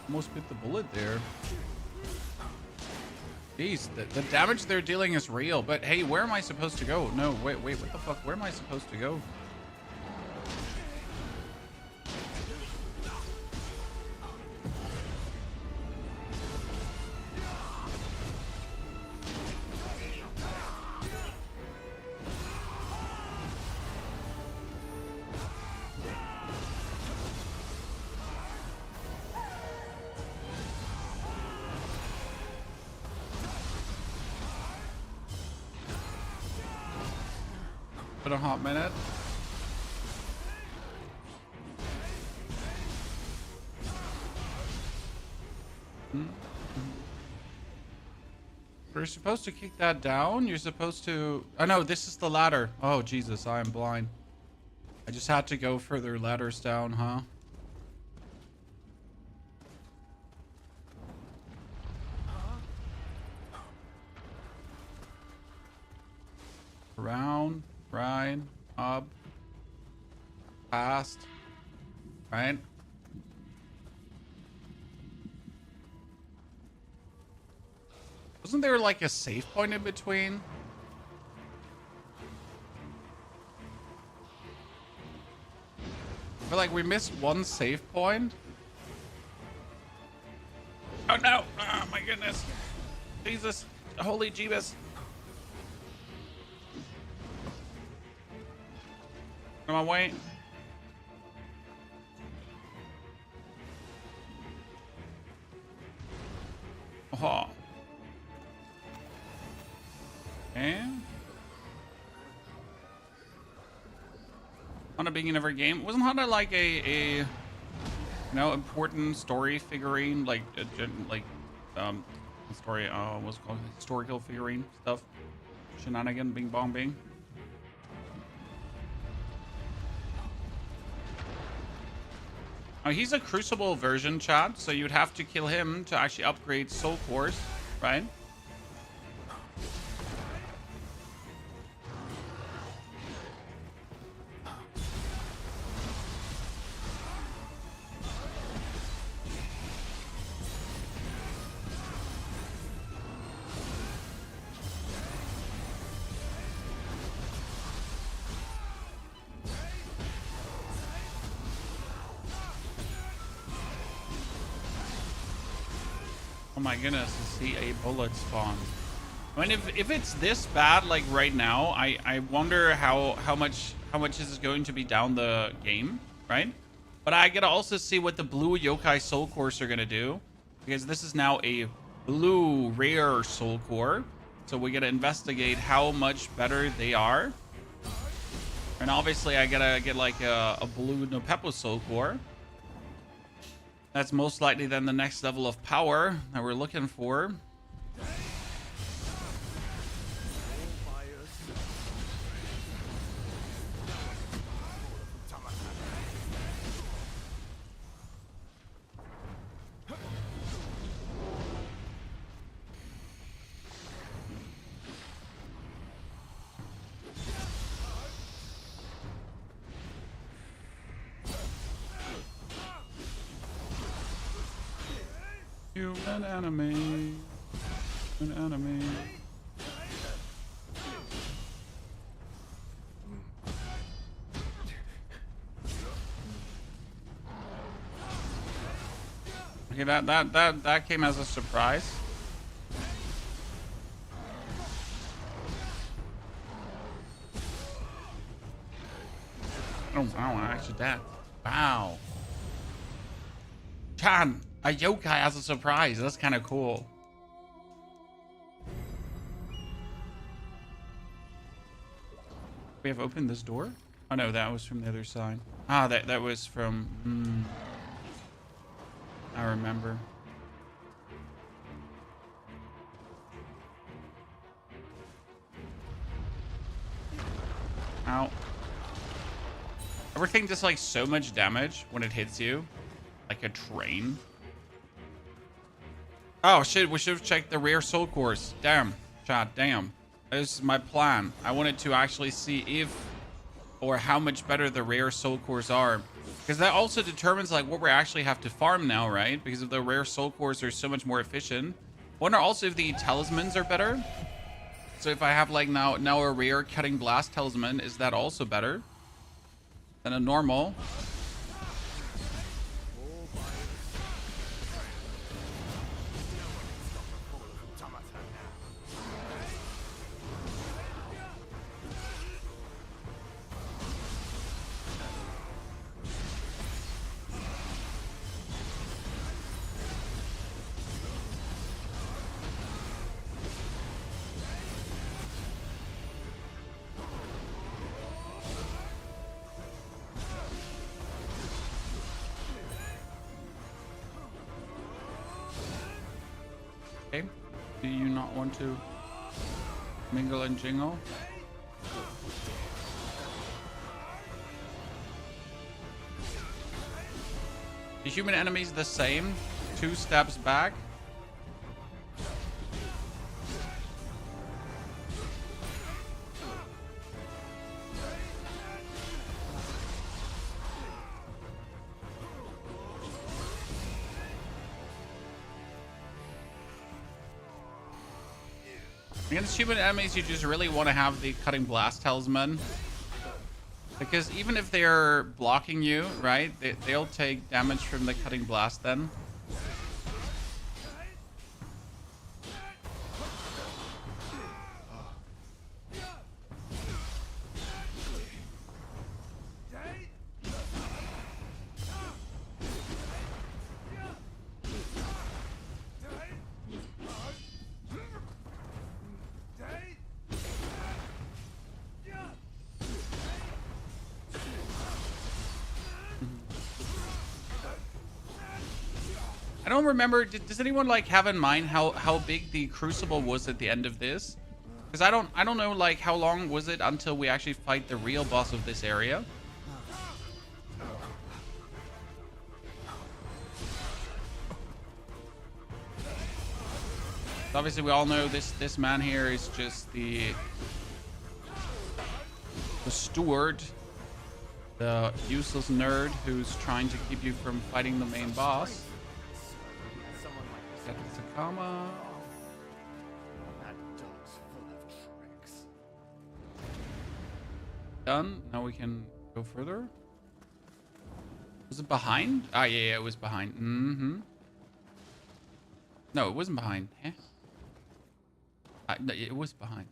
Almost bit the bullet there. Jeez, the damage they're dealing is real. But hey, where am I supposed to go? No, wait, what the fuck? Where am I supposed to go? Been a hot minute. You're supposed to kick that down. You're supposed to... Oh no, this is the ladder. Oh Jesus, I am blind. I just had to go further ladders down, huh? Around, right, up, past, right? Wasn't there like a save point in between? I feel like we missed one save point. Oh no! Oh my goodness! Jesus! Holy Jeebus! On my way. Oh. And Hana being in every game. Wasn't Hana like a you know, important story figurine, like story what's it called, historical figurine stuff? Shenanigan, bing bong bing. Oh, he's a crucible version, chat, so you'd have to kill him to actually upgrade soul cores, right? Oh my goodness, I see a bullet spawn. I mean, if it's this bad, like right now, I wonder how much is this going to be down the game, right? But I gotta also see what the blue yokai soul cores are gonna do, because this is now a blue rare soul core. So we gotta investigate how much better they are. And obviously I gotta get like a blue Nopepo soul core. That's most likely then the next level of power that we're looking for. Human enemy. Human enemy. Okay, that came as a surprise. Oh wow, actually that. Wow. Chan, a yokai as a surprise. That's kind of cool. We have opened this door? Oh no, that was from the other side. Ah, that was from... I remember. Ow. Everything does like so much damage when it hits you. Like a train. Oh shit, we should have checked the rare soul cores. Damn. Chat, damn. This is my plan. I wanted to actually see if or how much better the rare soul cores are. Because that also determines like what we actually have to farm now, right? Because if the rare soul cores are so much more efficient. Wonder also if the talismans are better. So if I have like now a rare cutting blast talisman, is that also better than a normal? Okay. Do you not want to mingle and jingle? The human enemy's the same. 2 steps back. Against human enemies, you just really want to have the cutting blast talisman. Because even if they're blocking you, right, they'll take damage from the cutting blast then. I don't remember. Does anyone like have in mind how big the crucible was at the end of this? Because I don't know like how long was it until we actually fight the real boss of this area. So obviously we all know this man here is just the steward, the useless nerd who's trying to keep you from fighting the main boss. Get the Takama. That dog's full of tricks. Done. Now we can go further. Was it behind? Ah, yeah, it was behind. Mm-hmm. No, it wasn't behind. Eh? No, it was behind.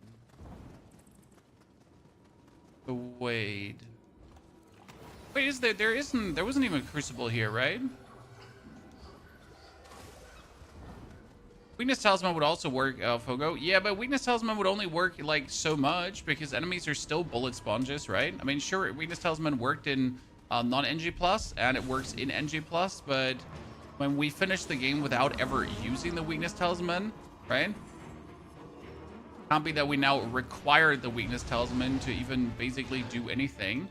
The Wade. Wait, is there? There wasn't even a crucible here, right? Weakness Talisman would also work, Fogo. Yeah, but Weakness Talisman would only work, like, so much because enemies are still bullet sponges, right? I mean, sure, Weakness Talisman worked in non-NG+, and it works in NG+, but when we finish the game without ever using the Weakness Talisman, right? Can't be that we now require the Weakness Talisman to even basically do anything.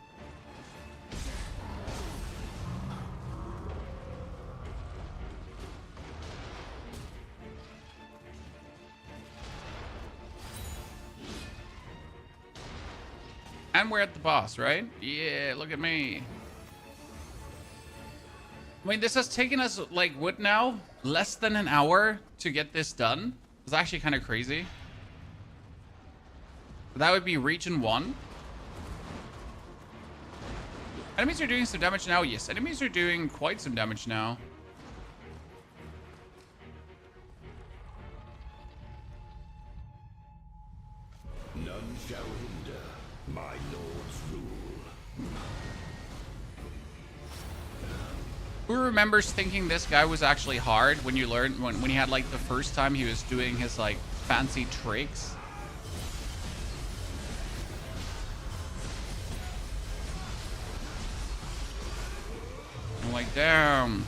And we're at the boss, right? Yeah, look at me. I mean, this has taken us, like, what now? Less than an hour to get this done. It's actually kind of crazy. That would be region 1. Enemies are doing some damage now. Yes, enemies are doing quite some damage now. None shall hinder my lord's rule. Who remembers thinking this guy was actually hard when you learned when he had like the first time he was doing his like fancy tricks? I'm like, damn.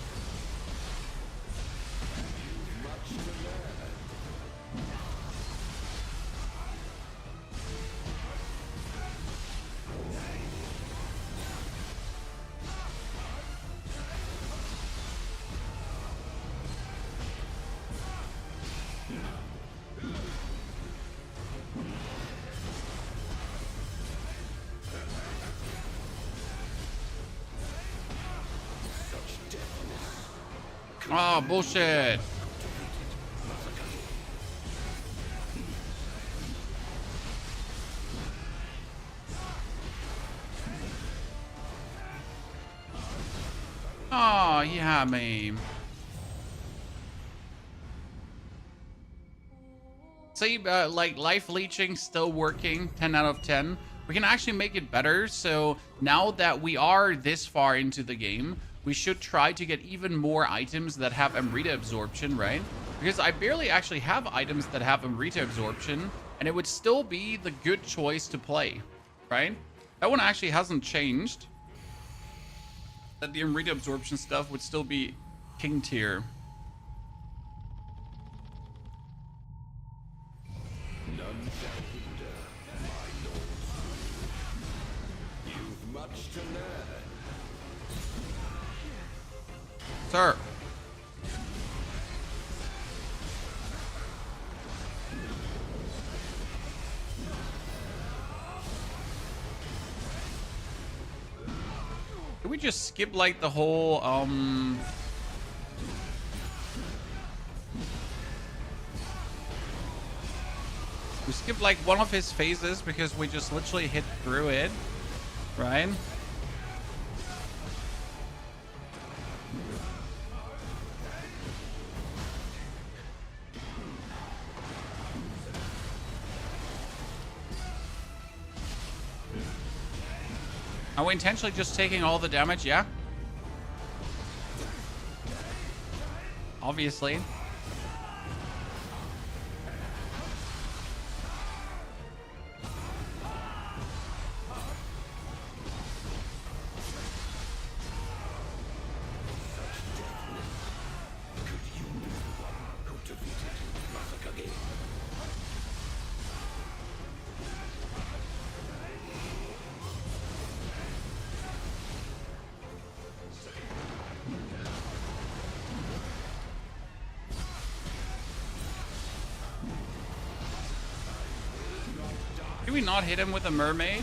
Oh, bullshit. Oh, he had me. See, like life leeching still working, 10 out of 10. We can actually make it better. So now that we are this far into the game, we should try to get even more items that have Amrita absorption, right? Because I barely actually have items that have Amrita absorption, and it would still be the good choice to play, right? That one actually hasn't changed. That the Amrita absorption stuff would still be king tier. None shall hinder my lord's rule. You've much to learn. Sir. Can we just skip like the whole we skipped like one of his phases because we just literally hit through it, right? Are we intentionally just taking all the damage? Yeah. Obviously. Did we not hit him with a mermaid?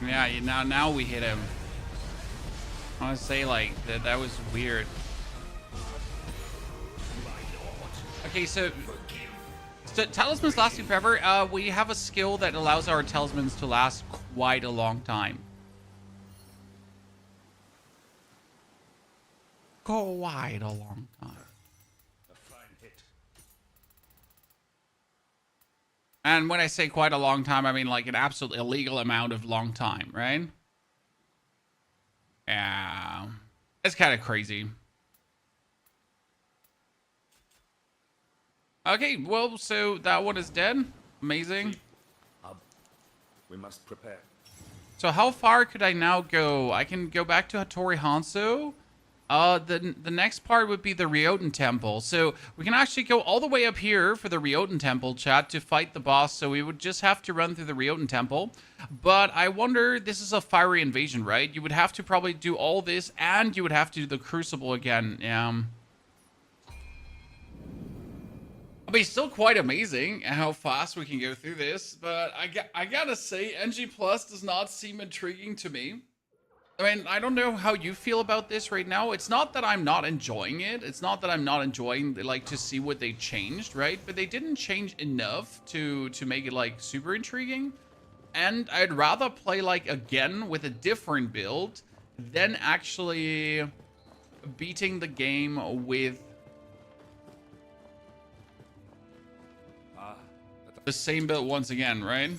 Yeah, now we hit him. I want to say like that was weird. Okay, so So talismans lasting forever. We have a skill that allows our talismans to last quite a long time. Quite a long time. A fine hit. And when I say quite a long time, I mean like an absolute illegal amount of long time, right? Yeah. It's kind of crazy. Okay, well, so that one is dead. Amazing. We must prepare. So how far could I now go? I can go back to Hattori Hanzo. The next part would be the Ryoten Temple. So we can actually go all the way up here for the Ryoten Temple, chat, to fight the boss. So we would just have to run through the Ryoten Temple. But I wonder, this is a fiery invasion, right? You would have to probably do all this, and you would have to do the Crucible again. I mean, still quite amazing how fast we can go through this. But I gotta say, NG Plus does not seem intriguing to me. I mean, I don't know how you feel about this right now. It's not that I'm not enjoying it. It's not that I'm not enjoying, like, to see what they changed, right? But they didn't change enough to make it, like, super intriguing. And I'd rather play, like, again with a different build than actually beating the game with the same build once again, right?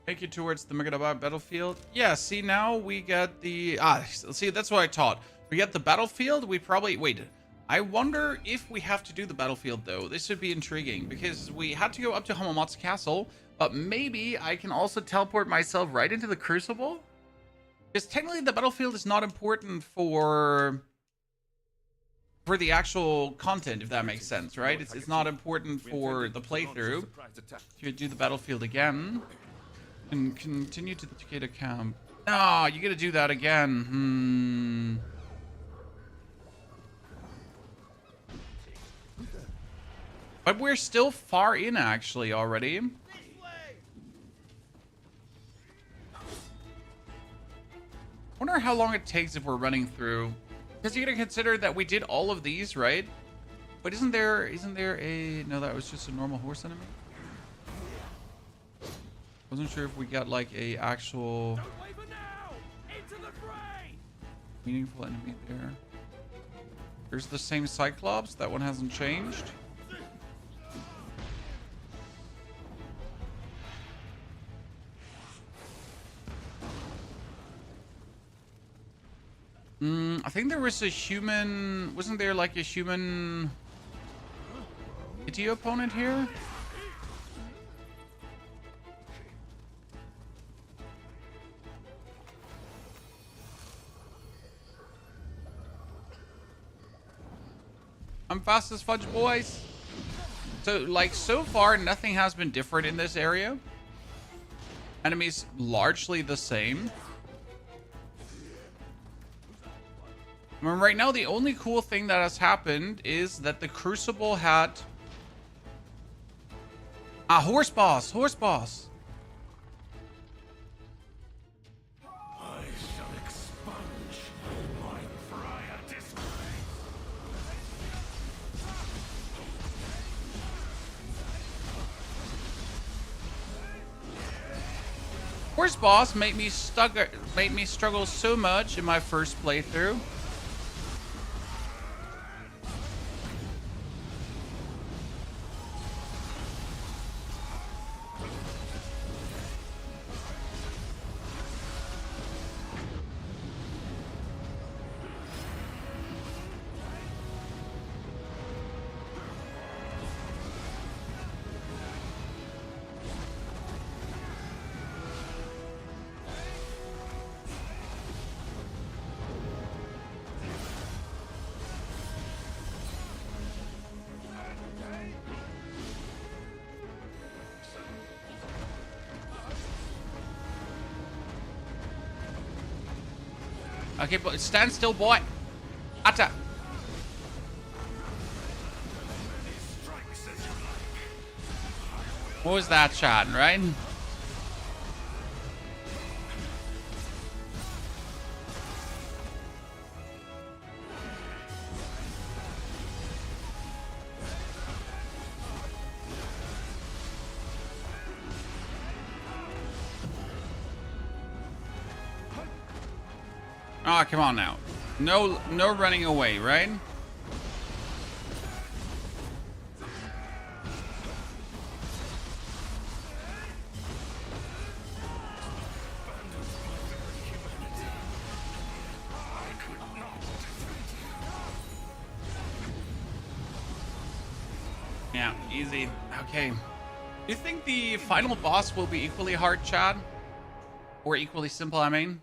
Take you towards the Megadabot battlefield. Yeah, see, now we get the... see, that's what I taught. We get the battlefield, we probably... Wait, I wonder if we have to do the battlefield, though. This would be intriguing, because we had to go up to Hamamatsu Castle, but maybe I can also teleport myself right into the Crucible? Because technically the battlefield is not important for the actual content, if that makes sense, right? It's not important for the playthrough. To do the battlefield again. And continue to the Takeda camp. No, you gotta do that again. But we're still far in, actually, already. Wonder how long it takes if we're running through. Because you gotta consider that we did all of these, right? But isn't there a... No, that was just a normal horse enemy? Wasn't sure if we got like a actual meaningful enemy there. There's the same Cyclops. That one hasn't changed. I think there was a human... Wasn't there like a human... Itio opponent here? I'm fast as fudge, boys. So, like, so far, nothing has been different in this area. Enemies largely the same. I mean, right now, the only cool thing that has happened is that the Crucible had... Horse boss! Horse boss! I shall expunge my prior disgrace. Horse boss made me struggle so much in my first playthrough. Okay, but stand still, boy. Atta. What was that, Chad, right? Ah, come on now. No running away, right? Yeah, easy. Okay. Do you think the final boss will be equally hard, Chad? Or equally simple, I mean?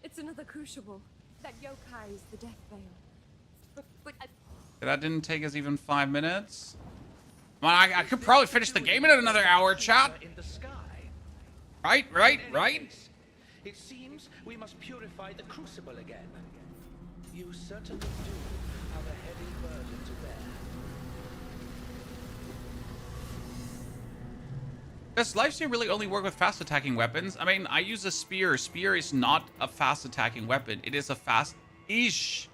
It's another crucible. That yokai is the death veil. But That didn't take us even 5 minutes. Well, I could probably finish the game in another hour, chat. In the sky. Right. In any case, it seems we must purify the crucible again. You certainly do have a heavy burden to bear. Does lifesteal really only work with fast attacking weapons? I mean, I use a spear. Spear is not a fast attacking weapon. It is a fast-ish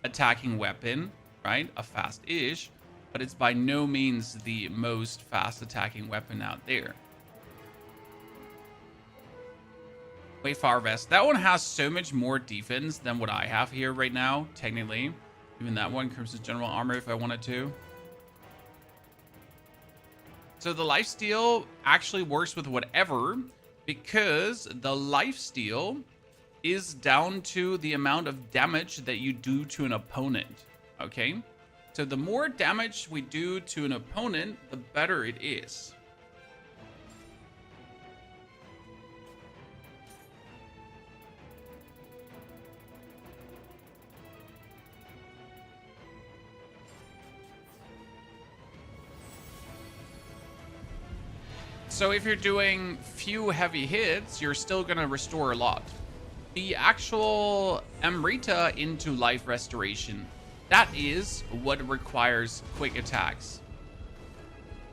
attacking weapon, right? A fast-ish, but it's by no means the most fast attacking weapon out there. Wait, Far Vest. That one has so much more defense than what I have here right now, technically. Even that one comes with general armor if I wanted to. So the lifesteal actually works with whatever, because the lifesteal is down to the amount of damage that you do to an opponent, okay? So the more damage we do to an opponent, the better it is. So if you're doing few heavy hits, you're still gonna restore a lot. The actual Amrita into life restoration, that is what requires quick attacks,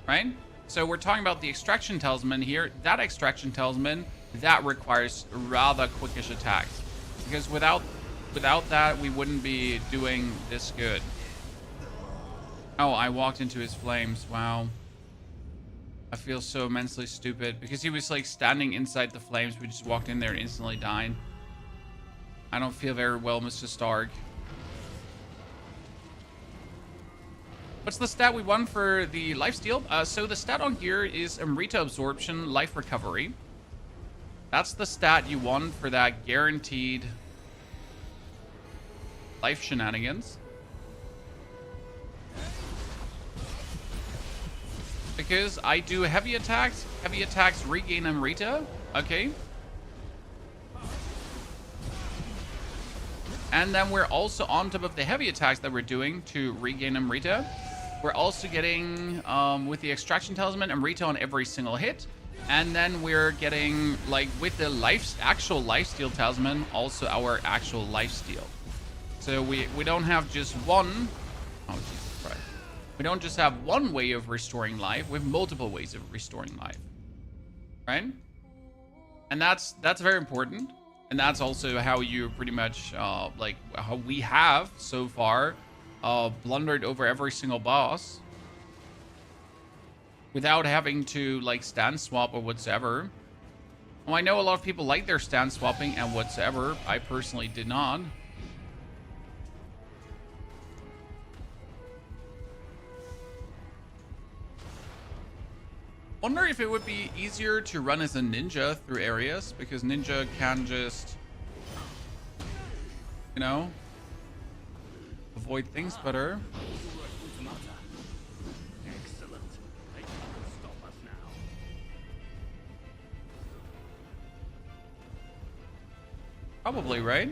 right? So we're talking about the extraction talisman here. That extraction talisman, that requires rather quickish attacks, because without that, we wouldn't be doing this good. Oh, I walked into his flames. Wow. I feel so immensely stupid because he was like standing inside the flames. We just walked in there and instantly died. I don't feel very well, Mr. Stark. What's the stat we won for the lifesteal? So the stat on here is Amrita Absorption Life Recovery. That's the stat you won for that guaranteed life shenanigans. Because I do heavy attacks regain Amrita, okay? And then we're also, on top of the heavy attacks that we're doing to regain Amrita, we're also getting, with the extraction talisman, Amrita on every single hit. And then we're getting, like, with the actual lifesteal talisman, also our actual lifesteal. So we don't have just one. Oh, Jesus Christ. We don't just have one way of restoring life. We have multiple ways of restoring life, right? And that's very important. And that's also how you pretty much, like, how we have so far blundered over every single boss without having to, like, stand swap or whatsoever. Well, I know a lot of people like their stand swapping and whatsoever. I personally did not. Wonder if it would be easier to run as a ninja through areas, because ninja can just, you know, avoid things better. Excellent. They can't stop us now. Probably, right?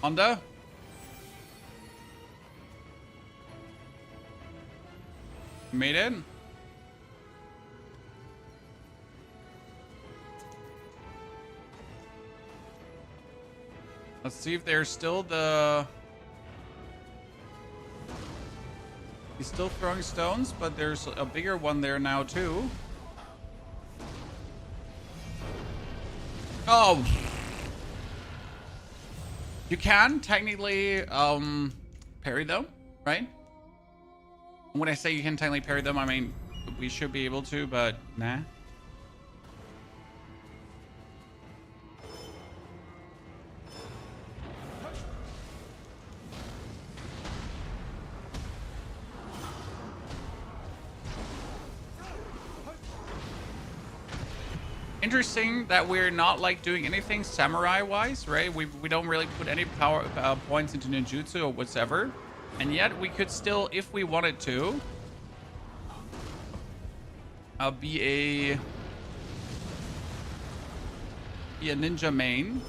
Honda? Made it? Let's see if there's still the... He's still throwing stones, but there's a bigger one there now too. Oh! You can technically parry them, right? When I say you can tightly parry them, I mean we should be able to, but nah. Interesting that we're not like doing anything samurai wise, right? We don't really put any power points into ninjutsu or whatever, and yet we could still, if we wanted to, be a ninja main.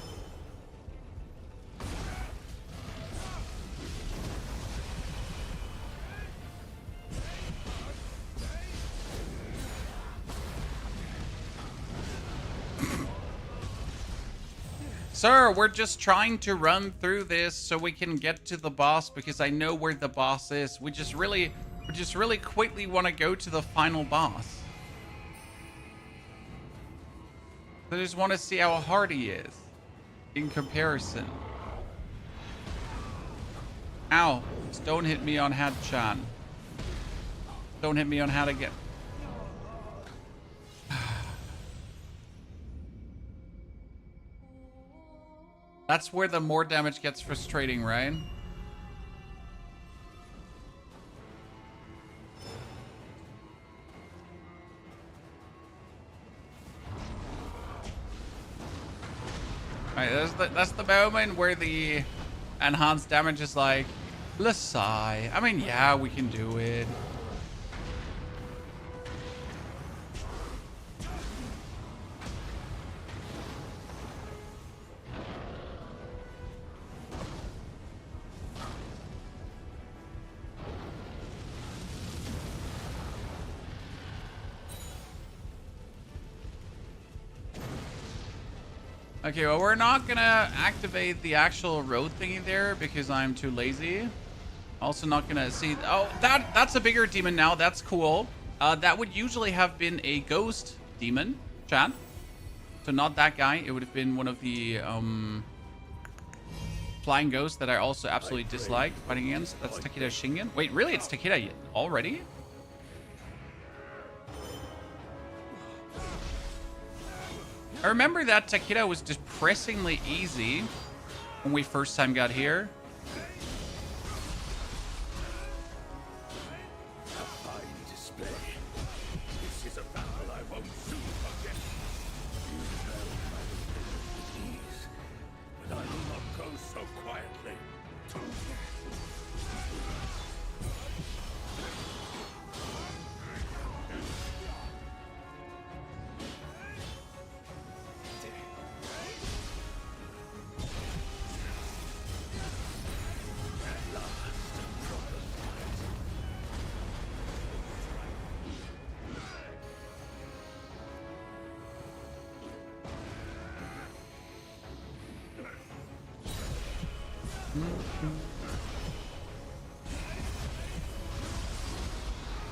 Sir, we're just trying to run through this so we can get to the boss because I know where the boss is. We just really quickly want to go to the final boss. I just want to see how hard he is in comparison. Ow. Just don't hit me on head, Chan. Don't hit me on head again. That's where the more damage gets frustrating, right? Alright, that's the moment where the enhanced damage is like, let's sigh. I mean, yeah, we can do it. Okay, well, we're not gonna activate the actual road thingy there because I'm too lazy. Also not gonna see... Oh, that's a bigger demon now. That's cool. That would usually have been a ghost demon, chat. So not that guy. It would have been one of the flying ghosts that I also absolutely dislike fighting against. That's Takeda Shingen. Wait, really? It's Takeda already? I remember that Takeda was depressingly easy when we first time got here. A fine display. This is a battle I won't soon forget. You held my movement with ease, but I will not go so quietly.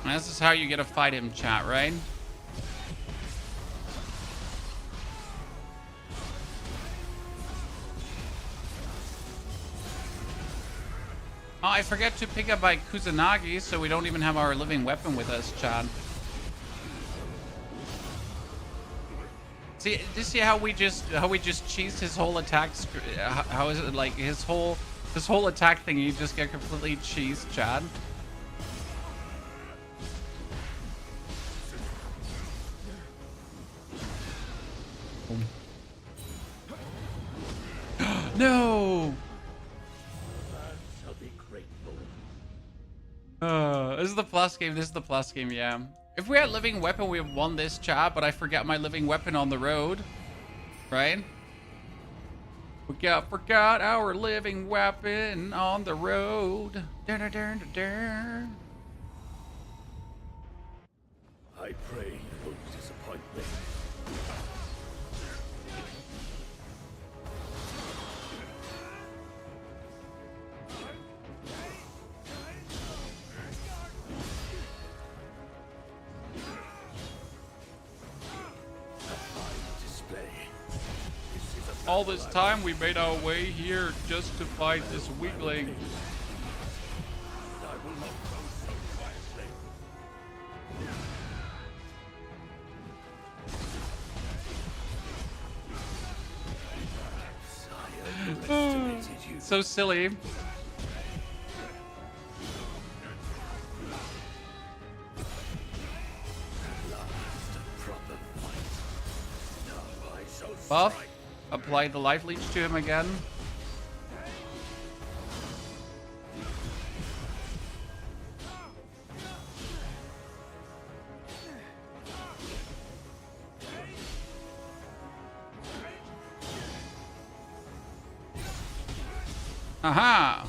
This is how you get to fight him, chat, right? Oh, I forget to pick up my Kusanagi, so we don't even have our living weapon with us, chat. See, do you see how we just cheesed his whole attack? How is it like his whole attack thing? You just get completely cheesed, chat. No. This is the plus game. This is the plus game. Yeah. If we had living weapon, we have won this, chat. But I forgot my living weapon on the road, right? Forgot our living weapon on the road. Dun, dun, dun, dun, dun. I pray you won't disappoint me. All this time we made our way here just to fight this weakling. I will not go so quietly. It's so silly. Buff. Apply the life leech to him again. Aha!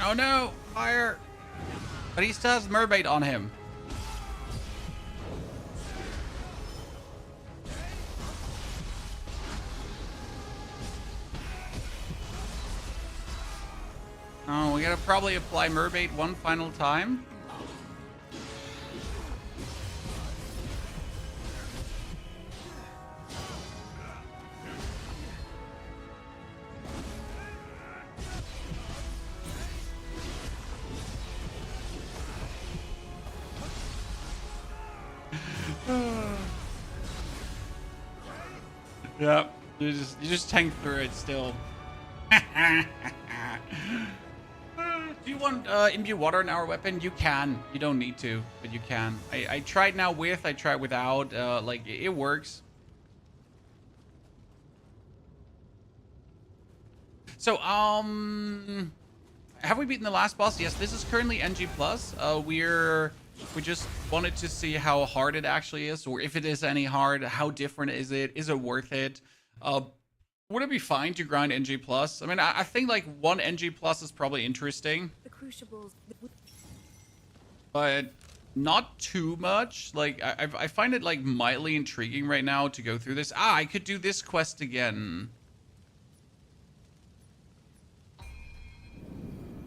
Oh no! Fire! But he still has mermaid on him. Oh, we gotta probably apply mermaid one final time. Yep, you just tank through it still. Do you want imbue water in our weapon? You can. You don't need to, but you can. I tried now with, I tried without. Like it works. So have we beaten the last boss? Yes, this is currently NG plus. We just wanted to see how hard it actually is, or if it is any hard. How different is it? Is it worth it? Would it be fine to grind NG plus? I mean, I think like 1 NG plus is probably interesting, The crucibles. but not too much. Like I find it like mildly intriguing right now to go through this. I could do this quest again.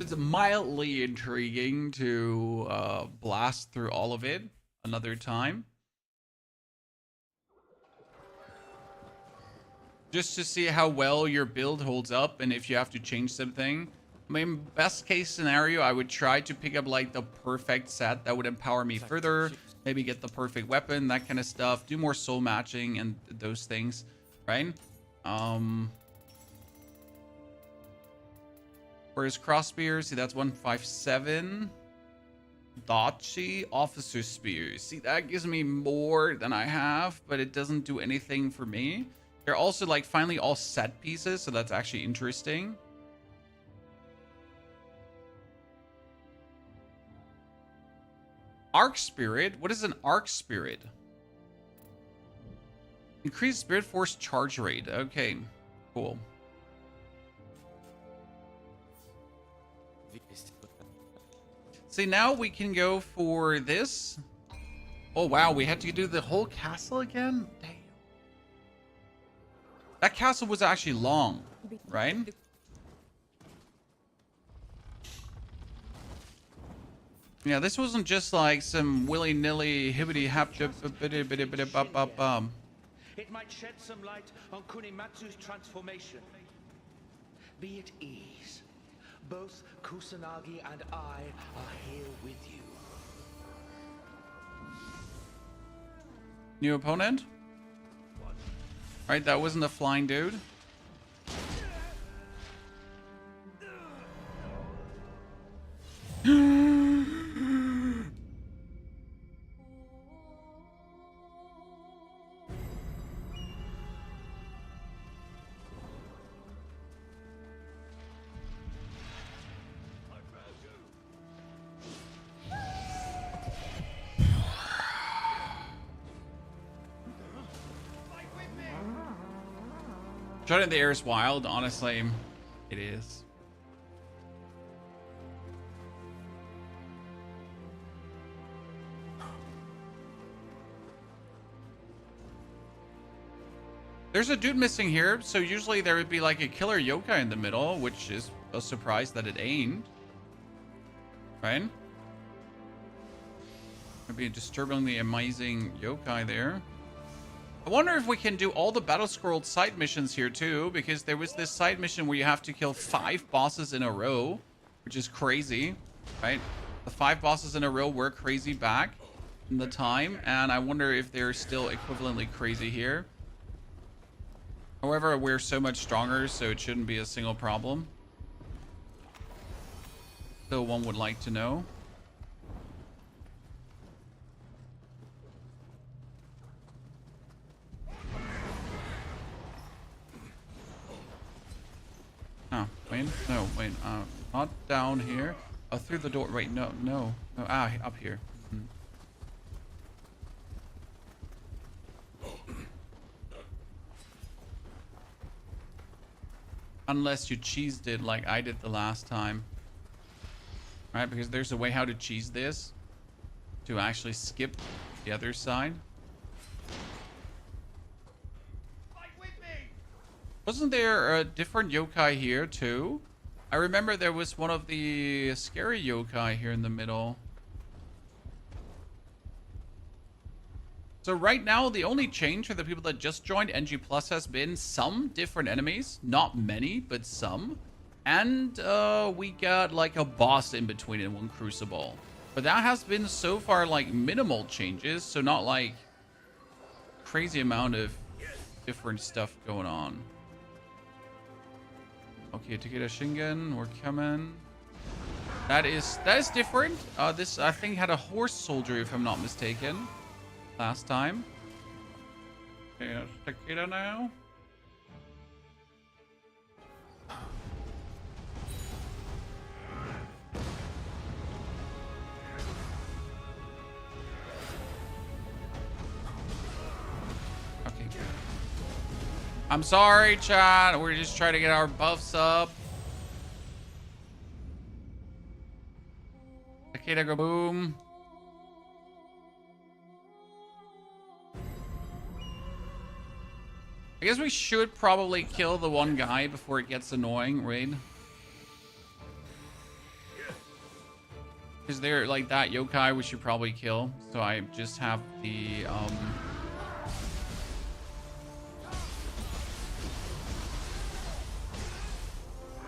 It's mildly intriguing to blast through all of it another time. Just to see how well your build holds up and if you have to change something. I mean, best case scenario, I would try to pick up like the perfect set that would empower me further. Maybe get the perfect weapon, that kind of stuff. Do more soul matching and those things, right? Where's crossbeer? See, that's 157. Dachi officer spear. See, that gives me more than I have, but it doesn't do anything for me. They're also like finally all set pieces, so that's actually interesting. Arc spirit. What is an arc spirit? Increased spirit force charge rate. Okay, cool. See, now we can go for this. Oh wow, we had to do the whole castle again? Damn. That castle was actually long, right? Yeah, this wasn't just like some willy-nilly hibbity hap bum. It might shed some light on Kunimatsu's transformation. Be at ease. Both Kusanagi and I are here with you. New opponent? Right, that wasn't a flying dude. Shot in the air is wild, honestly. It is. There's a dude missing here, so usually there would be like a killer yokai in the middle, which is a surprise that it ain't. Right? Maybe a disturbingly amazing yokai there. I wonder if we can do all the Battle Scroll side missions here too, because there was this side mission where you have to kill 5 bosses in a row, which is crazy, right? The 5 bosses in a row were crazy back in the time, and I wonder if they're still equivalently crazy here. However, we're so much stronger, so it shouldn't be a single problem. So one would like to know. Oh, wait, no, wait, not down here. Oh, through the door. Wait, no. Ah, up here. Hmm. Unless you cheesed it like I did the last time. Right, because there's a way how to cheese this. To actually skip the other side. Wasn't there a different yokai here too? I remember there was one of the scary yokai here in the middle. So right now, the only change for the people that just joined NG Plus has been some different enemies. Not many, but some. And we got like a boss in between in one crucible. But that has been so far like minimal changes. So not like crazy amount of different stuff going on. Okay, Takeda Shingen, we're coming. That is different. This I think had a horse soldier, if I'm not mistaken, last time. Okay, that's Takeda now. Okay. I'm sorry, chat. We're just trying to get our buffs up. Takeda go boom. I guess we should probably kill the one guy before it gets annoying, right? Because they're like that yokai we should probably kill. So I just have the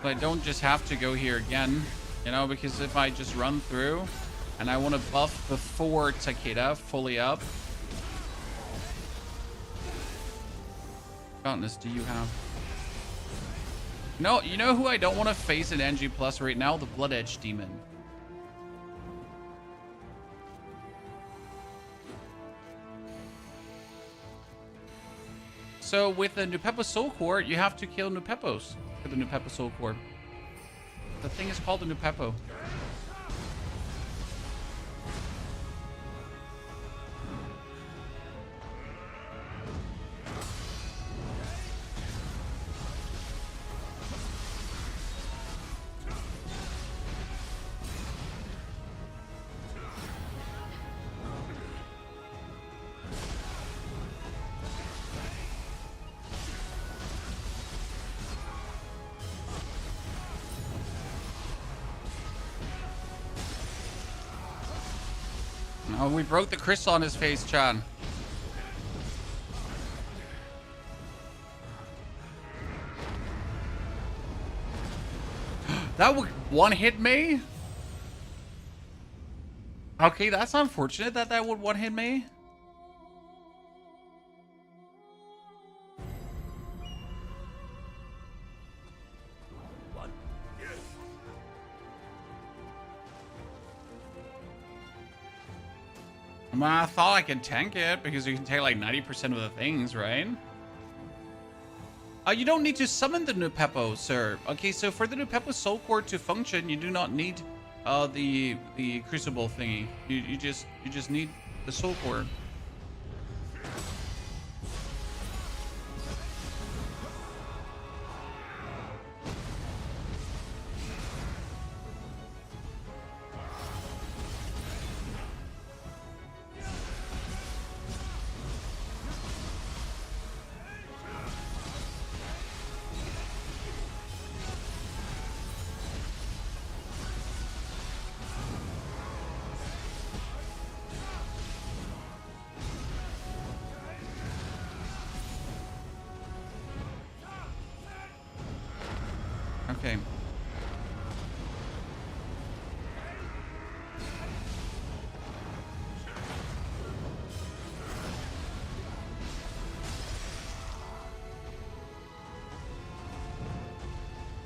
But I don't just have to go here again, you know, because if I just run through and I want to buff before Takeda fully up. Countless do you have? No, you know who I don't want to face in NG Plus right now? The Blood Edge Demon. So with the Nupepo Soul Core, you have to kill Nupepos for the Nupepo Soul Core. The thing is called the Nupepo. Oh, we broke the crystal on his face, Chan. That would one-hit me? Okay, that's unfortunate that that would one-hit me. Well, I thought I could tank it because you can take like 90% of the things, right? You don't need to summon the Nupepo, sir. Okay, so for the Nupepo Soul Core to function, you do not need the crucible thingy. You just need the Soul Core. Okay.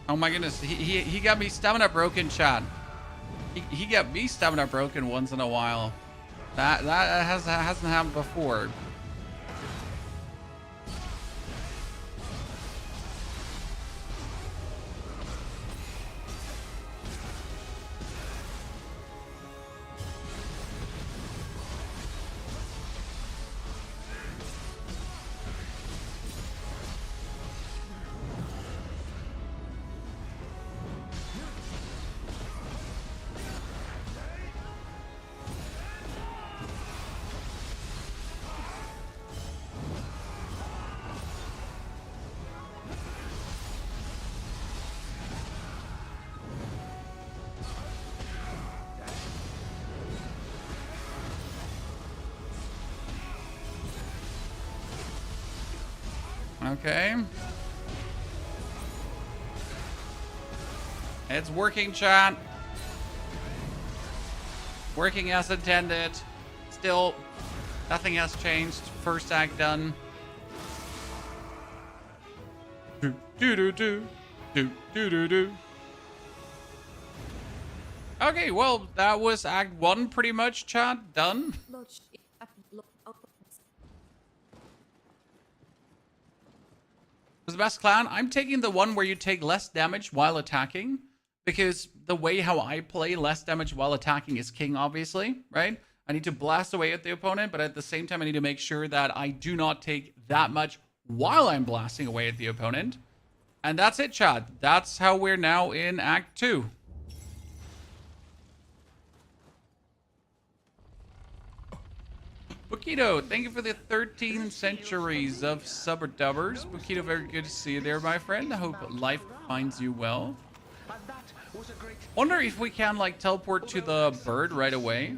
Oh my goodness, he got me stamina broken, chat. He got me stamina broken once in a while. That hasn't happened before. Okay. It's working, chat. Working as intended. Still, nothing has changed. First act done. Do do do do do do do do. Okay, well, that was Act 1 pretty much, chat. Done. Was the best clan? I'm taking the one where you take less damage while attacking, because the way how I play, less damage while attacking is king, obviously, right? I need to blast away at the opponent, but at the same time, I need to make sure that I do not take that much while I'm blasting away at the opponent. And that's it, chat. That's how we're now in Act 2. Bukito, thank you for the 13 centuries of subber-dubbers. Bukito, very good to see you there, my friend. I hope life finds you well. Wonder if we can, like, teleport to the bird right away.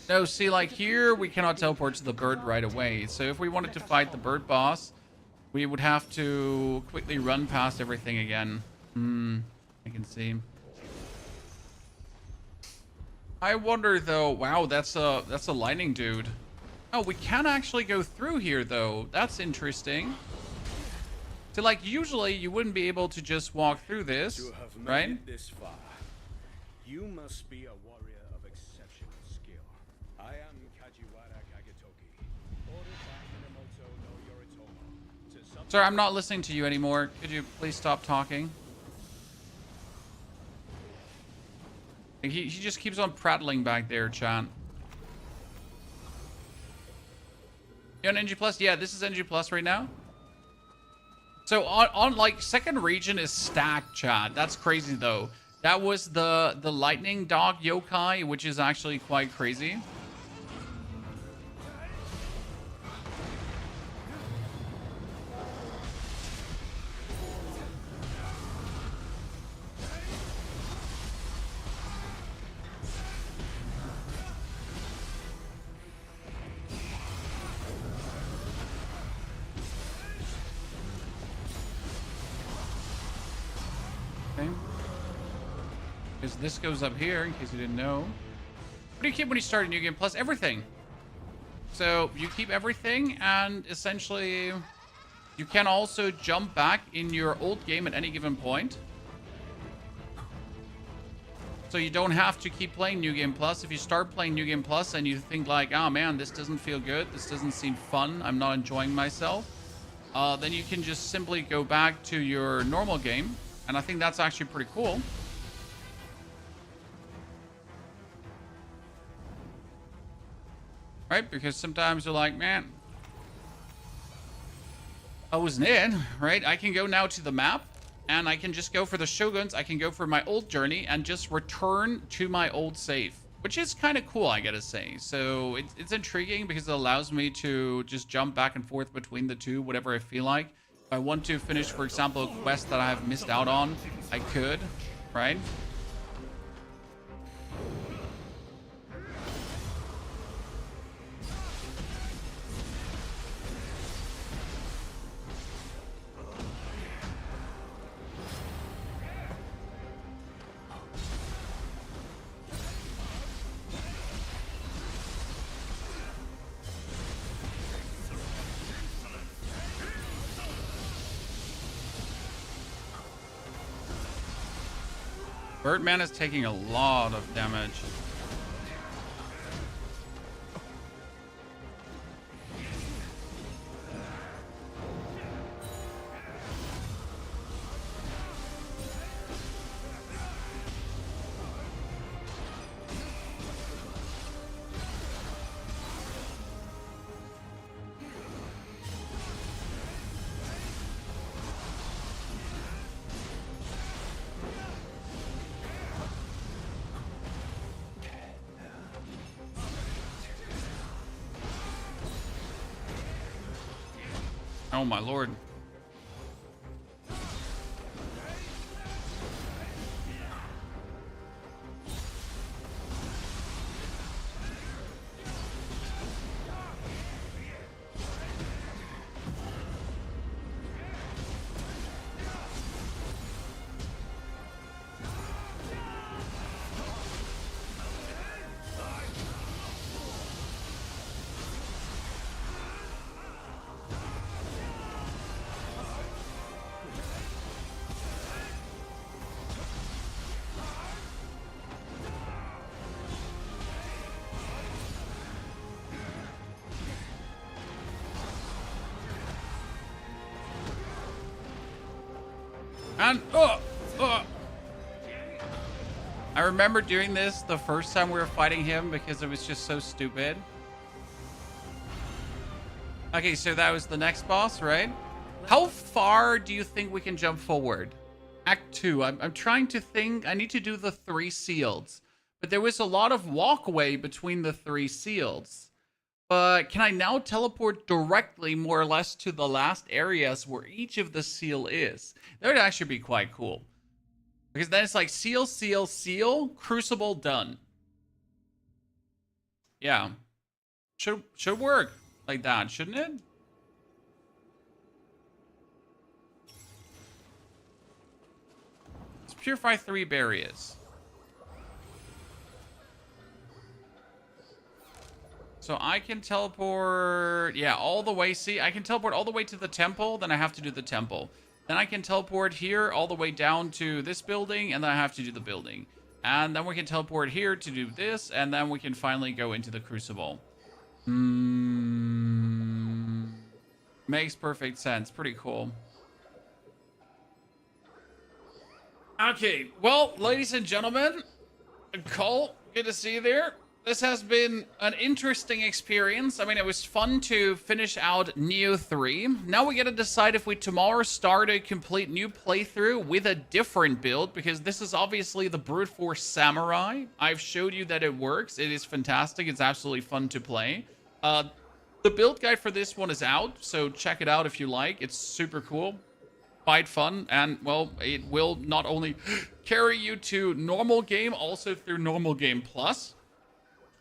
No, see, like, here, we cannot teleport to the bird right away. So if we wanted to fight the bird boss, we would have to quickly run past everything again. I can see. I wonder though. Wow, that's a lightning dude. Oh, we can actually go through here though. That's interesting. So like usually you wouldn't be able to just walk through this, right? This far. You must be a warrior of exceptional skill. I am Kajiwara Kagetoki. Ordered by Minamoto no Yoritomo to Sir, I'm not listening to you anymore. Could you please stop talking? He just keeps on prattling back there, chat. You on NG Plus? Yeah, this is NG Plus right now. So on like second region is stacked, chat. That's crazy though. That was the lightning dog yokai, which is actually quite crazy. Because this goes up here, in case you didn't know. What do you keep when you start a new game? Plus everything. So you keep everything, and essentially you can also jump back in your old game at any given point. So you don't have to keep playing New Game Plus. If you start playing New Game Plus and you think like, oh man, this doesn't feel good, this doesn't seem fun, I'm not enjoying myself, then you can just simply go back to your normal game. And I think that's actually pretty cool. Right? Because sometimes you're like, man, I wasn't in, right? I can go now to the map and I can just go for the shoguns. I can go for my old journey and just return to my old save, which is kind of cool, I gotta say. So it's intriguing because it allows me to just jump back and forth between the two, whatever I feel like. If I want to finish, for example, a quest that I have missed out on, I could, right? Birdman is taking a lot of damage. Oh my lord. And I remember doing this the first time we were fighting him because it was just so stupid. Okay, so that was the next boss, right? How far do you think we can jump forward? Act 2. I'm trying to think. I need to do the 3 seals. But there was a lot of walkway between the 3 seals. But can I now teleport directly, more or less, to the last areas where each of the seal is? That would actually be quite cool. Because then it's like seal, seal, seal, crucible, done. Yeah. Should work like that, shouldn't it? Let's purify 3 barriers. So I can teleport, yeah, all the way. See, I can teleport all the way to the temple. Then I have to do the temple. Then I can teleport here all the way down to this building. And then I have to do the building. And then we can teleport here to do this. And then we can finally go into the crucible. Makes perfect sense. Pretty cool. Okay, well, ladies and gentlemen, Cole, good to see you there. This has been an interesting experience. I mean, it was fun to finish out Nioh 3. Now we gotta decide if we tomorrow start a complete new playthrough with a different build, because this is obviously the Brute Force Samurai. I've showed you that it works. It is fantastic. It's absolutely fun to play. The build guide for this one is out, so check it out if you like. It's super cool, quite fun, and, well, it will not only carry you to normal game, also through normal game plus.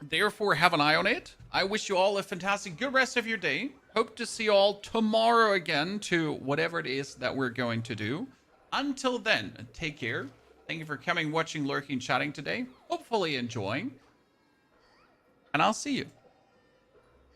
Therefore, have an eye on it. I wish you all a fantastic good rest of your day. Hope to see you all tomorrow again to whatever it is that we're going to do. Until then, take care. Thank you for coming, watching, lurking, chatting today. Hopefully enjoying. And I'll see you.